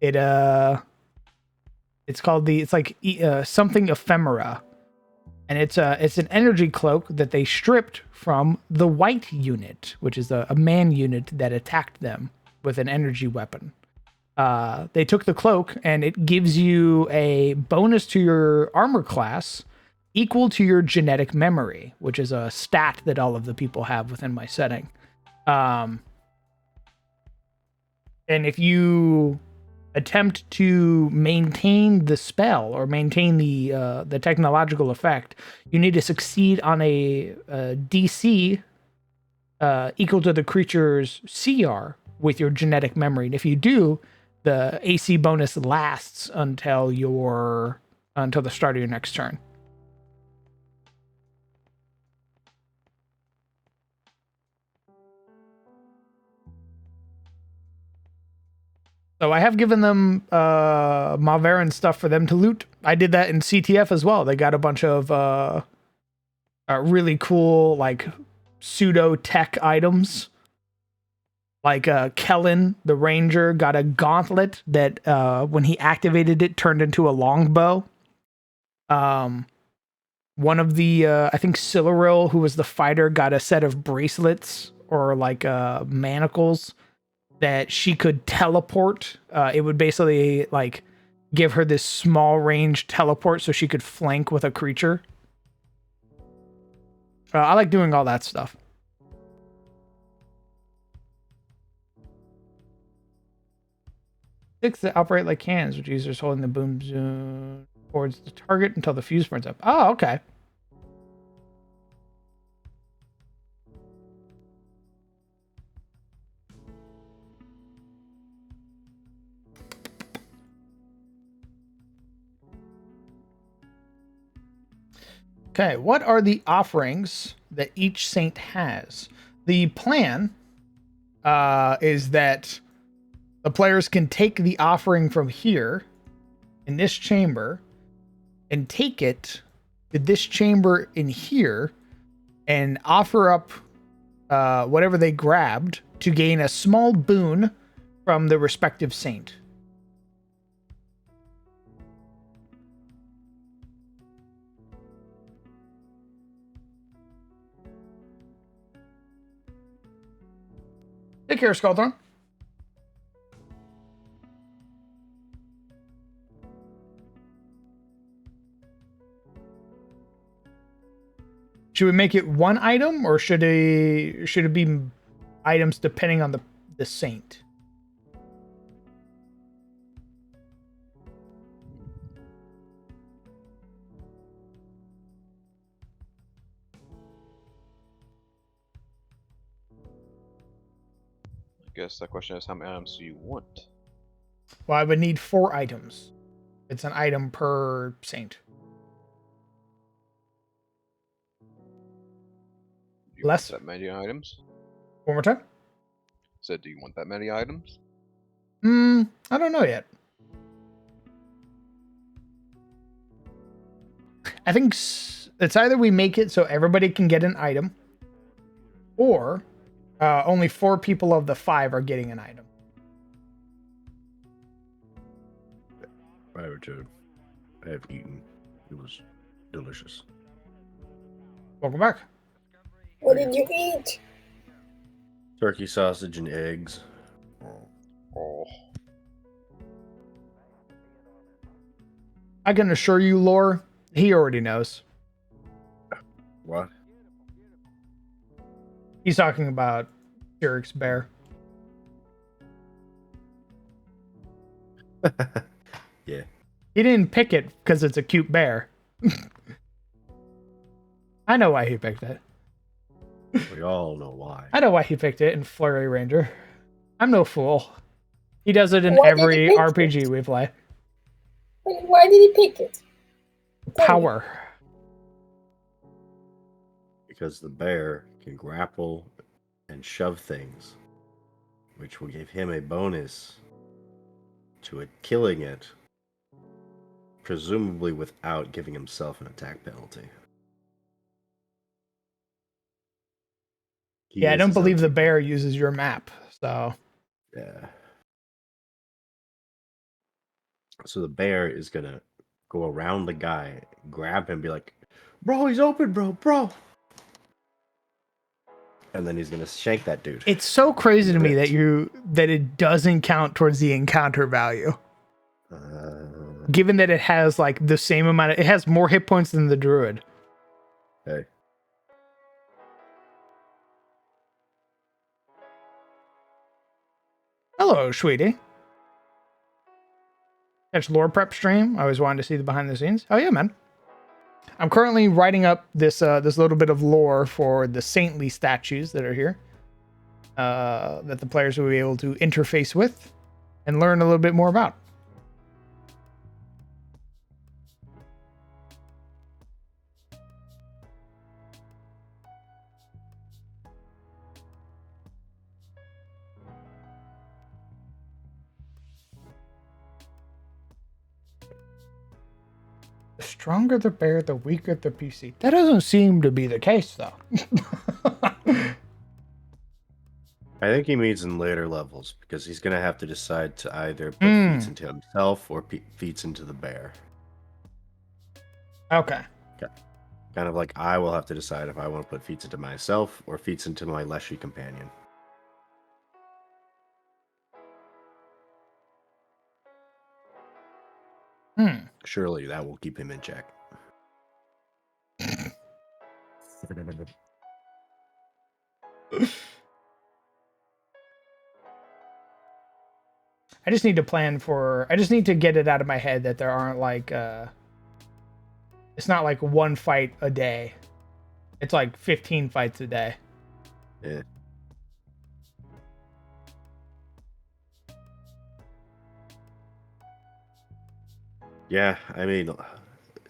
It's called something ephemera, and it's an energy cloak that they stripped from the white unit, which is a man unit that attacked them with an energy weapon. They took the cloak, and it gives you a bonus to your armor class equal to your genetic memory, which is a stat that all of the people have within my setting. And if you attempt to maintain the spell or maintain the technological effect, you need to succeed on a DC equal to the creature's CR with your genetic memory. And if you do, the AC bonus lasts until the start of your next turn. So I have given them Malverin stuff for them to loot. I did that in CTF as well. They got a bunch of really cool, like, pseudo tech items. Like Kellen, the ranger, got a gauntlet that when he activated it turned into a longbow. One of the I think Siluril, who was the fighter, got a set of bracelets or like manacles that she could teleport. It would basically like give her this small range teleport so she could flank with a creature. I like doing all that stuff. Six that operate like cannons, with users holding the boom zoom towards the target until the fuse burns up. Oh, okay. Okay, what are the offerings that each saint has? The plan is that the players can take the offering from here in this chamber and take it to this chamber in here and offer up whatever they grabbed to gain a small boon from the respective saint. Take care, Skullthorn. Should we make it one item, or should it be items depending on the saint? I guess the question is, how many items do you want? Well, I would need 4 items. It's an item per saint. Do you Less? want that many items? One more time? Said, do you want that many items? I don't know yet. I think it's either we make it so everybody can get an item, or only 4 people of the 5 are getting an item. Prior to I have eaten, it was delicious. Welcome back. What did you eat? Turkey sausage and eggs. Oh, I can assure you, Lore, he already knows. What? He's talking about Siric's bear. Yeah. He didn't pick it because it's a cute bear. I know why he picked it. We all know why. I know why he picked it in Flurry Ranger. I'm no fool. He does it in Why did he every pick RPG it? we play. Why did he pick it? Tell me. Power. Because the bear can grapple and shove things, which will give him a bonus to it killing it, presumably without giving himself an attack penalty. He Yeah, I is don't his own believe the TPK. bear uses your map, so Yeah. So the bear is gonna go around the guy, grab him, be like, "Bro, he's open, bro." And then he's gonna shank that dude. it's so crazy to me Lit. that it doesn't count towards the encounter value. Given that it has like the same amount it has more hit points than the druid. Hey. Hello, sweetie. Catch lore prep stream. I always wanted to see the behind the scenes. Oh yeah, man. I'm currently writing up this this little bit of lore for the saintly statues that are here. That the players will be able to interface with and learn a little bit more about. The stronger the bear, the weaker the PC. That doesn't seem to be the case, though. I think he means in later levels because he's gonna have to decide to either put feats into himself or feats into the bear. Okay. Kind of like I will have to decide if I want to put feats into myself or feats into my leshy companion. Surely that will keep him in check. I just need to plan for. I just need to get it out of my head that there aren't like. It's not like one fight a day. It's like 15 fights a day. Yeah. Yeah, I mean,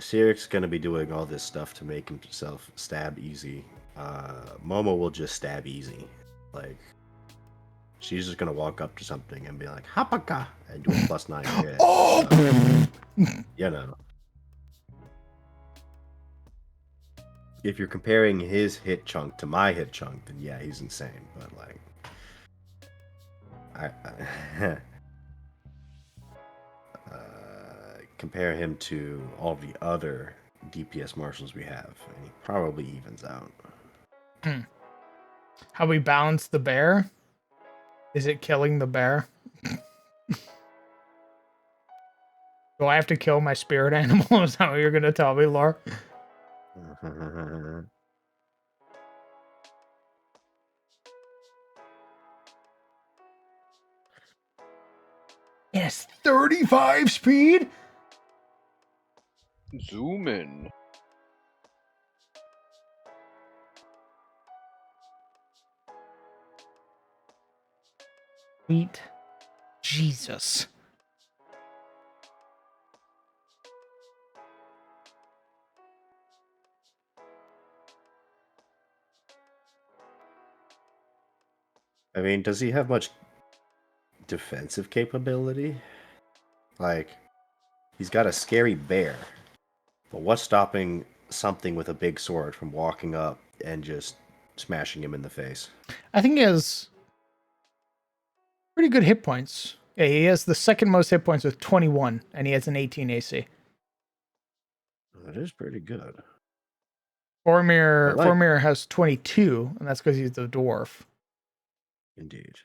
Siric's gonna be doing all this stuff to make himself stab easy. Momo will just stab easy. Like, she's just gonna walk up to something and be like, "Hapaka," and do a +9 hit. Oh! You know. if you're comparing his hit chunk to my hit chunk, then yeah, he's insane. But like, compare him to all the other DPS marshals we have, and he probably evens out. How we balance the bear? Is it killing the bear? Do I have to kill my spirit animal? Is that what you're going to tell me, Laura? Yes, 35 speed? Zoom in. Sweet Jesus. I mean, does he have much defensive capability? Like, he's got a scary bear, but what's stopping something with a big sword from walking up and just smashing him in the face? I think he has pretty good hit points. Yeah, he has the second most hit points with 21, and he has an 18 AC. That is pretty good. Formir has 22, and that's because he's a dwarf. Indeed.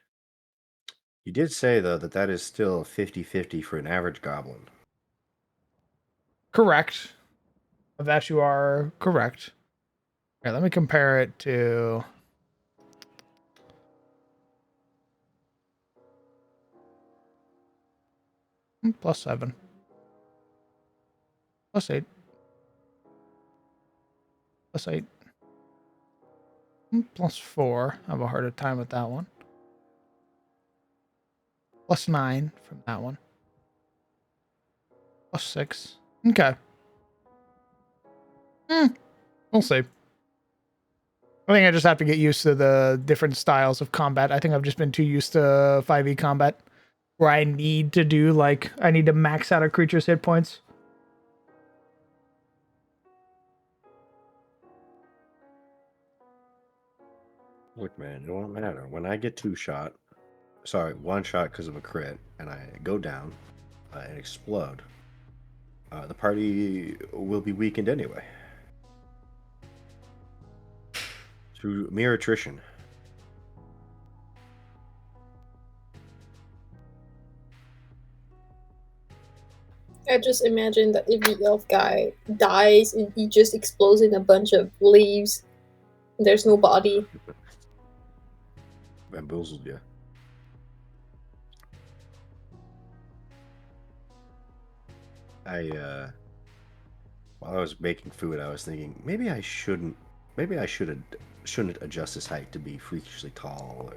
You did say, though, that is still 50-50 for an average goblin. Correct. Of that you are correct. All right, let me compare it to... +7. +8. +8. +4. I have a harder time with that one. +9 from that one. +6. Okay. We'll see. I think I just have to get used to the different styles of combat. I think I've just been too used to 5e combat, where I need to do, like, I need to max out a creature's hit points. Look, man, it won't matter. When I get one shot because of a crit, and I go down and explode, the party will be weakened anyway. Through mere attrition. I just imagine that if the elf guy dies and he just explodes in a bunch of leaves, there's no body. Bamboozled you. While I was making food, I was thinking maybe I shouldn't adjust his height to be freakishly tall, or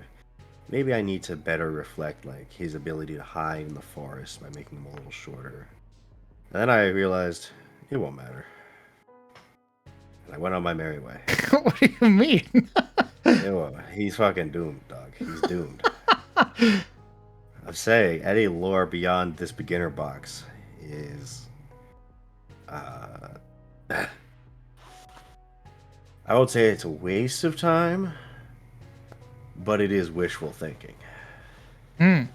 maybe I need to better reflect like his ability to hide in the forest by making him a little shorter. And then I realized it won't matter. And I went on my merry way. What do you mean? He's fucking doomed, dog. He's doomed. I'm saying any lore beyond this beginner box is I would say it's a waste of time, but it is wishful thinking. I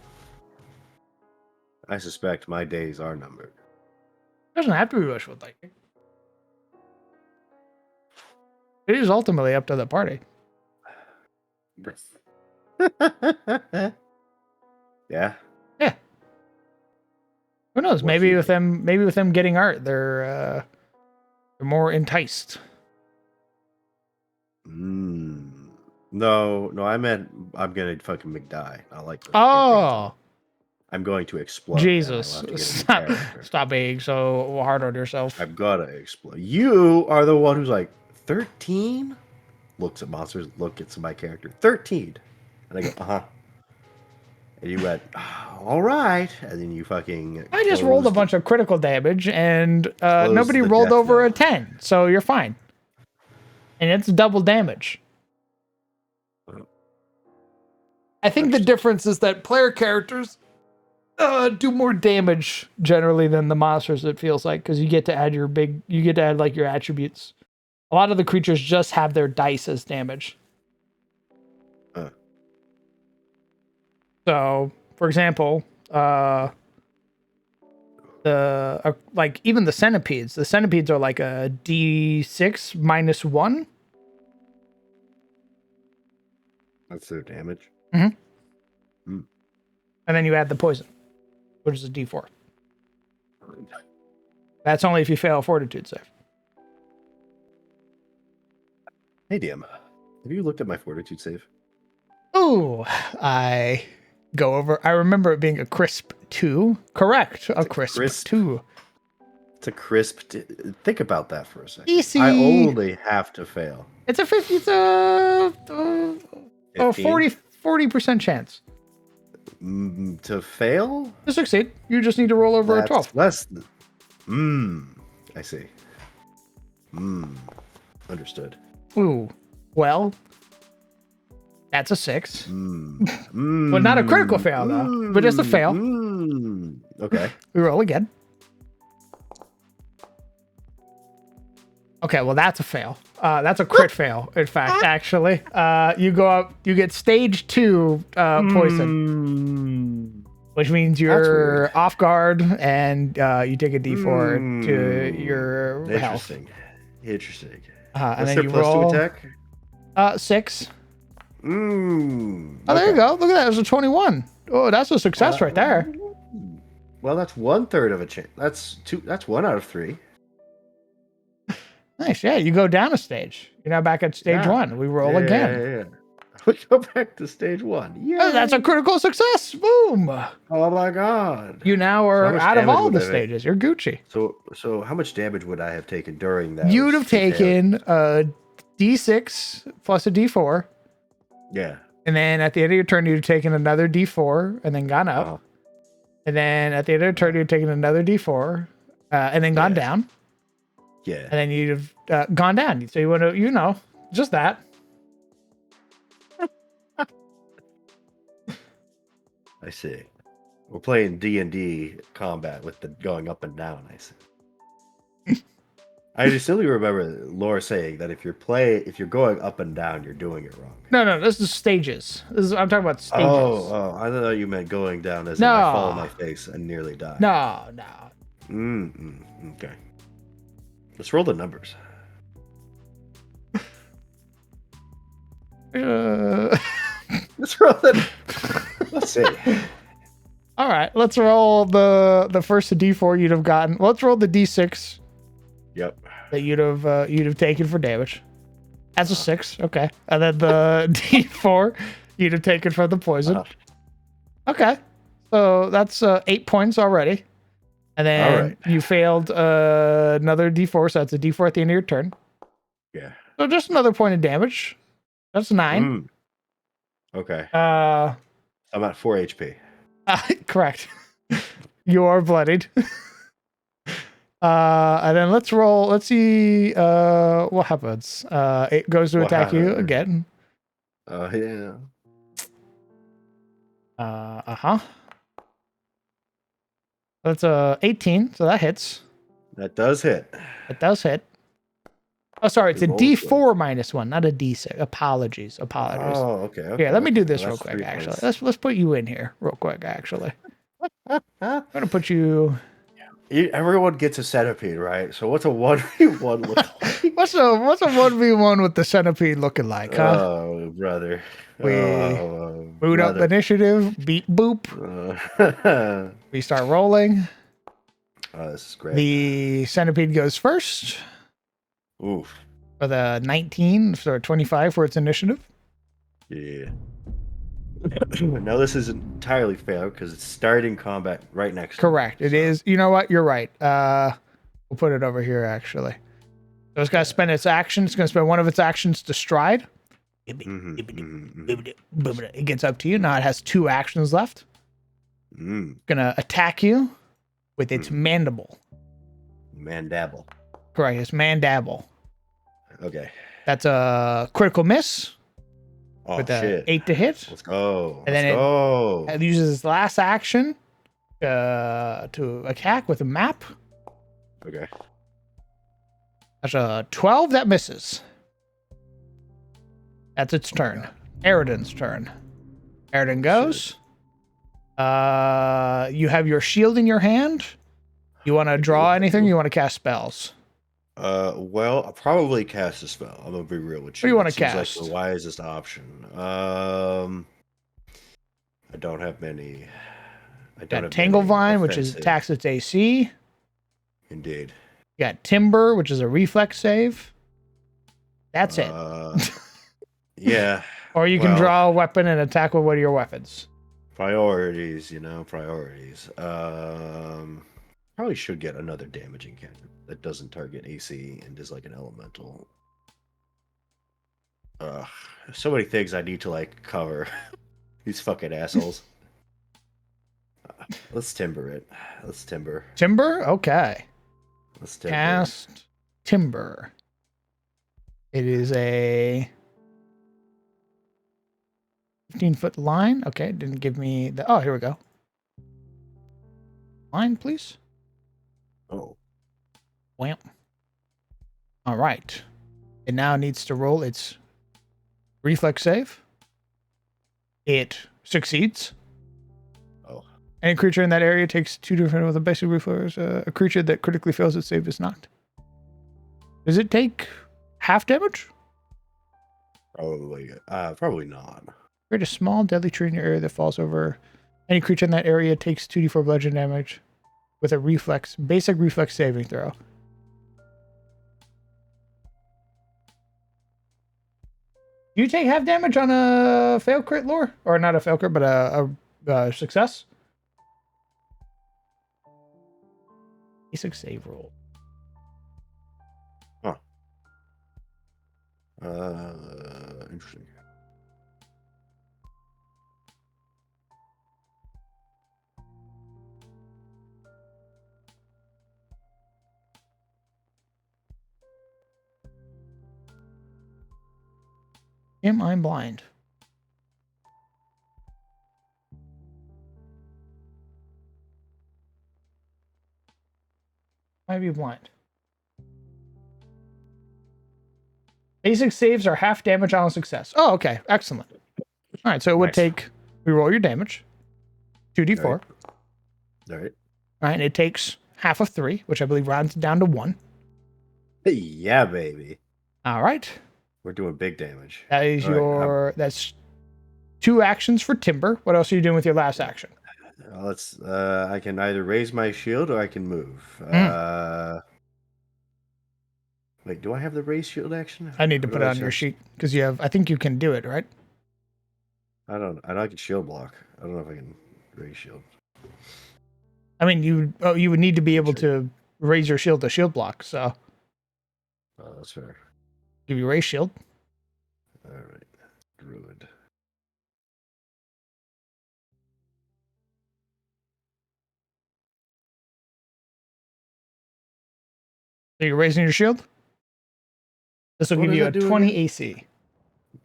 suspect my days are numbered. Doesn't have to be wishful thinking. It is ultimately up to the party. Yeah. Yeah. Who knows? What Maybe you with them getting art, they're more enticed. No, I meant I'm gonna fucking McDie. I like that. Oh, I'm going to explode. Jesus! Stop being so hard on yourself. I've gotta explode. You are the one who's like 13. Looks at monsters. Look at my character. 13, and I go, And you went, all right, and then you fucking. I just rolled a bunch of critical damage, and nobody rolled over a 10, so you're fine. And it's double damage. I think the difference is that player characters do more damage generally than the monsters. It feels like, because you get to add your attributes A lot of the creatures just have their dice as damage. So, for example, like even the centipedes are like a D6 -1. That's their damage. Mhm. Hmm. And then you add the poison, which is a D4. That's only if you fail a fortitude save. Hey, DM. Have you looked at my fortitude save? Oh, I remember it being a crisp 2. Correct. A crisp 2. It's a crisp. Think about that for a second. Easy. I only have to fail. It's a 50, it's a 40% chance. To fail? To succeed, you just need to roll over a 12. Less. I see. Understood. Ooh, well, that's a 6. Well, not a critical fail though, but just a fail. Okay. We roll again. Okay, well that's a fail. That's a crit fail. In fact, actually, you go up. You get stage 2 poison, which means you're off guard and you take a D4 to your health. Interesting. And then their you plus roll 2 attack? 6. Oh, there you go. Look at that. It was a 21. Oh, that's a success right there. Well, that's 1/3 of a chance. That's 2. That's 1 out of 3. Nice. Yeah, you go down a stage. You're now back at stage 1. We roll again. Yeah. We go back to stage 1. Yeah. Oh, that's a critical success. Boom. Oh my god. You now are how much out of damage all would the I make? stages. You're Gucci. So how much damage would I have taken during that? You'd have taken a D6 plus a D4. Yeah. And then at the end of your turn, you'd have taken another D4 and then gone up. Uh-huh. And then at the end of your turn, you'd have taken another D4 and then gone down. Yeah. And then you'd have gone down. So you want to, just that. I see. We're playing D&D combat with the going up and down. I see. I distinctly remember Laura saying that if you're going up and down, you're doing it wrong. No, this is stages. I'm talking about stages. Oh, I thought you meant going down as in I fall on my face and nearly die. No. Okay. Let's roll the numbers. Let's roll the. Let's see. All right, let's roll the first D4 you'd have gotten. Let's roll the D6. Yep. That you'd have taken for damage. That's a 6, okay. And then the D4 you'd have taken for the poison. Okay, so that's 8 points already. And then you failed another D4, so that's a D4 at the end of your turn. Yeah. So just another point of damage. That's 9. Okay. I'm at 4 HP. Correct. You are bloodied. And then let's roll. Let's see what happens. It goes to attack you again. Yeah. That's a 18, so that hits. That does hit. It does hit. Oh, sorry, it's a D4 -1, not a D6. Apologies. Oh, okay. Yeah, let me do this Well, real that's quick. 3 Actually, points. let's put you in here real quick. Actually, I'm gonna put you. Everyone gets a centipede, right? So what's a 1v1 look like? What's a 1v1 with the centipede looking like, huh? Oh, brother. We boot up initiative, beat boop. We start rolling. Oh, this is great. The centipede goes first. Oof. For the 19, so 25 for its initiative. Yeah. Now this is entirely fair because it's starting combat right next. Correct. It is. You know what? You're right. We'll put it over here actually. So it's gonna spend its action. It's gonna spend one of its actions to stride. It gets up to you. Now it has 2 actions left. It's gonna attack you with its mandible. Mandabble. Correct. It's mandabble. Okay. That's a critical miss. Oh, with a shit. 8 to hit. Let's go. And then it uses its last action to attack with a map. Okay. That's a 12 that misses. That's its turn. Eridan's turn. Eridan goes. You have your shield in your hand. You want to draw anything? You want to cast spells? Well, I'll probably cast a spell. I'm gonna be real with you. What do you want to Seems cast? like the wisest option. I don't have many. I don't Got have Tangle many Vine, which is offensive. attacks its AC. Indeed. You got Timber, which is a reflex save. That's it. Yeah. Or you can well, draw a weapon and attack with one of your weapons. Priorities, priorities. Probably should get another damaging cantrip that doesn't target AC and is like an elemental. So many things I need to like cover. These fucking assholes. Let's timber it. Let's timber. Timber? Okay. Let's timber. Cast Timber. It is a 15-foot line. Okay, didn't give me the... Oh, here we go. Line, please. Oh. Wham. All right. It now needs to roll its reflex save. It succeeds. Oh. Any creature in that area takes 2 different with a basic reflex. A creature that critically fails its save is knocked. Does it take half damage? Probably not. Create a small deadly tree in your area that falls over. Any creature in that area takes 2d4 bludgeoning damage with a basic reflex saving throw. Do you take half damage on a fail crit lore? Or not a fail crit, but a success? Basic save roll. Huh. Interesting. Am I blind? Might be blind. Basic saves are half damage on a success. Oh, okay. Excellent. All right, so it would take... Reroll your damage. 2d4. All right. All right, and it takes half of 3, which I believe rounds down to 1. Yeah, baby. All right. We're doing big damage. That is All right, that's 2 actions for Timber. What else are you doing with your last action? Let's. I can either raise my shield or I can move. Wait, do I have the raise shield action? I need to What put do it I on your have? sheet because you have. I think you can do it, right? I know I can shield block. I don't know if I can raise shield. I mean, you would need to be able to raise your shield to shield block. So Oh, that's fair. give you raise shield. All right, druid. So you're raising your shield. This will What give does you a that do 20 again? AC.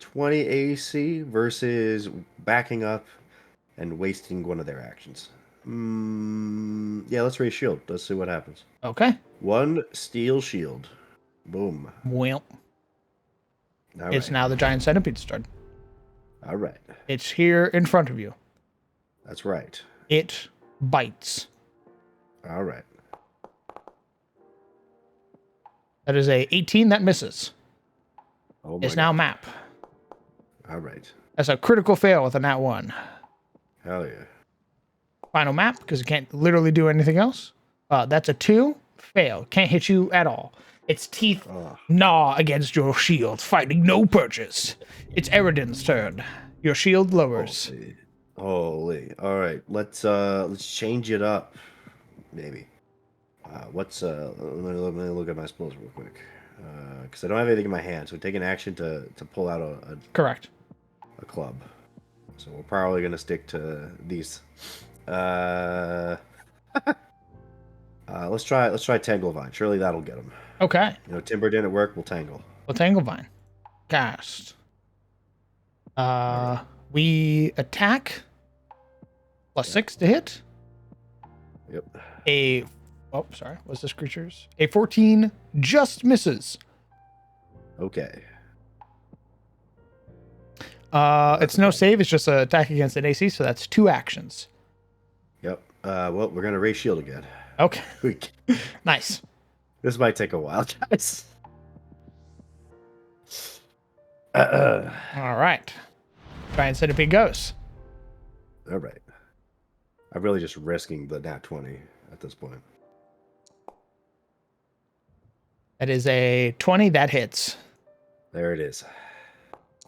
20 AC versus backing up and wasting one of their actions. Yeah, let's raise shield. Let's see what happens. Okay. 1 steel shield. Boom. Well, All it's right. now the giant centipede's turn. All right. It's here in front of you. That's right. It bites. All right. That is a 18 that misses. Oh my It's now God. map. All right. That's a critical fail with a nat 1. Hell yeah. Final map because it can't literally do anything else. That's a 2 fail. Can't hit you at all. Its teeth Oh, gnaw against your shield, finding no purchase. It's Eridan's turn. Your shield lowers. holy. All right. Let's change it up. Maybe. Let me look at my spells real quick. Because I don't have anything in my hand, so take an action to pull out Correct. a club. So we're probably gonna stick to these. Let's try Tangle Vine. Surely that'll get him. Okay. Timber didn't work. We'll Tangle. Well, Tangle Vine. Cast. We attack. +6 to hit. Yep. What's this creature's? A 14 just misses. Okay. It's no save. It's just an attack against an AC, so that's 2 actions. Yep. Well, we're gonna raise shield again. Okay, We- nice. This might take a while, guys. All right. Giant Centipede goes. All right. I'm really just risking the nat 20 at this point. That is a 20. That hits. There it is.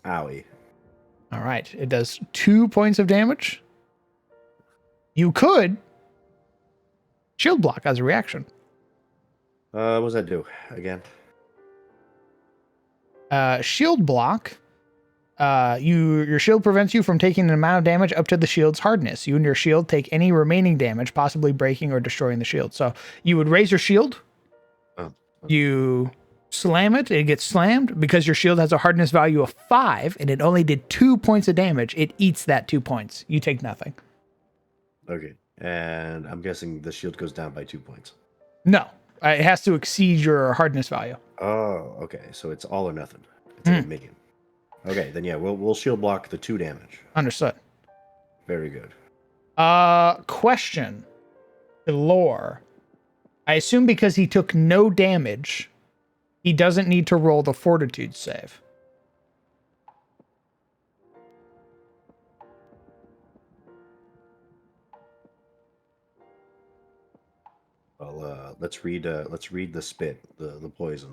Owie. All right. It does 2 points of damage. You could shield block as a reaction. What does that do again? Shield block. Your shield prevents you from taking an amount of damage up to the shield's hardness. You and your shield take any remaining damage, possibly breaking or destroying the shield. So you would raise your shield. You slam it. It gets slammed because your shield has a hardness value of 5, and it only did 2 points of damage. It eats that 2 points. You take nothing. Okay. And I'm guessing the shield goes down by 2 points. No, it has to exceed your hardness value. Oh, okay. So it's all or nothing. It's like a minion. Okay, then yeah, we'll shield block the 2 damage. Understood. Very good. Question. Lore. I assume because he took no damage, he doesn't need to roll the fortitude save. Well, let's read the spit, the poison.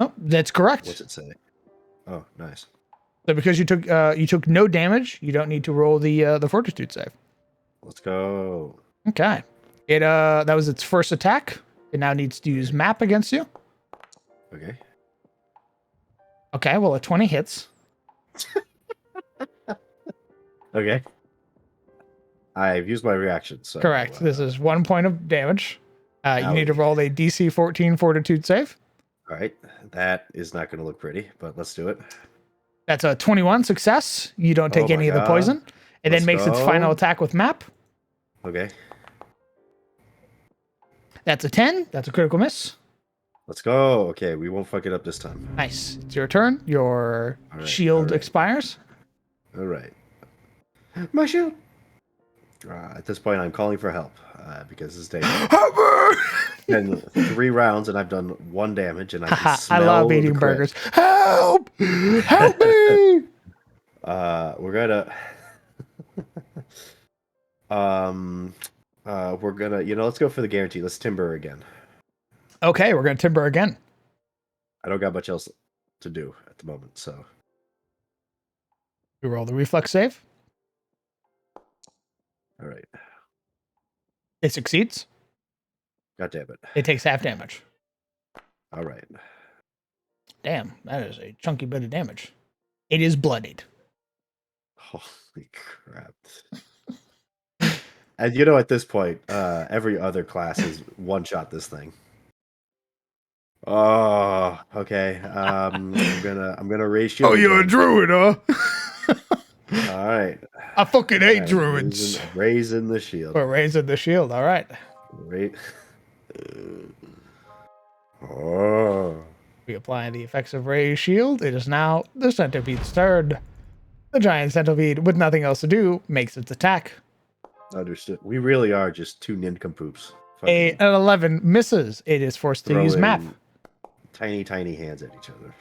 Oh, that's correct. What's it say? Oh, nice. So because you took no damage, you don't need to roll the fortitude save. Let's go. Okay. That was its first attack. It now needs to use map against you. Okay. Okay, well, a 20 hits. Okay. I've used my reaction, so Correct. This is 1 point of damage. You need to Ouch. roll a DC 14 fortitude save. all right. That is not going to look pretty, but let's do it. That's a 21 success. You don't take Oh any my of the God. poison. It then Let's makes its go. final attack with map. Okay. That's a 10. That's a critical miss. Let's go. Okay, we won't fuck it up this time. Nice. It's your turn. Your All right, shield all right. expires. All right. My shield. At this point, I'm calling for help because this day been 3 rounds and I've done 1 damage and I can Haha, I smell love the eating crit. burgers. Help! Help me! We're gonna we're gonna let's go for the guarantee. Let's timber again. Okay, we're going to timber again. I don't got much else to do at the moment, so You roll the reflex save. all right. It succeeds. God damn it. It takes half damage. All right. Damn, that is a chunky bit of damage. It is bloodied. Holy crap. And at this point, every other class is one-shot this thing. Oh, okay. I'm gonna raise shield. again. druid, huh? All right. I fucking hate All right, druids. Raising the shield. We're raising the shield. All right. Right. Oh. We apply the effects of Ray's shield. It is now the centipede's turn. The giant centipede, with nothing else to do, makes its attack. Understood. We really are just 2 nincompoops. An 11 misses. It is forced to use map. Tiny, tiny hands at each other.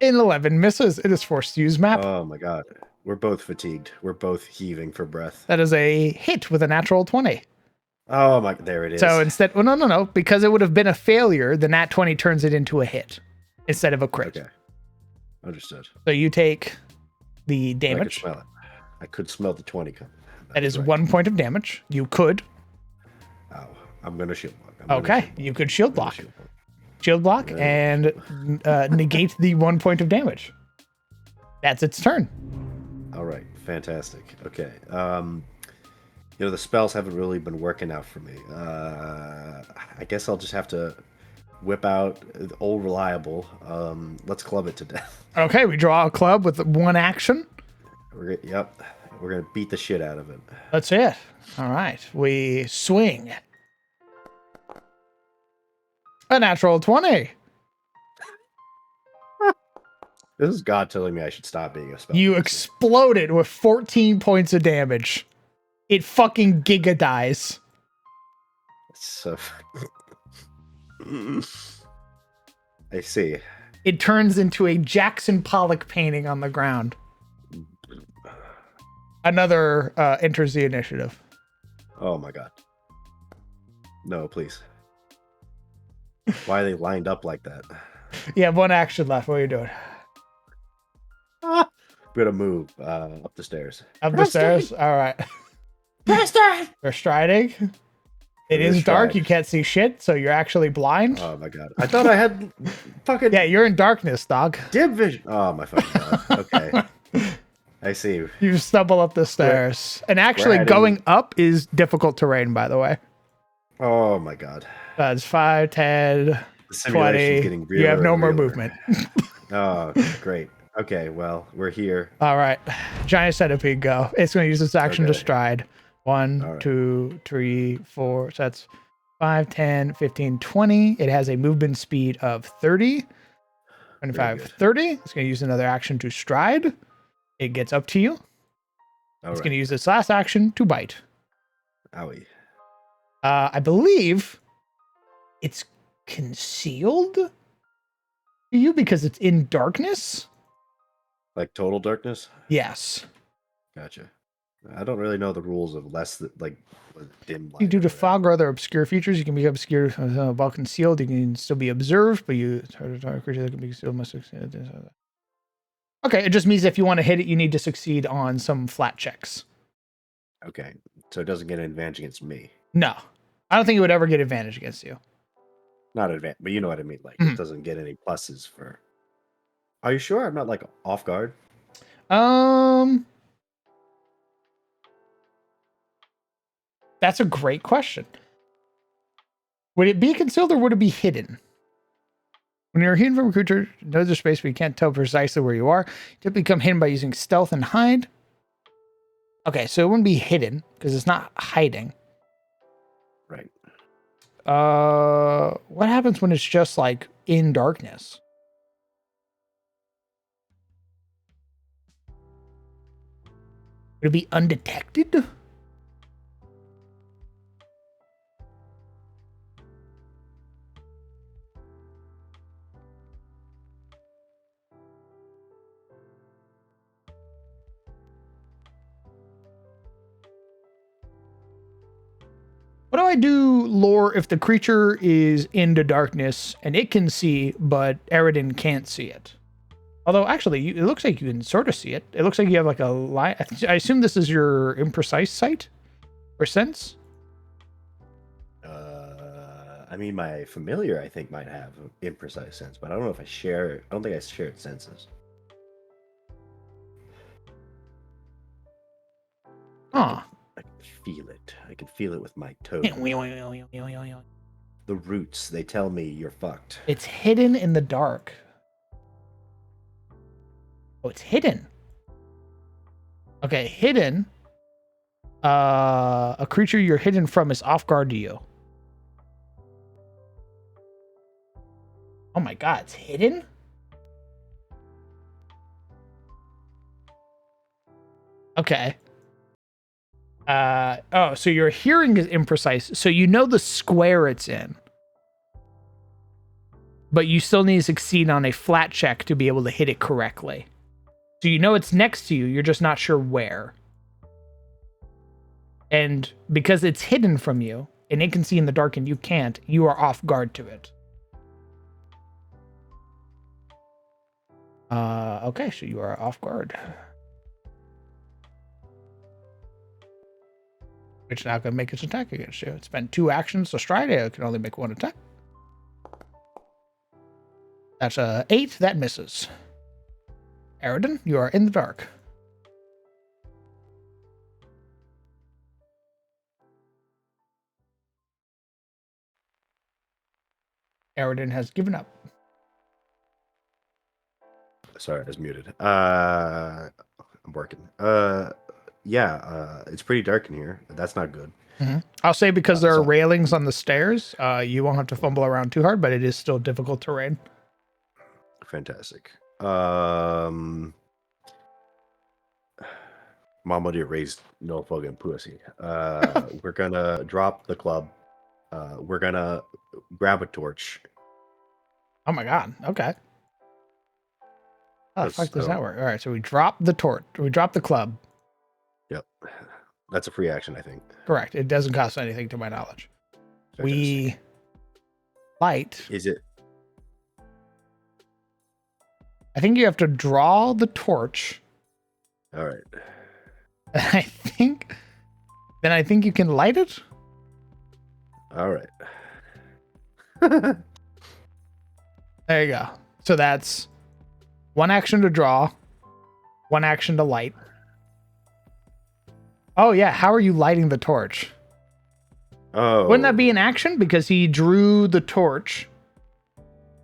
An 11 misses. It is forced to use map. Oh my god. We're both fatigued. We're both heaving for breath. That is a hit with a natural 20. Oh my, there it is. So instead, well, no. Because it would have been a failure, the nat 20 turns it into a hit instead of a crit. Okay. Understood. So you take the I could damage. smell it. I could smell the 20 coming. That is right. 1 point of damage. You could. Ow. I'm gonna shield block. Okay. You could shield block. Shield block Yeah. and negate the 1 point of damage. That's its turn. All right, fantastic. Okay, the spells haven't really been working out for me. I guess I'll just have to whip out the old reliable. Let's club it to death. Okay, we draw a club with 1 action. We're gonna beat the shit out of it. That's it. All right, we swing. A natural 20. This is God telling me I should stop being a spell. You exploded with 14 points of damage. It fucking giga dies. So I see. It turns into a Jackson Pollock painting on the ground. Another enters the initiative. Oh my god. No, please. Why are they lined up like that? You have one action left. What are you doing? I'm gonna move up the stairs. Up the stairs? All right. They're striding. It They're is dark. stride. You can't see shit, so you're actually blind. Oh my god. I thought I had fucking Yeah, you're in darkness, dog. dim vision. Oh my fucking god. Okay. I see. You stumble up the stairs. And actually, heading- going up is difficult terrain, by the way. Oh my god. That's 5, 10, The simulation's 20. getting You have realer no and more realer. movement. Oh, great. Okay, well, we're here. All right. Giant centipede, go. It's going to use its action to Okay. stride. 1, All right. 2, 2, 3, 4. So that's 5, 10, 15, 20. It has a movement speed of 30. 25, good. 30. It's going to use another action to stride. It gets up to you. All It's right. going to use its last action to bite. Owie. I believe it's concealed to you because it's in darkness. Like total darkness? Yes. Gotcha. I don't really know the rules of like dim light. You do or to whatever. fog or other obscure features. You can be obscured while concealed. You can still be observed, but you creature that can be concealed must succeed. Okay, it just means if you want to hit it, you need to succeed on some flat checks. Okay. So it doesn't get an advantage against me. No, I don't think it would ever get advantage against you. Not advantage, but you know what I mean. Like Mhm. it doesn't get any pluses for. Are you sure I'm not like off guard? That's a great question. Would it be concealed or would it be hidden? When you're hidden from a creature, knows the space, but you can't tell precisely where you are. You typically become hidden by using stealth and hide. Okay, so it wouldn't be hidden because it's not hiding. Right. What happens when it's just like in darkness? Would it be undetected? What do I do, lore, if the creature is into darkness and it can see, but Eridan can't see it? Although, actually, it looks like you can sort of see it. It looks like you have like a line. I assume this is your imprecise sight or sense? I mean, my familiar, I think, might have imprecise sense, but I don't know if I share. I don't think I share its senses. Huh. I can feel it. I can feel it with my toes. It's The roots, they tell me you're fucked. hidden in the dark. Oh, it's hidden. Okay, hidden. A creature you're hidden from is off guard to you. Oh my god, it's hidden? Okay. Oh, so your hearing is imprecise. So you know the square it's in. But you still need to succeed on a flat check to be able to hit it correctly. So you know it's next to you, you're just not sure where. And because it's hidden from you, and it can see in the dark and you can't, you are off guard to it. Okay, so you are off guard. It's not going to make its attack against you. It spent 2 actions to stride. It can only make 1 attack. That's a 8. That misses. Eridan, you are in the dark. Eridan has given up. Sorry, I was muted. I'm working. Yeah, it's pretty dark in here. That's not good. I'll say because there are so- railings on the stairs, you won't have to fumble around too hard, but it is still difficult terrain. Fantastic. Mama did raise no fucking pussy. We're gonna drop the club. We're gonna grab a torch. Oh my god. Okay. How the That's- fuck does I that don't- work? All right, so we drop the torch. We drop the club. Yep. That's a free action, I think. Correct. It doesn't cost anything to my knowledge. Fantastic. We light. Is it? I think you have to draw the torch. All right. I think. Then I think you can light it. All right. There you go. So that's one action to draw, one action to light. Oh yeah, how are you lighting the torch? Oh. Wouldn't that be an action because he drew the torch?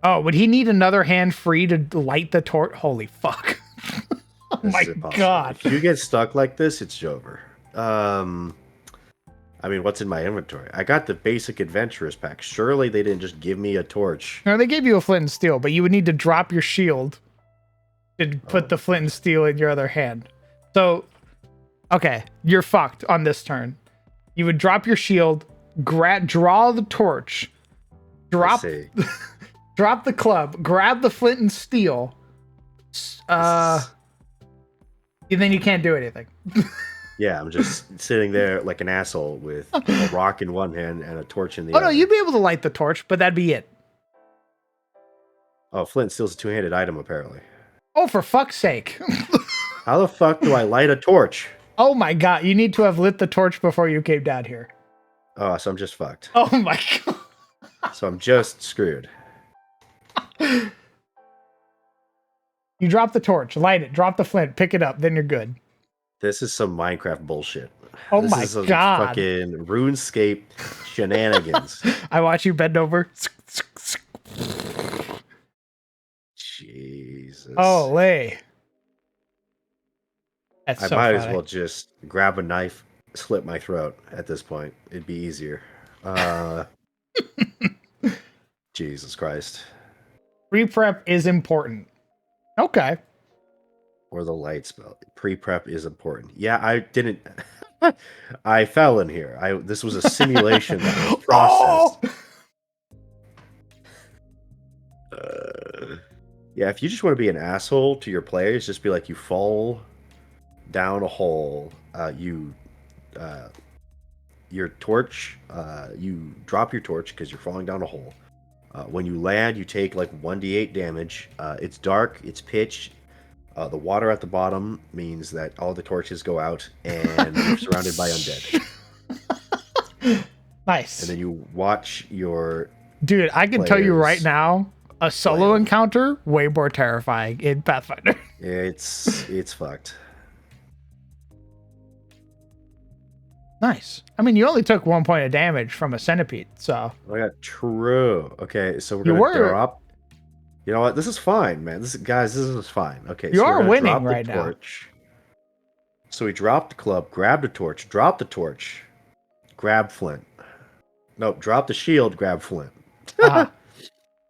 Oh, would he need another hand free to light the torch? Holy fuck. Oh This my is impossible. god. If you get stuck like this, it's over. I mean, what's in my inventory? I got the basic adventurers pack. Surely they didn't just give me a torch. No, they gave you a flint and steel, but you would need to drop your shield to put the flint and steel in your other hand. So, okay, you're fucked on this turn. You would drop your shield, draw the torch, drop I see. drop the club, grab the flint and steel, and then you can't do anything. Yeah, I'm just sitting there like an asshole with a rock in one hand and a torch in the Oh other. no, you'd be able to light the torch, but that'd be it. Oh, flint and steel's a two-handed item, apparently. Oh, for fuck's sake. How the fuck do I light a torch? Oh my god, you need to have lit the torch before you came down here. Oh, so I'm just fucked. Oh my god. So I'm just screwed. You drop the torch, light it, drop the flint, pick it up, then you're good. This is some Minecraft bullshit. Oh This my is some god. fucking RuneScape shenanigans. I watch you bend over. Jesus. Oh, lay. That's I so might as funny. well just grab a knife, slit my throat at this point. It'd be easier. Jesus Christ. Pre-prep is important. Okay. Or the light spell. Pre-prep is important. Yeah, I didn't. I fell in here. This was a simulation that was processed. Yeah, if you just want to be an asshole to your players, just be like, you fall down a hole. Your torch. You drop your torch because you're falling down a hole. When you land, you take like 1d8 damage. It's dark. It's pitch. The water at the bottom means that all the torches go out, and you're surrounded by undead. Nice. And then you watch your. Dude, I can tell you right players now, a solo encounter, way more terrifying in Pathfinder. It's fucked. Nice. I mean, you only took 1 point of damage from a centipede, so. Oh yeah, true. Okay, so we're You gonna were- drop. You know what? This is fine, man. This is fine. Okay, You so we're are gonna winning drop the right now. torch. So we dropped the club, grabbed the torch, dropped the torch, grab flint. No, drop the shield, grab flint. Uh-huh.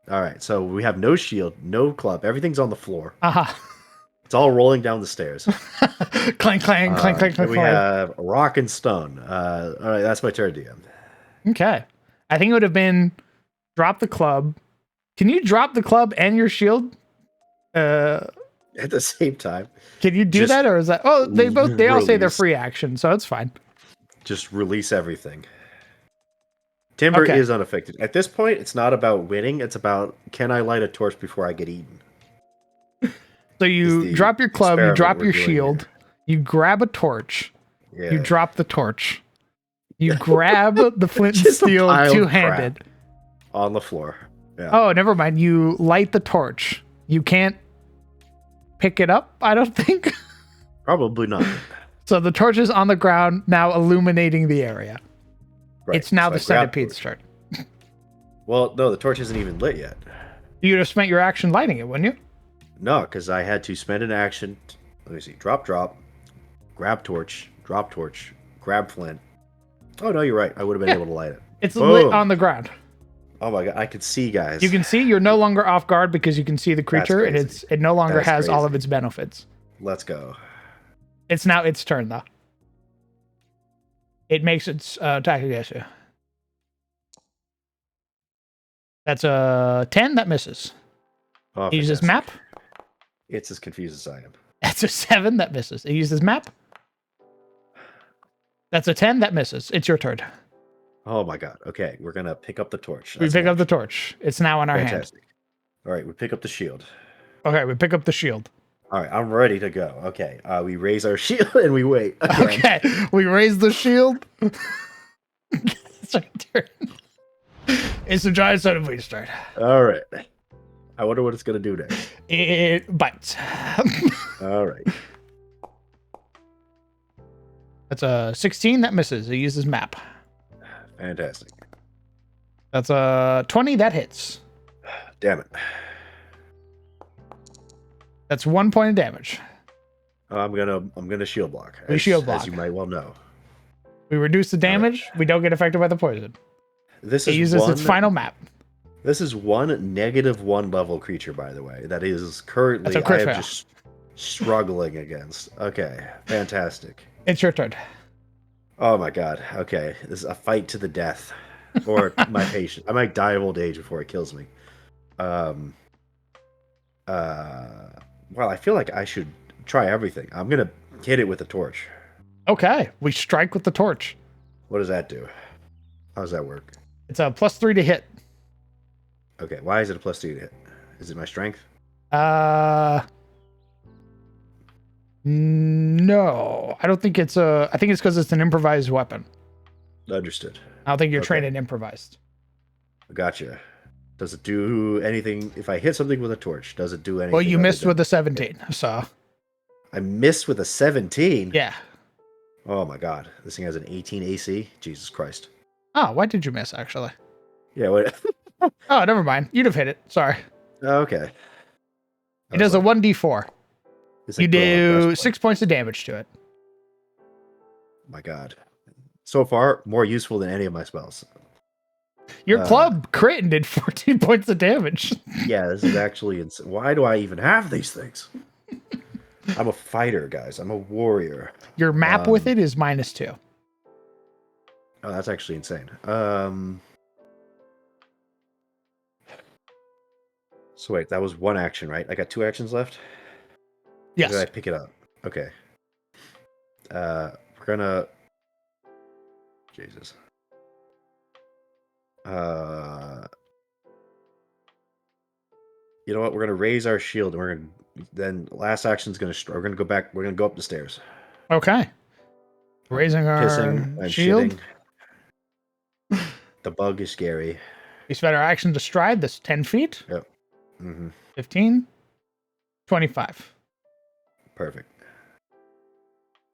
All right, so we have no shield, no club. Everything's on the floor. Uh-huh. It's all rolling down the stairs. Clang, clang, clang, clang, And clang, we clang. have a rock and stone. All right, that's my turn, DM. Okay. I think it would have been drop the club. Can you drop the club and your shield? At the same time, Can you do Just that, or is that? Oh, they all say they're release. free action, so it's fine. just release everything. Timber Okay. is unaffected. At this point, it's not about winning. It's about, can I light a torch before I get eaten? So you the drop your club, you experiment drop we're your doing shield, here. you grab a torch, Yeah. you drop the torch, you grab the flint and Just a steel pile of two-handed. on the floor. Yeah. Oh, never mind. You light the torch. You can't pick it up, I don't think. Probably not. So the torch is on the ground, now illuminating the area. Right. It's now So the I grab centipede's torch. turn. Well, no, the torch isn't even lit yet. You'd have spent your action lighting it, wouldn't you? No, because I had to spend an action. Let me see. Drop, grab torch, grab flint, Oh no, you're right. I would have been able to light it. It's Boom. lit on the ground. Oh my god, I could see, guys. You can see you're no longer off guard because you can see the creature, and crazy. it no longer That's has all of crazy. its benefits. Let's go. It's now its turn though. It makes its attack against you. That's a 10 that misses. Oh, He uses fantastic. map. It's as confused as I am. That's a 7 that misses. He uses map. That's a 10 that misses. It's your turn. Oh my god. Okay, we're gonna pick up the torch. We pick up the torch. It's now in our hand. Fantastic. All right, we pick up the shield. Okay, we pick up the shield. All right, I'm ready to go. Okay, we raise our shield and we wait. Again. Okay, we raise the shield. It's our turn. It's a giant centipede start. All right. I wonder what it's gonna do next. It bites. All right. That's a 16 that misses. He uses map. Fantastic. That's a 20 that hits. Damn it. That's 1 point of damage. I'm gonna shield block. We shield block. As you might well know. We reduce the damage. We don't get affected by the poison. This It is uses its final map. This is one -1 level creature, by the way. That is currently That's a crit I am fail. just struggling against. Okay, fantastic. It's your turn. Oh my god. Okay, this is a fight to the death, or my patient. I might die of old age before it kills me. Well, I feel like I should try everything. I'm gonna hit it with a torch. Okay, we strike with the torch. What does that do? How does that work? It's a +3 to hit. Okay, why is it a +2 to hit? Is it my strength? No, I don't think it's a. I think it's because it's an improvised weapon. Understood. I don't think you're Okay. trained in improvised. Gotcha. Does it do anything if I hit something with a torch? Does it do anything? Well, you other missed than- with a 17, so I missed with a 17. yeah. Oh my god, this thing has an 18 AC. Jesus Christ. Oh, why did you miss? Actually. Yeah. What? Oh, never mind. You'd have hit it. Sorry. Okay. It does a 1d4. You do 6 6. points of damage to it. My god. So far, more useful than any of my spells. Your club crit and did 14 points of damage. Yeah, this is actually insane. Why do I even have these things? I'm a fighter, guys. I'm a warrior. Your map with it is -2. Oh, that's actually insane. So wait, that was one action, right? I got 2 actions left? Or Yes. did I pick it up? Okay. We're gonna... Jesus. You know what? We're gonna raise our shield, and we're gonna... Then last action's gonna... We're gonna go back... We're gonna go up the stairs. Okay. Raising our Pissing and shield. shitting. The bug is scary. We spent our action to stride. That's 10 feet. Yep. Mm-hmm. 15. 25. Perfect.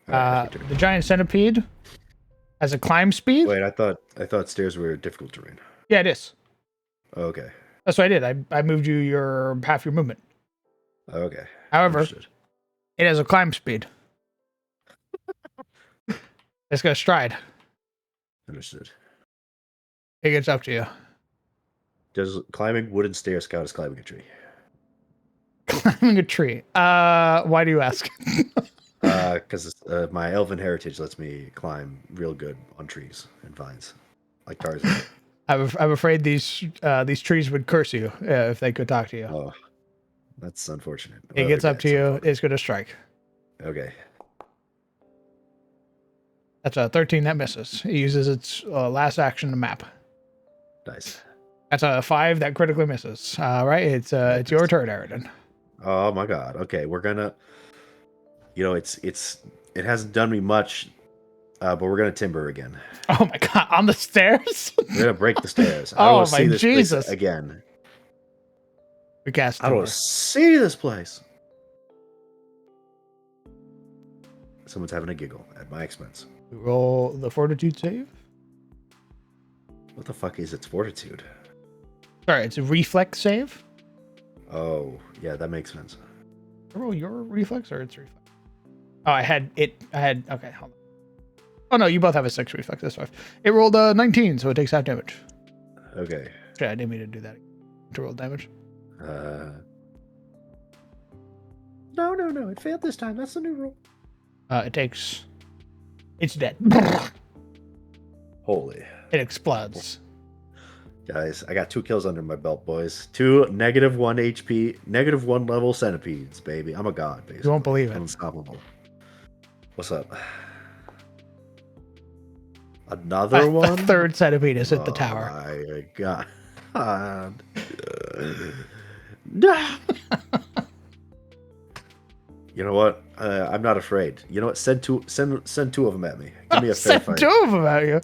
Alright, The giant centipede has a climb speed. wait, I thought stairs were difficult terrain. Yeah, it is. Okay. That's what I did. I moved you your half your movement. Okay. However, Understood. it has a climb speed. It's got a stride. Understood. It gets up to you. Does climbing wooden stairs count as climbing a tree? Climbing a tree. Why do you ask? Because my elven heritage lets me climb real good on trees and vines, like Tarzan. I'm afraid these trees would curse you if they could talk to you. Oh, that's unfortunate. It Well, gets they're up to dead, you. so- It's going to strike. Okay. That's a 13 that misses. It uses its last action to map. Nice. That's a 5 that critically misses. Right, it's your turn, Aridin. Oh my god. Okay, we're gonna. You know, it hasn't done me much, but we're gonna timber again. Oh my god, on the stairs? We're gonna break the stairs. I don't Oh wanna see my this place Jesus. again. We cast I don't want timber. to see this place. Someone's having a giggle at my expense. We roll the fortitude save. What the fuck is its fortitude? Sorry, it's a reflex save. Oh, yeah, that makes sense. Roll your reflex or its reflex? Oh, I had. Okay, hold on. Oh no, you both have a 6 reflex. That's fine. It rolled a 19, so it takes half damage. Okay. Yeah, I didn't mean to do that. To roll damage. No. It failed this time. That's the new rule. It's dead. Holy. It explodes. Guys, I got 2 kills under my belt, boys. 2 -1 HP, -1 level centipedes, baby. I'm a god, basically. You won't believe it. Unstoppable. What's up? Another one? A third centipede is at the tower. Oh my god. No. You know what? I'm not afraid. You know what? Send two of them at me. Give me a fair fight. 2 of them at you.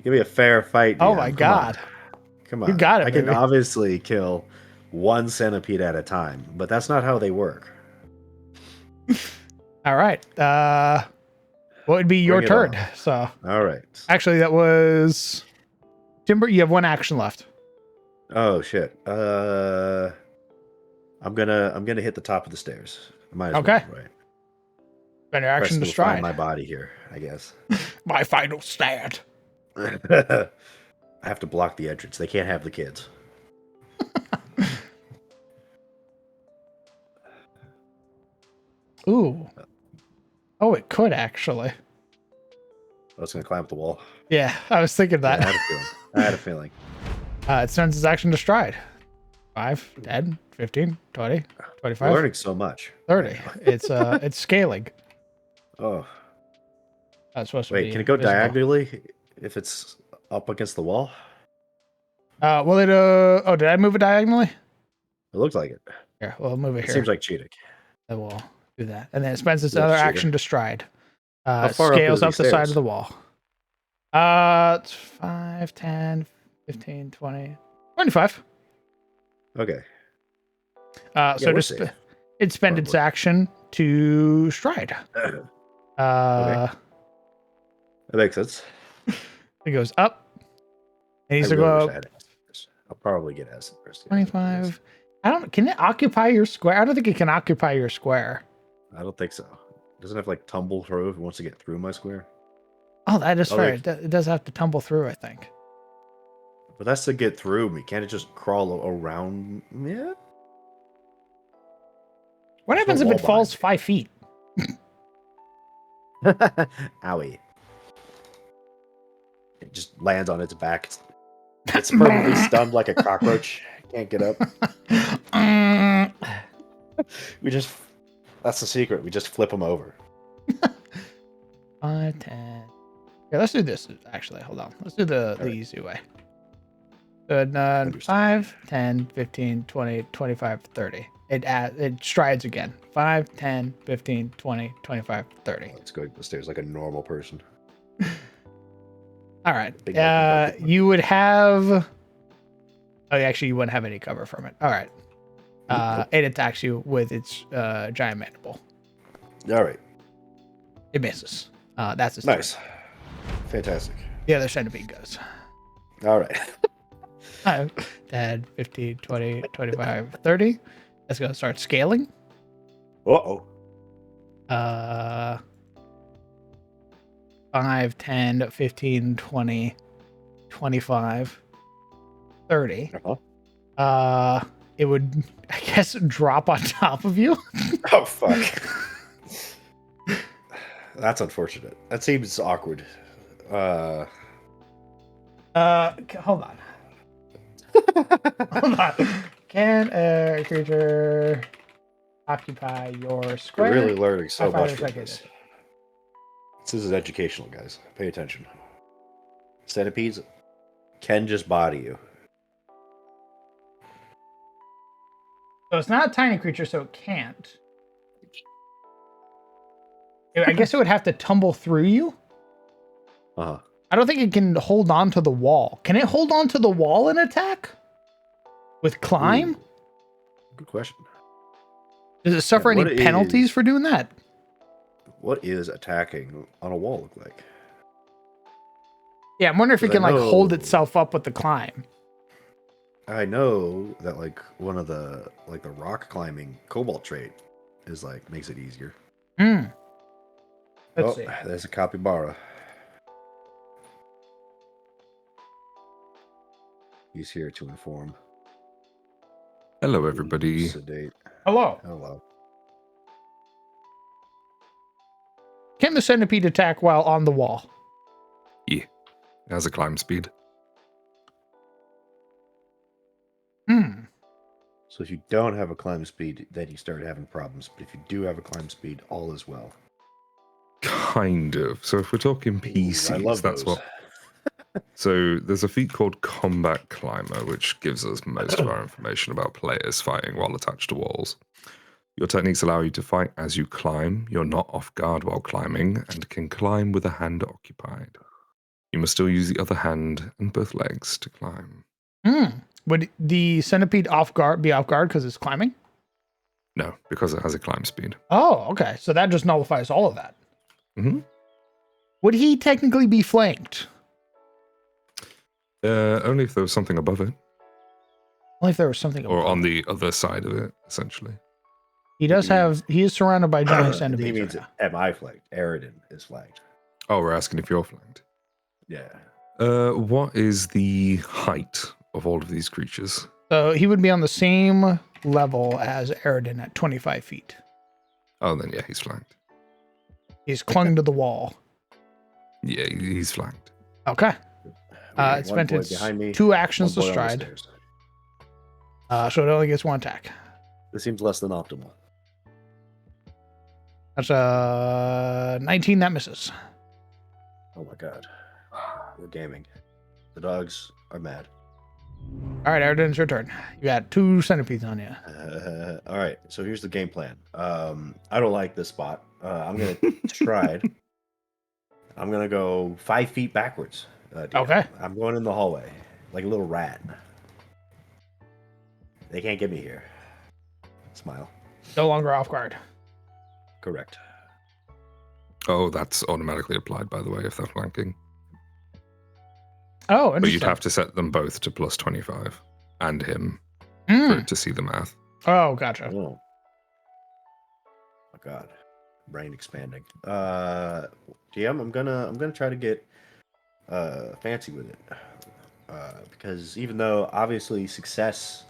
Give me a fair fight. Oh DM. my Come god. on. Come on. You got it, I can baby. obviously kill 1 centipede at a time, but that's not how they work. All right. What would be your Bring it turn? on. So All right. actually, that was Timber. You have 1 action left. Oh shit. I'm gonna hit the top of the stairs. I might as Okay. well, right? Spend your action to Press will find stride. my body here, I guess. My final stand. I have to block the entrance. They can't have the kids. Ooh. Oh, it could actually. I was gonna climb up the wall. Yeah, I was thinking Yeah, that. I had a feeling. It spends its action to stride. 5, 10, 15, 20, We're 25, learning so much. 30. It's scaling. Oh, That's supposed to wait. be Can it go visible. diagonally if it's up against the wall? Well, oh, did I move it diagonally? It looks like it. Here, we'll move it It here. seems like cheating. And we'll do that. And then it spends its Little other cheater. action to stride. How far up Scales are up these the side stairs? of the wall. It's 5, 10, 15, 20, 25. Okay. So we're just safe. it spent its action to stride. That makes sense. It goes up. It needs I to really go wish I up had acid first. I'll probably get acid first. 25. Can it occupy your square? I don't think it can occupy your square. I don't think so. Doesn't it have like tumble through if it wants to get through my square? Oh, that is Oh, fair. like- It does have to tumble through, I think. But that's to get through me. Can't it just crawl around? Yeah. What There's happens no if wall it falls behind 5 feet? Owie. It just lands on its back. It's permanently stunned like a cockroach. Can't get up. That's the secret. We just flip them over. 5, 10. Yeah, let's do this. Actually, hold on. Let's do the right. easy way. So, 5, 10, 15, 20, 25, 30. It strides again. 5, 10, 15, 20, 25, 30. Let's go up the stairs like a normal person. All right. Big bucket. You would have. Oh, actually, you wouldn't have any cover from it. All right. It attacks you with its giant mandible. All right. It misses. That's its turn. Nice. Fantastic. The other centipede goes. All right. 5, 10, 15, 20, 25, 30. It's going to start scaling. Uh-oh. 5, 10, 15, 20, 25, 30. Uh-huh. It would, I guess, drop on top of you. Oh, fuck. That's unfortunate. That seems awkward. Hold on. Hold on. Can a creature occupy your We're square? really learning so I find much it from like it this. is. This is educational, guys. Pay attention. Centipedes can just body you. So it's not a tiny creature, so it can't. I guess it would have to tumble through you. Uh-huh. I don't think it can hold on to the wall. Can it hold on to the wall and attack? With climb? Ooh. Good question. Does it suffer Yeah, any what penalties is- for doing that? What is attacking on a wall look like? Yeah, I'm wondering if it Because can I like hold know- itself up with the climb. I know that like one of the the rock climbing cobalt trait is like makes it easier. Hmm. Let's Oh, see. there's a capybara. He's here to inform. Hello, everybody. Sedate. Hello. Hello. Can the centipede attack while on the wall? Yeah, it has a climb speed. Hmm. So if you don't have a climb speed, then you start having problems. But if you do have a climb speed, all is well. Kind of. So if we're talking PCs, I love that's those. what. So there's a feat called Combat Climber, which gives us most of our information about players fighting while attached to walls. Your techniques allow you to fight as you climb. You're not off guard while climbing and can climb with a hand occupied. You must still use the other hand and both legs to climb. Hmm. Would the centipede be off guard because it's climbing? No, because it has a climb speed. Oh, okay. So that just nullifies all of that. Mm-hmm. Would he technically be flanked? Only if there was something above it. Only if there was something Or above on it. the other side of it, essentially. He is surrounded by giant He centipedes. means, right now. am I flagged? Aridin is flagged. Oh, we're asking if you're flanked. Yeah. What is the height of all of these creatures? So he would be on the same level as Aridin at 25 feet. Oh, then yeah, he's flanked. He's clung to the wall. Yeah, he's flanked. Okay. Okay, It one spent boy its behind me, 2 actions to one boy on the stride. stairs. So it only gets 1 attack. This seems less than optimal. That's 19 that misses. Oh my god. We're gaming. The dogs are mad. All right, Aridin, it's your turn. You got 2 centipedes on you. All right, so here's the game plan. I don't like this spot. I'm gonna stride. I'm gonna go 5 feet backwards. DM. Okay. I'm going in the hallway like a little rat. They can't get me here. Smile. No longer off guard. Correct. Oh, that's automatically applied, by the way, if they're flanking. Oh, But interesting. you'd have to set them both to plus 25 and him for Mm. it to see the math. Oh, gotcha. Oh my god. Brain expanding. GM, I'm gonna try to get fancy with it. Because even though obviously success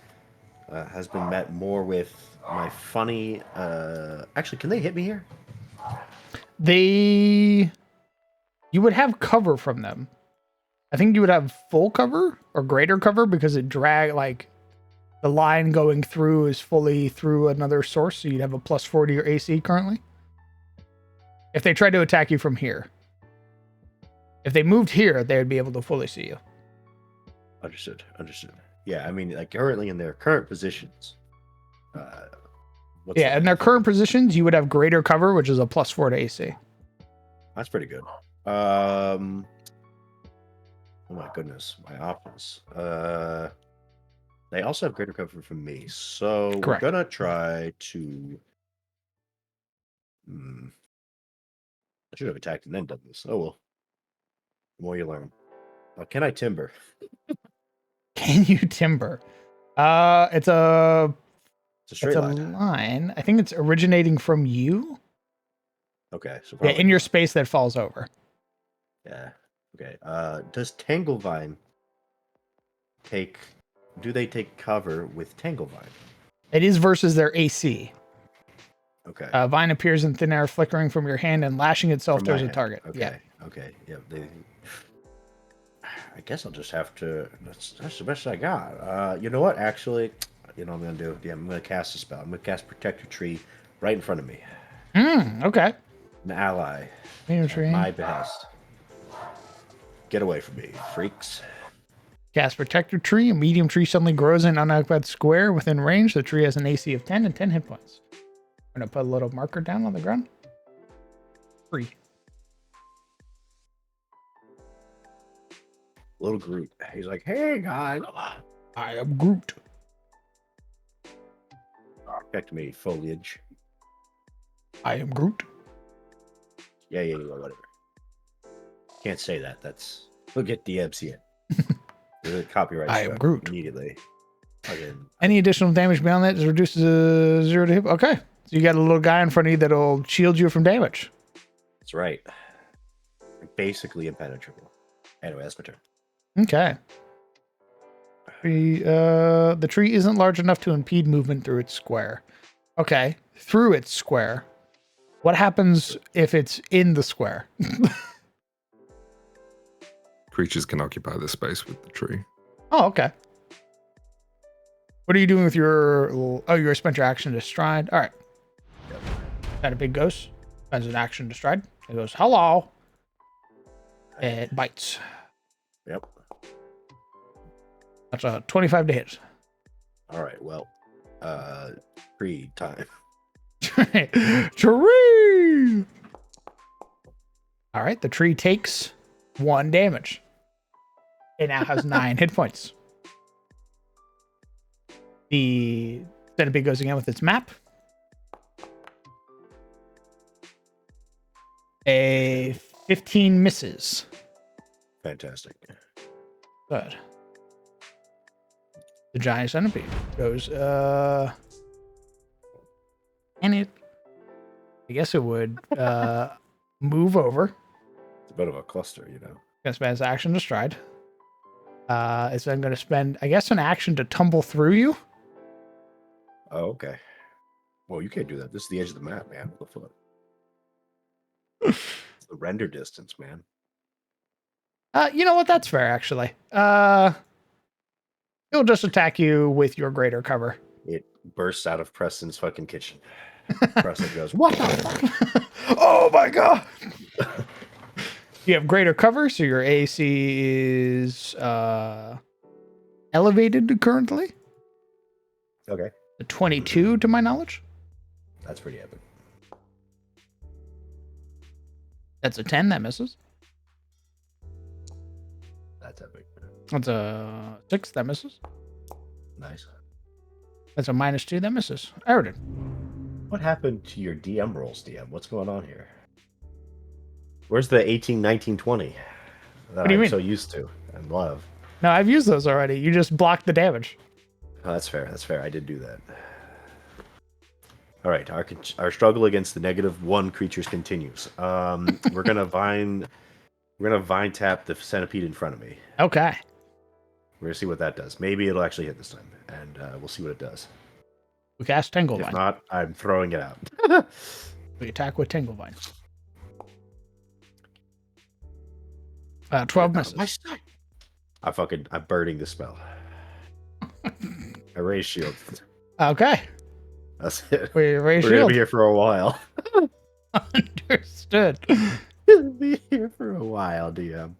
has been met more with my funny actually, can they hit me here? You would have cover from them. I think you would have full cover or greater cover because it like the line going through is fully through another source, so you'd have a plus 40 or AC currently. If they tried to attack you from here. If they moved here, they would be able to fully see you. Understood. Yeah, I mean, like currently in their current positions. Yeah, in their current positions, you would have greater cover, which is a plus 4 to AC. That's pretty good. Oh my goodness, my options. They also have greater cover from me, so Correct. we're gonna try to. I should have attacked and then done this. Oh well. The more you learn. Can I timber? Can you timber? It's a straight line. line. I think it's originating from you. Okay, so Yeah, in your space that falls over. Yeah. Okay. Does Tanglevine do they take cover with Tanglevine? It is versus their AC. Okay. Vine appears in thin air, flickering from your hand and lashing itself From towards my a hand. target. Okay. Yeah. Okay. Yeah. I guess I'll just have to. That's the best I got. You know what? Actually, you know what I'm gonna do? Yeah, I'm gonna cast a spell. I'm gonna cast Protector Tree right in front of me. Okay. An ally. Protector Tree. At my behest. Get away from me, freaks. Cast Protector Tree. A medium tree suddenly grows in an unoccupied square within range. The tree has an AC of 10 and 10 hit points. I'm gonna put a little marker down on the ground. 3. Little Groot. He's like, hey guys. I am Groot. Protect me, foliage. I am Groot. Yeah, whatever. Can't say that. We'll get DMs here. There's a copyright I am strike Groot. immediately. Again. Any additional damage beyond that is reduced to 0 to hit. Okay. So you got a little guy in front of you that'll shield you from damage. That's right. Basically impenetrable. Anyway, that's my turn. Okay. The tree isn't large enough to impede movement through its square. Okay, through its square. What happens if it's in the square? Creatures can occupy the space with the tree. Oh, okay. What are you doing with your... Oh, you spent your action to stride. All right. Got a big ghost. Spends an action to stride. It goes, hello. It bites. Yep. That's a 25 to hit. All right. Well, tree time. Tree! All right. The tree takes 1 damage. It now has 9 hit points. The centipede goes again with its map. A 15 misses. Fantastic. Good. The giant centipede goes, and it, I guess it would, move over. It's a bit of a cluster, you know. Gonna spend its action to stride. It's then gonna spend, I guess, an action to tumble through you. Oh, okay. Well, you can't do that. This is the edge of the map, man. What the fuck? It's the render distance, man. You know what? That's fair, actually. It'll just attack you with your greater cover. It bursts out of Preston's fucking kitchen. Preston goes, What the fuck? Oh my god! You have greater cover, so your AC is elevated currently. Okay. A 22 to my knowledge. That's pretty epic. That's a 10, that misses. That's epic. That's a 6, that misses. Nice. That's a -2, that misses. Aridin. What happened to your DM rolls, DM? What's going on here? Where's the 18, 19, 20 that What do you I'm mean? so used to and love? No, I've used those already. You just blocked the damage. Oh, that's fair. That's fair. I did do that. All right, our struggle against the -1 creatures continues. We're gonna vine tap the centipede in front of me. Okay. We're gonna see what that does. Maybe it'll actually hit this time, and we'll see what it does. We cast Tangle If Vine. not, I'm throwing it out. We attack with Tangle Vine. 12 misses. I'm burning the spell. Erase shield. Okay. That's it. We erase We're gonna shield. be here for a while. Understood. We'll be here for a while, DM.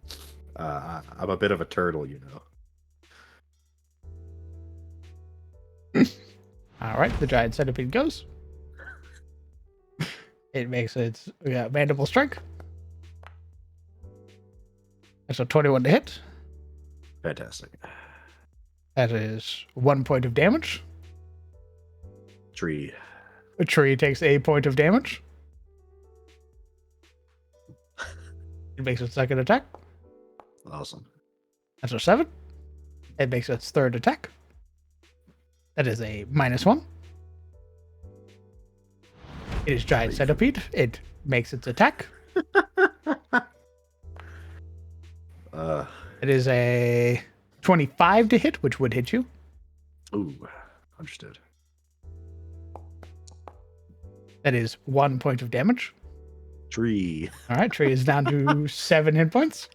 I'm a bit of a turtle, you know. All right, the giant centipede goes. It makes its mandible strike. That's a 21 to hit. Fantastic. That is 1 point of damage. Tree. The tree takes a point of damage. It makes its second attack. Awesome. That's a 7. It makes its third attack. That is a -1. It is giant centipede. It makes its attack. It is a 25 to hit, which would hit you. Ooh, understood. That is 1 point of damage. Tree. All right, tree is down to 7 hit points.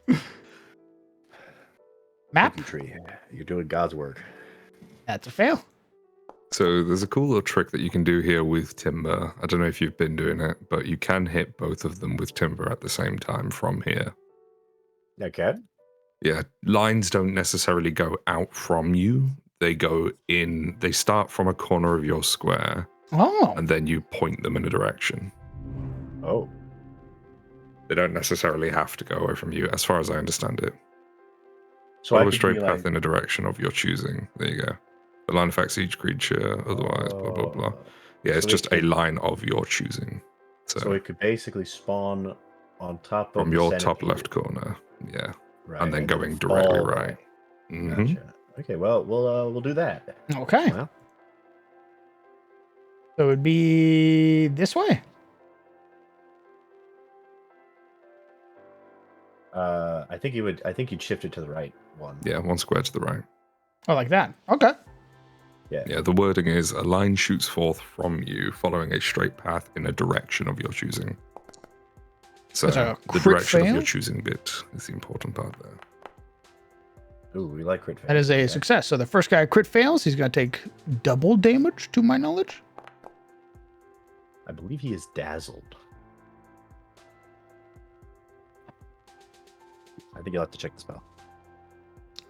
Map. Thank you, Tree. You're doing God's work. That's a fail. So there's a cool little trick that you can do here with timber. I don't know if you've been doing it, but you can hit both of them with timber at the same time from here. Okay. Yeah, lines don't necessarily go out from you. They go in, they start from a corner of your square, Oh. and then you point them in a direction. Oh. They don't necessarily have to go away from you, as far as I understand it. So Follow I a could straight be path like, in a direction of your choosing. There you go. The line affects each creature, otherwise, blah, blah, blah. Yeah, it's so just it a could- line of your choosing. So it could basically spawn on top of from the your top centipede, left corner. Yeah. right, and then going fall directly away. right. Mhm. Gotcha. Okay, well, we'll do that. Okay. Well, So it would be this way. I think you'd shift it to the right one. Yeah, one square to the right. Oh, like that. Okay. Yeah, the wording is a line shoots forth from you, following a straight path in a direction of your choosing. So That's a the crit direction of fail? your choosing bit is the important part there. Ooh, we like crit fails. That is a Okay. success. So the first guy crit fails. He's going to take double damage, to my knowledge. I believe he is dazzled. I think you'll have to check the spell.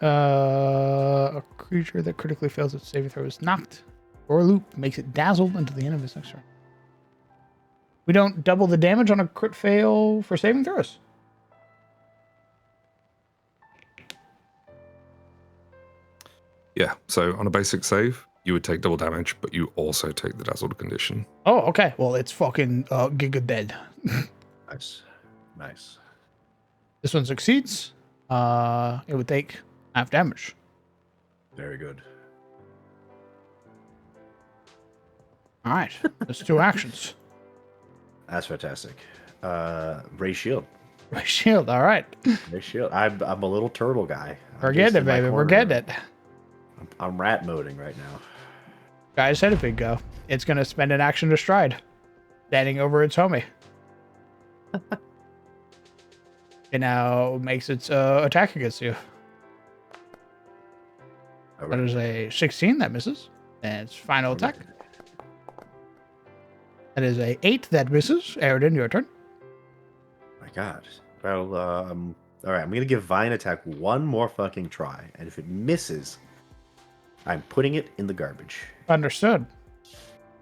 A creature that critically fails its saving throw is knocked or a loop, makes it dazzled until the end of its next turn. We don't double the damage on a crit fail for saving throws. Yeah, so on a basic save, you would take double damage, but you also take the dazzled condition. Oh, okay. Well, it's fucking giga dead. Nice. Nice. This one succeeds. It would take half damage. Very good. All right. That's 2 actions. That's fantastic. Raise shield. My shield. All right. Raise shield. I'm a little turtle guy. We're getting it, baby. We're getting it. I'm rat moding right now. Guys, said it big go. It's going to spend an action to stride, standing over its homie. It now makes its attack against you. All That right. is a 16. That misses. And its final attack. That is a 8. That misses. Aridin, your turn. My God. Well, all right. I'm gonna give Vine Attack one more fucking try, and if it misses, I'm putting it in the garbage. Understood.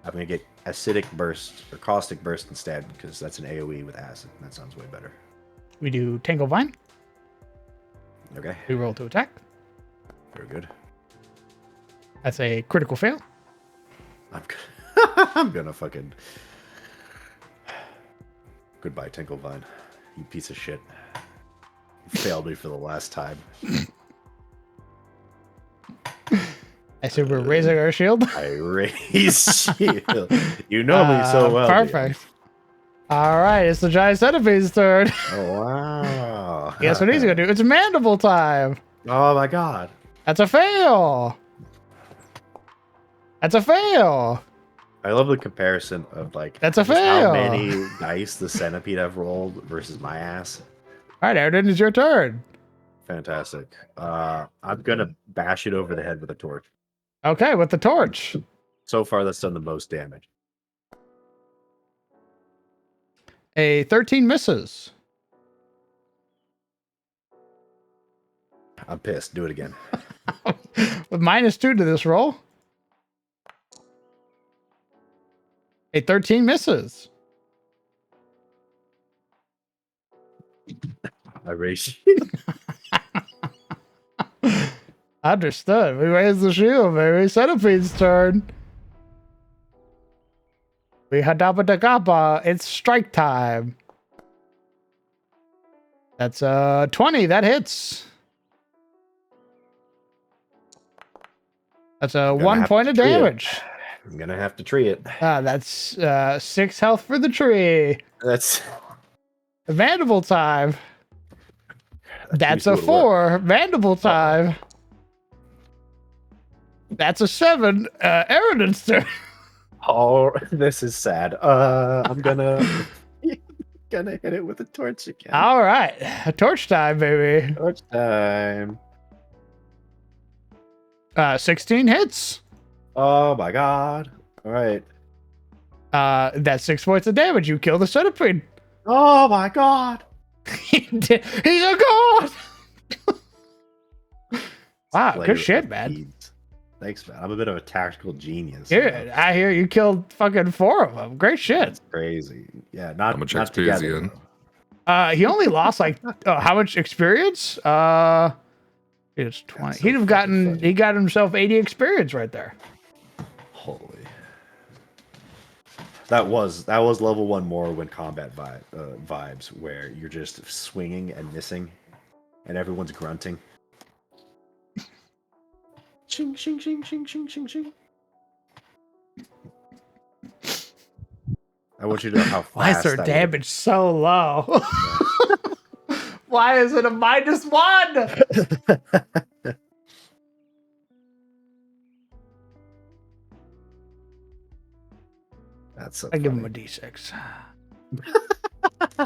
I'm gonna get Acidic Burst or Caustic Burst instead, because that's an AOE with acid. That sounds way better. We do Tangle Vine. Okay. We roll to attack. Very good. That's a critical fail. I'm gonna fucking. Goodbye, Tinkle Vine. You piece of shit. You failed me for the last time. I said we're raising our shield. I raise shield. You know me so well. dude. Perfect. All right, it's the giant centipede's turn. Oh, wow. Guess what he's gonna do? It's mandible time. Oh my god. That's a fail. That's a fail. I love the comparison of like That's a just fail. how many dice the centipede have rolled versus my ass. All right, Aridin, it's your turn. Fantastic. I'm gonna bash it over the head with a torch. Okay, with the torch. So far, that's done the most damage. A 13 misses. I'm pissed. Do it again. With -2 to this roll. A 13 misses. I raise. Understood. We raise the shield, baby. Centipede's turn. We hadaba da gaba. It's strike time. That's 20. That hits. That's a Gonna 1 have point to of tree it. damage. I'm gonna have to tree it. That's 6 health for the tree. That's Mandible time. That's a usually what it 4. Mandible time. That's a 7. Aridin's turn. Oh, this is sad. I'm gonna gonna hit it with a torch again. All right. Torch time, baby. Torch time. 16 hits. Oh my god. All right. That's 6 points of damage. You kill the centipede. Oh my god. He's a god. Wow, Slayer good shit, of man. beads. Thanks, man. I'm a bit of a tactical genius. Dude, I hear you killed fucking 4 of them. Great shit. That's crazy. Yeah, not How much not XP is he together. in? though. He only lost like how much experience? It's 20. That's so He'd have fucking gotten funny. he got himself 80 experience right there. Holy. That was level 1 Morrowind combat vibes where you're just swinging and missing, and everyone's grunting. Shing shing shing shing shing shing shing. I want you to know how fast. Why is their that damage so low? Why is it a -1? That's so I give him a funny. D6.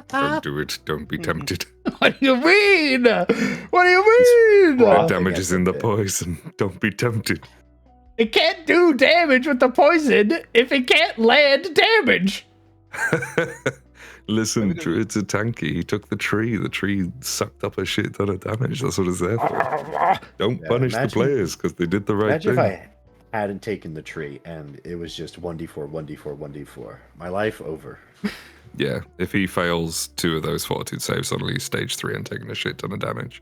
Don't do it. Don't be tempted. What do you mean? What do you mean? Well, Red damage is in the poison. Don't be tempted. It can't do damage with the poison if it can't land damage. Listen, Maybe Druid's a tanky. He took the tree. The tree sucked up a shit ton of damage. That's what it's there for. Don't Yeah, punish the imagine- players because they did the right Imagine thing. if I hadn't taken the tree and it was just 1d4, 1d4, 1d4. My life over. Yeah, if he fails 2 of those fortitude saves, suddenly he's stage 3 and taking a shit ton of damage.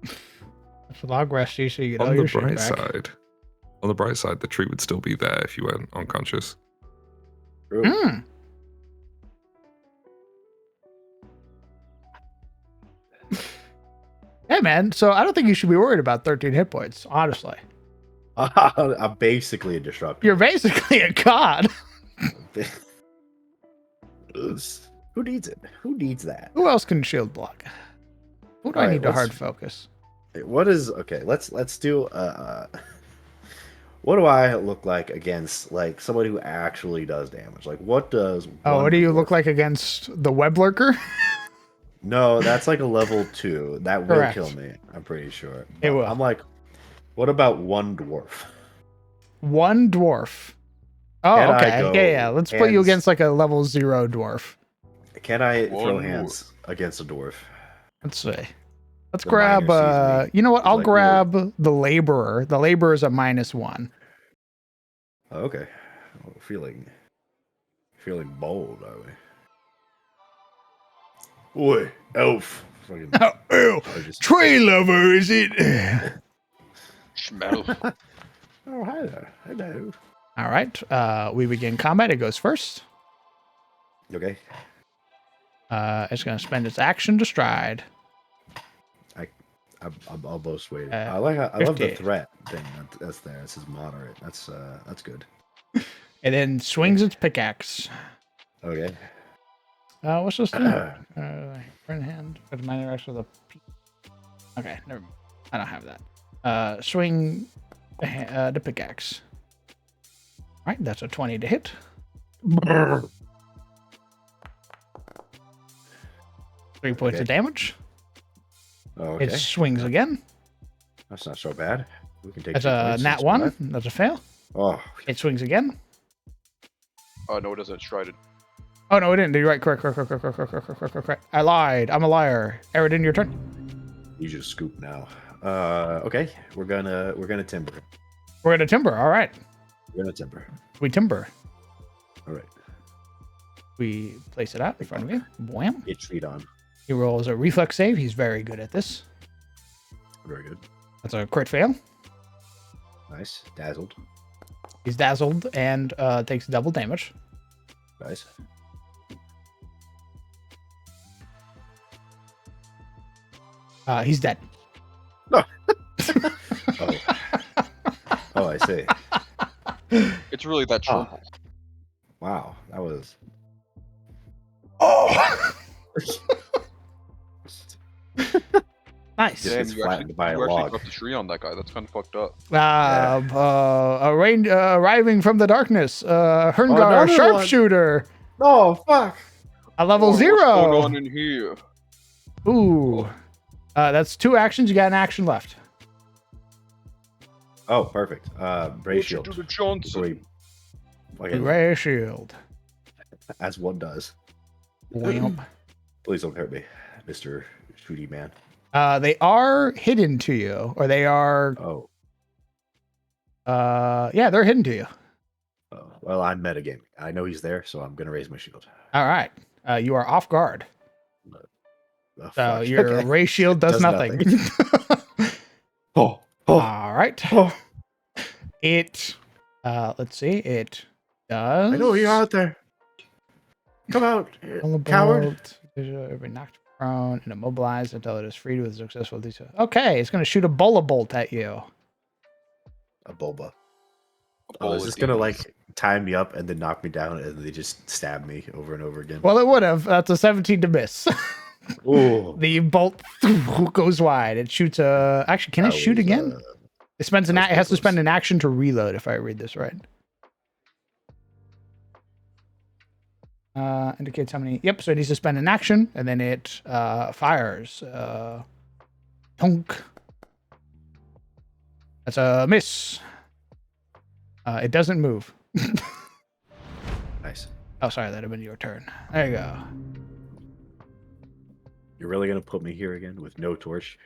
It's a log rest, so you get all On the your shit bright back. side, the tree would still be there if you weren't unconscious. True. Mm. Hey, man. So I don't think you should be worried about 13 hit points, honestly. I'm basically a disruptor. You're basically a god. Who needs it? Who needs that? Who else can shield block? Who do I Alright, need to let's- hard focus? What is okay? Let's do. What do I look like against like somebody who actually does damage? Like what does? Oh, one what do you look dwarf- like against the web lurker? No, that's like a level 2. That will Correct. kill me. I'm pretty sure. It But will. I'm like, what about one dwarf? One dwarf. Oh, Can I okay. go Yeah. Let's put you hands- against like a level 0 dwarf. Can I throw One hands against a dwarf? Let's see. Let's The grab. minor sees me. You know what? He's I'll like, grab the laborer. The laborer is a -1. Oh, okay. Oh, feeling bold, are we? Oi, elf. Fucking Oh, charges. tree lover, is it? Smell. Oh, hi there. Hello. All right. We begin combat. It goes first. Okay. It's going to spend its action to stride. I'm almost waiting. Uh, I love the 50. threat thing that's there. This is moderate. That's good. And then swings its pickaxe. Okay. What's this thing? Front hand. Put my interaction with a. Okay, never mind. I don't have that. Swing the pickaxe. All right, that's a 20 to hit. 3 points of Okay. damage. Okay. It swings again. That's not so bad. We can take That's 2 a points, nat that's 1. bad. That's a fail. Oh, It swings again. Oh no, it doesn't. Strided. Oh no, it didn't. You're right. Correct. I lied. I'm a liar. Eridan, your turn. you just scoop now. Okay. We're gonna timber. We're gonna timber. All right. We're gonna timber. We timber. All right. We place it out in front of you. Wham. Get treat on. He rolls a reflex save. He's very good at this. Very good. That's a crit fail. Nice. Dazzled. He's dazzled and takes double damage. Nice. He's dead. Oh. Oh, I see. It's really that Oh. triple. Wow, that was. Oh. Nice. Damn, Gets you flattened actually, by a you actually log. got the tree on that guy. That's kind of fucked up. Arriving from the darkness. Herngar, another one. sharpshooter. Oh fuck! A level Oh, 0. What's going on in here? Ooh. That's 2 actions. You got an action left. Oh, perfect. Ray What you shield. do to Johnson? Before he- fucking- Ray shield. as one does. Whamp. Please don't hurt me, Mr. Shooty Man. They are hidden to you, or they are. Oh, Yeah, they're hidden to you. oh. Well, I'm metagaming. I know he's there, so I'm gonna raise my shield. All right. You are off guard. Oh, So fuck. your Okay. ray shield does Does nothing. Oh, oh, All right. oh. It. Let's see. It does. I know you're out there. Come out, coward. Be knocked prone and immobilized until it is freed with a successful DC. Okay, it's going to shoot a bola bolt at you. A boba. A Oh, bowl is of this gonna demons. like tie me up and then knock me down and they just stab me over and over again? Well, it would have. That's a 17 to miss. Ooh. The bolt goes wide. It shoots a. Actually, can it That shoot was, again? It spends an. that was It has to pretty spend close. an action to reload. If I read this right. Indicates how many. Yep. So it needs to spend an action, and then it fires. Tonk. That's a miss. It doesn't move. Nice. Oh, sorry, that'd have been your turn. There you go. You're really gonna put me here again with no torch?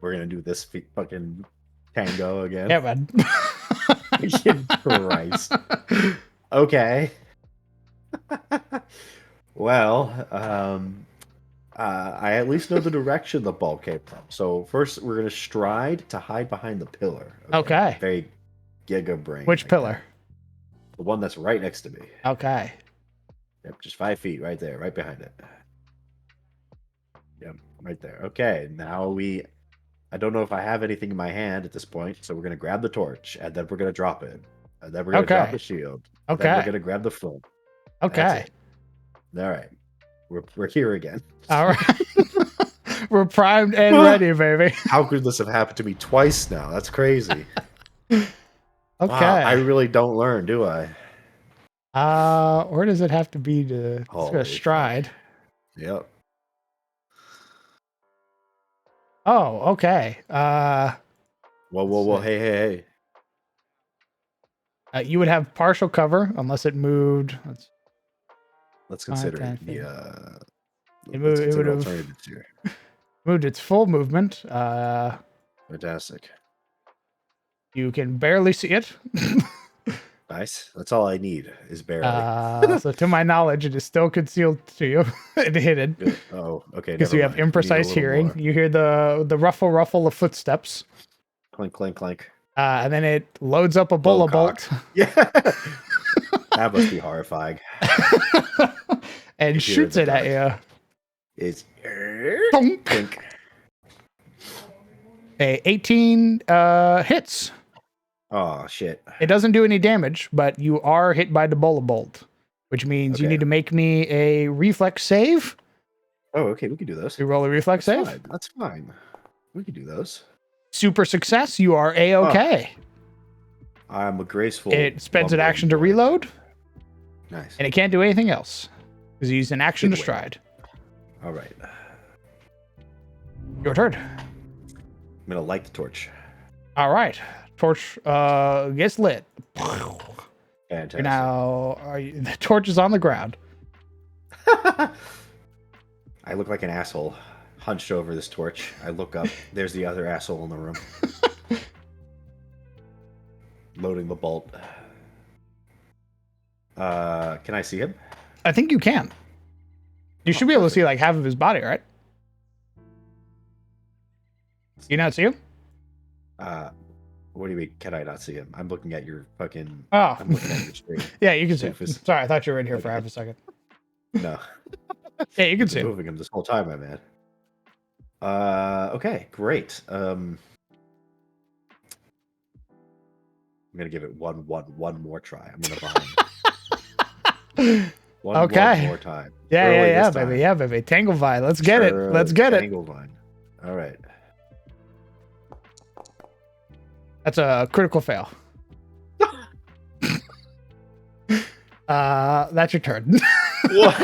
We're gonna do this fucking tango again? Yeah, man. Christ. Okay. Well, I at least know the direction the ball came from. So first, we're gonna stride to hide behind the pillar. Okay. Very giga brain. Which like pillar? that. The one that's right next to me. Okay. Yep, just 5 feet right there, right behind it. Yep, right there. Okay, now I don't know if I have anything in my hand at this point, so we're gonna grab the torch, and then we're gonna drop it. And then we're gonna drop Okay. the shield. Okay. Then we're gonna grab the flint. Okay. That's it. All right. We're here again. All right. We're primed and ready, baby. How could this have happened to me twice now? That's crazy. Okay. Wow, I really don't learn, do I? Where does it have to be to Holy stride? Yep. Oh, okay. Whoa. Hey. You would have partial cover unless it moved. Let's consider 10, the It let's would consider have alternatives here. moved its full movement. Fantastic. You can barely see it. Nice. That's all I need is barely. So to my knowledge, it is still concealed to you and hidden. Good. Oh, okay. Because you have imprecise hearing. You hear the ruffle of footsteps. Clink, clink, clink. And then it loads up a bullet bolt. Yeah. That must be horrifying. And shoots it at you. It's Thunk. clink. A 18 hits. Oh shit. It doesn't do any damage, but you are hit by the bullet bolt, which means you Okay. need to make me a reflex save. Oh, okay, we can do those. You roll a reflex That's save. fine. That's fine. We can do those. Super success. You are A-okay. I'm a graceful. It spends an lumbering action to boy. reload, Nice. and it can't do anything else because you used an action Good to way. stride. All right. Your turn. I'm gonna light the torch. All right. Torch gets lit. Fantastic. The torch is on the ground. I look like an asshole hunched over this torch. I look up. There's the other asshole in the room. Loading the bolt. Can I see him? I think you can. You should be able to see like half of his body, right? You not see him? What do you mean? Can I not see him? I'm looking at your fucking. Oh. I'm looking at your screen. Yeah, you can see him. Doofus. Sorry, I thought you were in here for Okay. half a second. No. Yeah, you can You've see been him. moving him this whole time, my man. Okay, great. I'm gonna give it one more try. I'm gonna behind. One Okay. more time. Yeah, Early yeah, this time. baby. Yeah, baby. Tangle vine. Let's get it. Sure, Let's get it. Tangle vine. All right. That's a critical fail. That's your turn. What?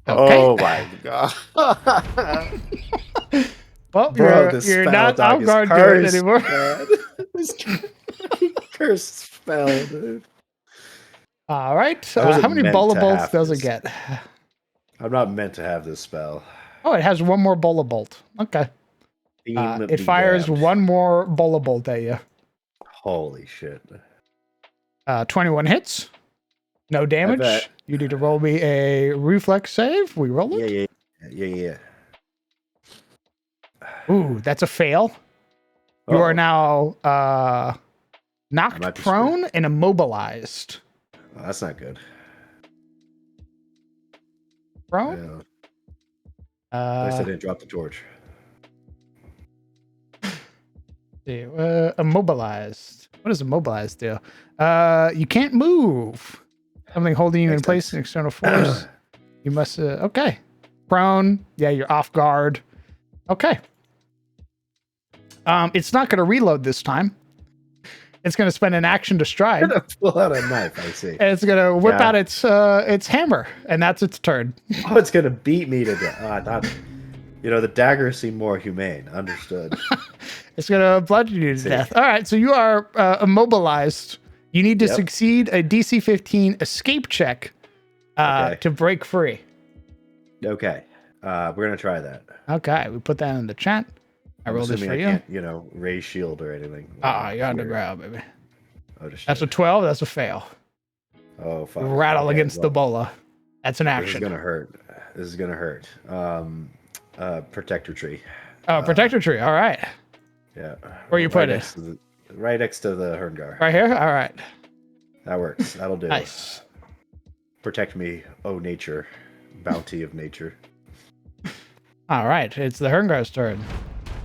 Okay. Oh my god. Well, Bro, this you're spell not dog out is guard to it cursed, anymore. man. This cursed spell, dude. All right. I wasn't How many meant bullet to bolts have does it this. get? I'm not meant to have this spell. Oh, it has one more bullet bolt. Okay. Theme It be fires damned. one more bullet bolt at you. Holy shit. 21 hits. No damage. bet. You need to roll me a reflex save. We roll it. Yeah. Ooh, that's a fail. You are now I knocked might be prone and immobilized. Oh, that's not good. Prone? At least I didn't drop the torch. See, immobilized. What does immobilized do? You can't move. Something holding you in Makes place, sense. an external force. You must. Okay. Prone. Yeah, you're off guard. Okay. It's not going to reload this time. It's going to spend an action to stride. Gonna pull out a knife. I see. And it's going to whip Yeah. out its hammer, and that's its turn. Oh, it's gonna beat me to death. I thought, the daggers seem more humane. Understood. It's going to bludgeon you to See. death. All right, so you are immobilized. You need to Yep. succeed a DC 15 escape check Okay. to break free. Okay. We're gonna try that. Okay, we put that in the chat. I I'm rolled this assuming for I you. can't, raise shield or anything. You're on the Weird. ground, baby. Oh, just That's a 12. That's a fail. Oh, fuck. Rattle Okay, against the bola. That's an This is action. gonna hurt. This is gonna hurt. Protector tree. Oh, protector tree. All right. Yeah. Where you put it? Right next to the Herngar. Right here? All right. That works. That'll do. Nice. Protect me, oh nature, bounty of nature. All right. It's the Herngar's turn.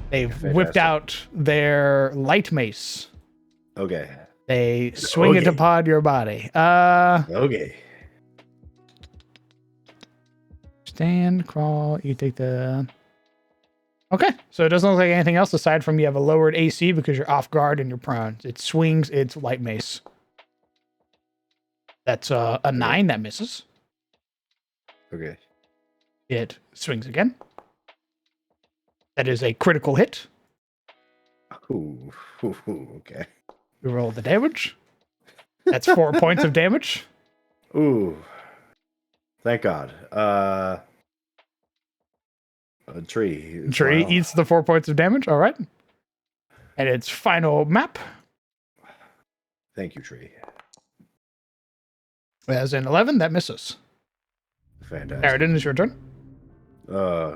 They've whipped Fantastic. out their light mace. Okay. They swing it Okay. upon your body. Okay. Stand, crawl. You take the... Okay. So it doesn't look like anything else aside from you have a lowered AC because you're off guard and you're prone. It swings its light mace. That's a 9 that misses. Okay. It swings again. That is a critical hit. Ooh. Okay. We roll the damage. That's 4 points of damage. Ooh. Thank God. A tree. Tree Wow. eats the 4 points of damage. All right. And its final map Thank you, tree. as an 11 that misses. Fantastic. Aridin, is your turn.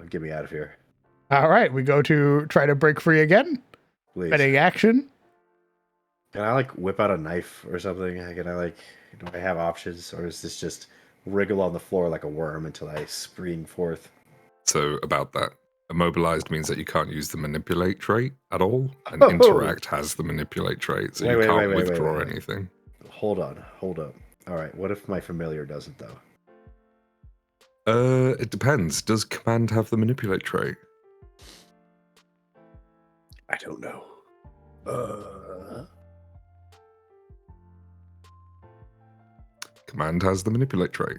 Get me out of here, All right. We go to try to break free again. please. Betting action. Can I whip out a knife or something? Can I do I have options, or is this just wriggle on the floor like a worm until I spring forth? So about that, immobilized means that you can't use the manipulate trait at all, and Oh. interact has the manipulate trait, so you Wait, can't wait, withdraw wait. anything. Hold on, hold up. All right, what if my familiar doesn't though? It depends. Does command have the manipulate trait? I don't know. Command has the manipulate trait.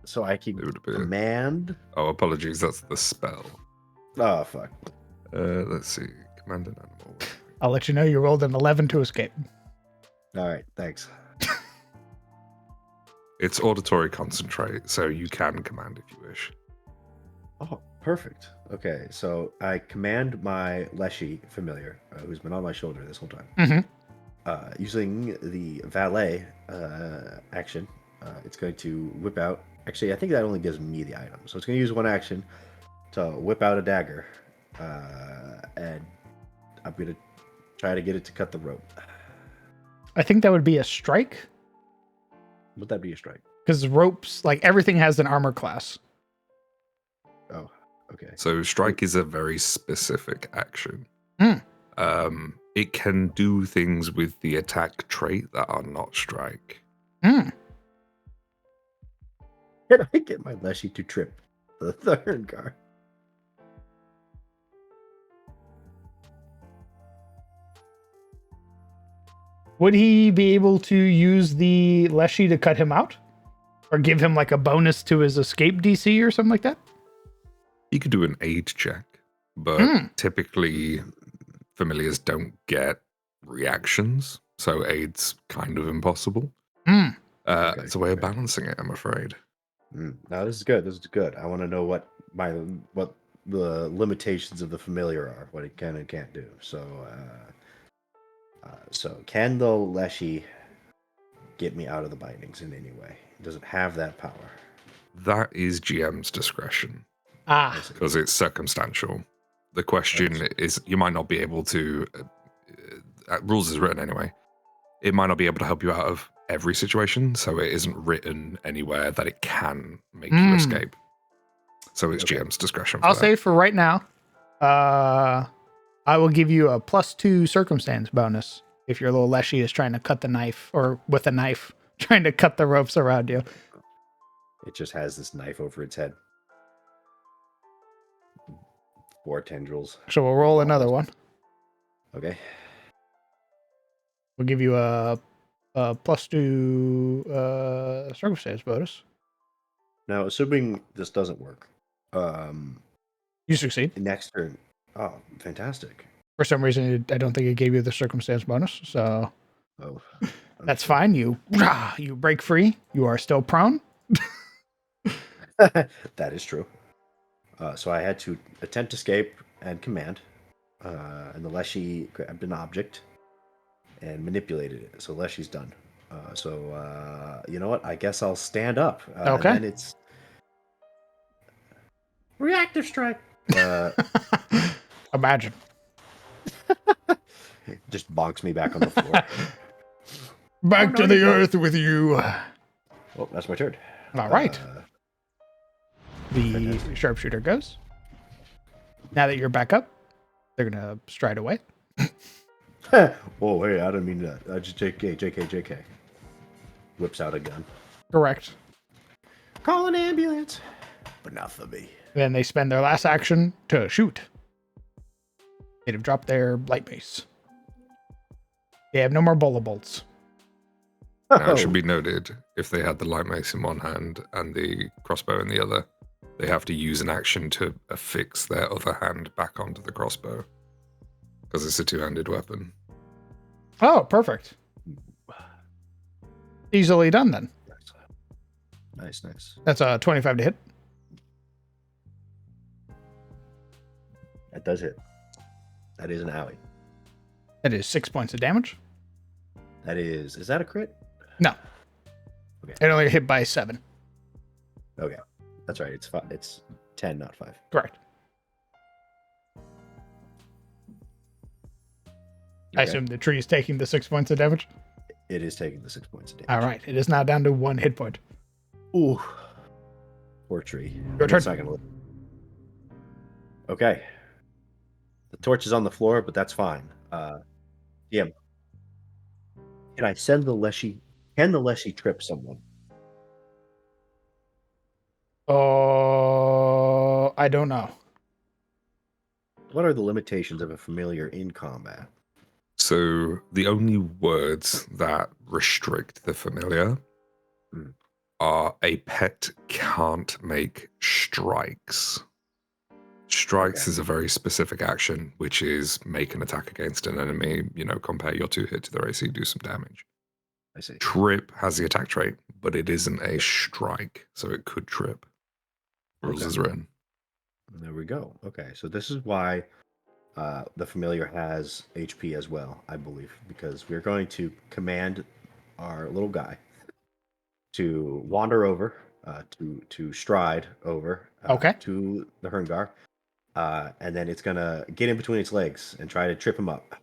So I keep It would appear. command. Oh, apologies. That's the spell. Oh fuck. Let's see. Command an animal. I'll let you know you rolled an 11 to escape. All right, thanks. It's auditory concentrate, so you can command if you wish. Oh, perfect. Okay, so I command my Leshy familiar, who's been on my shoulder this whole time, Mm-hmm. using the valet action. It's going to whip out. Actually, I think that only gives me the item, so it's going to use one action to whip out a dagger, and I'm going to try to get it to cut the rope. I think that would be a strike Would that be a strike? because ropes, like everything has an armor class. Oh, okay. So strike is a very specific action. Hmm. It can do things with the attack trait that are not strike. Hmm. Can I get my Leshy to trip the third car? Would he be able to use the Leshy to cut him out? Or give him like a bonus to his escape DC or something like that? You could do an aid check, but Hmm. typically familiars don't get reactions, so aid's kind of impossible. Hmm. Okay, It's a way of okay. balancing it, I'm afraid. No, this is good. This is good. I want to know what the limitations of the familiar are, what it can and can't do. So, can the Leshy get me out of the bindings in any way? Does it have that power? That is GM's discretion Ah. because it's circumstantial. The question is, you might not be able to. Rules is written anyway. It might not be able to help you out of every situation, so it isn't written anywhere that it can make you escape. So it's Okay. GM's discretion. For I'll that. say for right now, I will give you a +2 circumstance bonus if your little Leshy is trying to cut the knife or with a knife trying to cut the ropes around you. It just has this knife over its head. 4 tendrils. So we'll roll another one. Okay. We'll give you a +2 circumstance bonus. Now, assuming this doesn't work, You succeed. next turn. Oh, fantastic. For some reason, I don't think it gave you the circumstance bonus, so Oh, that's fine. You break free. You are still prone. that is true. So I had to attempt escape and command, and the Leshy grabbed an object and manipulated it. So Leshy's done. So you know what? I guess I'll stand up. Okay. And then it's reactive strike. Imagine. Just bonks me back on the floor. Back to the earth with you. Oh, that's my turn. All right. The fantastic. sharpshooter goes. Now that you're back up, they're gonna stride away. Whoa, hey, I didn't mean that. I just JK. Whips out a gun. Correct. Call an ambulance. But not for me. Then they spend their last action to shoot. They'd have dropped their light mace. They have no more bola bolts. Now, Oh. it should be noted, if they had the light mace in one hand and the crossbow in the other, they have to use an action to affix their other hand back onto the crossbow. Because it's a two-handed weapon. Oh, perfect. Easily done then. Nice. That's a 25 to hit. That does hit. That is an owie. That is 6 points of damage. That is that a crit? No. Okay. It only hit by 7. Okay. That's right. It's 5. It's 10, not 5. Correct. I Okay. assume the tree is taking the 6 points of damage. It is taking the 6 points of damage. All right. It is now down to 1 hit point. Ooh. Poor tree. Your turn. It's not gonna live. Okay. The torch is on the floor, but that's fine. Yeah. Can I send the Leshy? Can the Leshy trip someone? Oh, I don't know. What are the limitations of a familiar in combat? So the only words that restrict the familiar are a pet can't make strikes. Strikes Okay. is a very specific action, which is make an attack against an enemy, compare your 2 hit to their AC, do some damage. I see. Trip has the attack trait, but it isn't a strike, so it could trip. Rules Okay. is written. There we go. Okay, so this is why the familiar has HP as well, I believe, because we're going to command our little guy to wander over, to stride over Okay. to the Herngar, and then it's gonna get in between its legs and try to trip him up.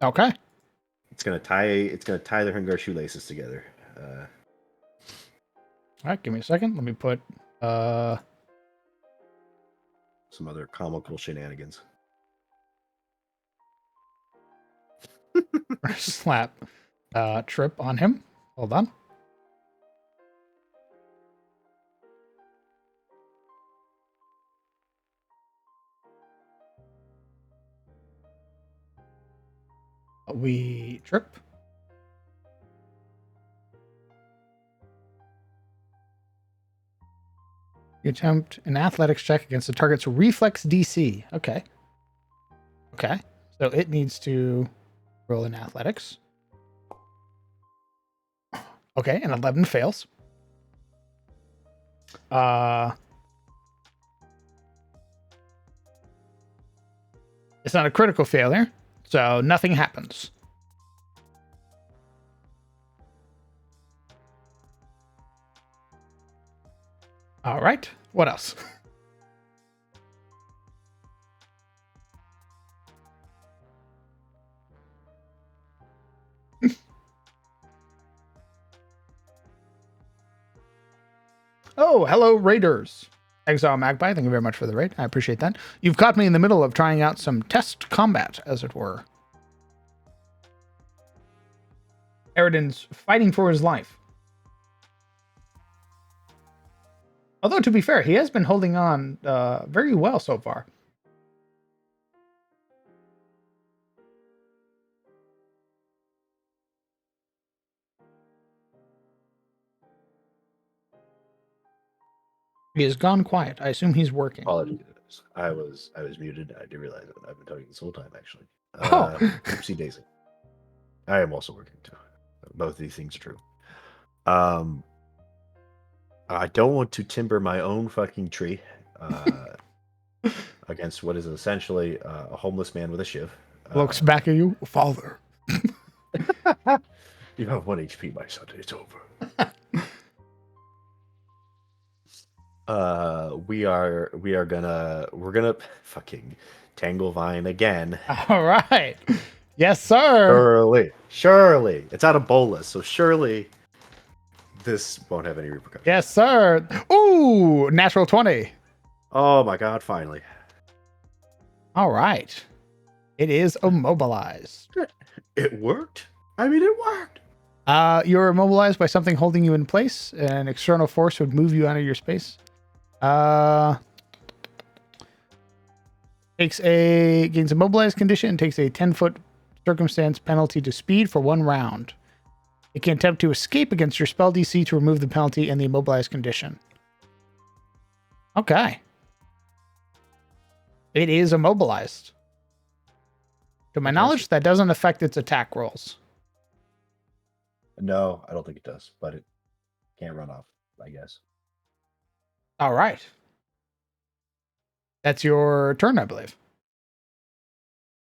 Okay. It's gonna tie the Herngar shoelaces together. All right. Give me a second. Let me put Some other comical shenanigans. slap trip on him. Hold on. We trip. You attempt an athletics check against the target's reflex DC. Okay. Okay. So it needs to roll in athletics. Okay, and 11 fails. It's not a critical failure, so nothing happens. All right. What else? Oh, hello, Raiders. Exile Magpie, thank you very much for the raid. I appreciate that. You've caught me in the middle of trying out some test combat, as it were. Eridan's fighting for his life. Although, to be fair, he has been holding on very well so far. He has gone quiet. I assume he's working. Apologies. I was muted. I didn't realize it. I've been talking this whole time, actually. Oh. Oopsie daisy. I am also working too. Both of these things are true. I don't want to timber my own fucking tree against what is essentially a homeless man with a shiv. Looks back at you, father. You have 1 HP, my son. It's over. We're gonna fucking tangle vine again. All right. Yes, sir. Surely. It's out of bolus, so surely this won't have any repercussions. Yes, sir. Ooh, natural 20. Oh my god, finally. All right. It is immobilized. It worked. I mean, it worked. You're immobilized by something holding you in place. An external force would move you out of your space. Gains immobilized condition and takes a 10-foot circumstance penalty to speed for 1 round. It can attempt to escape against your spell DC to remove the penalty and the immobilized condition. Okay. It is immobilized. To my knowledge, that doesn't affect its attack rolls. No, I don't think it does, but it can't run off, I guess. All right. That's your turn, I believe.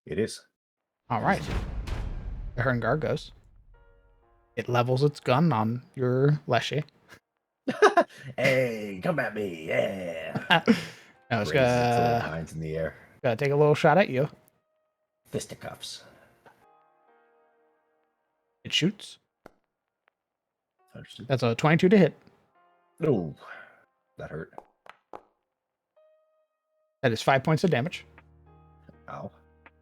It is. All right. The Herngar goes. It levels its gun on your Leshy. Hey, come at me, yeah. No, it's Raises its little hinds in the air. gonna take a little shot at you. Fisticuffs. It shoots. Understood. That's a 22 to hit. Oh, that hurt. That is 5 points of damage. Ow.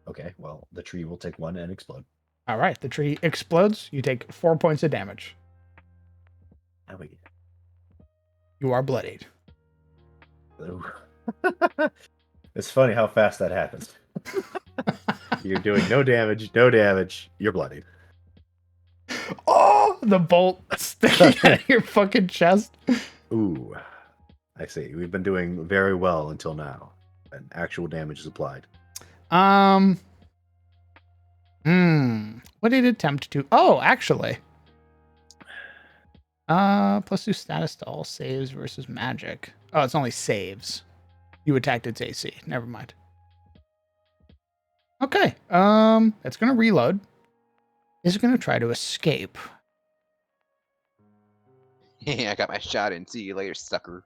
Okay, well, the tree will take 1 and explode. All right. The tree explodes. You take 4 points of damage. Owie. You are bloodied. Ooh. It's funny how fast that happens. You're doing no damage, you're bloodied. Oh, the bolt sticking out of your fucking chest. Ooh. I see. We've been doing very well until now. And actual damage is applied. What did it attempt to? Oh, actually. +2 status to all saves versus magic. Oh, it's only saves. You attacked its AC. Never mind. Okay. It's gonna reload. It's gonna try to escape. Yeah, I got my shot in. See you later, sucker.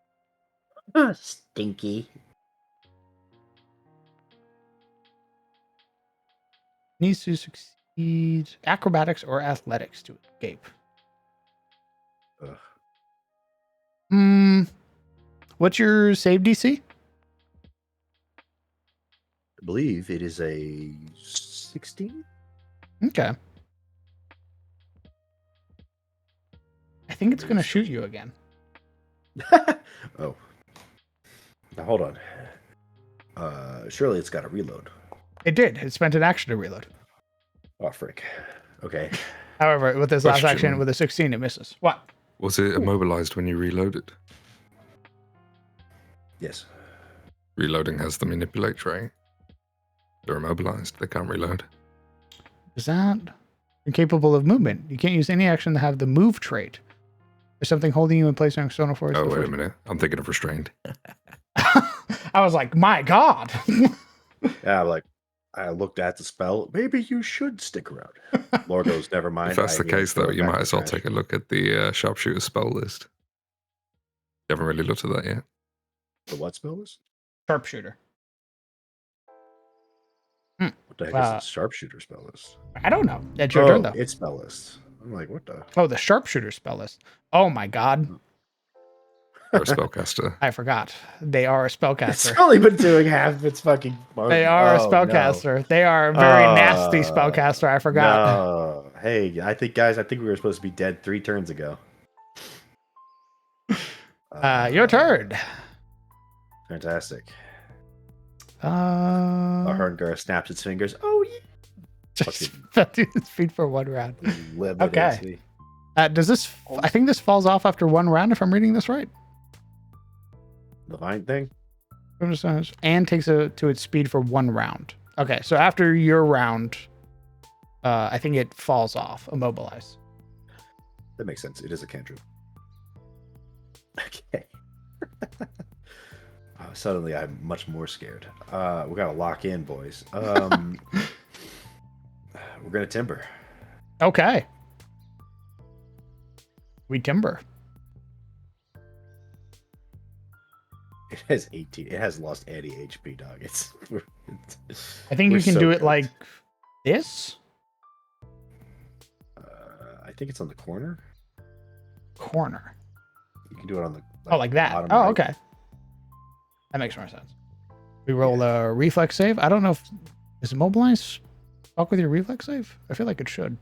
Stinky. Needs to succeed acrobatics or athletics to escape. Ugh. What's your save DC? I believe it is a 16? Okay. I think it's going to shoot you again. Oh. Now hold on. Surely it's got to reload. It did. It spent an action to reload. Oh, frick. Okay. However, with this last Question. action, with a 16, it misses. What? Was it immobilized when you reloaded? Yes. Reloading has the manipulate trait. They're immobilized. They can't reload. Is that incapable of movement? You can't use any action to have the move trait. There's something holding you in place on external force. Oh, wait a minute. I'm thinking of restrained. I was like, my God. Yeah, like, I looked at the spell. Maybe you should stick around. Lord goes, never mind. If that's the I case, throw though, it you back might in as the well trash. take a look at the sharpshooter spell list. You haven't really looked at that yet. The what spell list? Sharpshooter. What the heck is the sharpshooter spell list? I don't know. That's your turn, though. It's spell list. I'm like, what the? Oh, the sharpshooter spell list. Oh, my God. You're a spellcaster. I forgot. They are a It's spellcaster. only been doing half its fucking. They are a Oh, spellcaster. They are a very nasty spellcaster. I forgot. No. Hey, I think we were supposed to be dead 3 turns ago. Your turn. Fantastic. Uh, Herngar snaps its fingers. Oh, yeah. just 50 feet for 1 round. Limit Okay. AC. Does this? I think this falls off after 1 round. If I'm reading this right. The vine thing? And takes it to its speed for 1 round. Okay, so after your round, I think it falls off, immobilize. That makes sense. It is a cantrip. Okay. Suddenly, I'm much more scared. We gotta lock in, boys. We're gonna timber. Okay. We timber. It has 18. It has lost any HP, dog. I think we're you can so do it cooked. like this. I think it's on the corner. Corner. You can do it on the. Oh, like that. bottom Oh, right. okay. That makes more sense. We roll a reflex save. I don't know if is immobilize fuck with your reflex save. I feel like it should.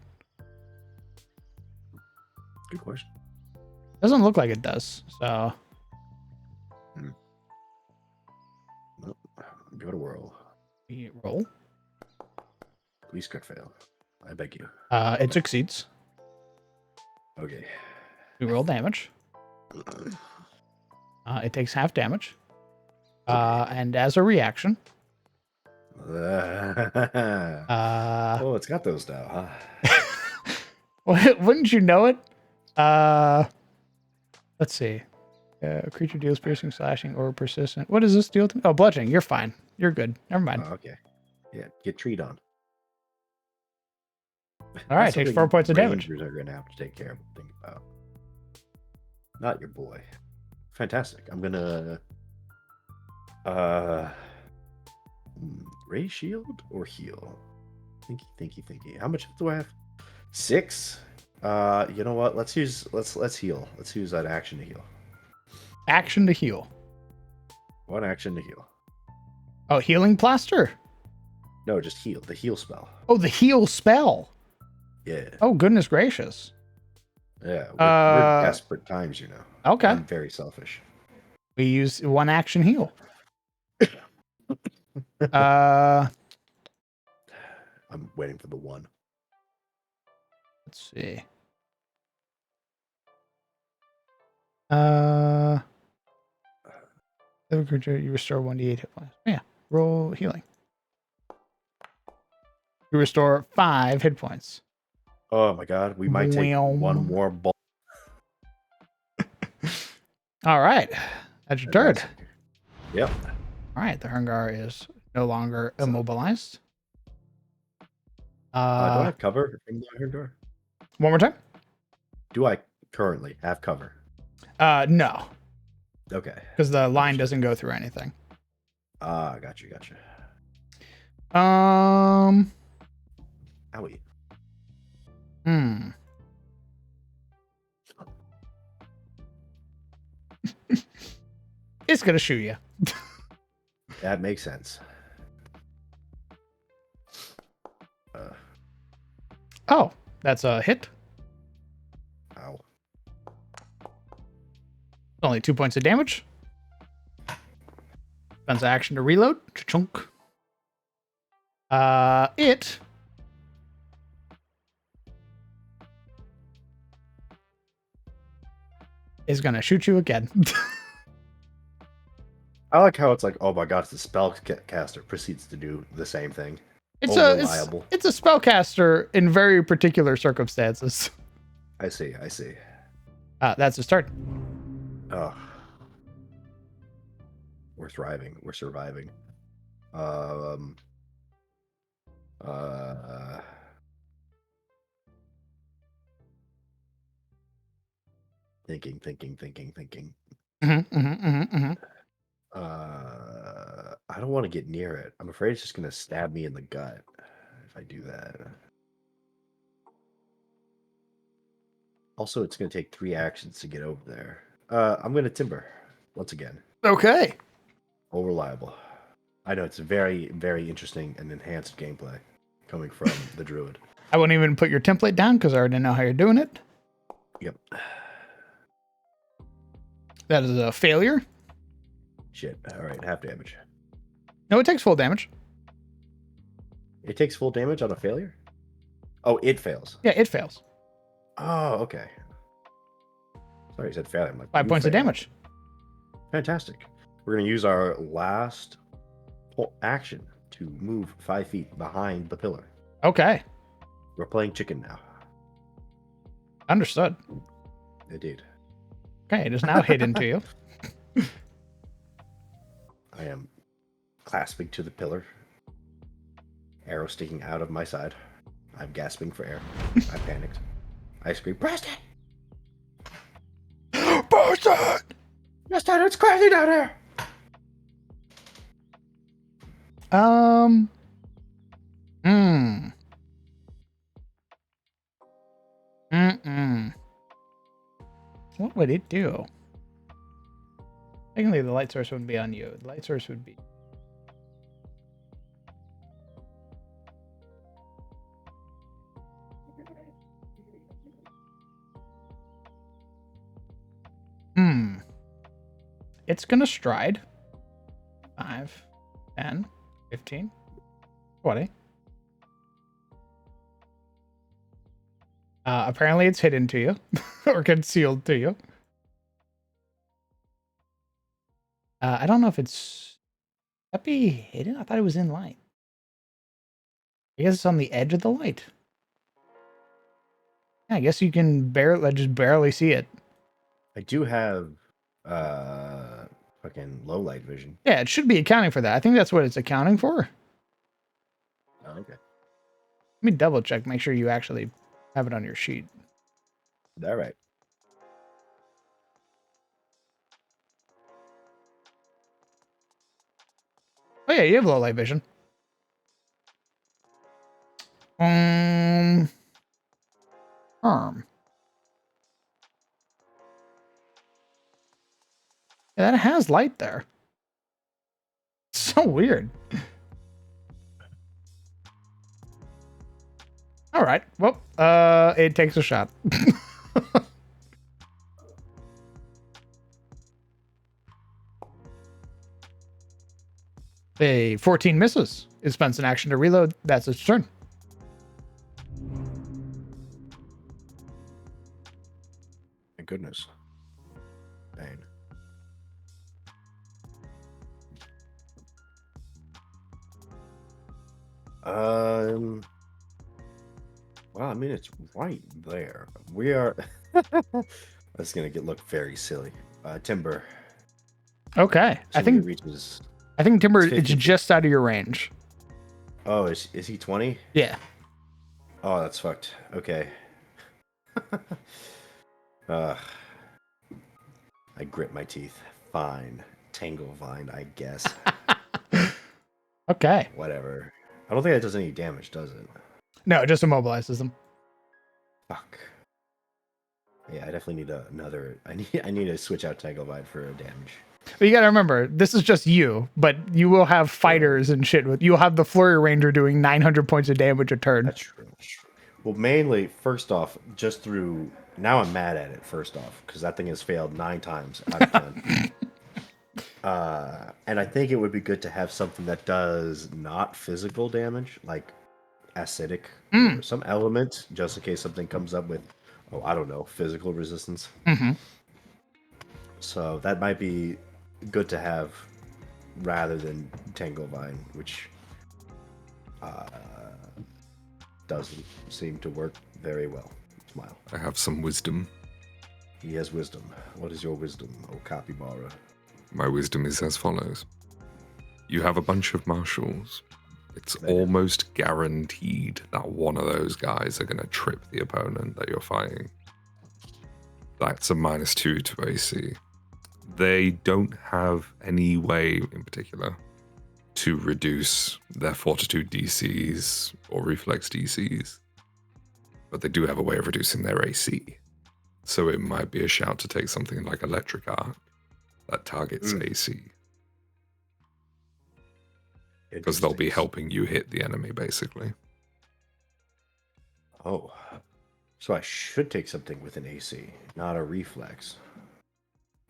Good question. Doesn't look like it does. So Nope. Go to whirl. we roll. Please could fail. I beg you. It succeeds. Okay. We roll damage. It takes half damage. And as a reaction, Oh, it's got those now, huh? wouldn't you know it? Let's see. A creature deals piercing, slashing, or persistent. What does this deal to me? Oh, bludgeoning. You're fine. You're good. Never mind. Oh, okay. Yeah, get treat on. All right, That's takes something 4 points of damage. Rangers are gonna have to take care of. Think about. Not your boy. Fantastic. I'm gonna. Raise shield or heal? Thinky. How much do I have? 6. You know what? Let's heal. Let's use that action to heal. Action to heal. One action to heal. Oh, healing plaster. No, just heal. The heal spell. Oh, the heal spell. Yeah. Oh, goodness gracious. Yeah. We're desperate times, you know. Okay. I'm very selfish. We use 1 action heal. Let's I'm waiting for the 1. see. Every creature you restore 1d8 hit points. Yeah. Roll healing. You restore 5 hit points. Oh my god, we might take one more ball. All right. That's your turn. Yep. All right. The Herngar is no longer immobilized. Do I have cover from the Herngar? One more time. Do I currently have cover? No, Okay. because the line doesn't go through anything. Gotcha. Owie. It's gonna shoot you. That makes sense. Oh, that's a hit. Ow. Only 2 points of damage. Spends action to reload. Chunk. It is gonna shoot you again. I like how it's like, oh my god, the spellcaster proceeds to do the same thing. It's Unreliable. a spellcaster in very particular circumstances. I see. That's his turn. Oh. We're thriving. We're surviving. Thinking. I don't want to get near it. I'm afraid it's just gonna stab me in the gut if I do that. Also, it's gonna take 3 actions to get over there. I'm gonna timber once again. Okay. All reliable. I know it's very, very interesting and enhanced gameplay coming from the druid. I won't even put your template down because I already know how you're doing it. Yep. That is a failure. Shit. All right, half damage. No, it takes full damage. It takes full damage on a failure? Oh, it fails. Yeah, it fails. Oh, okay. Sorry, you said failure. I'm like, 5 you points of failed. damage. Fantastic. We're going to use our last action to move 5 feet behind the pillar. Okay. We're playing chicken now. Understood. Indeed. Okay, it is now hidden to you. I am clasping to the pillar. Arrow sticking out of my side. I'm gasping for air. I panicked. I scream, Preston! Preston! Preston, it's crazy down here! What would it do? Technically, the light source wouldn't be on you. The light source would be... It's gonna stride. 5, 10, 15, 20. Apparently it's hidden to you. Or concealed to you. I don't know if it's... That be hidden? I thought it was in light. I guess it's on the edge of the light. Yeah, I guess you can just barely see it. I do have fucking low light vision. Yeah, it should be accounting for that. I think that's what it's accounting for. Oh, okay. Let me double check, make sure you actually have it on your sheet. All right. Oh yeah, you have low light vision. Yeah, that has light there. So weird. All right. Well, it takes a shot. A 14 misses. It spends an action to reload. That's its turn. Thank goodness. Bane. Well, I mean, it's right there. We are. That's gonna look very silly. Timber. Okay. I think reaches. I think Timber it's is 50. just out of your range. Oh, is he 20? Yeah. Oh, that's fucked. Okay. I grit my teeth. Fine. Tangle vine, I guess. Okay. Whatever. I don't think that does any damage, does it? No, it just immobilizes them. Fuck. Yeah, I definitely need another. I need to switch out Tangle Vine for a damage. But you gotta remember, this is just you, but you will have fighters and shit with you'll have the Flurry Ranger doing 900 points of damage a turn. That's true. Well, mainly, first off, just through now I'm mad at it. First off, because that thing has failed 9 times out of 10. And I think it would be good to have something that does not physical damage, like acidic or some element, just in case something comes up with, oh, I don't know, physical resistance. Mm-hmm. So that might be good to have rather than Tanglevine, which doesn't seem to work very well. Smile. I have some wisdom. He has wisdom. What is your wisdom, oh capybara? My wisdom is as follows. You have a bunch of marshals. It's almost guaranteed that one of those guys are going to trip the opponent that you're fighting. That's a -2 to AC. They don't have any way in particular to reduce their fortitude DCs or reflex DCs, but they do have a way of reducing their AC. So it might be a shout to take something like Electric Arc that targets AC. Because they'll be helping you hit the enemy, basically. Oh. So I should take something with an AC, not a reflex.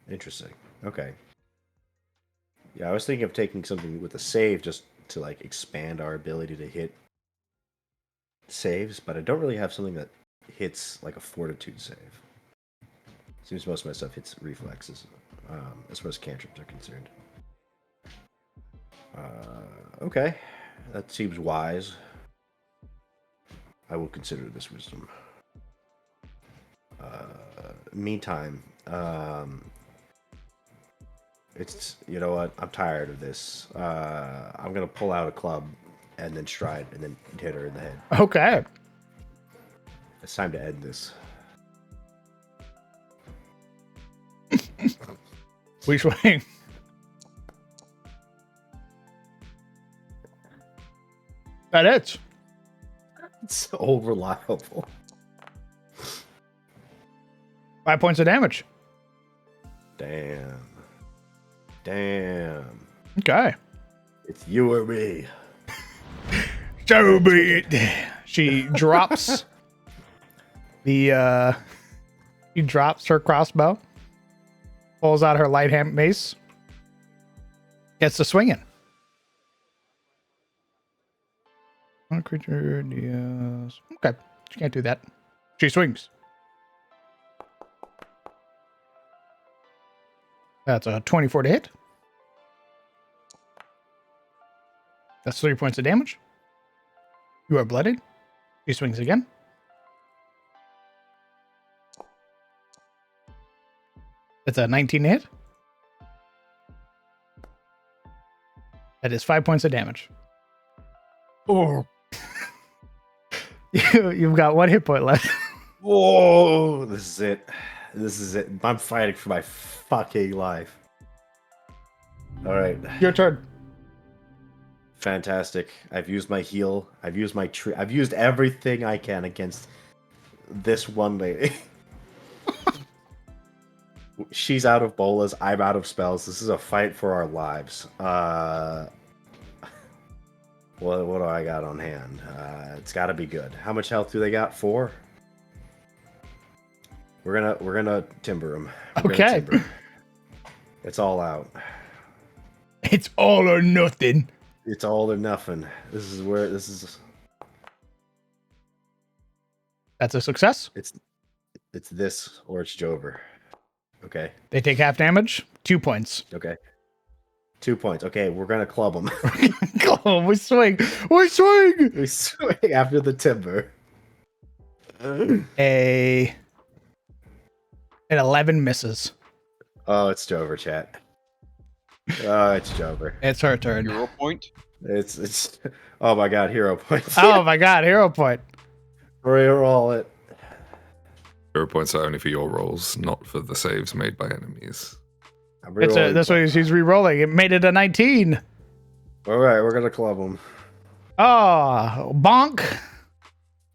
Interesting. Okay. Yeah, I was thinking of taking something with a save just to like expand our ability to hit saves, but I don't really have something that hits like a fortitude save. Seems most of my stuff hits reflexes, as far as cantrips are concerned. Okay, that seems wise. I will consider this wisdom. Meantime, it's, you know what? I'm tired of this. I'm gonna pull out a club and then stride and then hit her in the head. Okay. It's time to end this. We swing. That it. It's so reliable. 5 points of damage. Damn. Okay. It's you or me. So be it. She drops the she drops her crossbow, pulls out her light hand mace, gets to swinging. One creature, yes. Okay, she can't do that. She swings. That's a 24 to hit. That's 3 points of damage. You are blooded. She swings again. That's a 19 to hit. That is 5 points of damage. Oh. You've got 1 hit point left. Whoa, this is it. This is it. I'm fighting for my fucking life. All right. Your turn. Fantastic. I've used my heal. I've used my I've used everything I can against this one lady. She's out of bolas. I'm out of spells. This is a fight for our lives. What do I got on hand? It's got to be good. How much health do they got? 4. We're gonna timber them. Okay. It's all out. It's all or nothing. It's all or nothing. This is. That's a success. It's this or it's Jover. Okay. They take half damage. 2 points. Okay. 2 points. Okay, we're gonna club them. Go, we swing. We swing. We swing after the timber. An 11 misses. Oh, it's Jover, chat. Oh, it's Jover. It's her turn. Hero point. It's. Oh my god, hero points. Oh my god, hero point. Reroll it. 0 points are only for your rolls, not for the saves made by enemies. That's what he's re-rolling. It made it a 19. All right, we're gonna club him. Oh, bonk.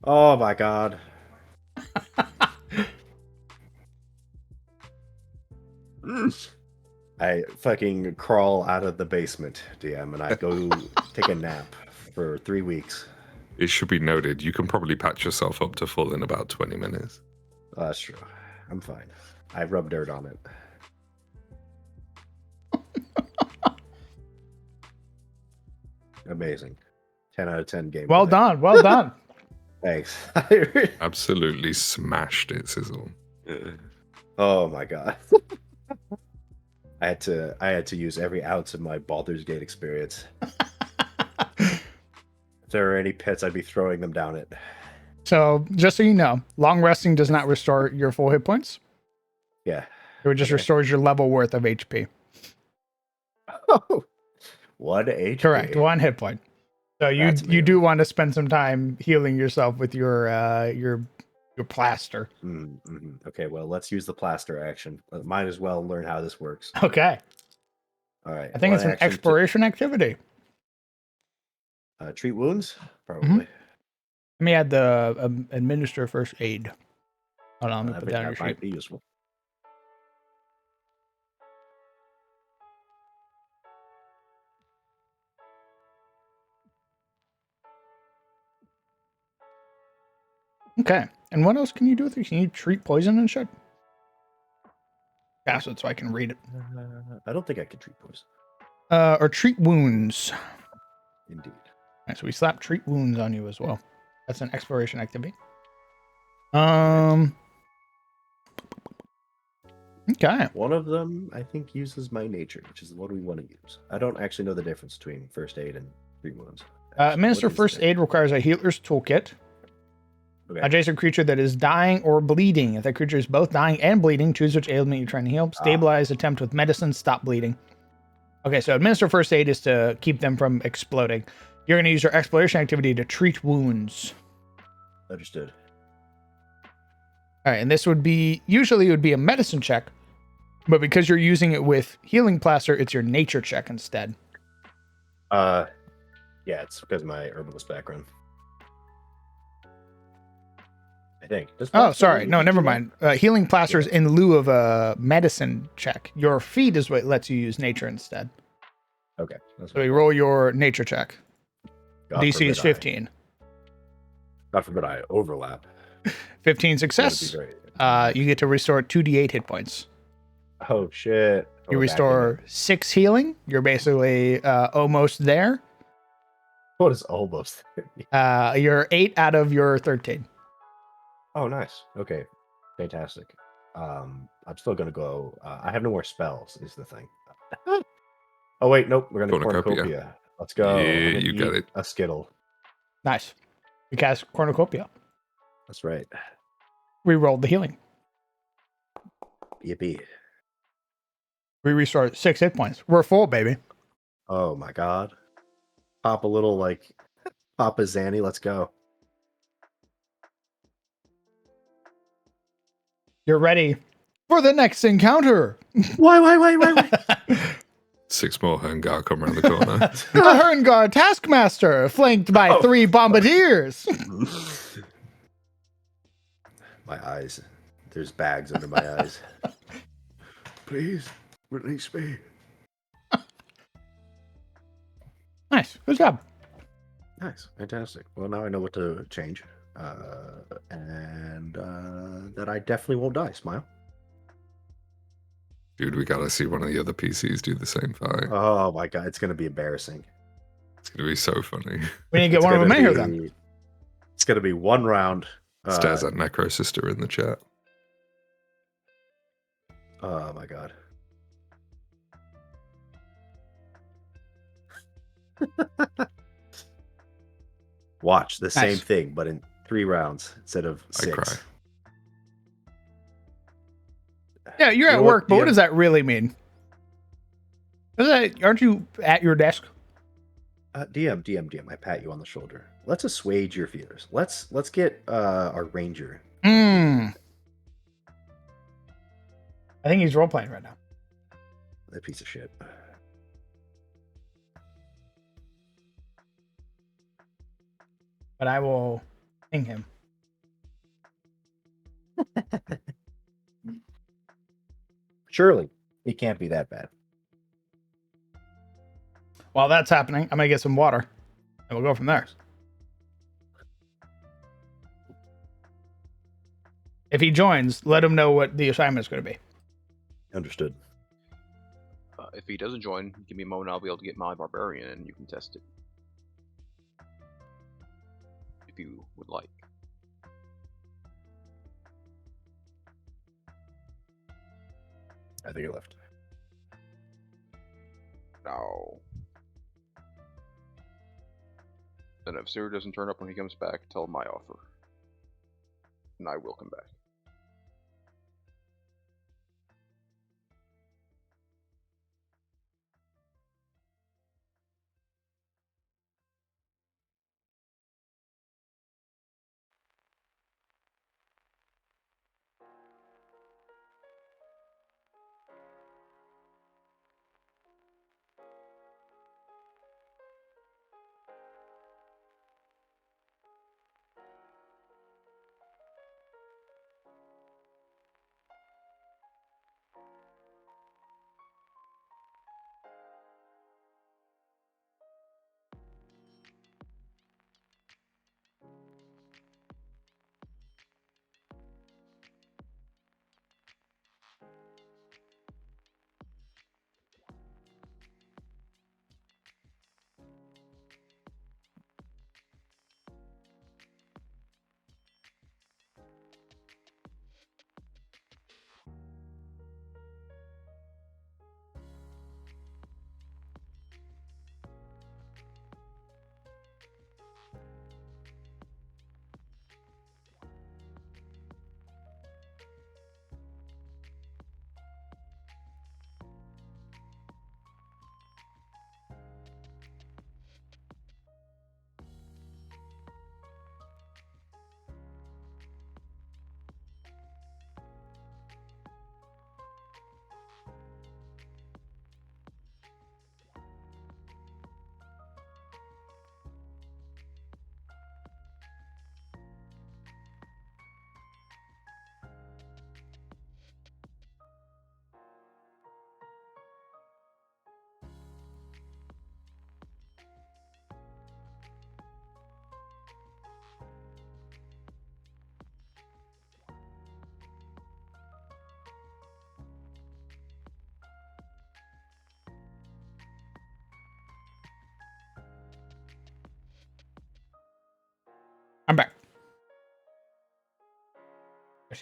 Oh my god. I fucking crawl out of the basement, DM, and I go take a nap for 3 weeks. It should be noted, you can probably patch yourself up to full in about 20 minutes. Oh, that's true. I'm fine. I rub dirt on it. Amazing. 10 out of 10 game. Well done. Well done. Thanks. Absolutely smashed it, Sizzle. Oh my god. I had to use every ounce of my Baldur's Gate experience. If there were any pits, I'd be throwing them down it. So, just so you know, long resting does not restore your full hit points. Yeah. It just restores your level worth of HP. Oh, 1 HP. Correct, 1 hit point. So you do want to spend some time healing yourself with your plaster. Mm-hmm. Okay, well, let's use the plaster action. Might as well learn how this works. Okay. All right. I think it's an exploration activity. Treat wounds? Probably. Mm-hmm. Let me add the administer first aid. Hold on, let me put that on your sheet. Might be useful. Okay. And what else can you do with it? Can you treat poison and shit? Pass it so I can read it. I don't think I can treat poison. Or treat wounds. Indeed. Right, so we slap treat wounds on you as well. That's an exploration activity. Okay. One of them, I think, uses my nature, which is what we want to use. I don't actually know the difference between first aid and 3 wounds. Actually, Administer what is first it? aid requires a healer's toolkit. Okay. Adjacent creature that is dying or bleeding. If that creature is both dying and bleeding, choose which ailment you're trying to heal. Stabilize, attempt with medicine, stop bleeding. Okay, so administer first aid is to keep them from exploding. You're going to use your exploration activity to treat wounds. Understood. All right, and this would be, usually it would be a medicine check, but because you're using it with healing plaster, it's your nature check instead. Yeah, it's because of my herbalist background. I think. Oh, sorry. No, never mind. Healing plaster is Yeah. in lieu of a medicine check. Your feat is what lets you use nature instead. Okay. That's So you roll your nature check. God DC is forbid 15. God forbid I overlap. 15 That'd success. be great. You get to restore 2d8 hit points. Oh, shit. You We're back in restore it. 6 healing. You're basically almost there. What is almost? You're 8 out of your 13. Oh, nice. Okay. Fantastic. I'm still going to go. I have no more spells, is the thing. Oh, wait. Nope. We're going to Cornucopia. cornucopia. Let's go. Yeah, I'm gonna you got eat it. A Skittle. Nice. You cast Cornucopia. That's right. Rerolled the healing. Yippee. We restore 6 hit points. We're full, baby. Oh, my God. Pop a little, Papa Zanny. Let's go. You're ready for the next encounter. Why? 6 more Hungar come around the corner. The Herngar Taskmaster, flanked by 3 bombardiers. My eyes. There's bags under my eyes. Please, release me. Nice. Good job. Nice. Fantastic. Well, now I know what to change. And that I definitely won't die. Smile. Dude, we gotta see one of the other PCs do the same fight. Oh, my God. It's going to be embarrassing. It's gonna be so funny. We need to get It's one of them gonna in here be- then. It's going to be one round. Stares at Necro Sister in the chat. Oh, my God. Watch the same Nice. thing, but in 3 rounds instead of 6. I cry. Yeah, you're You at know work, what, but what DM? does that really mean? Aren't you at your desk? DM, I pat you on the shoulder. Let's assuage your fears. Let's get our ranger. I think he's role playing right now. That piece of shit. But I will ping him. Surely it can't be that bad. While that's happening, I'm gonna get some water, and we'll go from there. If he joins, let him know what the assignment is going to be. Understood. If he doesn't join, give me a moment. I'll be able to get my barbarian, and you can test it if you would like. I think it left. No. Then if Sir doesn't turn up when he comes back, tell him my offer, and I will come back.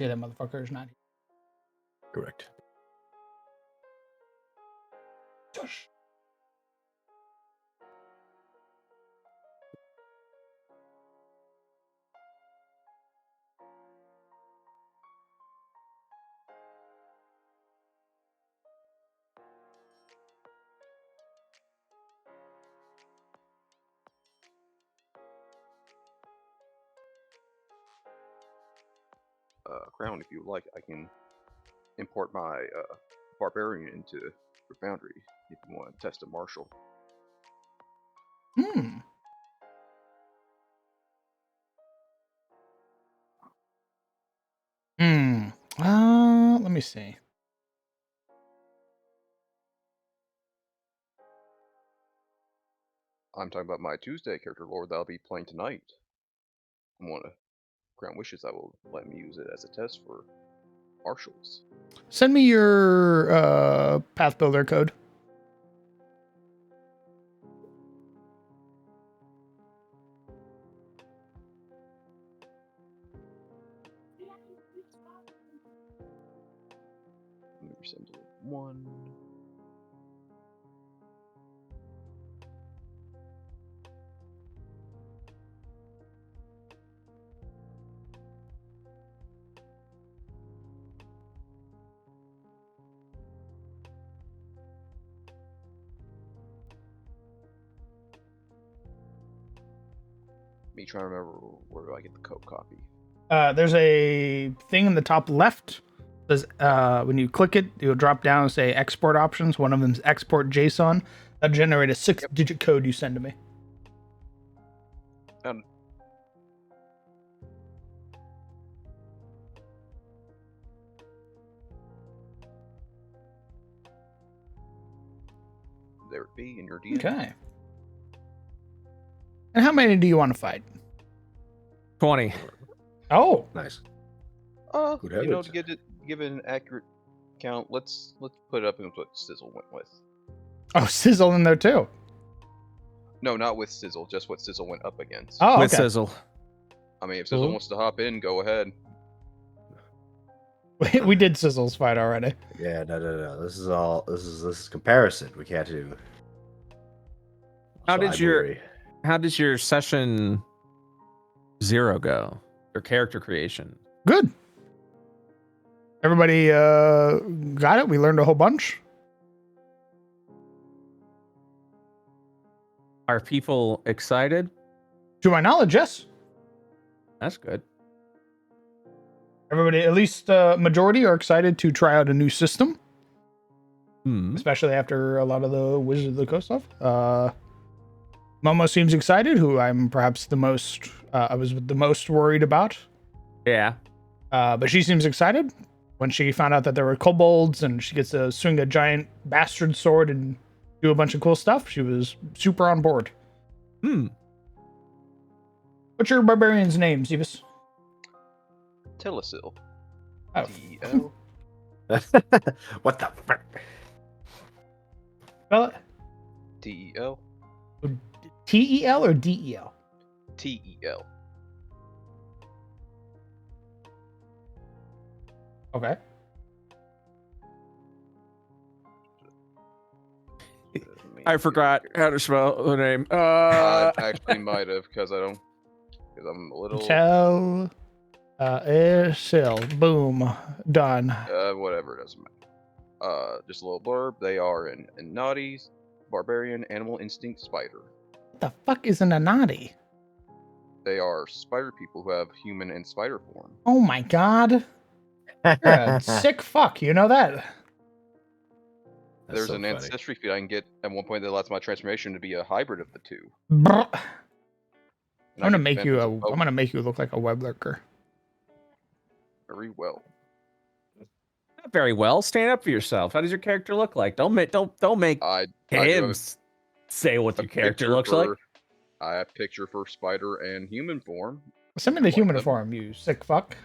see that motherfucker is not here. Correct. Tush. Crown, if you like, I can import my barbarian into your boundary if you want to test a martial. Hmm. Hmm. Let me see. I'm talking about my Tuesday character lord that I'll be playing tonight. I want to Crown wishes I will let me use it as a test for martials. Send me your path builder code. Let me send it one. Me trying to remember where do I get the code copy. There's a thing in the top left. Says when you click it, it'll drop down and say export options. One of them is export JSON. That'll generate a 6-digit code you send to me. There it be in your DM. Okay. And how many do you want to fight? 20. Oh, Nice. Good You know, heavens. to give it an accurate count, let's put it up against what Sizzle went with. oh, Sizzle in there too. No, not with Sizzle, just what Sizzle went up against. Oh, With okay. Sizzle. I mean, if Sizzle Cool. wants to hop in, go ahead. We did Sizzle's fight already. Yeah, no. This is comparison. We can't do. How So did I'm your- weary. How did your session 0 go? Your character creation? Good. Everybody got it. We learned a whole bunch. Are people excited? To my knowledge, yes. That's good. Everybody, at least majority, are excited to try out a new system, Hmm. especially after a lot of the Wizard of the Coast stuff. Momo seems excited, who I'm perhaps the most, I was the most worried about. Yeah. But she seems excited when she found out that there were kobolds and she gets to swing a giant bastard sword and do a bunch of cool stuff. She was super on board. Hmm. What's your barbarian's name, Zebus? Telesil. Oh, T-E-L. What the fuck? spell it. T-E-L. T-E-L or D-E-L? T-E-L. Okay. I forgot how to spell the name. I actually might have, because I'm a little... Tell Sil. Boom. Done. Whatever, it doesn't matter. Just a little blurb. They are an naughty, barbarian, animal instinct spider. What the fuck is an Anati? They are spider people who have human and spider form. Oh my god. You're a sick fuck, you know that? That's There's so an funny. ancestry feat I can get at one point that allows my transformation to be a hybrid of the two. Brr. And I I'm gonna get make you advantage of both. I'm gonna make you look like a web lurker. Very well. Not very well. Stand up for yourself. How does your character look like? Don't make I do him have say what a your character picture looks like. I have picture for spider and human form. Send me the Like human them. form, you sick fuck.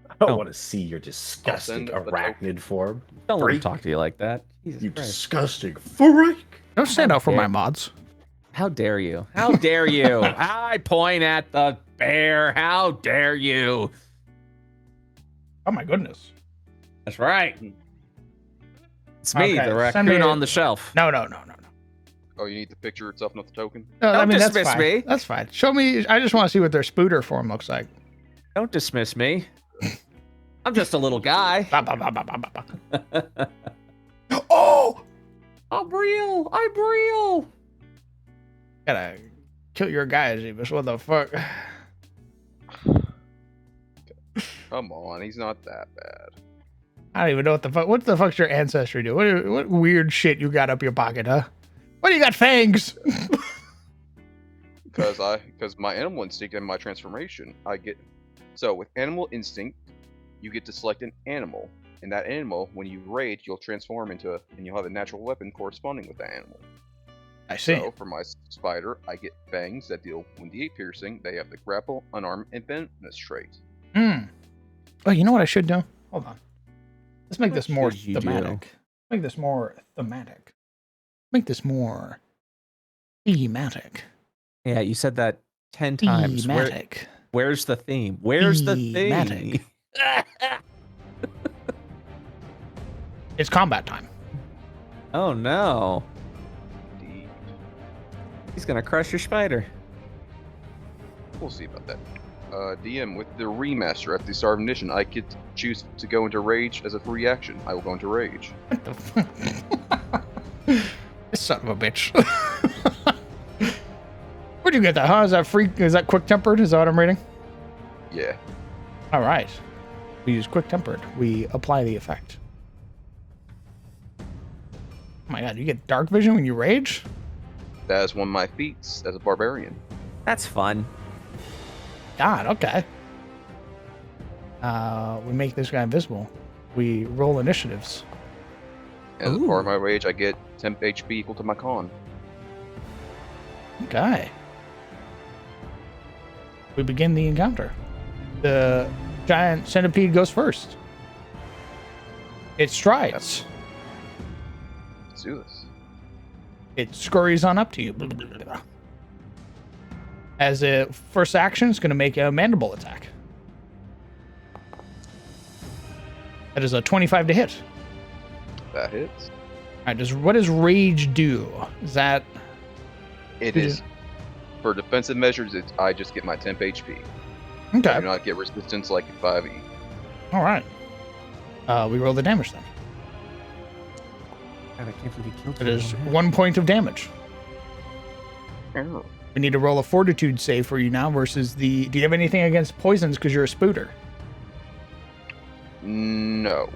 I don't Oh. want to see your disgusting send the arachnid form. Don't let him Freak. talk to you like that. Jesus You Christ. disgusting freak. Don't stand How out for my dare- mods. How dare you? How dare you? I point at the bear. How dare you? Oh my goodness. That's right. It's me, Okay, the send me raccoon a- on the shelf. No. Oh, you need the picture itself, not the token? No, Don't I mean, that's dismiss fine. me. That's fine. Show me. I just want to see what their spooter form looks like. Don't dismiss me. I'm just a little guy. Ba, ba, ba, ba, ba, ba. Oh! I'm real. I'm real. Gotta kill your guys, Evis. What the fuck? Come on, he's not that bad. I don't even know what the fuck. What the fuck's your ancestry do? What weird shit you got up your pocket, huh? What do you got, fangs? Because my animal instinct and my transformation, so with animal instinct, you get to select an animal, and that animal, when you rage, you'll transform and you'll have a natural weapon corresponding with that animal. I see. So for my spider, I get fangs that deal 1d8 piercing. They have the grapple, unarmed, and bendness trait. Oh, you know what I should do? Hold on. Let's make this more should you do? thematic. Make this more thematic. Make this more thematic. Yeah, you said that 10 times. Thematic. Where's the theme? Where's the theme? Thematic. It's combat time. Oh no. Indeed. He's gonna crush your spider. We'll see about that. DM, with the remaster at the start of ignition, I get to choose to go into rage as a free action. I will go into rage. What the fuck? This son of a bitch. Where'd you get that, huh? Is that free? Is that quick tempered? Is that what I'm reading? Yeah. All right. We use quick tempered. We apply the effect. Oh my god, you get dark vision when you rage? That is one of my feats as a barbarian. That's fun. God, okay. We make this guy invisible. We roll initiatives. As a part of my rage, I get temp HP equal to my con. Okay. We begin the encounter. The giant centipede goes first. It strides. Let's do this. It scurries on up to you. As a first action, it's going to make a mandible attack. That is a 25 to hit. That hits. All right, what does rage do? Is that... It is. For defensive measures, I just get my temp HP. Okay. I do not get resistance like 5e. All right. We roll the damage then. God, I can't believe he killed It you. is 1 point of damage. Oh. We need to roll a fortitude save for you now versus the... Do you have anything against poisons because you're a spooter? No.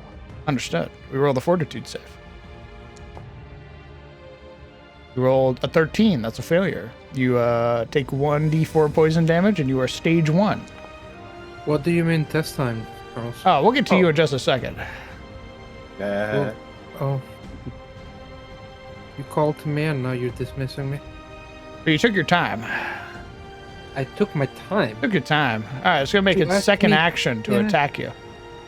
Understood. We roll the fortitude save. You rolled a 13. That's a failure. You take 1d4 poison damage and you are stage 1. What do you mean test time, Charles? Oh, we'll get to you in just a second. Oh. You called to me and now you're dismissing me? But you took your time. I took my time. Took your time. All right, it's going to make You its asked second me- action to Yeah. attack you.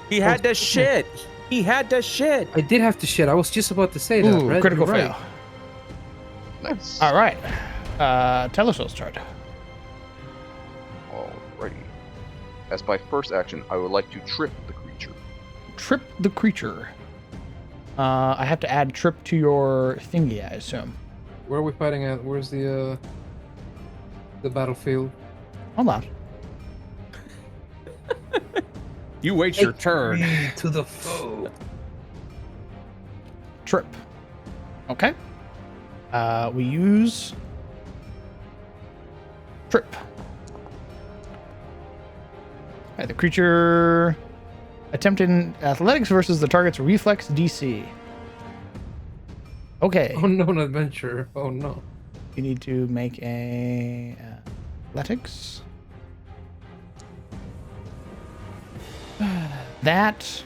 He had to shit. He had to shit. I did have to shit. I was just about to say that. Ooh, Red, critical you're fail. right. Nice. All right. Telesol's turn. Alrighty. As my first action, I would like to trip the creature. Trip the creature. I have to add trip to your thingy, I assume. Where are we fighting at? Where's the battlefield? Hold on. You wait your turn. To the foe. Trip. Okay. We use trip. Alright, the creature attempted athletics versus the target's reflex DC. Okay. Oh no, an adventure. Oh no. You need to make a athletics. That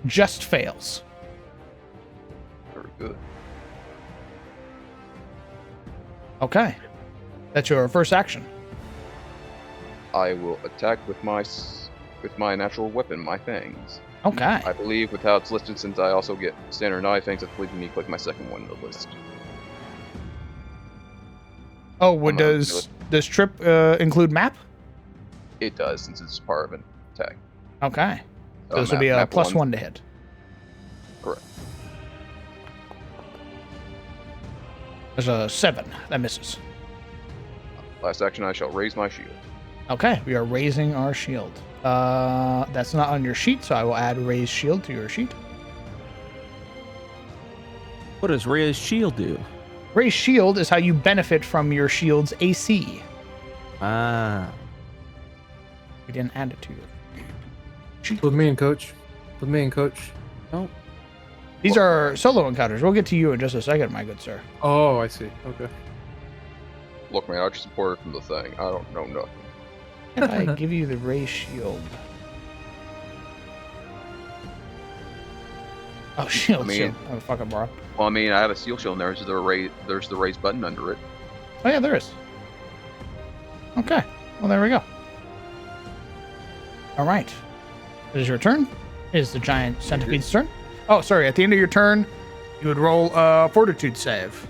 just fails. Very good. Okay. That's your first action. I will attack with my natural weapon, my fangs. Okay. I believe with how it's listed, since I also get standard knife fangs, I believe you need to click my second one in the list. Oh, what I'm gonna does trip include map? It does, since it's part of an attack. Okay. So this would be a map plus one. 1 to hit. Correct. There's a 7. That misses. Last action, I shall raise my shield. Okay, we are raising our shield. That's not on your sheet, so I will add raise shield to your sheet. What does Rhea's shield do? Raise shield is how you benefit from your shield's AC. Ah. We didn't add it to you. Put me in, coach. Put me in, coach. Oh. These are solo encounters. We'll get to you in just a second, my good sir. Oh, I see. Okay. Look, man, I just supported from the thing. I don't know nothing. If I give you the raise shield. Oh, shield, I mean- shield. Oh, fucking bro. Well, I mean, I have a steel shield, and there's the raise button under it. Oh, yeah, there is. Okay. Well, there we go. All right. It is your turn. It is the giant centipede's turn. Oh, sorry. At the end of your turn, you would roll a fortitude save.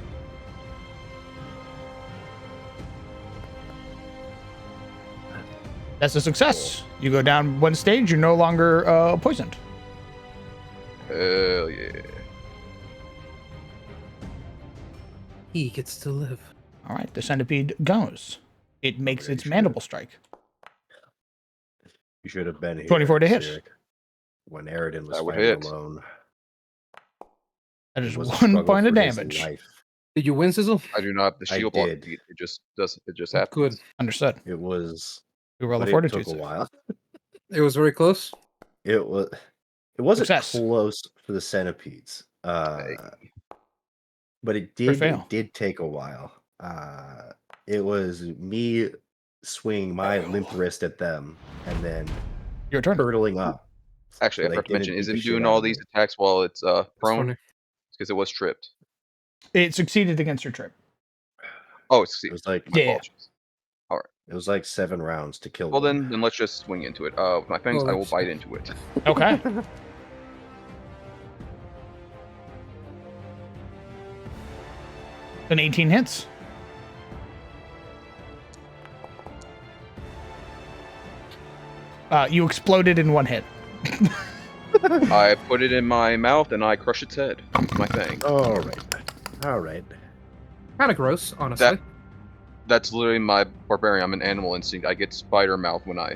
That's a success. You go down 1 stage. You're no longer poisoned. Hell yeah. He gets to live. All right. The centipede goes. It makes Very its good. mandible strike. You should have been here. 24 to hit. Cyric, when Aridin was That would fighting hit. alone. That It is was a 1 struggle point of for his damage. life. Did you win, Sizzle? I do not have the I shield block. did. It just does. It just Good. happens. Understood. It was. You roll a But it fortitude took a save. while. It was very close. It was. It wasn't Success. close for the centipedes. But it fail. did take a while. It was me swinging my limp wrist at them and then Your turn. hurtling up. Actually, So I they forgot to mention, didn't beat is the him shit doing out all of these me. attacks while it's That's prone? funny. Because it was tripped. It succeeded against your trip. Oh, it's It was like my Yeah. apologies. it was like 7 rounds to kill Well, one. then let's just swing into it. With my fangs, Oh, I will that's- bite into it. Okay. An 18 hits. You exploded in 1 hit. I put it in my mouth and I crush its head with my fang. All right. Kind of gross, honestly. That's literally my barbarian. I'm an animal instinct. I get spider mouth when I.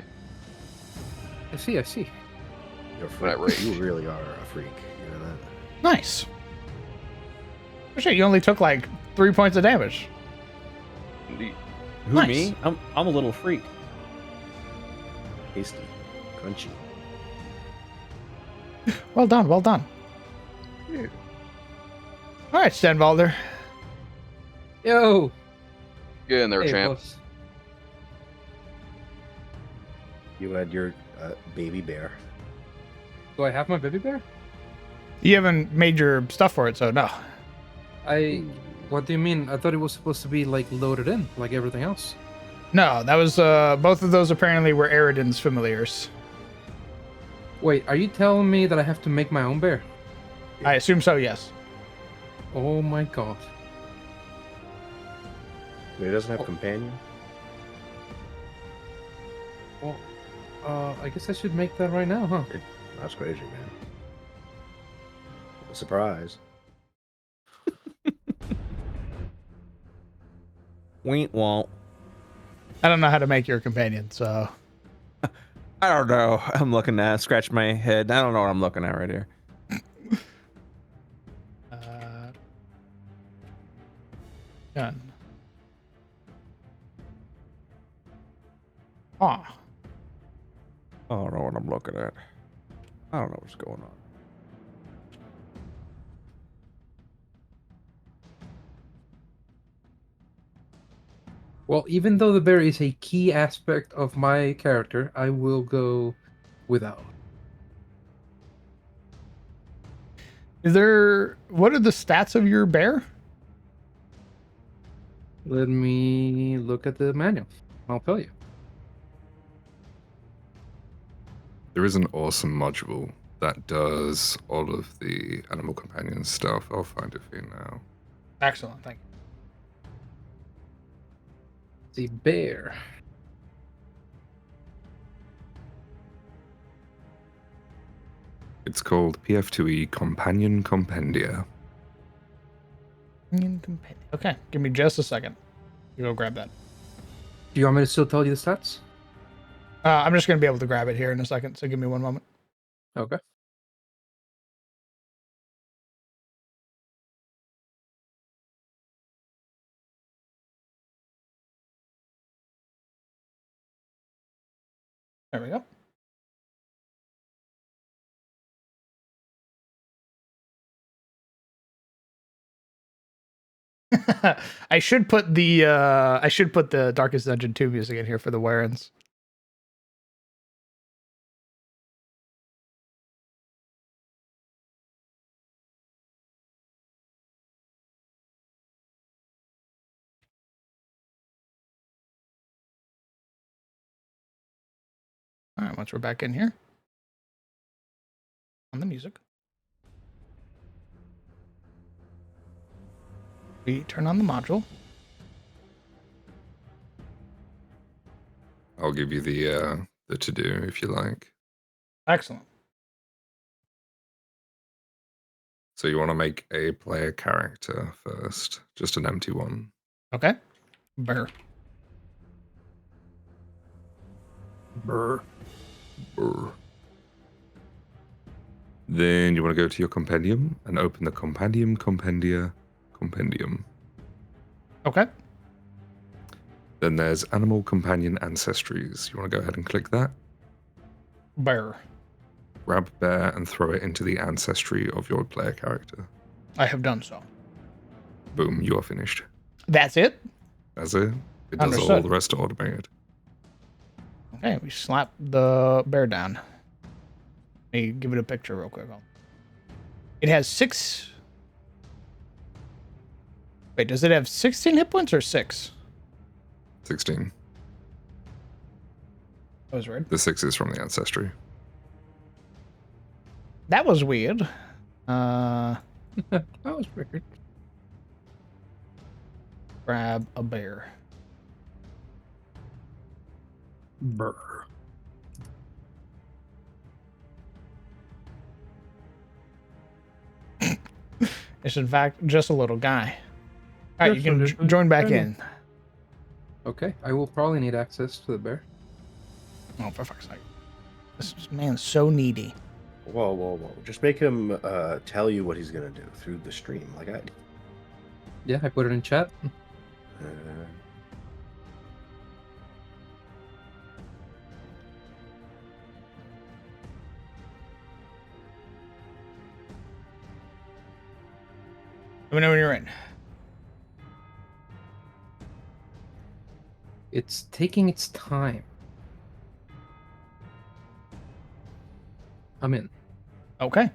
I see. You're a When I freak. rage. You really are a freak. You know that. Nice. Oh, shit, you only took like 3 points of damage. Indeed. Who, Nice. me? I'm a little freak. Tasty, crunchy. Well done, well done. Yeah. All right, Stenvalder. Yo. Get in there, Hey, champ. boss. You had your baby bear. Do I have my baby bear? You haven't made your stuff for it, so no. What do you mean? I thought it was supposed to be like loaded in, like everything else. No, that was both of those apparently were Aridin's familiars. Wait, are you telling me that I have to make my own bear? I assume so, yes. Oh my god. But he doesn't have companion. Well, I guess I should make that right now, huh? That's crazy, man. Surprise. We won't. I don't know how to make your companion, so I don't know. I'm looking at scratch my head. I don't know what I'm looking at right here. Done. Ah, I don't know what I'm looking at. I don't know what's going on. Well, even though the bear is a key aspect of my character, I will go without. what are the stats of your bear? Let me look at the manual. I'll tell you. There is an awesome module that does all of the animal companion stuff. I'll find it for you now. Excellent, thank you. The bear. It's called PF2e Companion Compendia. Okay, give me just a second. You go grab that. Do you want me to still tell you the stats? I'm just going to be able to grab it here in a second, so give me one moment. Okay. There we go. I should put the Darkest Dungeon 2 music in here for the wear-ins. All right, once we're back in here on the music, we turn on the module. I'll give you the to-do if you like. Excellent. So you want to make a player character first, just an empty one. Okay. Burr. Brr. Brr. Then you want to go to your compendium and open the compendium. Okay. Then there's animal companion ancestries. You want to go ahead and click that. Burr. Grab bear and throw it into the ancestry of your player character. I have done so. Boom, you are finished. That's it? That's it. It does all Understood. the rest automated. Okay, we slap the bear down. Let me give it a picture real quick. It has 6... Wait, does it have 16 hit points or 6? 16. That was weird. The 6 is from the ancestry. That was weird. That was weird. Grab a bear. Brr. It's in fact just a little guy. All right, Yes, you can it is. join back I know. in. Okay, I will probably need access to the bear. Oh, for fuck's sake. This man's so needy. Whoa. Just make him tell you what he's gonna do through the stream. Like I. Yeah, I put it in chat. Uh, Let me know when you're in. It's taking its time. I'm in. Okay.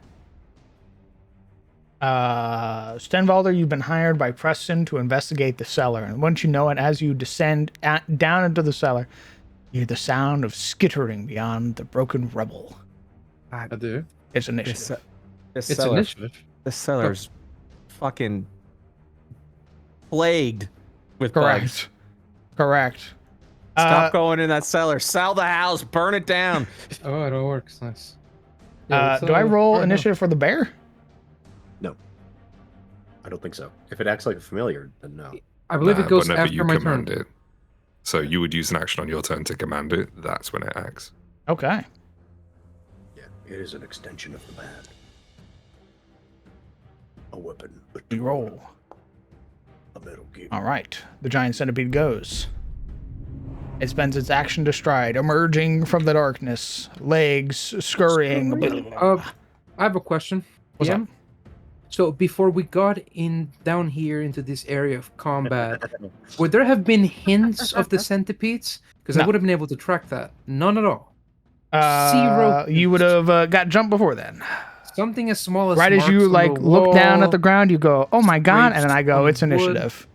Stenvalder, you've been hired by Preston to investigate the cellar. And once you know it, as you descend down into the cellar, you hear the sound of skittering beyond the broken rubble. I do. It's initiative. This It's cellar, initiative. this cellar's fucking plagued with bugs. Correct. Stop going in that cellar. Sell the house. Burn it down. Oh, it all works. Nice. Do let's, I roll no. initiative for the bear? I don't think so. If it acts like a familiar, then no. I believe Nah, it goes whenever after you my turn. command it. So you would use an action on your turn to command it. That's when it acts. Okay. Yeah, it is an extension of the man. A weapon. We roll. A metal gear. All right. The giant centipede goes. It spends its action to stride, emerging from the darkness, legs scurrying. I have a question. What's PM? up? So before we got in down here into this area of combat, would there have been hints of the centipedes? Because I No. would have been able to track that. None at all. Zero. You would have got jumped before then. Something as small as Right as marks you on like the look down at wall. the ground, you go, "Oh my god!" And then I go, on "It's wood. initiative."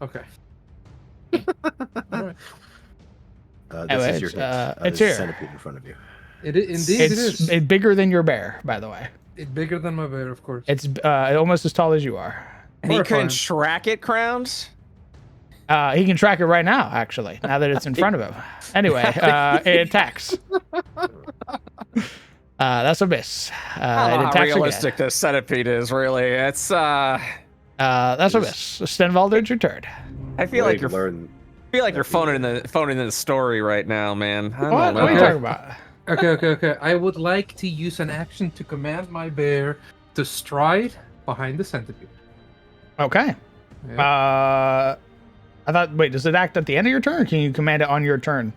Okay. This Anyway, is your hit. it's There's here. a centipede in front of you. Indeed, it It's is. bigger than your bear, by the way. It's bigger than my bear, of course. It's almost as tall as you are. And he Horrifying. couldn't track it, Crowns? He can track it right now, actually, now that it's in front of him. Anyway, it attacks. That's a miss. I It don't know how attacks realistic again. this centipede is, really. It's That's a miss. Stenvalder, it's your turn. I feel like you're learn. you're phoning in the story right now, man. I don't What? know. What are you talking about? Okay. I would like to use an action to command my bear to stride behind the centipede. Okay. Yeah. I thought. Wait, does it act at the end of your turn? Or can you command it on your turn?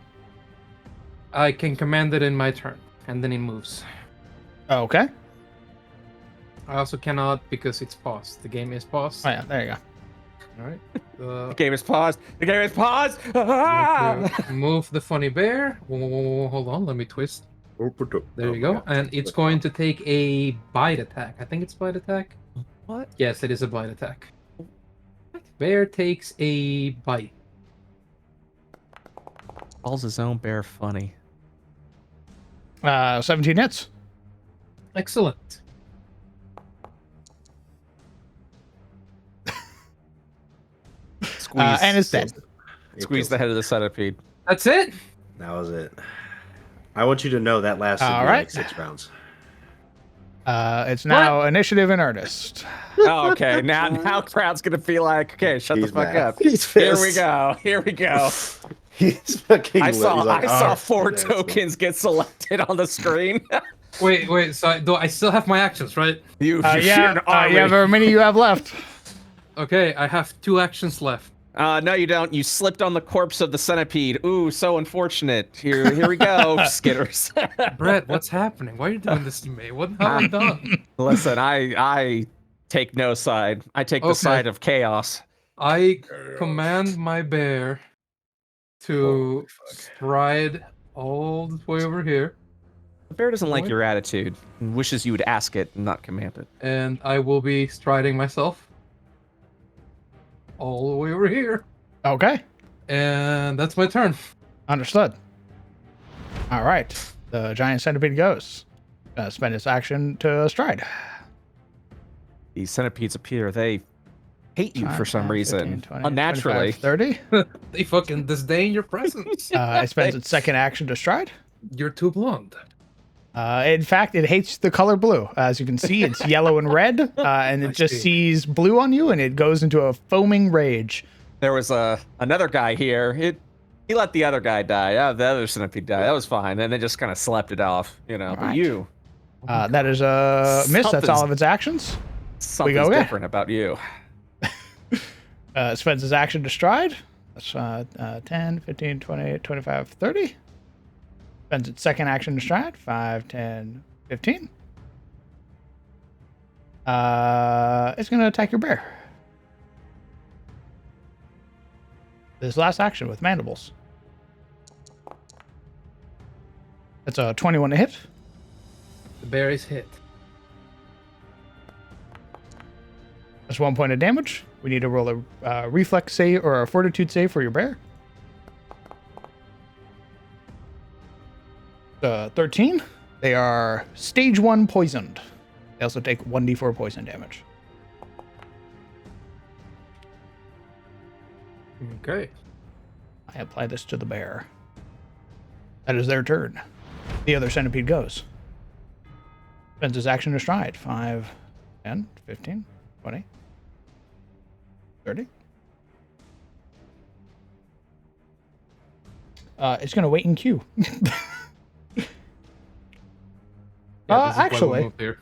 I can command it in my turn, and then it moves. Okay. I also cannot because it's paused. The game is paused. Oh yeah, there you go. All right. The game is paused. The game is paused. Ah! Move the funny bear. Whoa, hold on, let me twist. There you go. And it's going to take a bite attack. I think it's bite attack. What? Yes, it is a bite attack. Bear takes a bite. Calls his own bear funny. 17 hits. Excellent. Squeeze. And it's dead. Squeeze the head of the centipede. That's it. That was it. I want you to know that lasted All me right. like 6 rounds. It's now initiative in earnest. Oh, okay. Now crowd's gonna be like, okay, shut the fuck mad. up. He's Here we pissed. go. Here we go. He's fucking. I saw he's like, I saw "Oh, 4 that's tokens get selected on the screen. Wait. So I still have my actions, right? you Yeah, you're an army. however many you have left. Okay, I have 2 actions left. No, you don't. You slipped on the corpse of the centipede. Ooh, so unfortunate. Here we go, skitters. Brett, what's happening? Why are you doing this to me? What have I done? Listen, I take no side. I take the Okay. side of chaos. I command my bear to stride all the way over here, The bear doesn't like What? your attitude and wishes you would ask it and not command it. and I will be striding myself all the way over here. Okay. And that's my turn. Understood. All right. The giant centipede goes. Spend its action to stride. These centipedes appear. They hate you for 5, some 10, reason. 15, 20, Unnaturally. 25, 30. They fucking disdain your presence. It spends its second action to stride. You're too blonde. In fact, it hates the color blue. As you can see, it's yellow and red, and I it just see. sees blue on you, and it goes into a foaming rage. There was another guy here. He let the other guy die. The other centipede die. That was fine. And they just kind of slept it off, you know. But Alright. you, That is a miss. That's all Something's- of its actions. something's go again. different about you. It spends its action to stride. That's 10, 15, 20, 25, 30. Spends its second action to stride. 5, 10, 15. It's going to attack your bear. This last action with mandibles. That's a 21 to hit. The bear is hit. That's 1 point of damage. We need to roll a reflex save or a fortitude save for your bear. 13. They are stage 1 poisoned. They also take 1d4 poison damage. Okay. I apply this to the bear. That is their turn. The other centipede goes. Spends his action to stride. 5, 10, 15, 20, 30. It's going to wait in queue. Yeah, this is why we actually, moved here.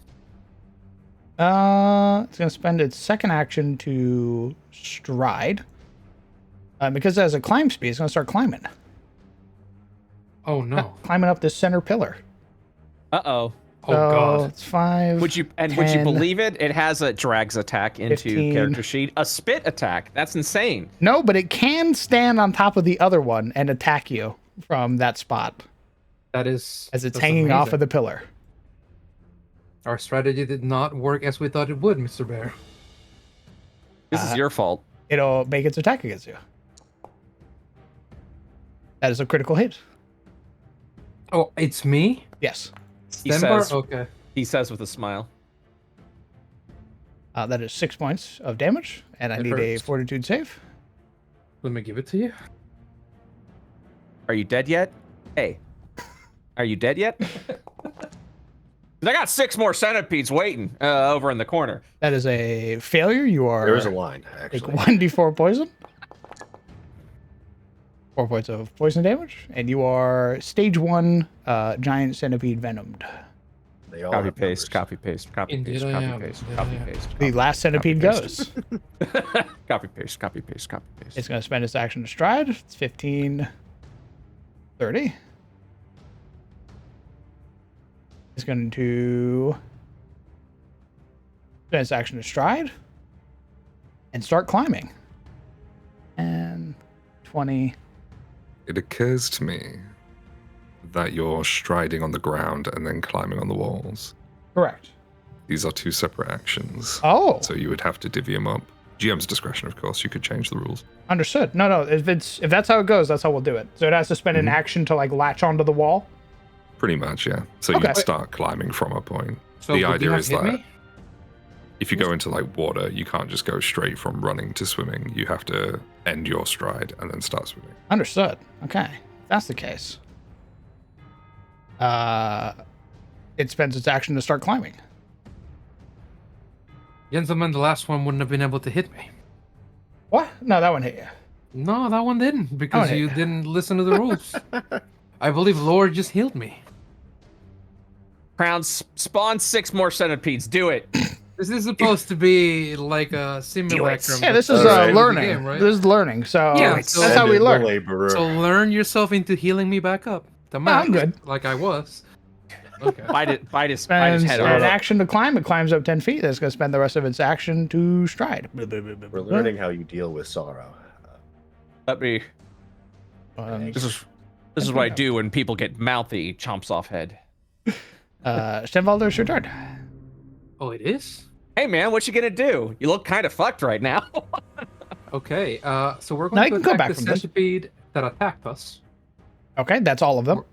it's going to spend its second action to stride. Because it has a climb speed, it's going to start climbing. Oh no. Climbing up this center pillar. Uh-oh. Oh god. It's 5. Would you 10, believe it? It has a drags attack into 15. character sheet. A spit attack. That's insane. No, but it can stand on top of the other one and attack you from that spot That is as it's that's hanging off amazing. of the pillar. Our strategy did not work as we thought it would, Mr. Bear. This is your fault. It'll make its attack against you. That is a critical hit. Oh, it's me? Yes. He Stenbar? says, Okay. he says with a smile. That is 6 points of damage, and I It need a hurts. fortitude save. Let me give it to you. Are you dead yet? Hey. Are you dead yet? I got 6 more centipedes waiting over in the corner. That is a failure. You are. There is a line, Take actually. 1d4 poison. 4 points of poison damage, and you are stage 1 giant centipede venomed. They all Copy have paste, numbers. copy paste, copy Indeed paste, I copy am. paste, Indeed copy I am. paste. The last centipede copy, goes. Copy paste, copy paste, copy paste. It's going to spend its action to stride. It's 15, 30. It's going to spend its action to stride and start climbing. And 20. It occurs to me that you're striding on the ground and then climbing on the walls. Correct. These are 2 separate actions. Oh, So you would have to divvy them up. GM's discretion, of course. You could change the rules. understood. No. If that's how it goes, that's how we'll do it. So it has to spend an Mhm. action to like latch onto the wall. Pretty much, yeah. So Okay. you'd start climbing from a point. So The would idea you have is hit that me? if you go into like water, you can't just go straight from running to swimming. You have to end your stride and then start swimming. Understood. Okay. If that's the case. It spends its action to start climbing. Gentlemen, the last one wouldn't have been able to hit me. What? No, that one hit you. No, that one didn't because hit you you. didn't listen to the rules. I believe Lord just healed me. Crown, spawn 6 more centipedes. Do it. This is supposed to be like a simulacrum. Yeah, this but is it's the learning. game, right? This is learning. So Yeah, that's so- how we Send in the learn. laborer. So learn yourself into healing me back up. The max, I'm good. like I was. Okay. Bite his Spends head an off. action to climb. It climbs up 10 feet. That's going to spend the rest of its action to stride. We're learning how you deal with sorrow. Let me. Um, This is what I do when people get mouthy. Chomps off head. Stenvalder, it's your turn. Oh, it is? Hey man, what you gonna do? You look kind of fucked right now. Okay, so we're Now going you to can come attack back the from this. centipede that attacked us. Okay, that's all of them.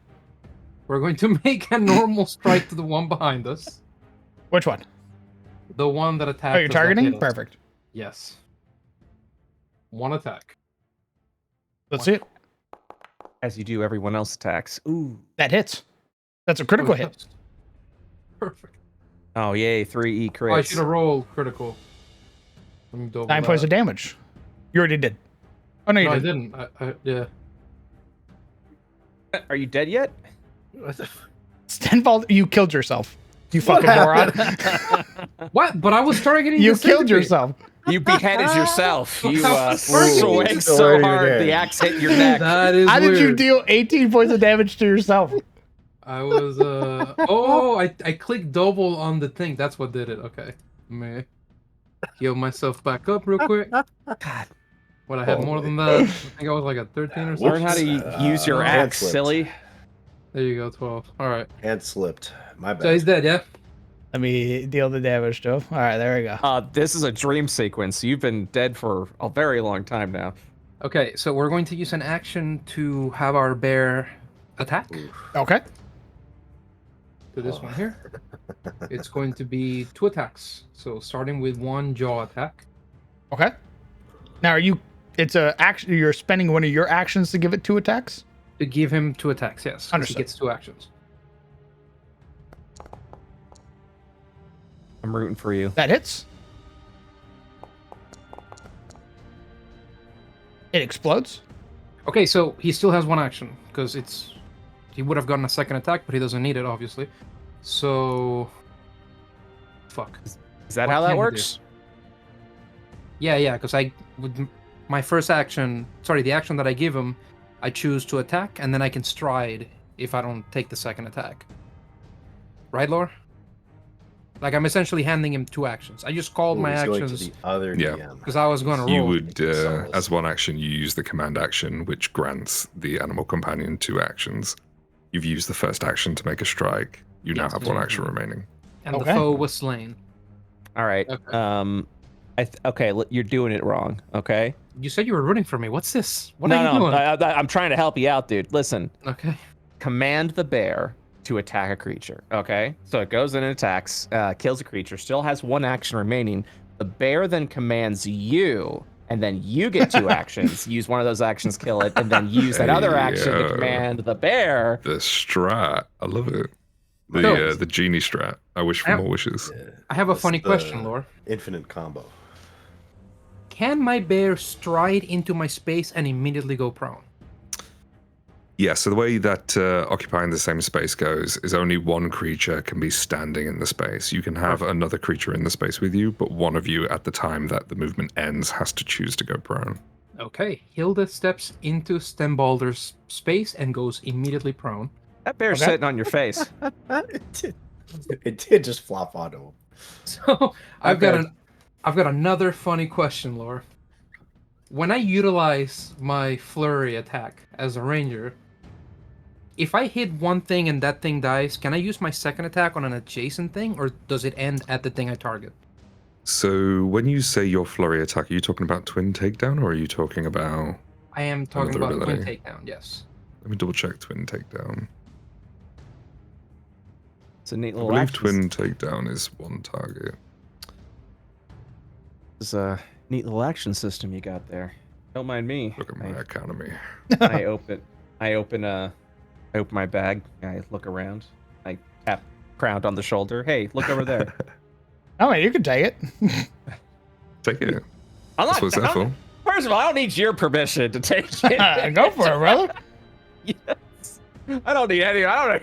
We're going to make a normal strike to the one behind us. Which one? The one that attacked Oh, you're us that targeting? hit us. Perfect. Yes. One attack. Let's see it. As you do, everyone else attacks. Ooh. That hits. That's a critical Oh, hit. yes. Perfect. Oh yay, 3E crits. Oh, I should have rolled critical. Let me double 9 points of that. damage. You already did. Oh, no, you No, I didn't. didn't. Yeah. Are you dead yet? Stenvalder, you killed yourself. You fucking moron. What? But I was targeting You the killed centipede. yourself. You beheaded yourself. You Ooh, swung it's so already hard, there. the axe hit your neck. That is How did you weird. deal 18 points of damage to yourself? I was oh, I clicked double on the thing. That's what did it. Okay. Let me heal myself back up real quick. God. What, I had more than that? I think I was like a 13 or something. Learn how to use your hand axe, slipped. silly. There you go, 12. All right. Hand slipped. My bad. So he's dead, yeah? Let me deal the damage to him. All right, there we go. This is a dream sequence. You've been dead for a very long time now. Okay, so we're going to use an action to have our bear attack Okay. to this one here. It's going to be 2 attacks. So starting with 1 jaw attack. Okay. Now, are you? It's a action. You're spending one of your actions to give it 2 attacks. To give him 2 attacks, yes. 'cause He Understood. gets 2 actions. I'm rooting for you. That hits. It explodes. Okay, so he still has 1 action because he would have gotten a second attack, but he doesn't need it, obviously. So, fuck. Is that What how can that you works? Yeah, because my first action, sorry, the action that I give him, I choose to attack, and then I can stride if I don't take the second attack. Right, Laura? Like, I'm essentially handing him 2 actions. I just called my He's going to actions the other Yeah. DM. because I was going to roll. You would, Souls. as one action, you use the command action, which grants the animal companion 2 actions. You've used the first action to make a strike. You now Yes. have 1 action remaining. And Okay. the foe was slain. All right. Okay. Okay, you're doing it wrong. Okay. You said you were rooting for me. What's this? What no, are you doing? I'm trying to help you out, dude. Listen. Okay. Command the bear to attack a creature. Okay, so it goes in and attacks, kills a creature, still has 1 action remaining. The bear then commands you, and then you get 2 actions. Use one of those actions, kill it, and then use that other action to Hey, command the bear. The strat. I love it. The genie strat. I wish for more wishes. Yeah, I have a that's funny the question, Lore. Infinite combo. Can my bear stride into my space and immediately go prone? Yeah, so the way that occupying the same space goes is only one creature can be standing in the space. You can have another creature in the space with you, but one of you at the time that the movement ends has to choose to go prone. Okay, Hilda steps into Stembalder's space and goes immediately prone. That bear's Okay. sitting on your face. It did just flop onto him. So I've got another funny question, Lore. When I utilize my flurry attack as a ranger, if I hit one thing and that thing dies, can I use my second attack on an adjacent thing, or does it end at the thing I target? So when you say your flurry attack, are you talking about twin takedown or are you talking about... I am talking Another about twin ability. takedown, yes. Let me double check twin takedown. It's a neat I little believe action. twin takedown is one target. It's a neat little action system you got there. Don't mind me. Look at my economy. I open my bag. I look around. I tap Crowned on the shoulder. Hey, look over there. Oh, you can take it. Take it. I'm That's what it's there for. First of all, I don't need your permission to take it. Go for it, brother. Yes. I don't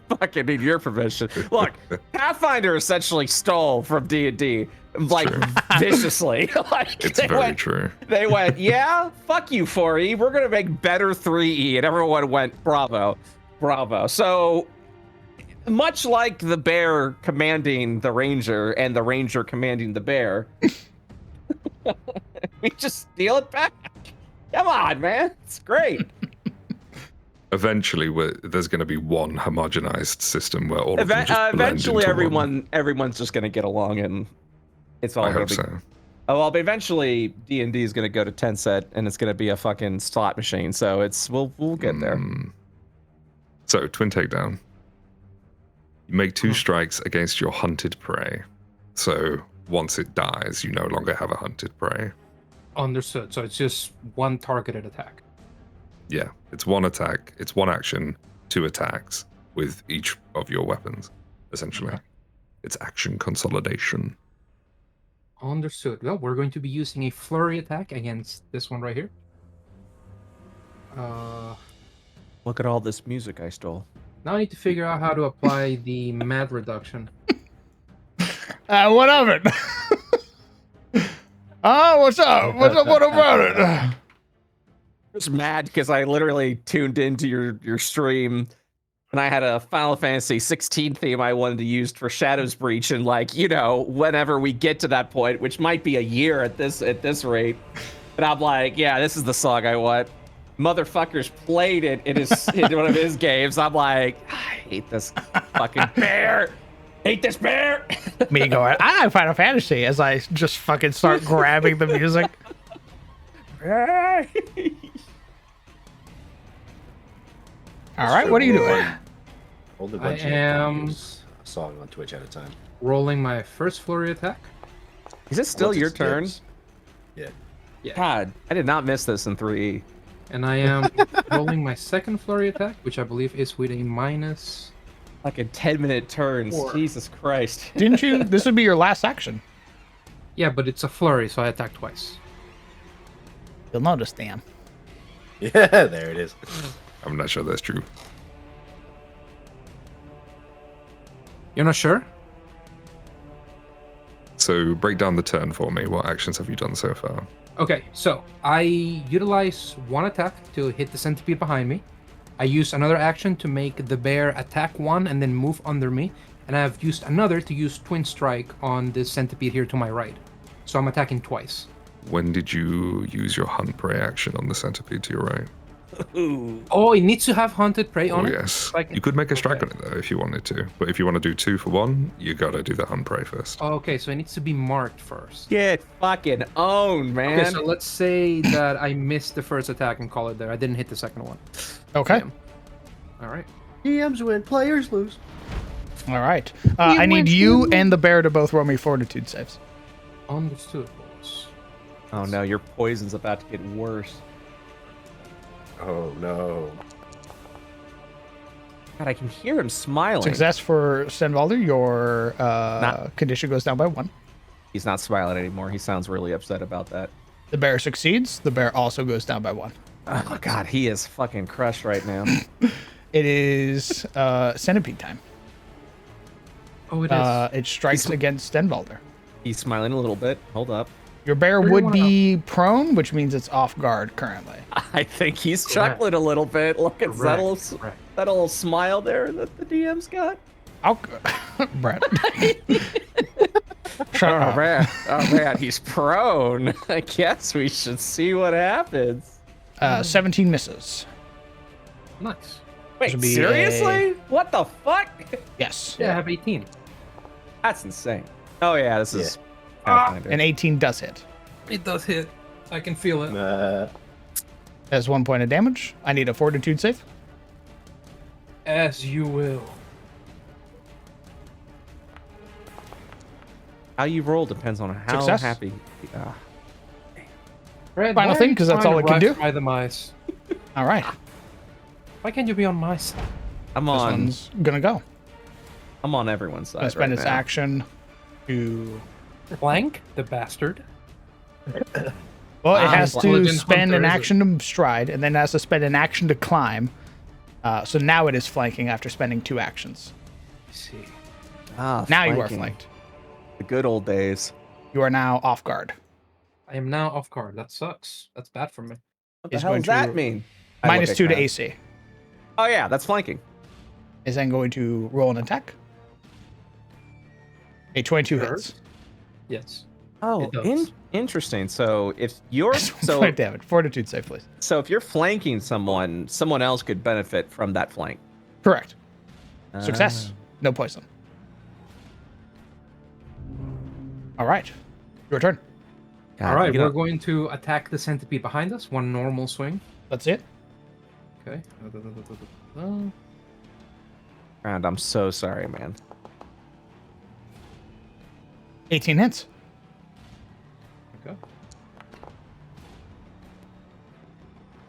fucking need your permission. Look, Pathfinder essentially stole from D&D, like true. viciously. Like It's very true. They went, yeah, fuck you, 4E. We're gonna make better 3E, and everyone went, bravo, bravo. So much like the bear commanding the ranger and the ranger commanding the bear, we just steal it back. Come on, man, it's great. Eventually, there's going to be one homogenized system where all of them just blend Eventually, into one. everyone's just gonna get along, and it's all I gonna hope be. so. Oh well, but eventually D&D is gonna go to 10 set, and it's gonna be a fucking slot machine. So we'll get there. So twin takedown. You make 2 strikes against your hunted prey. So once it dies, you no longer have a hunted prey. Understood. So it's just one targeted attack. Yeah, it's one attack. It's one action, 2 attacks with each of your weapons, essentially. Okay. It's action consolidation. Understood. Well, we're going to be using a flurry attack against this one right here. Look at all this music I stole. Now I need to figure out how to apply the mad reduction. What of it? What's up? What about it? I was mad because I literally tuned into your stream, and I had a Final Fantasy 16 theme I wanted to use for Shadow's Breach, and whenever we get to that point, which might be a year at this rate, and I'm like, yeah, this is the song I want. Motherfuckers played it in one of his games. I'm like, I hate this fucking bear. Hate this bear. Me going, I like Final Fantasy as I just fucking start grabbing the music. All right, what are you doing? Only I one champ am can use a song on Twitch at a time. rolling my first flurry attack. Is it still Once your it's turn? dibs. Yeah. Yeah. God, I did not miss this in 3E. And I am rolling my second flurry attack, which I believe is with a minus. Like in 10-minute turns. 4. Jesus Christ. Didn't you? This would be your last action. Yeah, but it's a flurry, so I attack twice. You'll notice, damn. Yeah, there it is. I'm not sure that's true. You're not sure? So break down the turn for me. What actions have you done so far? Okay, so I utilize one attack to hit the centipede behind me. I use another action to make the bear attack 1 and then move under me. And I've used another to use Twin Strike on the centipede here to my right. So I'm attacking twice. When did you use your hunt prey action on the centipede to your right? Oh, it needs to have Hunted Prey on Oh, it? yes. Like- You could make a strike okay. on it, though, if you wanted to. But if you want to do 2 for 1, you gotta do the hunt prey first. Oh, okay, so it needs to be marked first. Get fucking owned, man. Okay, so let's say that I missed the first attack and call it there. I didn't hit the second one. Okay. Damn. All right. GMs win, players lose. All right. I need you and the bear to both roll me fortitude saves. Understood, boys. Oh no, your poison's about to get worse. Oh no. God, I can hear him smiling. Success for Stenvalder. Your condition goes down by 1. He's not smiling anymore. He sounds really upset about that. The bear succeeds. The bear also goes down by 1. Oh God, he is fucking crushed right now. It is centipede time. Oh, it is. It strikes against Stenvalder. He's smiling a little bit. Hold up. Your bear Where do you would wanna be prone, which means it's off guard currently. I think he's chuckling a little bit. Look at that little smile there that the DM's got. Brett. Oh man, he's prone. I guess we should see what happens. 17 misses. Nice. Wait, would be seriously? What the fuck? Yes. Yeah, I have 18. That's insane. Oh yeah, this is. An 18 does hit. It does hit. I can feel it. That's 1 point of damage. I need a fortitude save. As you will. How you roll depends on how Success. happy. Red, Final why thing, are you 'cause that's trying all to it can do. rise by the mice? All right. Why can't you be on my side? I'm This on. one's gonna go. I'm on everyone's side. Gonna spend right its now. action to. Flank the bastard. Well, it Ah, has to Intelligent spend an hunter, is it? action to stride, and then it has to spend an action to climb. So now it is flanking after spending 2 actions. Let's see. Ah, Now you are flanking. flanked. The good old days. You are now off guard. I am now off guard. That sucks. That's bad for me. What the Is hell going does that to- mean? I look Minus at 2 to Kyle. AC. Oh yeah, that's flanking. Is then going to roll an attack. A 22 Sure. hits. Yes. Oh, It does. interesting. So if you're So point of damage. Fortitude save, please. so if you're flanking someone, someone else could benefit from that flank. Correct. Success. No poison. All right. Your turn. God, All right, you know- we're going to attack the centipede behind us. One normal swing. That's it. Okay. And I'm so sorry, man. 18 hits. Okay.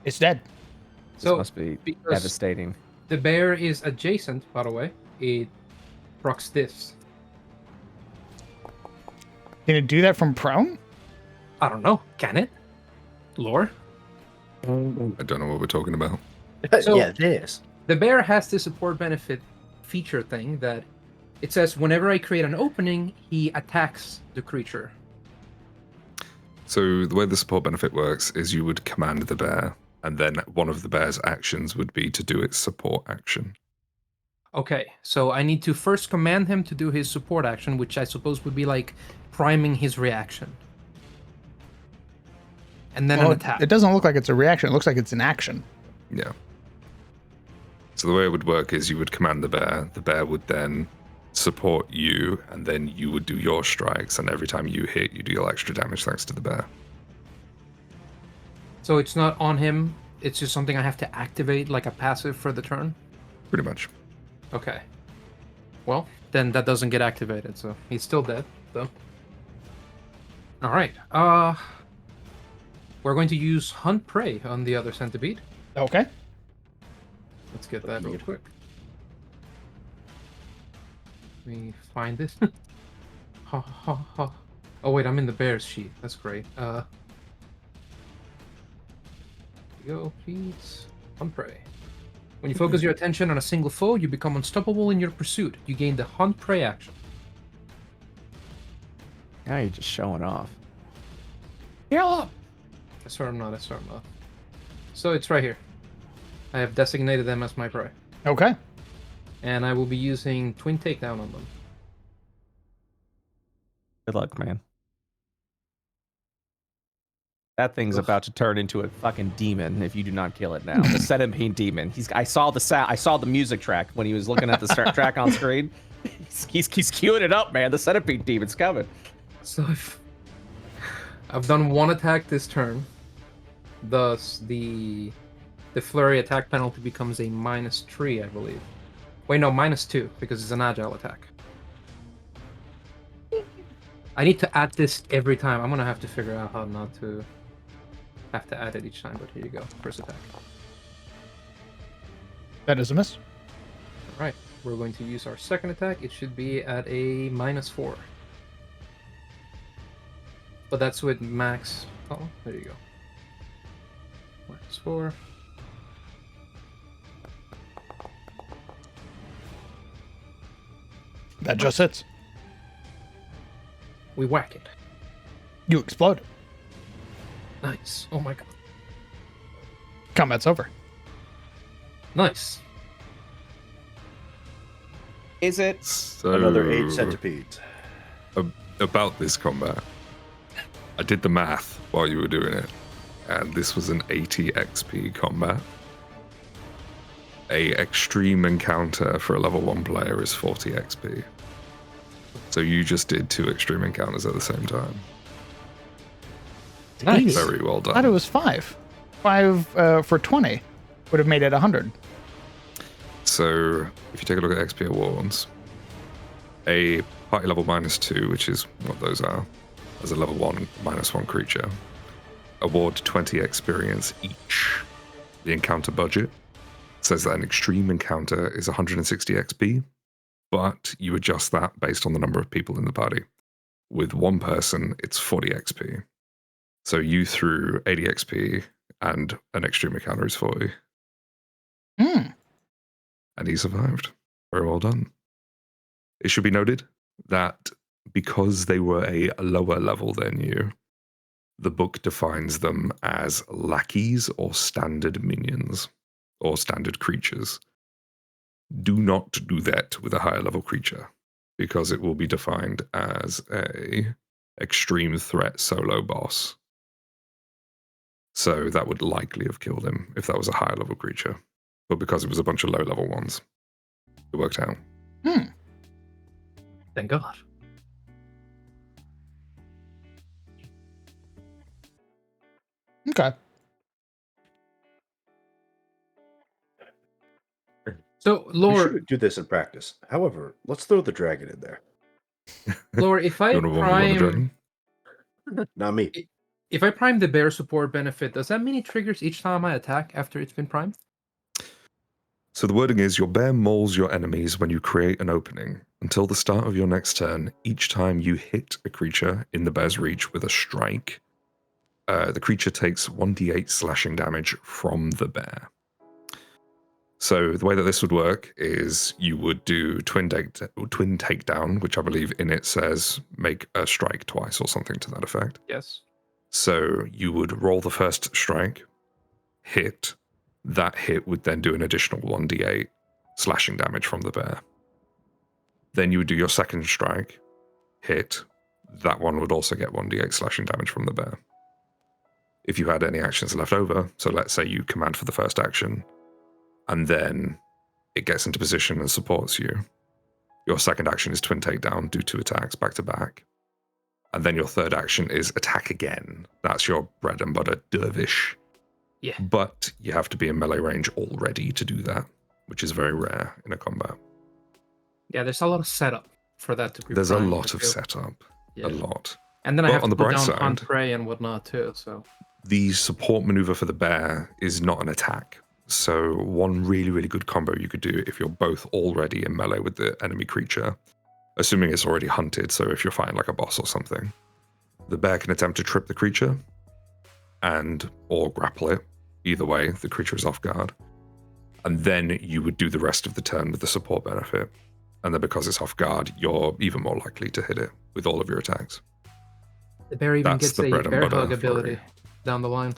It's dead. This So must be because devastating. the bear is adjacent, by the way, it procs this. Can it do that from prone? I don't know. Can it? Lore. I don't know what we're talking about. So- yeah, this. The bear has this support benefit feature thing that it says whenever I create an opening, he attacks the creature. So the way the support benefit works is you would command the bear, and then one of the bear's actions would be to do its support action. Okay, so I need to first command him to do his support action, which I suppose would be like priming his reaction. And then Well, an attack. it doesn't look like it's a reaction. It looks like it's an action. Yeah. So the way it would work is you would command the bear would then support you, and then you would do your strikes, and every time you hit, you deal extra damage thanks to the bear. So it's not on him, it's just something I have to activate like a passive for the turn? Pretty much. Okay. Well, then that doesn't get activated, so he's still dead, though. Alright, we're going to use Hunt Prey on the other centipede. Okay. Let's get that real quick. Let me find this. Ha ha ha. Oh wait, I'm in the bear's sheet. That's great. Here we go, please. Hunt Prey. When you focus your attention on a single foe, you become unstoppable in your pursuit. You gain the Hunt Prey action. Now you're just showing off. Heal up! I swear I'm not, I swear I'm not. So it's right here. I have designated them as my prey. Okay. And I will be using Twin Takedown on them. Good luck, man. That thing's Ugh. about to turn into a fucking demon if you do not kill it now. The centipede demon. I saw the music track when he was looking at the track on screen. He's queuing it up, man. The centipede demon's coming. So I've done one attack this turn. Thus, the flurry attack penalty becomes a -3, I believe. Wait, no, -2, because it's an agile attack. I need to add this every time. I'm gonna have to figure out how not to have to add it each time, but here you go. First attack. That is a miss. Right. We're going to use our second attack. It should be at a -4. But that's with max. Oh, there you go. -4. That just hits. We whack it. You explode. Nice. Oh my god. Combat's over. Nice. Is it? So Another 8 centipedes. about this combat, I did the math while you were doing it, and this was an 80 XP combat. A extreme encounter for a level 1 player is 40 XP. So you just did 2 extreme encounters at the same time. Nice. Very well I thought done. it was 5. 5 for 20 would have made it 100. So if you take a look at XP awards, a party level -2, which is what those are, as a level 1 -1 creature, award 20 experience each. The encounter budget says that an extreme encounter is 160 XP, but you adjust that based on the number of people in the party. With one person, it's 40 XP. So you threw 80 XP, and an extreme encounter is 40. Hmm. And he survived. Very well done. It should be noted that because they were a lower level than you, the book defines them as lackeys or standard minions or standard creatures. Do not do that with a higher level creature, because it will be defined as a extreme threat solo boss. So that would likely have killed him if that was a higher level creature. But because it was a bunch of low level ones, it worked out. Hmm. Thank God. Okay. So, We Lore, should do this in practice. However, let's throw the dragon in there. Lore, if I You want to warm the prime, dragon? Not me. if I prime the bear support benefit, does that mean it triggers each time I attack after it's been primed? So the wording is, your bear mauls your enemies when you create an opening. Until the start of your next turn, each time you hit a creature in the bear's reach with a strike, the creature takes 1d8 slashing damage from the bear. So the way that this would work is you would do twin takedown, which I believe in it says make a strike twice or something to that effect. Yes. So you would roll the first strike, hit. That hit would then do an additional 1d8 slashing damage from the bear. Then you would do your second strike, hit. That one would also get 1d8 slashing damage from the bear. If you had any actions left over, so let's say you command for the first action, and then it gets into position and supports you, your second action is twin takedown, do 2 attacks back to back. And then your third action is attack again. That's your bread and butter dervish. Yeah. But you have to be in melee range already to do that, which is very rare in a combat. Yeah, there's a lot of setup for that to be There's a primed, lot I of feel. setup. Yeah. A lot. And then I But have on to the put bright down hunt side- prey and whatnot too, so... The support maneuver for the bear is not an attack. So one really, really good combo you could do if you're both already in melee with the enemy creature, assuming it's already hunted, so if you're fighting like a boss or something, the bear can attempt to trip the creature or grapple it. Either way, the creature is off guard. And then you would do the rest of the turn with the support benefit. And then because it's off guard, you're even more likely to hit it with all of your attacks. The bear even That's gets the a bread and bear butter hug for ability it. down the line.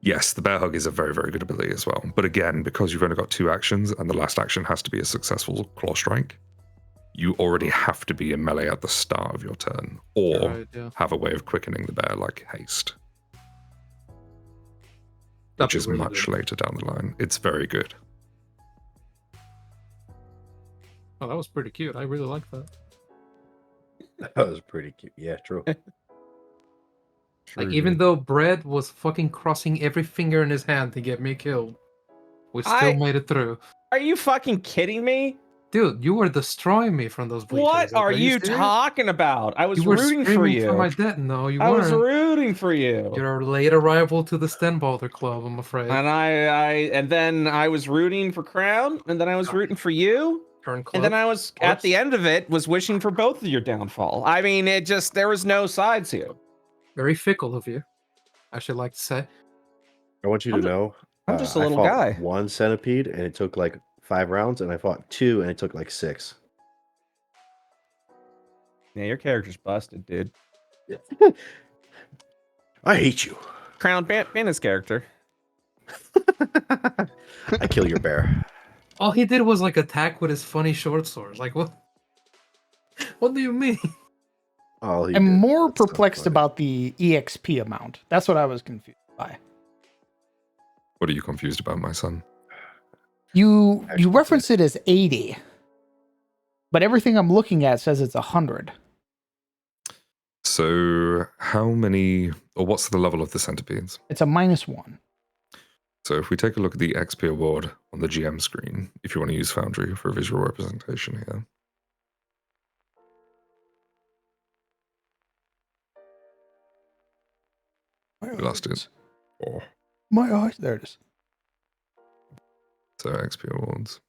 Yes, the bear hug is a very, very good ability as well. But again, because you've only got 2 actions and the last action has to be a successful claw strike, you already have to be in melee at the start of your turn, or Right, yeah. have a way of quickening the bear like haste, That'd which be is really much good. later down the line. It's very good. Oh, that was pretty cute. I really like that. That was pretty cute. Yeah, true. Like, even though Brett was fucking crossing every finger in his hand to get me killed, we still made it through. Are you fucking kidding me? Dude, you were destroying me from those bleachers. What Like, are you serious? talking about? I was You were rooting for screaming for you. my death. No, you I was weren't. rooting for you. You're a late arrival to the Stenbalder Club, I'm afraid. And then I was rooting for Crown, and then I was rooting for you. Turn club. And then I was at the end of it was wishing for both of your downfall. I mean, there was no sides here. Very fickle of you, I should like to say. I want you to know. I'm just a I little fought guy. 1 centipede and it took like 5 rounds, and I fought 2 and it took like 6. Yeah, your character's busted, dude. I hate you. Crown ban his character. I kill your bear. All he did was like attack with his funny short sword. Like what? What do you mean? All he I'm did. more That's so perplexed funny. about the EXP amount. That's what I was confused by. What are you confused about, my son? You Actually, reference it as 80, but everything I'm looking at says it's 100. So how many, or what's the level of the centipedes? It's a -1. So if we take a look at the XP award on the GM screen, if you want to use Foundry for a visual representation here. We lost it. Oh. My eyes. There it is. So XP awards.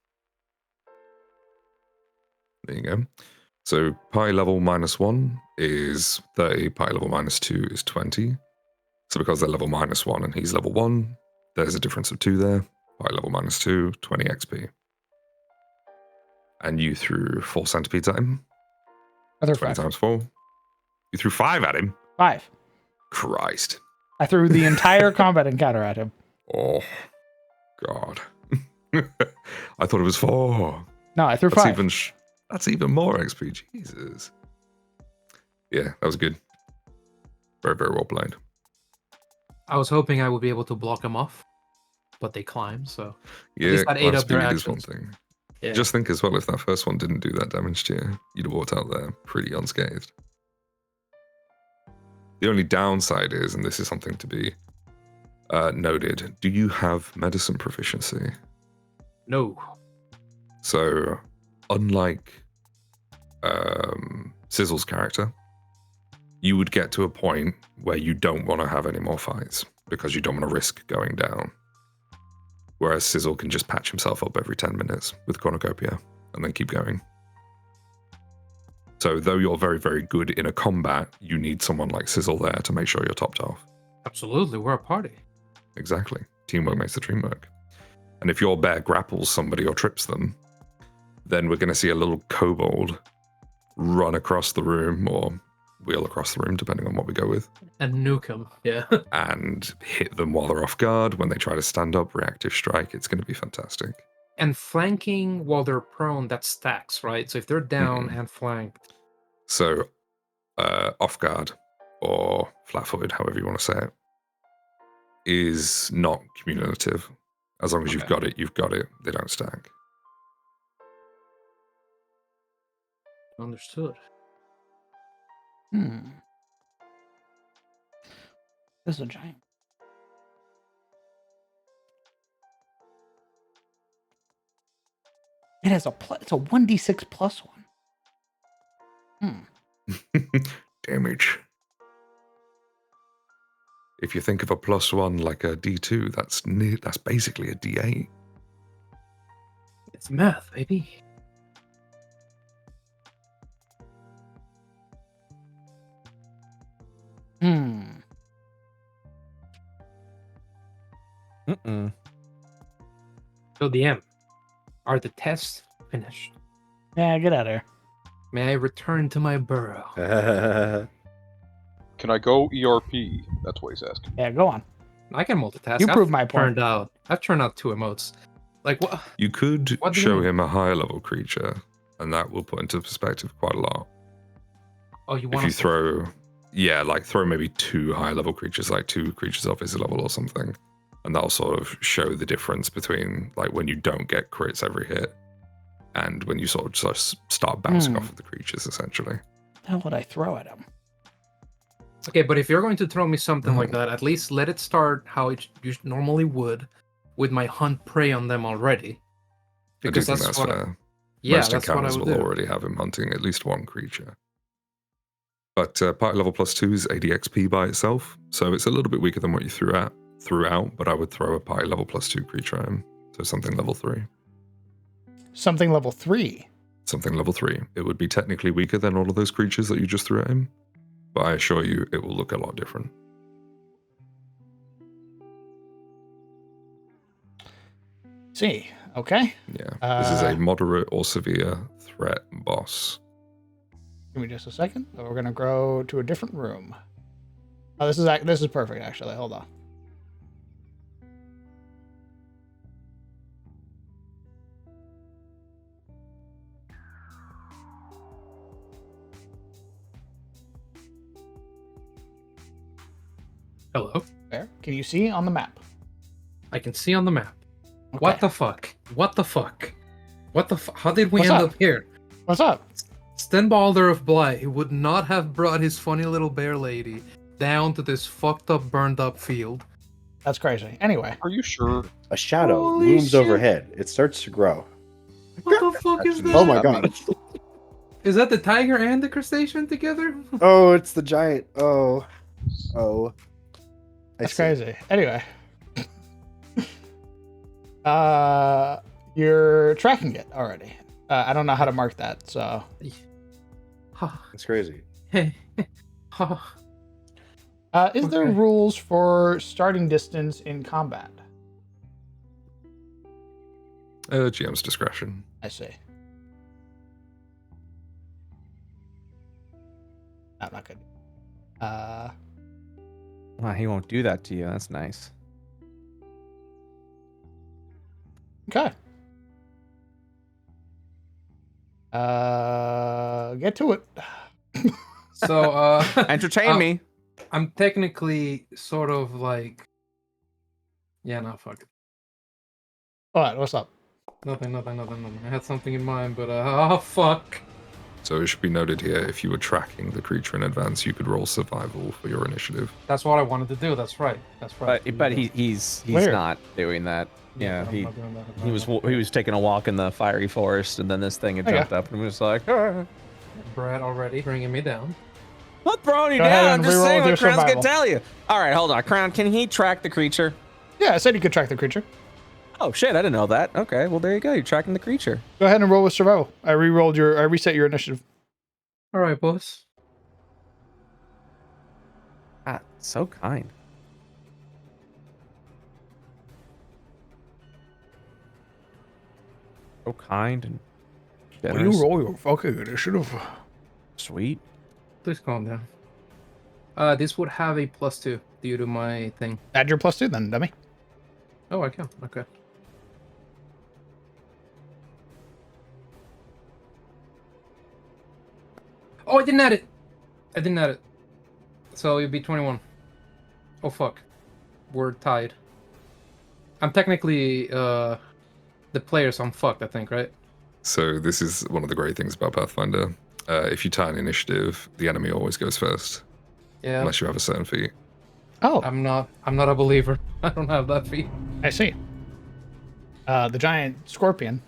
There you go. So pi level -1 is 30, pi level -2 is 20. So because they're level -1 and he's level 1, there's a difference of 2 there. Pi level -2, 20 XP. And you threw 4 centipedes at him. Other 20 5. times 4. You threw 5 at him? 5. Christ. I threw the entire combat encounter at him. Oh, God. I thought it was 4. No, I threw That's 5. even that's even more XP. Jesus. Yeah, that was good. Very, very well played. I was hoping I would be able to block him off, but they climbed, so Yeah, least that ate climb up their speed is one actions. thing. yeah. Just think as well, if that first one didn't do that damage to you, you'd have walked out there pretty unscathed. The only downside is, and this is something to be noted, do you have medicine proficiency? No. So, unlike Sizzle's character, you would get to a point where you don't want to have any more fights because you don't want to risk going down. Whereas Sizzle can just patch himself up every 10 minutes with Cornucopia and then keep going. So though you're very, very good in a combat, you need someone like Sizzle there to make sure you're topped off. Absolutely, we're a party. Exactly. Teamwork makes the dream work. And if your bear grapples somebody or trips them, then we're going to see a little kobold run across the room or wheel across the room, depending on what we go with, And nuke him, yeah. and hit them while they're off guard. When they try to stand up, reactive strike. It's going to be fantastic. And flanking while they're prone, that stacks, right? So if they're down and flanked. So, off guard or flat-footed, however you want to say it, is not cumulative. As long as you've got it, you've got it. They don't stack. Understood. This is a giant. It has it's a 1d6 plus 1. Damage. If you think of a +1 like a D2, that's basically a D8. It's math, baby. So DM, are the tests finished? Yeah, get out of here. May I return to my burrow? Can I go ERP? That's what he's asking. Yeah, go on. I can multitask. You proved my point. I've turned out 2 emotes. Like what? You could What do you show mean? him a higher level creature, and that will put into perspective quite a lot. Oh, you If want you throw maybe 2 higher level creatures, like 2 creatures of his level or something, and that'll sort of show the difference between like when you don't get crits every hit and when you sort of just start bouncing off of the creatures, essentially. What the hell would I throw at him? Okay, but if you're going to throw me something like that, at least let it start how you normally would, with my hunt prey on them already. I do Because think that's that's what fair. Yeah, Most that's what I encounters would will do. already have him hunting at least one creature. But party level +2 is ADXP by itself, so it's a little bit weaker than what you threw out, but I would throw a party level +2 creature at him. So something level 3. Something level 3. Something level 3. It would be technically weaker than all of those creatures that you just threw at him, but I assure you it will look a lot different. See, okay. Yeah, this is a moderate or severe threat boss. Give me just a second. We're gonna go to a different room. Oh, this is perfect actually. Hold on. Hello. There. Can you see on the map? I can see on the map. Okay. What the fuck? What the fuck? What the fuck? How did we What's end up? up here? What's up? Stenbalder of Blight would not have brought his funny little bear lady down to this fucked up, burned up field. That's crazy. Anyway, Are you sure? A shadow Holy looms shit. overhead. It starts to grow. What the fuck is Actually, that? Oh my I god. mean, Is that the tiger and the crustacean together? Oh, it's the giant. Oh. that's crazy. Anyway, you're tracking it already. I don't know how to mark that, so It's crazy. is there Okay. rules for starting distance in combat? GM's discretion. I see. I'm not good. Wow, he won't do that to you. That's nice. Okay. Get to it. So, Entertain me. I'm technically sort of like... Yeah, no, fuck it. What? What's up? Nothing. I had something in mind, but, oh, fuck. So it should be noted here, if you were tracking the creature in advance, you could roll survival for your initiative. That's what I wanted to do. That's right. But he's Where? not doing that. Yeah, I'm he not doing that. he was taking a walk in the fiery forest, and then this thing had Okay. jumped up and was like, "Ah." Brad already bringing me down. Not throwing you Go ahead down. I'm and just reroll saying with what your Crown's gonna survival. tell you. All right, hold on. Crown, can he track the creature? Yeah, I said you could track the creature. Oh shit, I didn't know that. Okay, well there you go. You're tracking the creature. Go ahead and roll with survival. I reset your initiative. All right, boss. Ah, so kind. So kind and Will generous. you roll your fucking initiative? Sweet. Please calm down. This would have a +2 due to my thing. Add your +2 then, dummy. Oh, I can. Okay. Oh, I didn't add it. So it'd be 21. Oh, fuck. We're tied. I'm technically, the player, so I'm fucked, I think, right? So this is one of the great things about Pathfinder. If you tie an initiative, the enemy always goes first, Yeah. unless you have a certain feat. Oh, I'm not a believer. I don't have that feat. I see. The giant scorpion,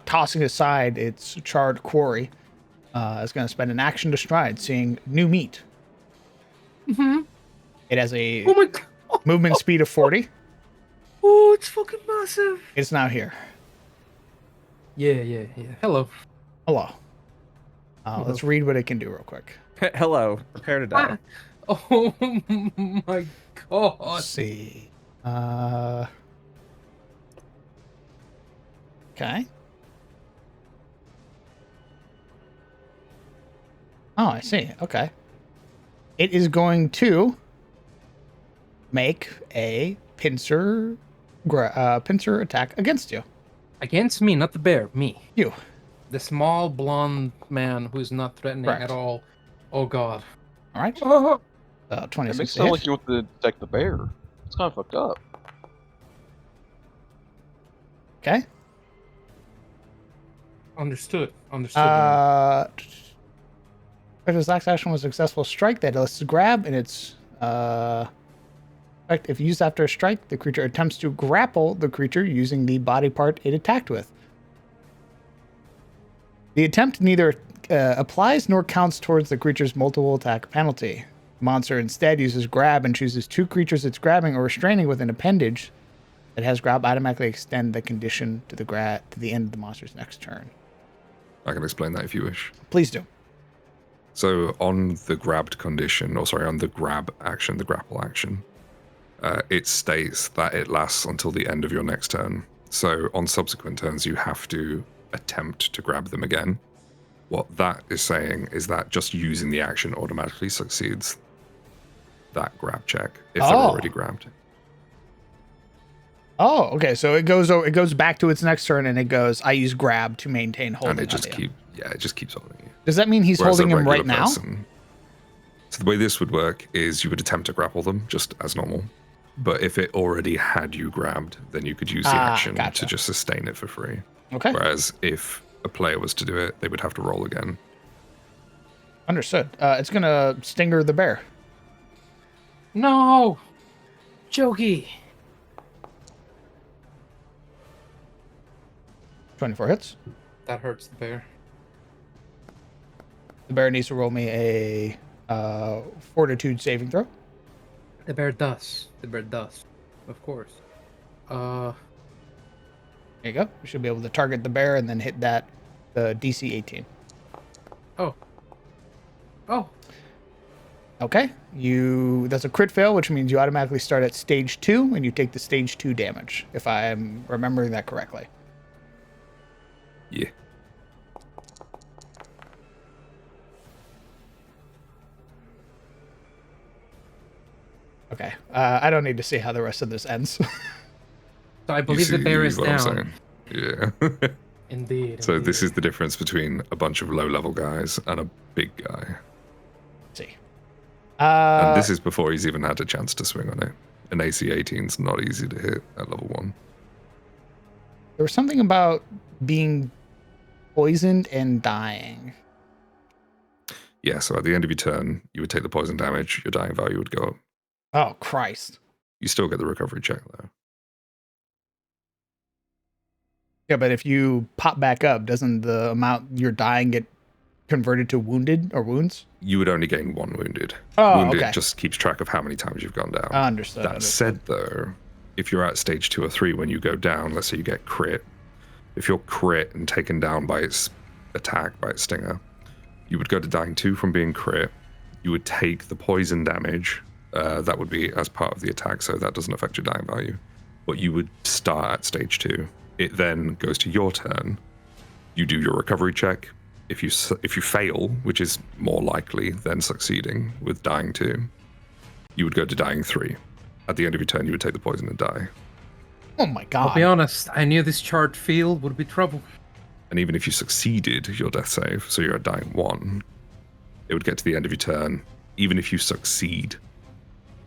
tossing aside its charred quarry, is going to spend an action to stride, seeing new meat. Mm-hmm. It has a Oh my god. movement speed of 40. Oh, it's fucking massive. It's now here. Yeah. Hello. Hello. Let's read what it can do real quick. Hello. Prepare to die. Oh my god. Let's see. Okay. Oh, I see. Okay. It is going to make a pincer attack against you. Against me, not the bear. Me. You. The small blonde man who's not threatening Correct. at all. Oh god. All right. It 26 makes it to sound hit. like you want to detect the bear. It's kind of fucked up. Okay. Understood. man. His last action was a successful strike that lets grab, and it's effect if used after a strike, the creature attempts to grapple the creature using the body part it attacked with. The attempt neither applies nor counts towards the creature's multiple attack penalty. The monster instead uses grab and chooses 2 creatures it's grabbing or restraining with an appendage that has grab automatically extend the condition to the end of the monster's next turn. I can explain that if you wish. Please do. So on the grabbed condition, on the grab action, the grapple action, it states that it lasts until the end of your next turn. So on subsequent turns, you have to attempt to grab them again. What that is saying is that just using the action automatically succeeds that grab check if they're already grabbed. Oh, okay. So it goes back to its next turn, and it goes, I use grab to maintain holding. And it just keeps holding you. Does that mean he's Whereas holding a him right regular now? person- So the way this would work is you would attempt to grapple them just as normal. But if it already had you grabbed, then you could use the action gotcha. to just sustain it for free. Okay. Whereas if a player was to do it, they would have to roll again. Understood. It's going to Stinger the bear. No! Jokey! 24 hits. That hurts the bear. The bear needs to roll me a fortitude saving throw. The bear does. The bear does. Of course. There you go. You should be able to target the bear and then hit the DC 18. Oh. Okay. That's a crit fail, which means you automatically start at stage 2 and you take the stage 2 damage, if I'm remembering that correctly. Yeah. Okay. I don't need to see how the rest of this ends. So I believe the bear is what I'm down. saying? Yeah. Indeed. So this is the difference between a bunch of low-level guys and a big guy. Let's see. And this is before he's even had a chance to swing on it. An AC 18's not easy to hit at level 1. There was something about being poisoned and dying. Yeah, so at the end of your turn, you would take the poison damage, your dying value would go up. Oh, Christ. You still get the recovery check, though. Yeah, but if you pop back up, doesn't the amount you're dying get converted to wounded or wounds? You would only gain 1 wounded. Oh, wounded okay. just keeps track of how many times you've gone down. Understood. That said, though, if you're at stage 2 or 3, when you go down, let's say you get crit, if you're crit and taken down by its attack, by its stinger, you would go to dying 2 from being crit. You would take the poison damage. That would be as part of the attack, so that doesn't affect your dying value. But you would start at stage 2. It then goes to your turn. You do your recovery check. If you fail, which is more likely than succeeding with dying 2, you would go to dying 3. At the end of your turn, you would take the poison and die. Oh my god. I'll be honest, I knew this charred field would be trouble. And even if you succeeded your death save, so you're at dying 1, it would get to the end of your turn. Even if you succeed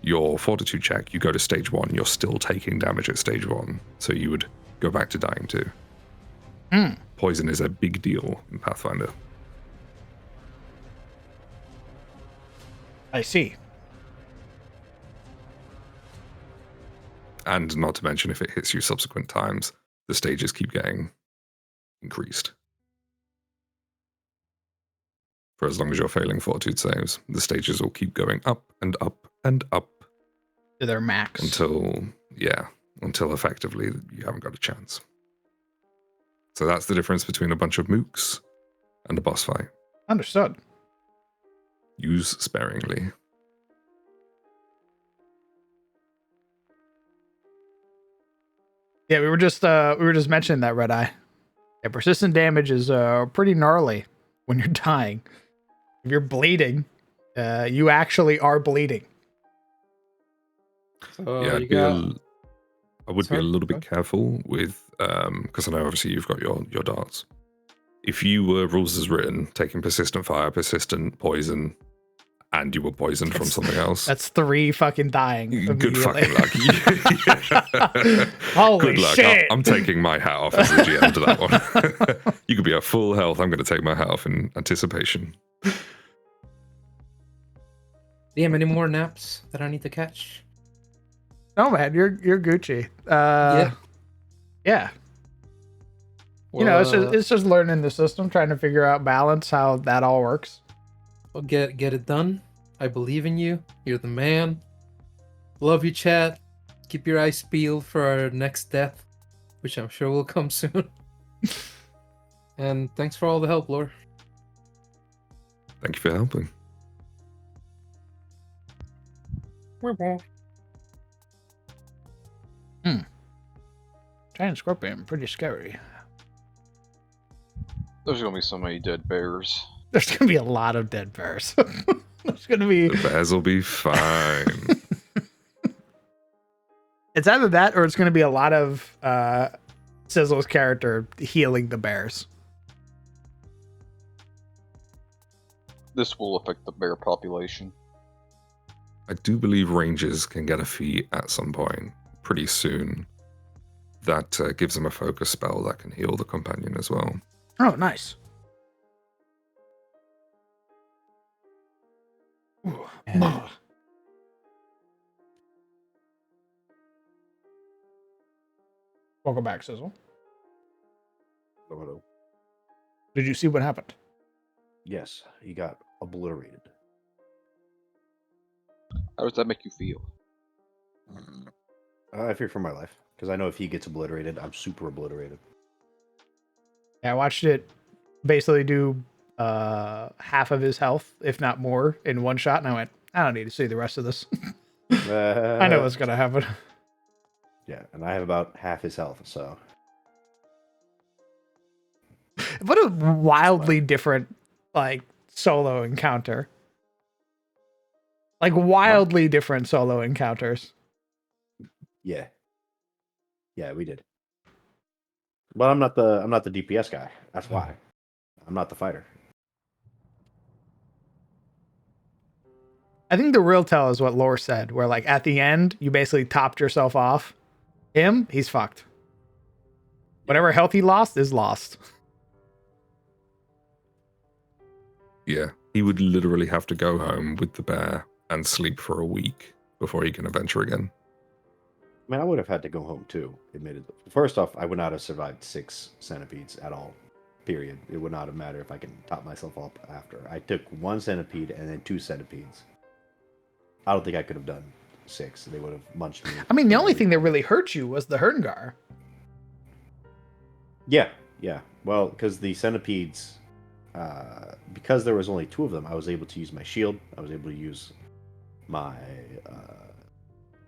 your fortitude check, you go to stage 1, you're still taking damage at stage 1. So you would go back to dying 2. Poison is a big deal in Pathfinder. I see. And not to mention, if it hits you subsequent times, the stages keep getting increased. For as long as you're failing fortitude saves, the stages will keep going up and up and up. To their max. Until effectively you haven't got a chance. So that's the difference between a bunch of mooks and a boss fight. Understood. Use sparingly. Yeah, we were just mentioning that, Red Eye. Yeah, persistent damage is pretty gnarly when you're dying. If you're bleeding, you actually are bleeding. So Yeah, I would be a little bit Sorry? careful with, because I know obviously you've got your darts. If you were rules as written, taking persistent fire, persistent poison, and you were poisoned from something else, That's 3 fucking dying. good fucking immediately. luck. Holy Good luck. shit. I'm taking my hat off as the GM to that one. You could be at full health. I'm going to take my hat off in anticipation. DM, any more naps that I need to catch? No, man, you're Gucci. Yeah. You know, it's just learning the system, trying to figure out balance, how that all works. Well, get it done. I believe in you. You're the man. Love you, chat. Keep your eyes peeled for our next death, which I'm sure will come soon. And thanks for all the help, Lore. Thank you for helping. Giant scorpion, pretty scary. There's gonna be so many dead bears. There's gonna be a lot of dead bears. There's gonna be. The bears will be fine. It's either that or it's gonna be a lot of Sizzle's character healing the bears. This will affect the bear population. I do believe rangers can get a feat at some point pretty soon. That gives them a focus spell that can heal the companion as well. Oh, nice. Ooh. Welcome back, Sizzle. Hello. Did you see what happened? Yes, he got obliterated. How does that make you feel? I fear for my life because I know if he gets obliterated, I'm super obliterated. Yeah, I watched it basically do half of his health, if not more, in one shot, and I went, I don't need to see the rest of this. I know what's gonna happen. Yeah, and I have about half his health, so. What a wildly different, like, solo encounter. Like, wildly different solo encounters. Yeah. Yeah, we did. But I'm not the DPS guy. That's why. I'm not the fighter. I think the real tell is what Lore said, where, like, at the end, you basically topped yourself off. Him, he's fucked. Whatever health he lost is lost. Yeah, he would literally have to go home with the bear and sleep for a week before he can adventure again. I mean, I would have had to go home too, admittedly. First off, I would not have survived 6 centipedes at all. Period. It would not have mattered if I can top myself up after. I took 1 centipede and then 2 centipedes. I don't think I could have done 6. They would have munched me. I mean, the only thing that really hurt you was the Herngar. Yeah. Well, because the centipedes, because there was only 2 of them, I was able to use my shield. I was able to use my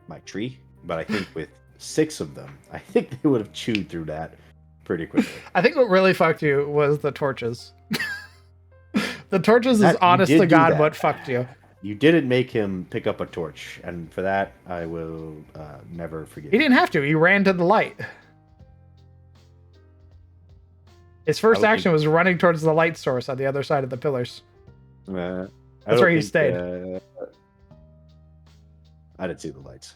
my tree. But I think with 6 of them, I think they would have chewed through that pretty quickly. I think what really fucked you was the torches. The torches is You honest did to do God that. what fucked you. You didn't make him pick up a torch, and for that, I will never forgive He you. didn't have to. He ran to the light. His first action was running towards the light source on the other side of the pillars. That's where he stayed. I didn't see the lights.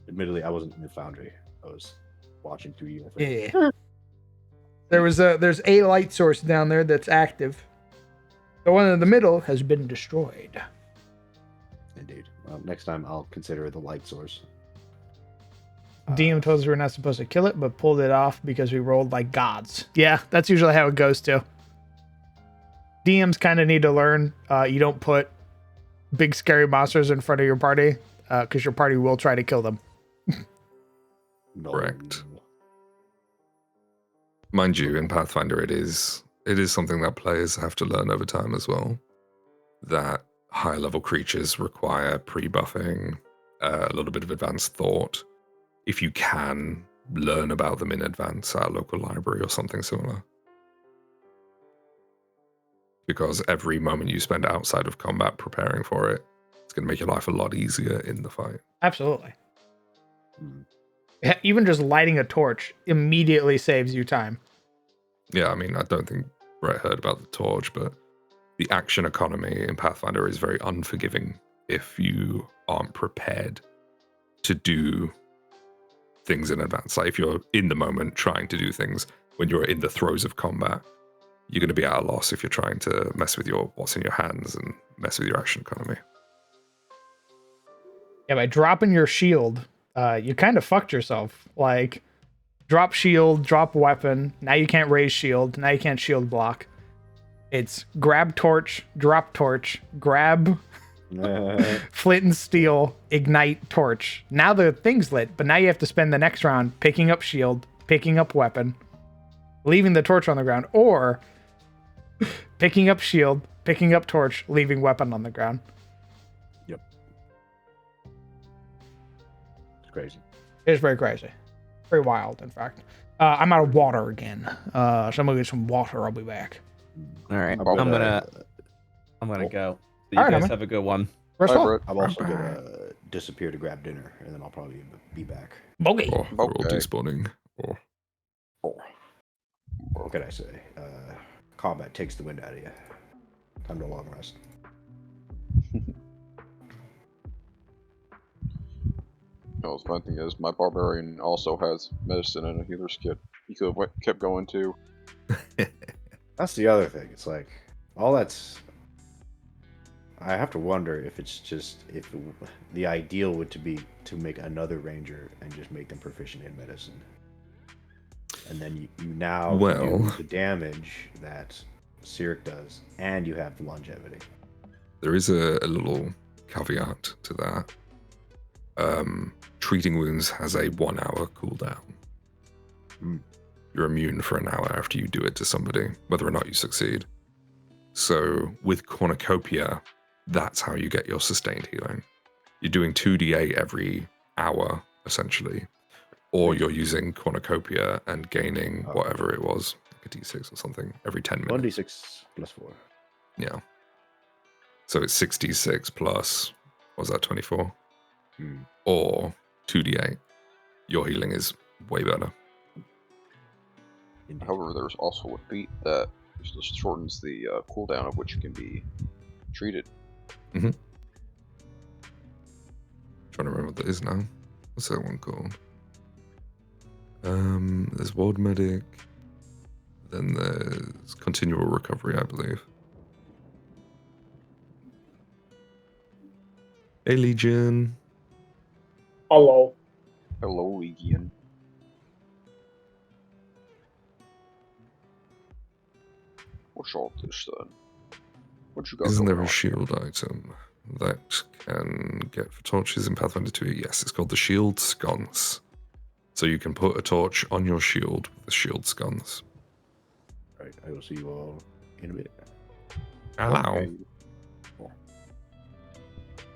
Admittedly, I wasn't in the foundry. I was watching through you. I think. Yeah. There's a light source down there that's active. The one in the middle has been destroyed. Indeed. Well, next time I'll consider the light source. DM told us we were not supposed to kill it, but pulled it off because we rolled like gods. Yeah, that's usually how it goes too. DMs kind of need to learn. You don't put big scary monsters in front of your party because your party will try to kill them. No. Correct. Mind you, in Pathfinder, it is something that players have to learn over time as well. That higher level creatures require pre-buffing, a little bit of advanced thought. If you can learn about them in advance at a local library or something similar. Because every moment you spend outside of combat preparing for it, it's going to make your life a lot easier in the fight. Absolutely. Even just lighting a torch immediately saves you time. Yeah, I mean, I don't think Brett heard about the torch, but the action economy in Pathfinder is very unforgiving if you aren't prepared to do things in advance. Like if you're in the moment trying to do things when you're in the throes of combat, you're going to be at a loss if you're trying to mess with what's in your hands and mess with your action economy. Yeah, by dropping your shield, you kind of fucked yourself. Like, drop shield, drop weapon. Now you can't raise shield. Now you can't shield block. It's grab torch, drop torch, grab flint and steel, ignite torch. Now the thing's lit, but now you have to spend the next round picking up shield, picking up weapon, leaving the torch on the ground, or picking up shield, picking up torch, leaving weapon on the ground. Yep. It's crazy. It's very crazy. Very wild, in fact. I'm out of water again. So I'm gonna get some water. I'll be back. All right, I'm I'm gonna- gonna Oh. go. So you All right, guys man. have a good one. First Hi, of all, Brett. I'm also Bye-bye. gonna disappear to grab dinner, and then I'll probably be back. bogey. Or we're all Okay. despawning. Or What can I say? Combat takes the wind out of you. Time to long rest. No, the fun thing is, my barbarian also has medicine and a healer's kit. He could have kept going too. That's the other thing. It's like all that's. I have to wonder if it's just if the ideal would to be to make another ranger and just make them proficient in medicine, and then you now Well- do the damage that Cyric does, and you have the longevity. there is a little caveat to that. Treating wounds has a 1 hour cooldown. Hmm. You're immune for an hour after you do it to somebody, whether or not you succeed. So with Cornucopia, that's how you get your sustained healing. You're doing 2d8 every hour, essentially. Or you're using Cornucopia and gaining Oh. whatever it was, like a d6 or something, every 10 minutes. 1d6 plus 4. Yeah. So it's 66 plus, what was that, 24? Hmm. Or 2d8. Your healing is way better. Indeed. However, there's also a feat that just shortens the cooldown of which can be treated. Trying to remember what that is now. What's that one called? There's World Medic. Then there's Continual Recovery, I believe. Hey, Legion. Hello. Hello, Legion. What's all this then? What you got Isn't there going a on shield item that can get for torches in Pathfinder 2? Yes, it's called the Shield Sconce. So you can put a torch on your shield with the shield sconce. Right, I will see you all in a bit. Hello.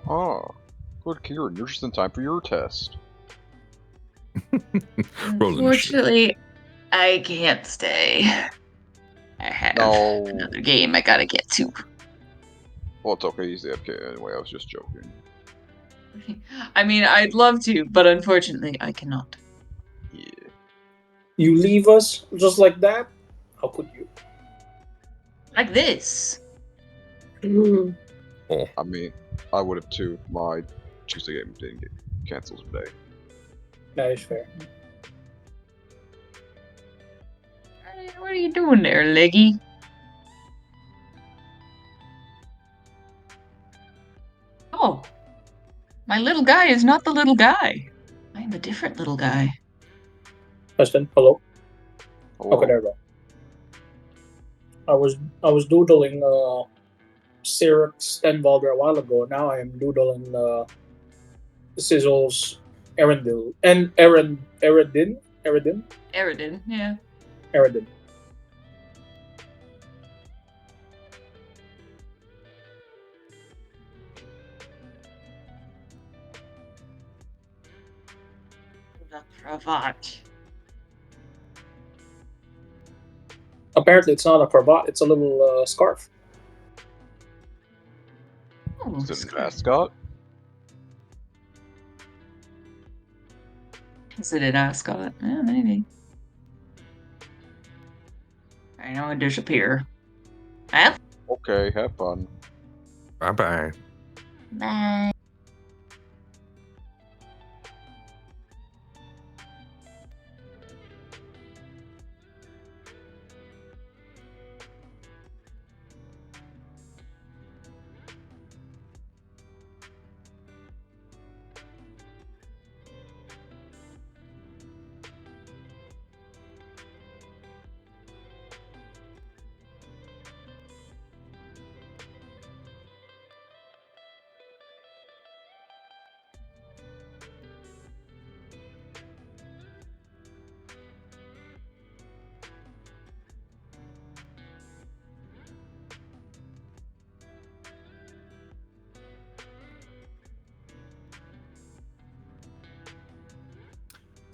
Ah, good, Kieran. You're just in time for your test. Rolling Unfortunately, I can't stay. I have No. another game I gotta get to. Well, it's okay. He's the FK anyway. I was just joking. I mean, I'd love to, but unfortunately, I cannot. Yeah. You leave us just like that? How could you? Like this. Mm. I mean, I would have too. My Tuesday game didn't get canceled today. That is fair. Hey, what are you doing there, Leggy? Oh, my little guy is not the little guy. I am a different little guy. Husband, hello. Hello. Okay, there we go. I was doodling Cyric's Stenvalder a while ago. Now I am doodling Sizzle's Erendil and Eredin. Eridan, yeah. Eredin. The cravat. Apparently, it's not a cravat. It's a little scarf. Oh, Is it a scarf. mascot? Is it an ascot? Yeah, maybe. I know it disappear. Well, Okay, have fun. Bye bye. bye.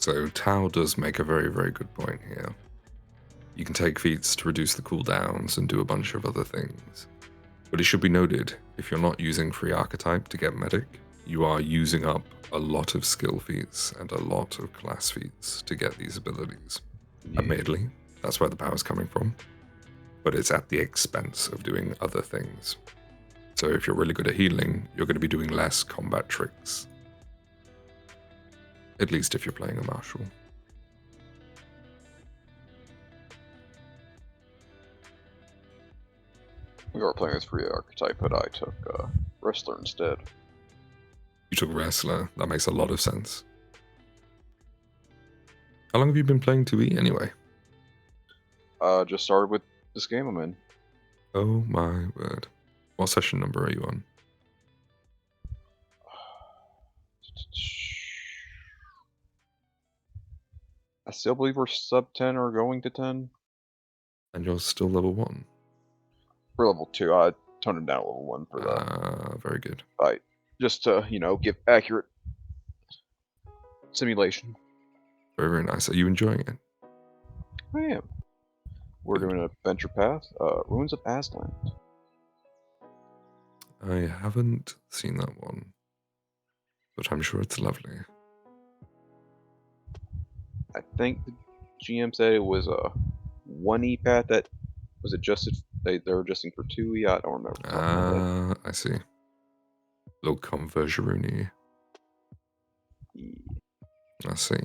So Tao does make a very, very good point here. You can take feats to reduce the cooldowns and do a bunch of other things. But it should be noted, if you're not using free archetype to get medic, you are using up a lot of skill feats and a lot of class feats to get these abilities. Admittedly, that's where the power's coming from, but it's at the expense of doing other things. So if you're really good at healing, you're going to be doing less combat tricks. At least if you're playing a martial. We are playing as free archetype, but I took wrestler instead. You took wrestler. That makes a lot of sense. How long have you been playing 2e anyway? Just started with this game I'm in. Oh my word. What session number are you on? I still believe we're sub 10 or going to 10. And you're still level 1? For level 2, I toned it down to level 1 for that. Very good. Just to, give accurate simulation. Very, very nice. Are you enjoying it? I am. We're doing an adventure path, Ruins of Aslan. I haven't seen that one, but I'm sure it's lovely. I think the GM said it was a 1E path that was adjusted. They're adjusting for 2E. I don't remember. I see. Little conversion. I see.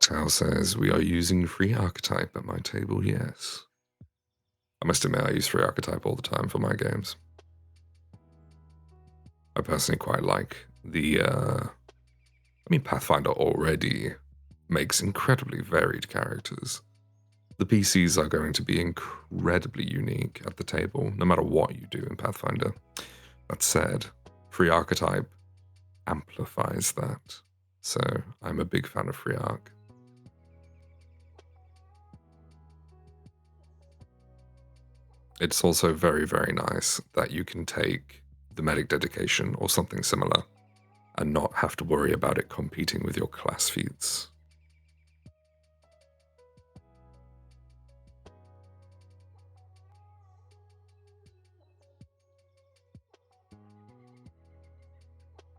Tao says, we are using free archetype at my table, yes. I must admit, I use free archetype all the time for my games. I personally quite like the, Pathfinder already makes incredibly varied characters. The PCs are going to be incredibly unique at the table, no matter what you do in Pathfinder. That said, free archetype amplifies that. So I'm a big fan of free arc. It's also very, very nice that you can take the medic dedication or something similar and not have to worry about it competing with your class feats.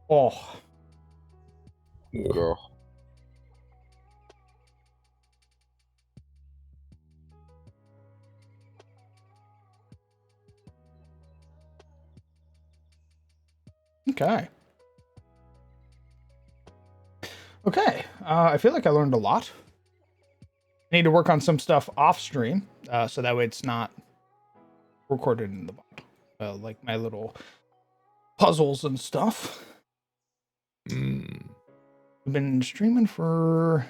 Oh. Girl. Okay. Okay. I feel like I learned a lot. I need to work on some stuff off stream, so that way it's not recorded in the bot. Like my little puzzles and stuff. We've been streaming for...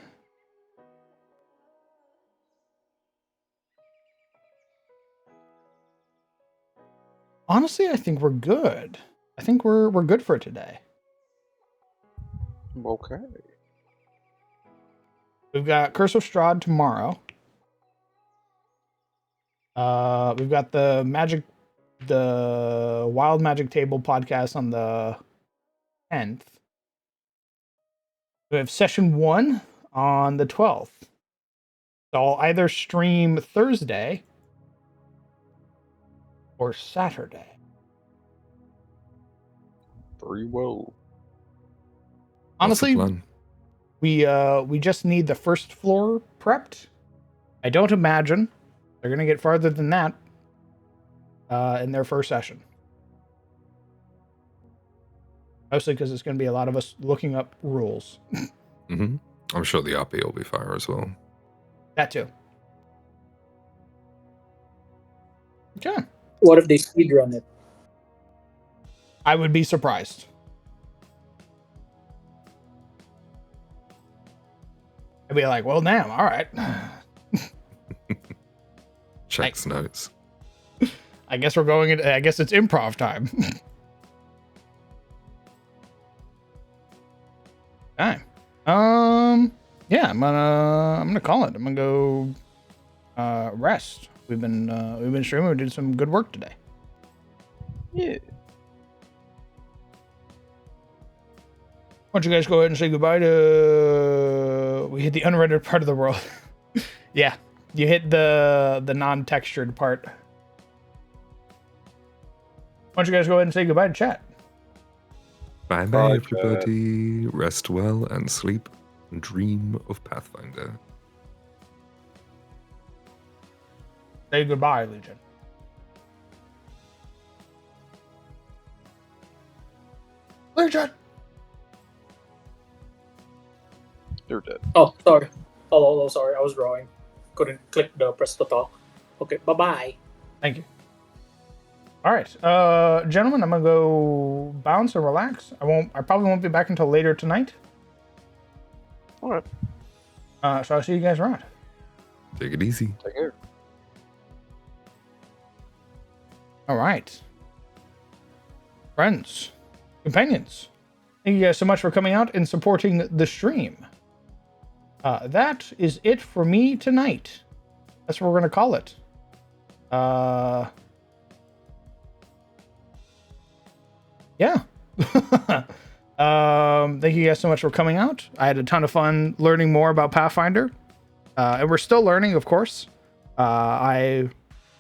Honestly, I think we're good. I think we're good for today. Okay. We've got Curse of Strahd tomorrow. We've got the Wild Magic Table podcast on the 10th. We have session 1 on the 12th. So I'll either stream Thursday or Saturday. Very well. Honestly, we just need the first floor prepped. I don't imagine they're going to get farther than that in their first session. Mostly because it's going to be a lot of us looking up rules. I'm sure the RP will be fire as well. That too. Okay. What if they speedrun it? I would be surprised. I'd be like, well, damn, all right. Checks notes. I guess we're going in. I guess it's improv time. Okay. Yeah, I'm gonna call it. I'm gonna go rest. We've been streaming. We did some good work today. Yeah. Why don't you guys go ahead and say goodbye to... We hit the unrendered part of the world. Yeah, you hit the non-textured part. Why don't you guys go ahead and say goodbye to chat? Bye bye, everybody. Rest well and sleep and dream of Pathfinder. Say goodbye, Legion. Legion! They're dead. Oh, sorry. Oh, sorry. I was drawing. Couldn't click the press to talk. Okay, bye-bye. Thank you. All right, gentlemen, I'm gonna go bounce and relax. I probably won't be back until later tonight. All right. So I'll see you guys around. Take it easy. Take care. All right. Friends, companions, thank you guys so much for coming out and supporting the stream. That is it for me tonight. That's what we're going to call it. Yeah. Thank you guys so much for coming out. I had a ton of fun learning more about Pathfinder. And we're still learning, of course. I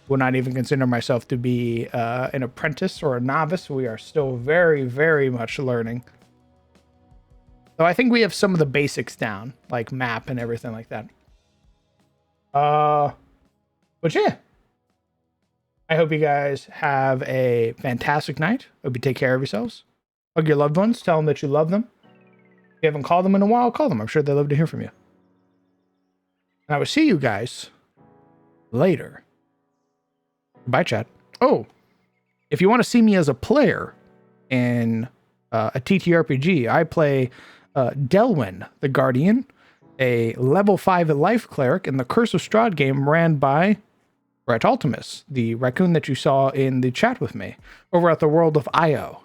would not even consider myself to be an apprentice or a novice. We are still very, very much learning. So I think we have some of the basics down, like map and everything like that. But yeah. I hope you guys have a fantastic night. Hope you take care of yourselves. Hug your loved ones. Tell them that you love them. If you haven't called them in a while, call them. I'm sure they'd love to hear from you. And I will see you guys later. Bye, chat. Oh, if you want to see me as a player in a TTRPG, I play Delwyn, the Guardian, a level 5 life cleric in the Curse of Strahd game ran by Brett Ultimus, the raccoon that you saw in the chat with me over at the World of Io.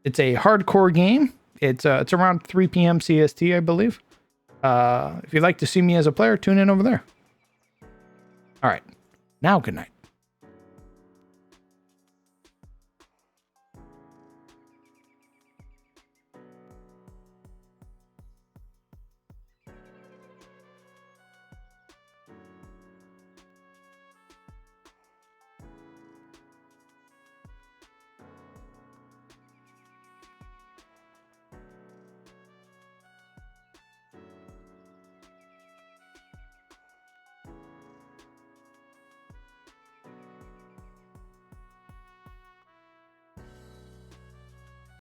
It's a hardcore game. It's around 3 p.m. CST, I believe. If you'd like to see me as a player, tune in over there. All right. Now, good night.